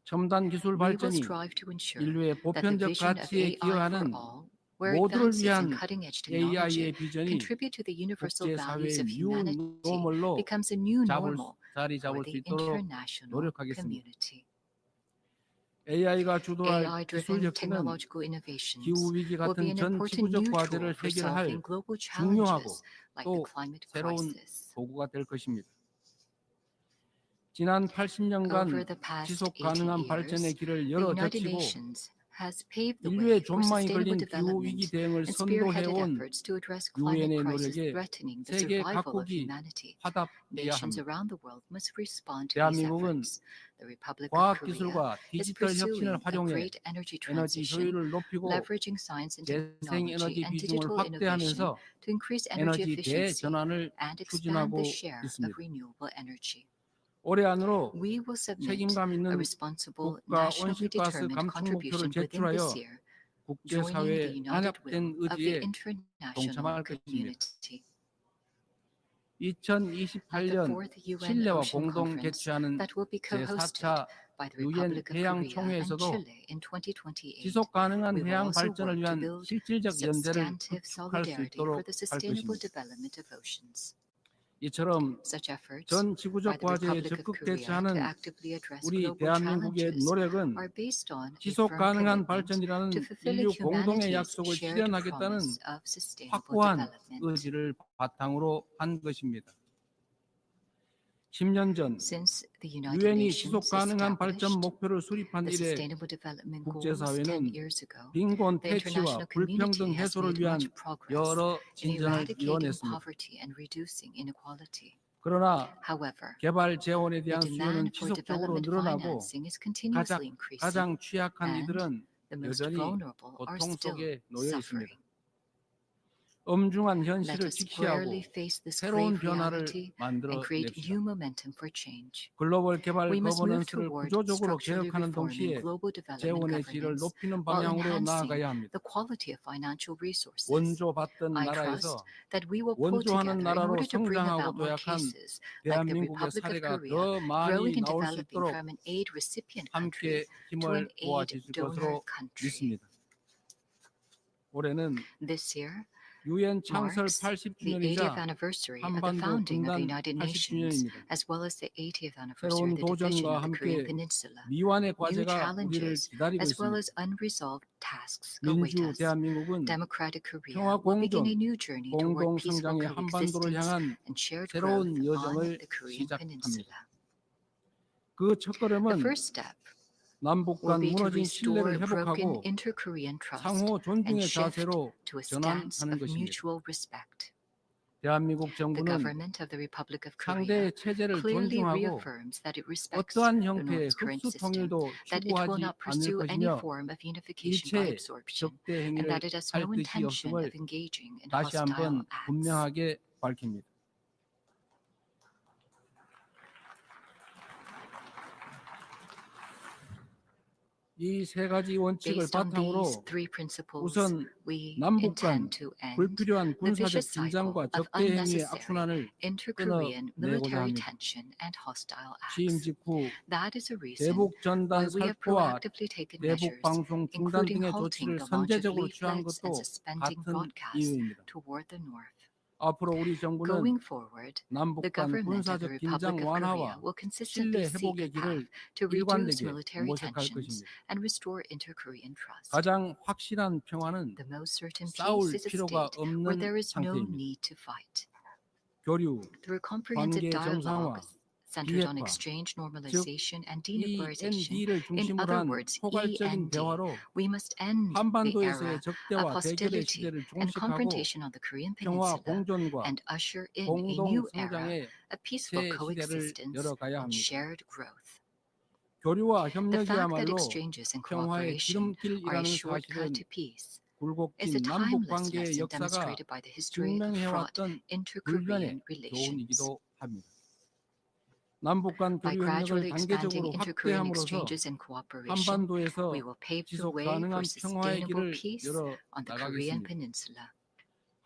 첨단 기술 We will 발전이 strive to ensure 인류의 that the 보편적 vision of 가치에 AI for 기여하는 all, where 모두를 advances in 위한 cutting-edge technology AI의 비전이 contribute to the universal values 국제사회의 of humanity 뉴노멀로 becomes a new normal 자리 for 잡을 수 the 있도록 international 노력하겠습니다. community. AI가 주도할 기술 AI-driven 혁신은 technological innovations 기후위기 will be 같은 an 전 important 지구적 new 과제를 tool for 해결할 solving global 중요하고 challenges like the 또 climate 새로운 crisis. 도구가 될 것입니다. 지난 Over 80년간 the past 지속 80 가능한 발전의 years, 길을 the 열어 United 제치고 Nations has paved the 인류의 way for 존망이 sustainable 걸린 기후위기 development 대응을 and spearheaded 선도해온 efforts to address climate 유엔의 crisis 노력에 threatening the 세계 survival of 각국이 humanity. 화답해야 Nations 합니다. around the world must respond to these 대한민국은 efforts. The Republic of Korea 과학기술과 is 디지털 pursuing 혁신을 a 활용해 great energy 에너지 transition, 효율을 높이고 leveraging science and 재생에너지 technology and 비중을 digital innovation 확대하면서 to increase energy 에너지 efficiency 대전환을 and expand 추진하고 the share 있습니다. of renewable energy. 올해 안으로 We will submit 책임감 a 있는 responsible, 국가 nationally 온실가스 determined 감축 목표를 contribution within 제출하여 this year, joining the 국제사회의 united 단합된 will of the 의지에 international 동참할 것입니다. community. At the 2028년 fourth UN 칠레와 Ocean 공동 Conference 개최하는 that will be co-hosted 제4차 by the 유엔 Republic of 해양 Korea and 총회에서도 Chile in 2028, 지속 가능한 we will 해양 also 발전을 work to 위한 build 실질적 연대를 substantive 구축할 수 solidarity 있도록 for the 할 sustainable 것입니다. development of oceans. 이처럼 Such efforts 전 by 지구적 the 과제에 Republic of 적극 Korea to 대처하는 actively address 우리 global 대한민국의 challenges 노력은 are based on a 지속 firm 가능한 commitment 발전이라는 to fulfilling 인류 공동의 humanity's 약속을 shared 실현하겠다는 promise of sustainable 확고한 development. 의지를 바탕으로 한 것입니다. 10년 전 Since the United 유엔이 Nations 지속 가능한 발전 established 목표를 수립한 the 이래 Sustainable Development Goals 10 국제사회는 years ago, 빈곤 the 퇴치와 international community 불평등 has 해소를 made 위한 much progress 여러 in 진전을 eradicating 이뤄냈습니다. poverty and reducing inequality. 그러나 However, 개발 재원에 the 대한 수요는 demand for 지속적으로 development 늘어나고 financing is continuously increasing, 가장 취약한 and 이들은 the most 여전히 vulnerable are 고통 still 속에 놓여 suffering. 있습니다. 엄중한 Let 현실을 us squarely 직시하고 face this 새로운 grave 변화를 reality and 만들어 create 냅시다. new momentum for change. 글로벌 개발 We must move 거버넌스를 toward 구조적으로 structurally 개혁하는 동시에 reforming global development 재원의 질을 governance 높이는 while 방향으로 enhancing 나아가야 합니다. the quality of financial resources. 원조 받던 I 나라에서 trust that we will pull 원조하는 together in 나라로 order to bring 성장하고 about more 도약한 cases like the 대한민국의 Republic of 사례가 Korea, 더 growing 많이 and 나올 수 developing 있도록 from an aid recipient country 함께 to 힘을 an aid 모아주실 donor 것으로 country. 믿습니다. 올해는 This year 유엔 창설 marks the 80th 80주년이자 anniversary of the 한반도 founding of the 분단 United Nations, 80주년입니다. as well as the 80th anniversary 새로운 of the division 도전과 of the Korean 함께 Peninsula. 미완의 New 과제가 우리를 challenges, 기다리고 as well 있습니다. as unresolved tasks await 민주 us. 대한민국은 Democratic Korea 평화 will begin a 공존, new journey toward 공동 peaceful 성장의 한반도를 coexistence 향한 and shared growth 새로운 on 여정을 the Korean 시작합니다. Peninsula. 그 The 첫걸음은 first step 남북 간 will be to 무너진 신뢰를 restore broken 회복하고 inter-Korean trust 상호 and 존중의 shift 자세로 to a stance 전환하는 of 것입니다. mutual respect. 대한민국 The 정부는 government of the Republic of Korea 상대의 체제를 clearly 존중하고 reaffirms that it respects 어떠한 the 형태의 North's current 흡수 system, 통일도 that it will 추구하지 not 않을 pursue any 것이며 form of unification by 일체 absorption, 적대 and 행위를 that it has 할 no 뜻이 intention 없음을 of engaging in 다시 hostile 한번 acts. 분명하게 밝힙니다. 이 세 가지 원칙을 Based on 바탕으로 these three principles, 우선 we 남북 간 intend to end 불필요한 the 군사적 vicious cycle 긴장과 of 적대 행위의 unnecessary 악순환을 inter-Korean 끊어내고자 military 합니다. tension and hostile 취임 acts. 직후 That is a reason 대북 전단 why we have 살포와 proactively taken 대북 measures, 방송 중단 including 등의 halting 조치를 the launch of 선제적으로 취한 leaflets 것도 and suspending 같은 broadcasts 이유입니다. toward the north. 앞으로 우리 정부는 Going forward, 남북 the 간 government of the 군사적 긴장 Republic of Korea 완화와 will consistently 신뢰 seek 회복의 a path 길을 to reduce 일관되게 military 모색할 tensions 것입니다. and restore inter-Korean trust. 가장 확실한 평화는 The most certain 싸울 peace is a 필요가 state where 없는 there is no 상태입니다. need to fight. 교류, Through comprehensive 관계 dialogue 정상화, centered on 비핵화, exchange 즉 normalization and denuclearization. END를 In 중심으로 other 한 words, 포괄적인 END, 대화로 we must end the 한반도에서의 era of 적대와 대결의 hostility 시대를 and 종식하고 confrontation on the Korean 평화 Peninsula 공존과 and usher in a 공동 new era 성장의 of peaceful 새 시대를 coexistence 열어가야 and 합니다. shared growth. 교류와 The fact that 협력이야말로 exchanges and 평화의 cooperation are 지름길이라는 a shortcut 사실은 to peace 굴곡진 is a 남북 timeless 관계의 lesson 역사가 demonstrated by the history of fraught 증명해왔던 inter-Korean 불변의 relations. 교훈이기도 합니다. 남북 간 By 교류 협력을 gradually expanding 단계적으로 inter-Korean 확대함으로써 exchanges and cooperation, 한반도에서 we will pave the 지속 way for 가능한 평화의 sustainable 길을 peace 열어 on the Korean 나가겠습니다. Peninsula.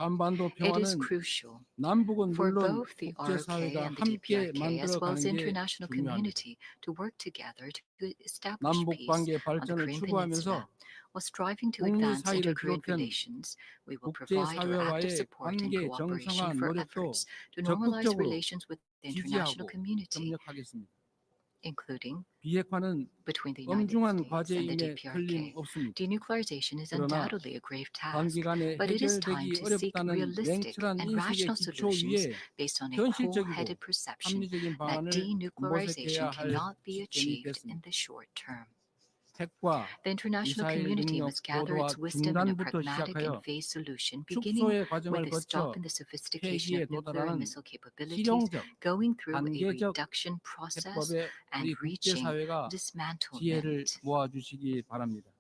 한반도 It is 평화는 crucial 남북은 for 물론 both the ROK 국제사회가 and the 함께 DPRK, as well 만들어가는 as 게 the international 중요합니다. community, to work together to establish 남북 peace 관계 on the 발전을 Korean 추구하면서 Peninsula. While striving to 북미 advance 사이를 inter-Korean 비롯한 relations, we will provide our active 국제사회와의 support and 관계 cooperation 정상화 for 노력도 efforts to normalize 적극적으로 relations with the international 지지하고 community, 협력하겠습니다. including 비핵화는 between the United 엄중한 States and the 과제임에 DPRK. 틀림없습니다. Denuclearization is 그러나 undoubtedly a grave task, 단기간에 but it is time 해결되기 to seek 어렵다는 realistic 냉철한 and 인식의 rational 기초 solutions 위에 based on a 현실적이고 cool-headed perception 합리적인 that 방안을 denuclearization 모색해야 할 cannot be 시점이 achieved 됐습니다. in the short term. 핵과 The international 미사일 community 능력 must gather 고도화 its wisdom in a 중단부터 pragmatic and 시작하여 phased solution, beginning 축소의 과정을 with a stop 거쳐 in the sophistication 폐기에 of nuclear and 도달하는 missile capabilities, 실용적, going through a 단계적 reduction process, 해법에 and 우리 reaching 국제사회가 지혜를 dismantlement. 모아주시기 바랍니다.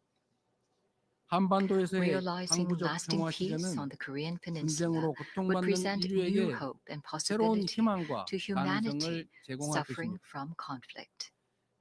한반도에서의 Realizing 항구적 lasting 평화 peace 시대는 on the Korean Peninsula 분쟁으로 would 고통받는 present new 인류에게 hope and 새로운 possibility 희망과 to humanity 가능성을 제공할 suffering 것입니다. from conflict.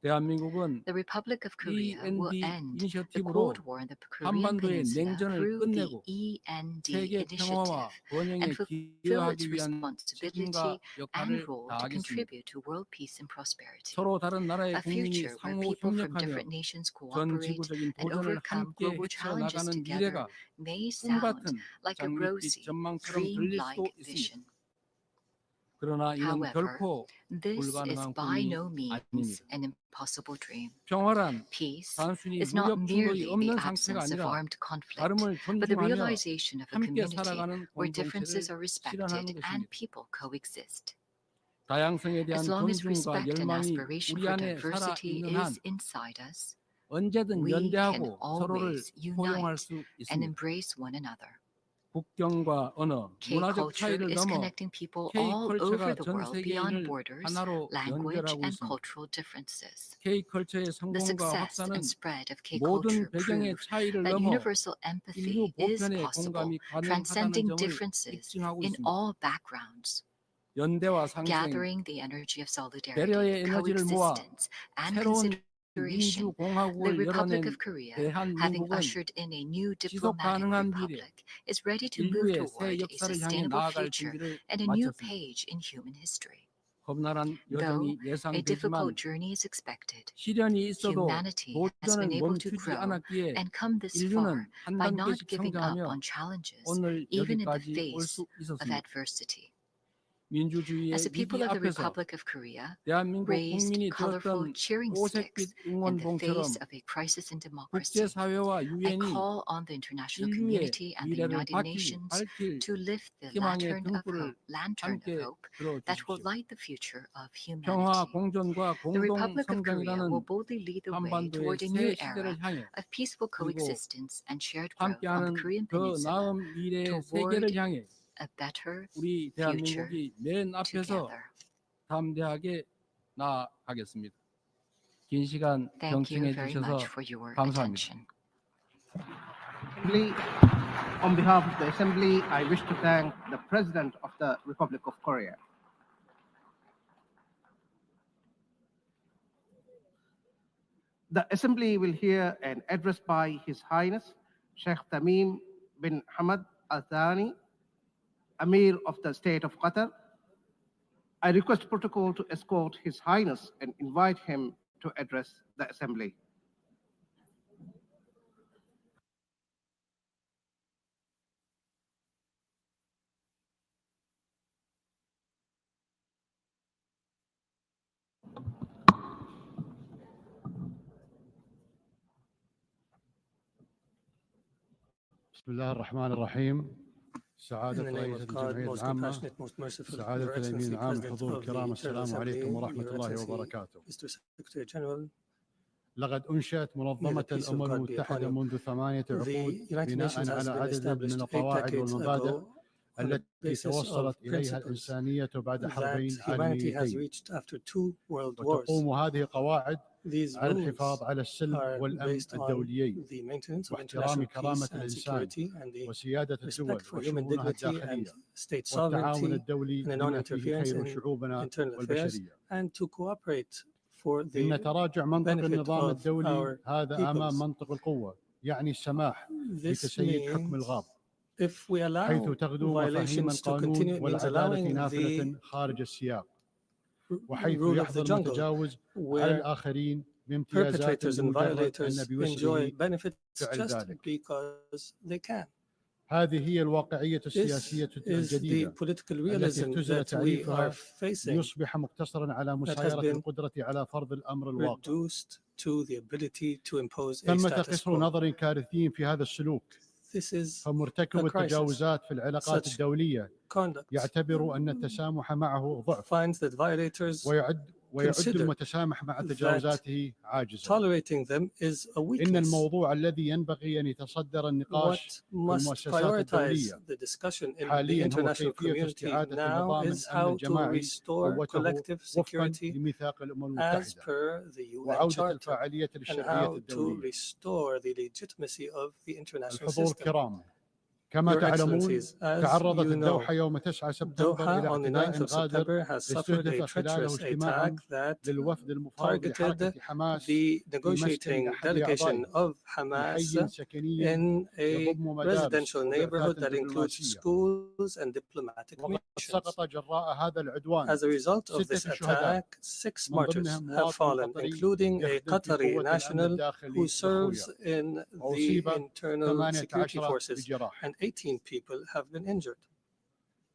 대한민국은 The Republic of Korea will END end the 이니셔티브로 Cold War in the Korean 한반도의 Peninsula 냉전을 through the 끝내고 END 세계 initiative 평화와 번영에 and fulfill its 기여하기 위한 responsibility 책임과 and 역할을 role to 다하겠습니다. contribute to world peace and prosperity. 서로 다른 나라의 A 국민이 future where 상호 people from 협력하며 different nations 전 cooperate 지구적인 and 도전을 overcome 함께 global challenges 헤쳐나가는 together 미래가 may 꿈 sound 같은 like a 장밋빛 rosy, 전망처럼 들릴 수도 dream-like 있습니다. vision. 그러나 이는 However, 결코 this is 불가능한 by 꿈이 no means 아닙니다. an impossible dream. 평화란 Peace 단순히 is not 무력 충돌이 merely the 없는 상태가 absence of 아니라 armed conflict, 다름을 but the 존중하며 realization of a 함께 community 살아가는 where differences 공동체를 are 실현하는 respected and 것입니다. people coexist. 다양성에 대한 As long as 존중과 respect and 열망이 aspiration 우리 for 안에 diversity 살아있는 한 is inside us, 언제든 we can 연대하고 서로를 always 포용할 unite 수 and 있습니다. embrace one another. 국경과 언어, K 문화적 culture 차이를 is 넘어 connecting people K all over 컬처가 the 전 world beyond 세계인을 borders, 하나로 language, 연결하고 and 있습니다. cultural differences. K 컬처의 The 성공과 success 확산은 and spread of K 모든 culture 배경의 prove 차이를 that 넘어 universal 인류 empathy is 보편의 possible, 공감이 가능하다는 transcending 점을 differences 입증하고 in 있습니다. all backgrounds. 연대와 상생, Gathering the energy of solidarity, 배려의 에너지를 모아 coexistence, and 새로운 consideration, the 민주공화국을 Republic 열어낸 of Korea, having 대한민국은 ushered in a new 지속 diplomatic 가능한 미래, republic, is ready to move 인류의 새 toward a 역사를 향해 sustainable 나아갈 future 준비를 and a new 마쳤습니다. page in human history. 험난한 Though 여정이 a difficult 예상되지만 journey is expected, 시련이 있어도 humanity has 도전을 been able to 멈추지 grow 않았기에 and come this 인류는 far 한 by not 단계씩 giving up 성장하며 on challenges, 오늘 even in the 여기까지 올 face 수 of 있었습니다. adversity. 민주주의의 As the people 위기 of the 앞에서 Republic of Korea 대한민국 raised 국민이 colorful 들었던 cheering 오색빛 sticks in the 응원봉처럼 face of a crisis in democracy, 국제사회와 I 유엔이 call on the international 인류의 community and the 미래를 United Nations 밝힐 to lift the 희망의 lantern of 등불을 hope that will 들어주십시오. light the future of 평화, humanity. 공존과 The 공동 Republic of Korea will 성장이라는 boldly lead the way 한반도의 toward a 새 new 시대를 era 향해 of peaceful 그리고 coexistence and shared growth on the 함께하는 Korean 그 Peninsula 나은 미래의 toward 세계를 향해 a better 우리 future 대한민국이 맨 앞에서 together. 담대하게 나아가겠습니다. 긴 시간 Thank you 경청해 very 주셔서 much for your 감사합니다. attention. On behalf of the Assembly, I wish to thank the President of the Republic of Korea. The Assembly will hear an address by His Highness Sheikh Tamim bin Hamad Al Thani, Amir of the State of Qatar. I request protocol to escort His Highness and invite him to address the Assembly. بسم الله الرحمن الرحيم. سعادة رئيس الجمعية العامة، سعادة الأمين العام، حضور الكرام، السلام عليكم ورحمة الله وبركاته. لقد أنشأت منظمة الأمم المتحدة منذ 8 عقود بناء على عدد من القواعد والمبادئ التي توصلت إليها الإنسانية بعد حربين عالميتين، وتقوم هذه القواعد على الحفاظ على السلم والأمن الدوليين واحترام كرامة الإنسان وسيادة الدول وشؤونها الداخلية والتعاون الدولي بما فيه خير شعوبنا والبشرية. إن تراجع منطق النظام الدولي هذا أمام منطق القوة، يعني السماح بتسييد حكم الغاب، حيث تغدو مفاهيم القانون والعدالة نافذة خارج السياق، وحيث يحظى المتجاوز على الآخرين بامتيازات لمجرد أن بوسعه فعل ذلك. هذه هي الواقعية السياسية الجديدة التي اختزل تعريفها ليصبح مقتصرا على مسايرة القدرة على فرض الأمر الواقع. ثمة قصر نظر كارثي في هذا السلوك، فمرتكب التجاوزات في العلاقات الدولية يعتبر أن التسامح معه ضعف، ويعد المتسامح مع تجاوزاته عاجزا. إن الموضوع الذي ينبغي أن يتصدر النقاش في المؤسسات الدولية حاليا هو كيفية استعادة نظام الأمن الجماعي قوته وفقا لميثاق الأمم المتحدة، وعودة الفاعلية للشرعية الدولية. الحضور الكرام، كما تعلمون تعرضت الدوحة يوم 9 سبتمبر إلى اعتداء غادر استهدف خلاله اجتماعا للوفد المفاوض لحركة حماس بمسكن أحد أعضائه بحي سكني يضم مدارس وبعثات دبلوماسية، وقد سقط جراء هذا العدوان 6 شهداء من ضمنهم مواطن قطري يخدم في قوة الأمن الداخلي بخويا، وأصيب 18 بجراح. 18 people have been injured.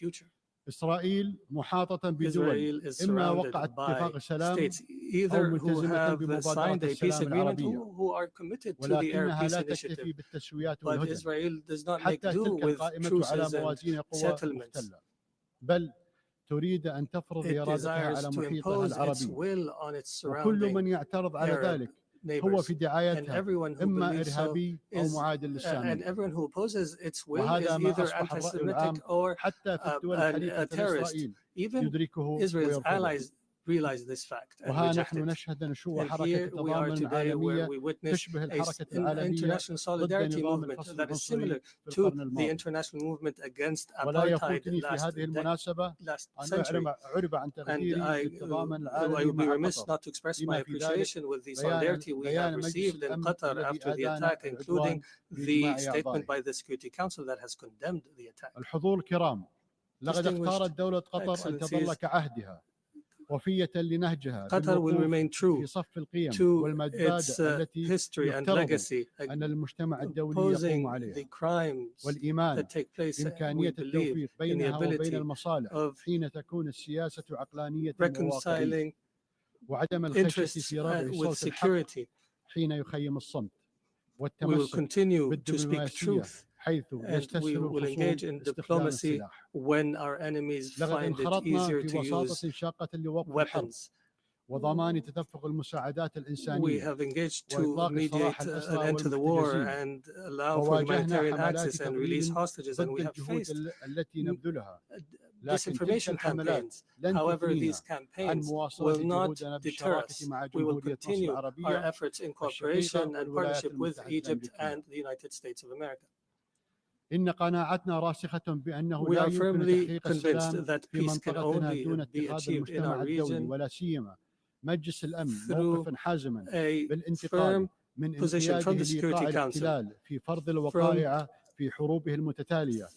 future. إسرائيل محاطة بدول Israel is إما surrounded وقعت by اتفاق السلام states أو either who ملتزمة have بمبادرة signed a peace السلام agreement العربية، who are committed to the Arab ولكنها peace لا initiative. تكتفي بالتسويات But والهدن Israel does not make حتى do تلك with القائمة على truces and موازين قوى settlements. مختلة، بل تريد أن تفرض It إرادتها desires على to محيطها impose its العربي، will on its وكل من surrounding يعترض على Arab ذلك هو neighbors. في And دعايتها everyone who إما believes so إرهابي أو is, معاد and للسامي. everyone who opposes its will is وهذا ما either أصبح الرأي anti-Semitic العام or حتى في الدول a الحليفة terrorist. لإسرائيل Even يدركه Israel's ويرفضه. allies realize this fact and وها reject نحن it. نشهد نشوء And حركة here we are تضامن today where عالمية we witness تشبه الحركة an العالمية international ضد solidarity نظام movement الفصل that is العنصري similar في to القرن the الماضي. international movement against ولا apartheid يفوتني في هذه المناسبة last أن century. أعرب عن And تقديري للتضامن I العالمي would be مع remiss قطر not to express my بما في ذلك appreciation with the solidarity we have بيان مجلس received in الأمن Qatar الذي after the أدان attack, including العدوان the بإجماع statement أعضائه. by the Security Council that has condemned the attack. الحضور الكرام، لقد Distinguished اختارت دولة قطر أن تظل Excellencies, كعهدها وفية لنهجها Qatar will بالوقوف remain true في صف القيم to والمبادئ its التي history and يفترض legacy, أن المجتمع الدولي يقوم opposing عليها، the crimes والإيمان that take place. We بإمكانية believe التوفيق in the بينها وبين ability المصالح of حين تكون السياسة عقلانية وواقعية، reconciling وعدم الخشية interests في رفع with صوت الحق security. حين يخيم الصمت، We will والتمسك continue to speak بالدبلوماسية truth, حيث and we يستسهل will engage الخصوم in استخدام diplomacy السلاح. when our enemies لقد find it انخرطنا easier في to use وساطة شاقة لوقف الحرب weapons. وضمان تدفق المساعدات We الإنسانية have engaged to وإطلاق mediate سراح الأسرى an end to the war والمحتجزين، and allow for وواجهنا humanitarian حملات access and release تضليل hostages, and ضد we have الجهود faced التي نبذلها، لكن تلك disinformation الحملات campaigns. لن However, تثنينا these عن campaigns مواصلة will not جهودنا deter بالشراكة us. مع We will جمهورية مصر continue our العربية efforts in والشقيقة cooperation and والولايات partnership with المتحدة Egypt الأمريكية. and the United States of America. إن قناعتنا راسخة بأنه We لا are يمكن firmly تحقيق convinced السلام that في peace can منطقتنا only دون be اتخاذ achieved in المجتمع our الدولي region ولا سيما مجلس الأمن through موقفا حازما a بالانتقال firm من position from انقياده the Security لإيقاع Council, الاحتلال في فرض الوقائع في حروبه المتتالية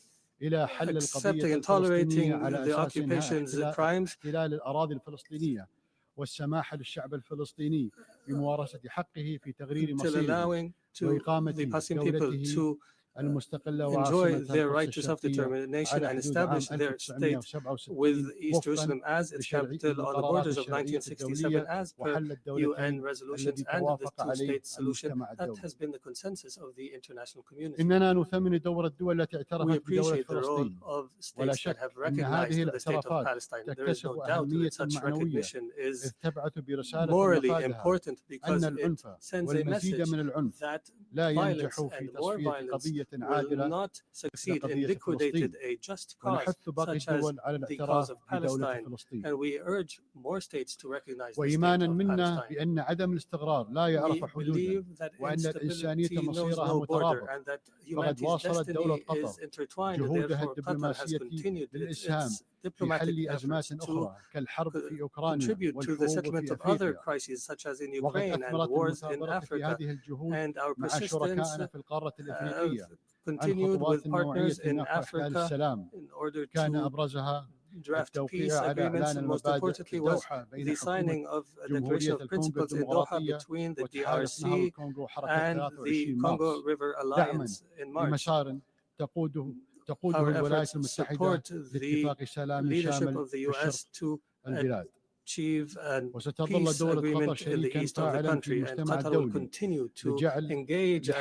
إلى حل القضية accepting and الفلسطينية tolerating على the أساس إنهاء occupation's crimes, احتلال الأراضي الفلسطينية والسماح للشعب الفلسطيني بممارسة حقه في تغيير until مصيره allowing to وإقامة the Palestinian people دولته to المستقلة enjoy وعاصمتها their القدس right to الشرقية self-determination على and حدود عام establish their state 1967 with East وفقا Jerusalem as its capital on the للقرارات borders of الشرعية 1967 الدولية as per وحل UN الدولتين resolutions الذي and the توافق عليه two-state solution المجتمع that الدولي. has been the consensus of the international community. إننا نثمن دور الدول التي We اعترفت بدولة appreciate the role فلسطين، of ولا states that شك have أن recognized هذه the state of الاعترافات Palestine. There is تكتسب no doubt أهمية that such معنوية recognition is إذ تبعث برسالة morally مفادها important because أن it العنف sends a والمزيد message من العنف that لا violence ينجح في and more تصفية violence قضية will عادلة not succeed in قضية liquidating فلسطين، a just cause ونحث باقي such as الدول على the cause الاعتراف of بدولة Palestine, فلسطين. and we urge more states to recognize the state وإيمانا of منا Palestine. بأن عدم الاستقرار لا We يعرف حدودا believe that وأن الإنسانية instability knows مصيرها no border مترابط، and that فقد humanity's واصلت دولة destiny قطر is intertwined, and جهودها therefore Qatar has الدبلوماسية continued للإسهام its في diplomatic حل أزمات efforts to أخرى كالحرب في أوكرانيا contribute to the والحروب settlement في of other أفريقيا، crises such as in وقد Ukraine and أثمرت wars in المثابرة في Africa, هذه الجهود and our مع persistence شركائنا في القارة الإفريقية عن continued خطوات with نوعية partners in نحو إحلال Africa السلام، in order كان to أبرزها draft التوقيع peace على agreements, إعلان and most المبادئ في importantly was الدوحة بين the حكومة signing of a declaration جمهورية of الكونغو principles in Doha الديمقراطية between the وتحالف نهر DRC الكونغو حركة and 23 the Congo مارس، River دعما Alliance in March. لمسار تقوده Our الولايات efforts المتحدة support the لاتفاق سلام leadership شامل of the في US الشرق to البلاد. achieve a وستظل peace دولة قطر agreement in the شريكا east of the فاعلا في country, and المجتمع Qatar will الدولي continue to لجعل engage as